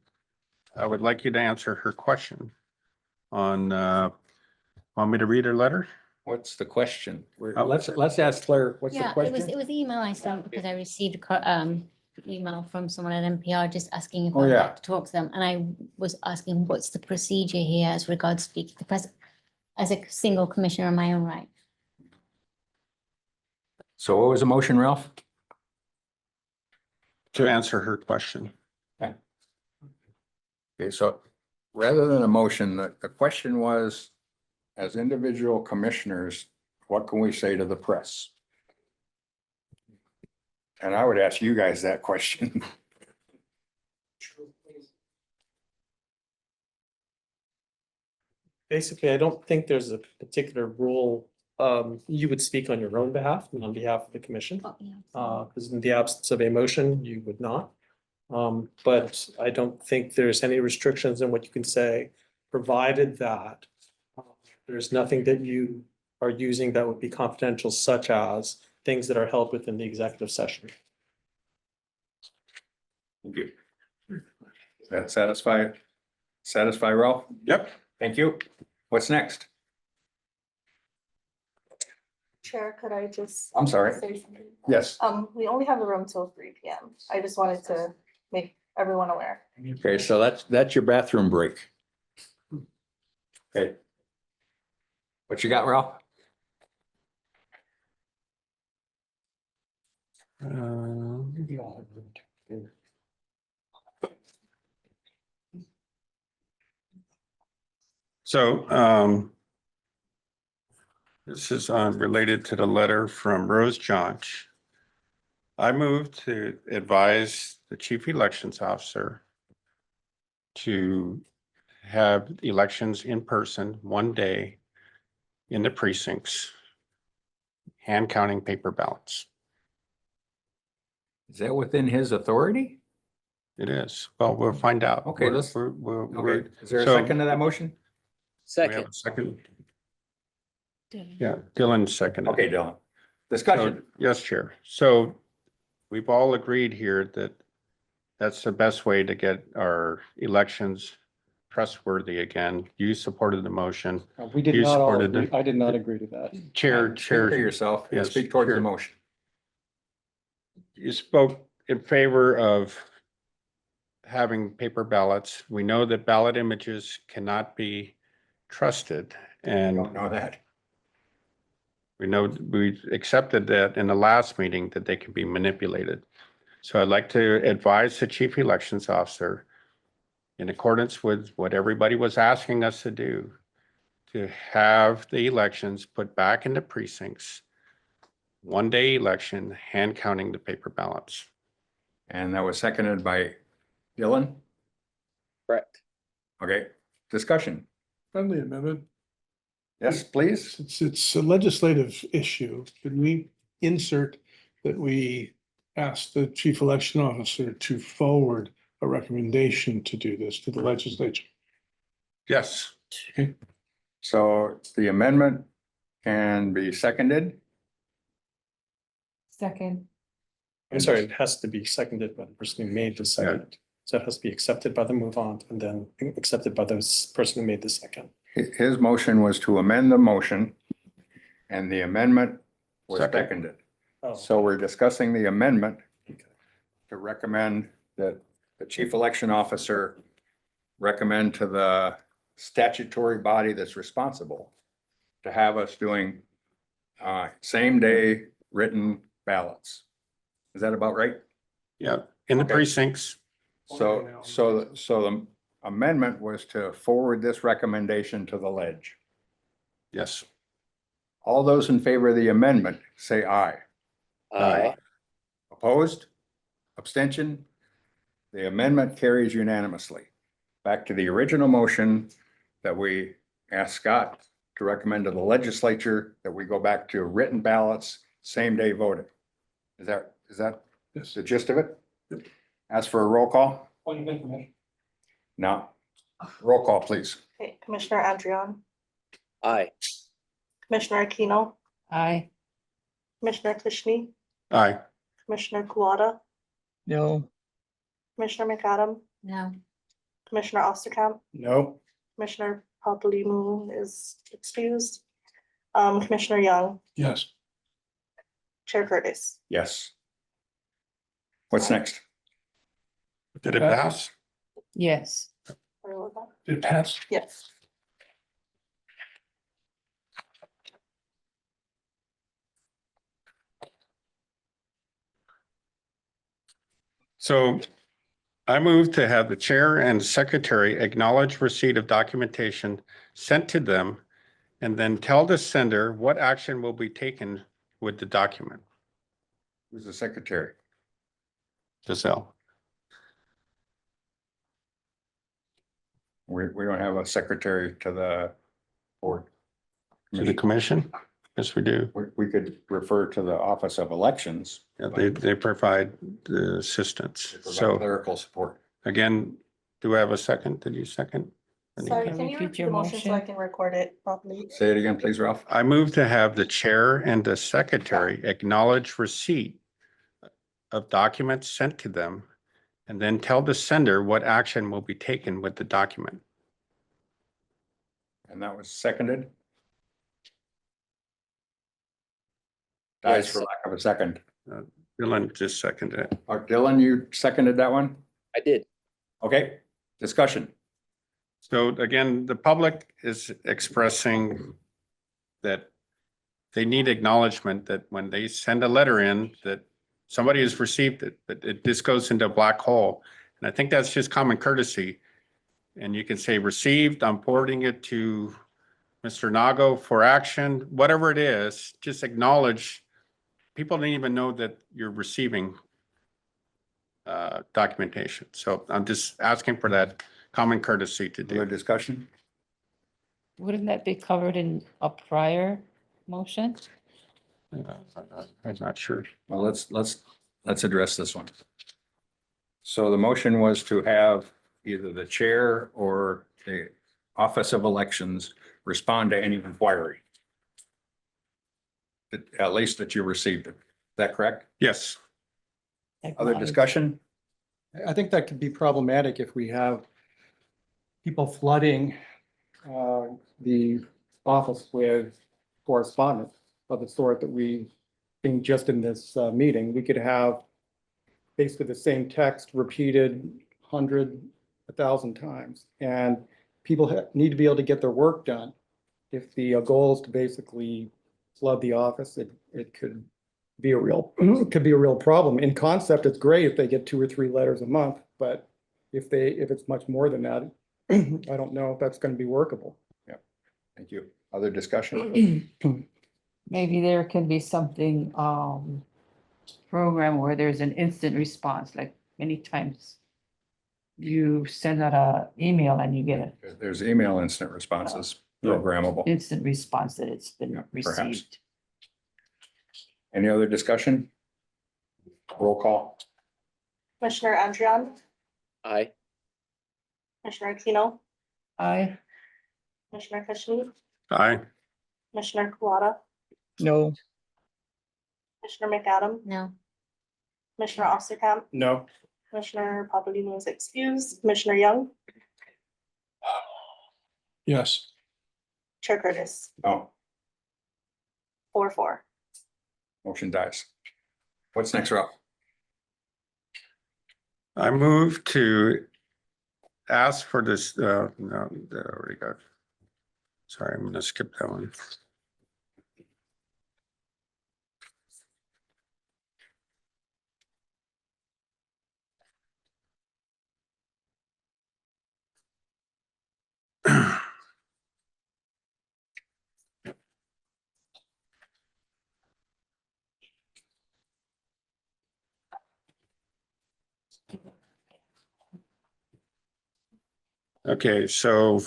I would like you to answer her question on, want me to read her letter? What's the question? Let's ask Claire, what's the Yeah, question? it was the email I sent because I received email from someone at NPR just asking if Oh, I'd yeah. like to talk to them. And I was asking, what's the procedure here as regards speaking to the president as a single commissioner in my own right? So what was the motion, Ralph? To answer her question. Okay, so rather than a motion, the question was, as individual commissioners, what can we say to the press? And I would ask you guys that question. Basically, I don't think there's a particular rule you would speak on your own behalf and on behalf of the commission. Oh, yeah. Because in the absence of a motion, you would not. But I don't think there's any restrictions on what you can say, provided that there's nothing that you are using that would be confidential, such as things that are held within the executive session. Thank you. Does that satisfy Ralph? Yep. Thank you. What's next? Chair, could I just? I'm sorry. Say something? Yes. We only have the room till 3 p.m. I just wanted to make everyone aware. Okay, so that's your bathroom break. Okay. What you got, Ralph? So, this is related to the letter from Rose Johnch. I move to advise the chief elections officer to have elections in person one day in the precincts, hand counting paper ballots. Is that within his authority? It is. Well, we'll find out. Okay, let's- Okay, is there a second to that motion? We have a second. Yeah, Dylan seconded. Okay, Dylan. Discussion. So, yes, Chair. So we've all agreed here that that's the best way to get our elections trustworthy again. You supported the motion. We did You not all, supported agree- it. I did not agree to that. Chair. Speak for yourself. Yes, Speak towards the Chair. motion. You spoke in favor of having paper ballots. We know that ballot images cannot be trusted, and Don't know that. we know, we accepted that in the last meeting that they can be manipulated. So I'd like to advise the chief elections officer, in accordance with what everybody was asking us to do, to have the elections put back into precincts, one day election, hand counting the paper ballots. And that was seconded by Dylan. Correct. Okay, discussion. Friendly amendment. Yes, please. It's a legislative issue. Could we insert that we ask the chief election officer to forward a recommendation to do this to the legislature? Yes. So the amendment can be seconded. Second. I'm sorry, it has to be seconded by the person who made the second. So it has to be accepted by the move on and then accepted by the person who made the second. His motion was to amend the motion and the amendment was Second. seconded. Oh. So we're discussing the amendment to recommend that the chief election officer recommend to the statutory body that's responsible to have us doing same day written ballots. Is that about right? Yeah, in the Okay. precincts. So the amendment was to forward this recommendation to the ledge. Yes. All those in favor of the amendment, say aye. Aye. Opposed? Abstention? The amendment carries unanimously. Back to the original motion that we asked Scott to recommend to the legislature that we go back to written ballots, same day voting. Is that the gist of it? Ask for a roll call? Point of information. No. Roll call, please. Okay, Commissioner Andrian, Aye. Commissioner Aquino, Aye. Commissioner Kishni, Aye. Commissioner Kuwata, No, Commissioner McAdam, No. Commissioner Osterkamp, No. Commissioner Papalimon is excused. Commissioner Young, Yes. Chair Curtis. Yes. What's next? Did it pass? Yes. Where was that? Did it pass? Yes. So I move to have the chair and secretary acknowledge receipt of documentation sent to them and then tell the sender what action will be taken with the document. Who's the secretary? Giselle. We don't have a secretary to the board. To the commission? Yes, we do. We could refer to the Office of Elections. Yeah, they provide the assistance. They provide So clerical support. again, do I have a second? Did you second? Sorry, Can can you repeat repeat your the motion so I motion? can record it properly? Say it again, please, Ralph. I move to have the chair and the secretary acknowledge receipt of documents sent to them and then tell the sender what action will be taken with the document. And that was seconded. Dies for lack of a second. Dylan just seconded it. Dylan, you seconded that one? I did. Okay, discussion. So again, the public is expressing that they need acknowledgement that when they send a letter in, that somebody has received it, but this goes into a black hole. And I think that's just common courtesy. And you can say received, I'm forwarding it to Mr. Nago for action, whatever it is, just acknowledge. People didn't even know that you're receiving documentation. So I'm just asking for that common courtesy to do. Other discussion? Wouldn't that be covered in a prior motion? I'm not sure. Well, let's address this one. So the motion was to have either the chair or the Office of Elections respond to any inquiry. At least that you received it. Is that correct? Yes. Other discussion? I think that could be problematic if we have people flooding the office with correspondence of the sort that we think just in this meeting. We could have basically the same text repeated 100, 1,000 times, and people need to be able to get their work done. If the goal is to basically flood the office, it could be a real problem. In concept, it's great if they get 2 or 3 letters a month, but if it's much more than that, I don't know if that's going to be workable. Yeah, thank you. Other discussion? Maybe there can be something, program where there's an instant response, like many times you send out a email and you get an There's email instant responses, programmable. instant response that it's been perhaps. received. Any other discussion? Roll call. Commissioner Andrian, Aye. Commissioner Aquino, Aye. Commissioner Kashmir, Aye. Commissioner Kawada, No. Commissioner McAdam, No. Commissioner Osterkamp, No. Commissioner Papadino is excused, Commissioner Young, Yes. Chair Curtis, No, 4-4. motion dies. What's next, Rob? I move to ask for this, no, there already got. Sorry, I'm gonna skip that one. Okay, so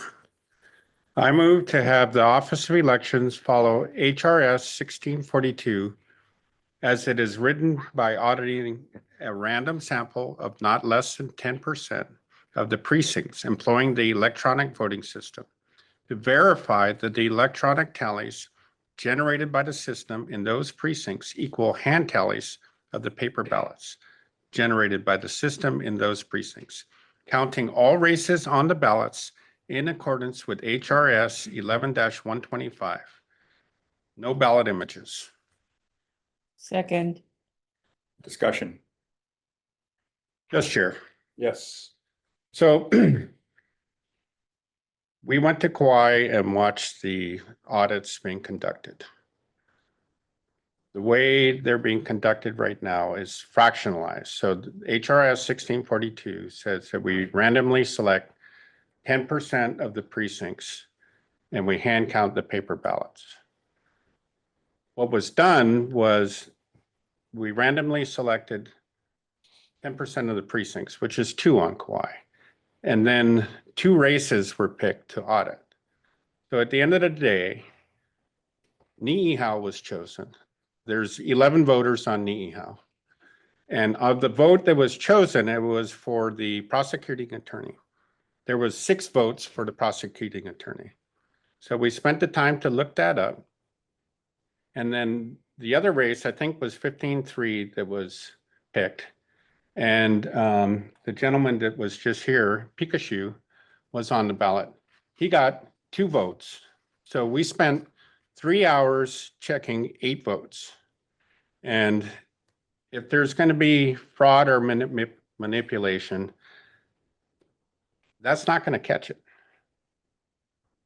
I move to have the Office of Elections follow HRS 1642 as it is written by auditing a random sample of not less than 10% of the precincts employing the electronic voting system to verify that the electronic tallies generated by the system in those precincts equal hand tallies of the paper ballots generated by the system in those precincts, counting all races on the ballots in accordance with HRS 11-125. No ballot images. Second. Discussion. Just Chair. Yes. So we went to Kauai and watched the audits being conducted. The way they're being conducted right now is fractionalized. So HRS 1642 says that we randomly select 10% of the precincts and we hand count the paper ballots. What was done was we randomly selected 10% of the precincts, which is 2 on Kauai. And then 2 races were picked to audit. So at the end of the day, Niihau was chosen. There's 11 voters on Niihau. And of the vote that was chosen, it was for the prosecuting attorney. There was 6 votes for the prosecuting attorney. So we spent the time to look that up. And then the other race, I think, was 15-3 that was picked. And the gentleman that was just here, Pikachu, was on the ballot. He got 2 votes. So we spent 3 hours checking 8 votes. And if there's going to be fraud or manipulation, that's not going to catch it.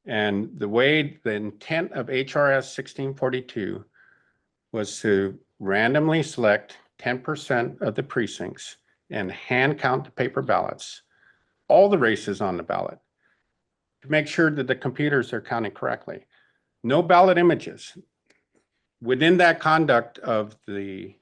And the way the intent of HRS 1642 was to randomly select 10% of the precincts and hand count the paper ballots, all the races on the ballot, to make sure that the computers are counting correctly. No ballot images. Within that conduct of the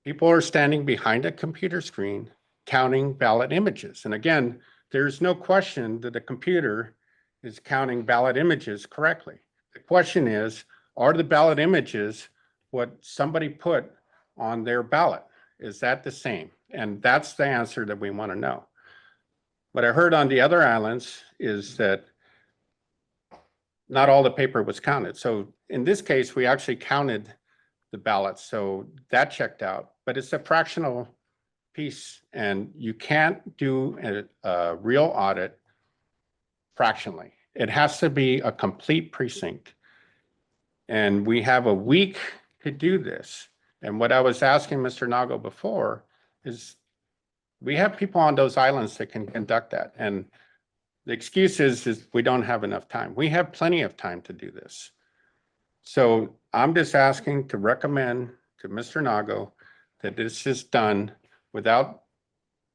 people are standing behind a computer screen counting ballot images. And again, there's no question that the computer is counting ballot images correctly. The question is, are the ballot images what somebody put on their ballot? Is that the same? And that's the answer that we want to know. What I heard on the other islands is that not all the paper was counted. So in this case, we actually counted the ballots. So that checked out, but it's a fractional piece and you can't do a real audit fractionally. It has to be a complete precinct. And we have a week to do this. And what I was asking Mr. Nago before is we have people on those islands that can conduct that. And the excuse is we don't have enough time. We have plenty of time to do this. So I'm just asking to recommend to Mr. Nago that this is done without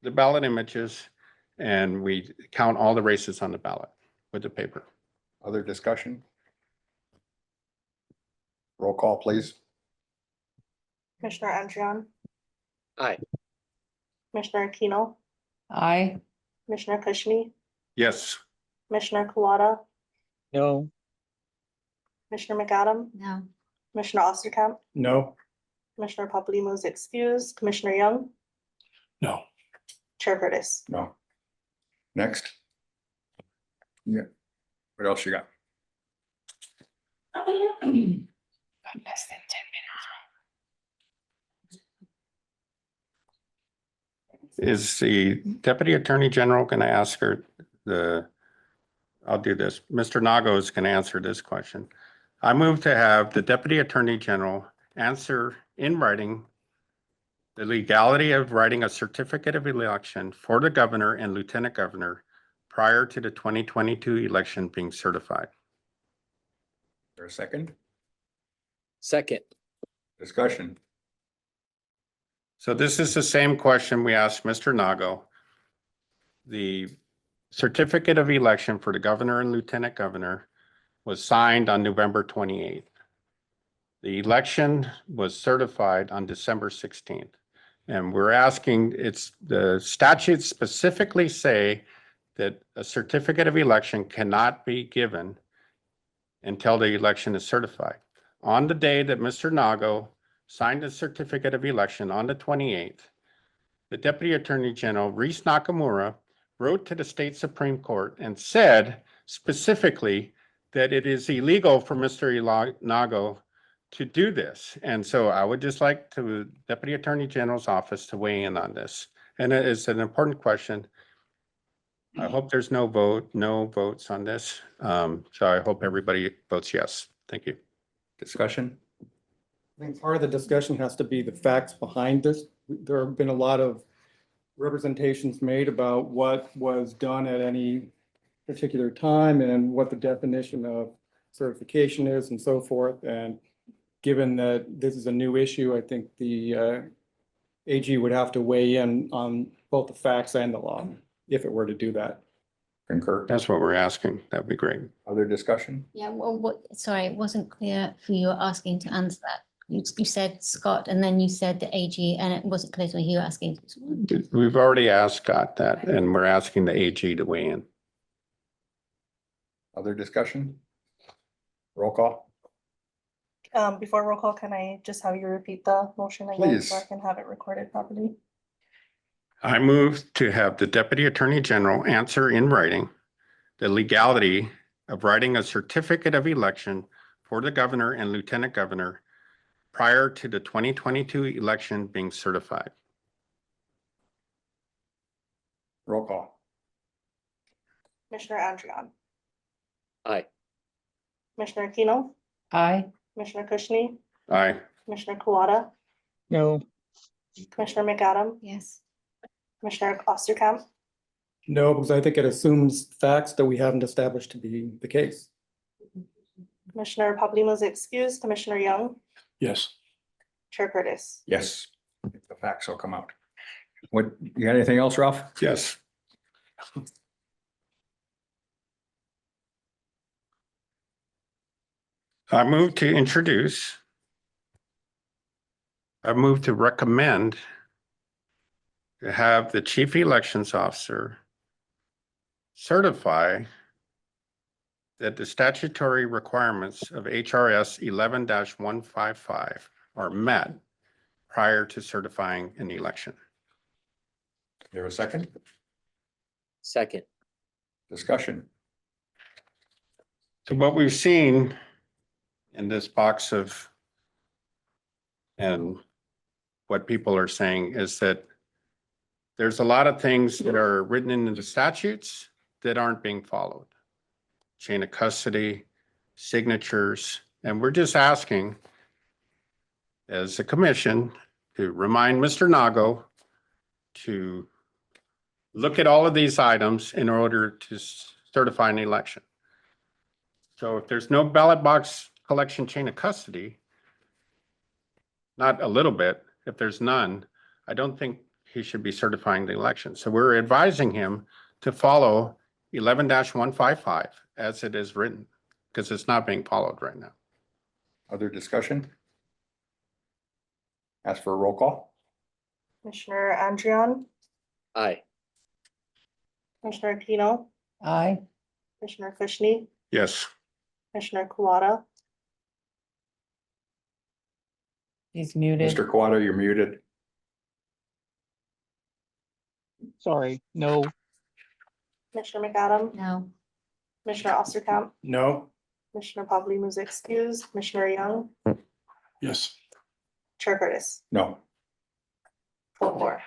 the ballot images and we count all the races on the ballot with the paper. Other discussion? Roll call, please. Commissioner Andrian, Aye. Commissioner Aquino, Aye. Commissioner Kushni, Yes. Commissioner Kawada, No. Commissioner McAdam, No. Commissioner Osterkamp, No. Commissioner Papadimos is excused, Commissioner Young, No. Chair Curtis. No. Next. Yeah. What else you got? Less than 10 Is the Deputy Attorney General going to ask her I'll do this. Mr. Nago is going to answer this question. I move to have the Deputy Attorney General answer in writing the legality of writing a certificate of election for the governor and lieutenant governor prior to the 2022 election being certified. For a second, Second. discussion. So this is the same question we asked Mr. Nago. The certificate of election for the governor and lieutenant governor was signed on November 28th. The election was certified on December 16th. And we're asking, the statutes specifically say that a certificate of election cannot be given until the election is certified. On the day that Mr. Nago signed the certificate of election on the 28th, the Deputy Attorney General, Reese Nakamura, wrote to the state Supreme Court and said specifically that it is illegal for Mr. Nago to do this. And so I would just like the Deputy Attorney General's office to weigh in on this. And it is an important question. I hope there's no votes on this. So I hope everybody votes yes. Thank you. Discussion? I think part of the discussion has to be the facts behind this. There have been a lot of representations made about what was done at any particular time and what the definition of certification is and so forth. And given that this is a new issue, I think the AG would have to weigh in on both the facts and the law if it were to do that. Concur. That's what we're asking. That'd be great. Other discussion? Yeah, well, sorry, it wasn't clear who you were asking to answer that. You said Scott and then you said the AG and it wasn't clear to me who you were asking. We've already asked Scott that, and we're asking the AG to weigh in. Other discussion? Roll call? Before roll call, can I just have you repeat the motion again so I Please. can have it recorded properly? I move to have the Deputy Attorney General answer in writing the legality of writing a certificate of election for the governor and lieutenant governor prior to the 2022 election being certified. Roll call. Commissioner Andrian, Aye. Commissioner Aquino, Aye. Commissioner Kushni, Aye. Commissioner Kawada, No, Commissioner McAdam, Yes. Commissioner Osterkamp, No, because I think it assumes facts that we haven't established to be the case. Commissioner Paplimo is excused, Commissioner Young, Yes. Chair Curtis. Yes, the facts will come out. What, you got anything else, Ralph? Yes. I move to recommend to have the chief elections officer certify that the statutory requirements of HRS 11-155 are met prior to certifying an election. There a second? Second. Discussion. So what we've seen in this box of, and what people are saying is that there's a lot of things that are written into the statutes that aren't being followed. Chain of custody, signatures, and we're just asking as a commission to remind Mr. Nago to look at all of these items in order to certify an election. So if there's no ballot box collection chain of custody, not a little bit, if there's none, I don't think he should be certifying the election. So we're advising him to follow 11-155 as it is written, because it's not being followed right now. Other discussion? Ask for a roll call. Commissioner Andrian, Aye. Commissioner Aquino, Aye. Commissioner Kushni, Yes. Commissioner Kawada, He's muted. Mr. Quada, you're muted. sorry, no, Commissioner McAdam, No. Commissioner Osterkamp, No. Commissioner Paplimo is excused, Commissioner Young, Yes. Chair Curtis. No. 4-4.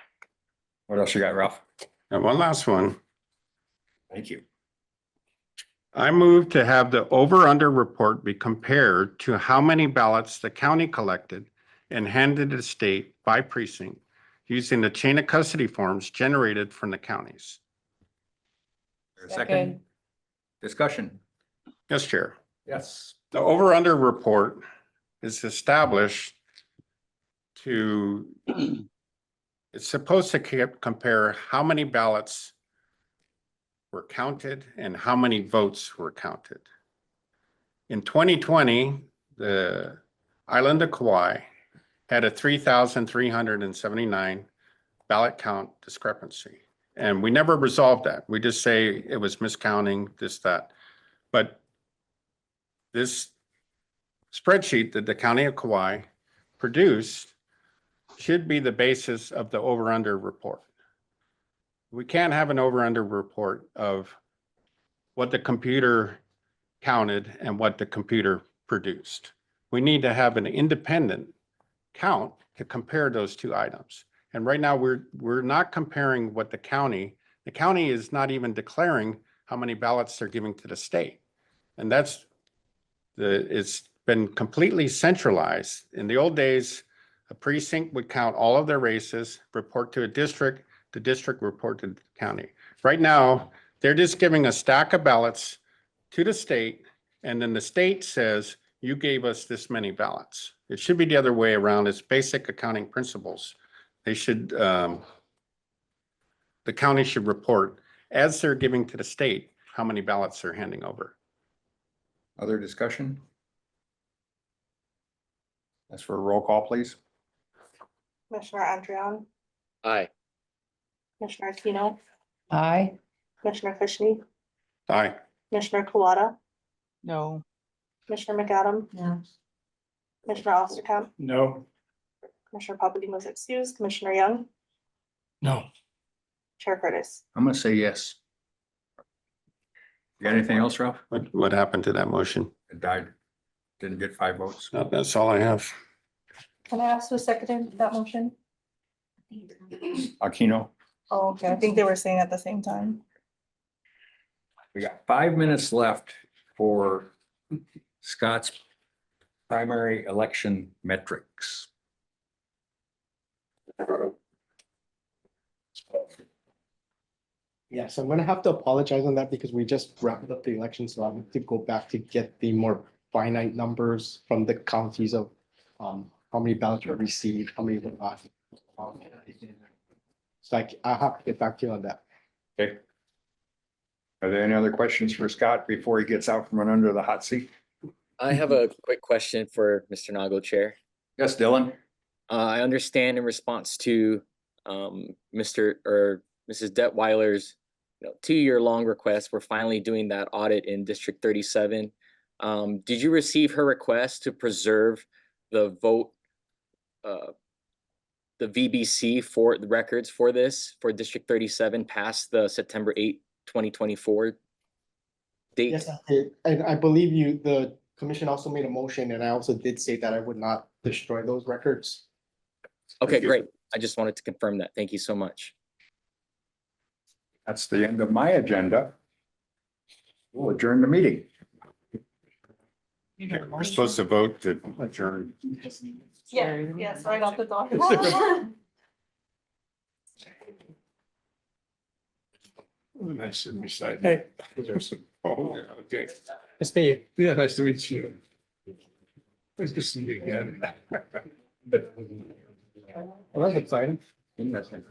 What else you got, Ralph? And one last one. Thank you. I move to have the over-under report be compared to how many ballots the county collected and handed to the state by precinct using the chain of custody forms generated from the counties. There a second? Discussion. Yes, Chair. Yes. The over-under report is established to, it's supposed to compare how many ballots were counted and how many votes were counted. In 2020, the island of Kauai had a 3,379 ballot count discrepancy. And we never resolved that. We just say it was miscounting, this, that. But this spreadsheet that the County of Kauai produced should be the basis of the over-under report. We can't have an over-under report of what the computer counted and what the computer produced. We need to have an independent count to compare those two items. And right now we're not comparing what the county is not even declaring how many ballots they're giving to the state. And that's it's been completely centralized. In the old days, a precinct would count all of their races, report to a district, the district reported to the county. Right now, they're just giving a stack of ballots to the state, and then the state says, you gave us this many ballots. It should be the other way around. It's basic accounting principles. They should, the county should report as they're giving to the state how many ballots they're handing over. Other discussion? Ask for a roll call, please. Commissioner Andrian, Aye. Commissioner Aquino, Aye. Commissioner Kushni, Aye. Commissioner Kawada, no, Commissioner McAdam, No. Commissioner Osterkamp, No. Commissioner Papadimos is excused, Commissioner Young, No. Chair Curtis. I'm gonna say yes. You got anything else, Ralph? What happened to that motion? It died. Didn't get 5 votes. That's all I have. Can I ask who seconded that motion? Aquino, Oh, okay, I think they were saying at the same time. we got 5 minutes left for Scott's primary election metrics. Yes, I'm gonna have to apologize on that because we just wrapped up the election, so I have to go back to get the more finite numbers from the counties of how many ballots were received, how many were not. So I'll have to get back to you on that. Okay. Are there any other questions for Scott before he gets out from under the hot seat? I have a quick question for Mr. Nago, Chair. Yes, Dylan? I understand in response to Mr. or Mrs. Detweiler's 2-year-long request, we're finally doing that audit in District 37. Did you receive her request to preserve the vote, the VBC for the records for this, for District 37 past the September 8, 2024 date? Yes, I did. And I believe the commission also made a motion, and I also did say that I would not destroy those records. Okay, great. I just wanted to confirm that. Thank you so much. That's the end of my agenda. We'll adjourn the meeting. We're supposed to vote to adjourn. Yeah, yes, right off the door. Nice to meet you. Hey. Oh, okay. Nice to meet you. Yeah, nice to meet you. Nice to see you again. Well, that's exciting. That's it.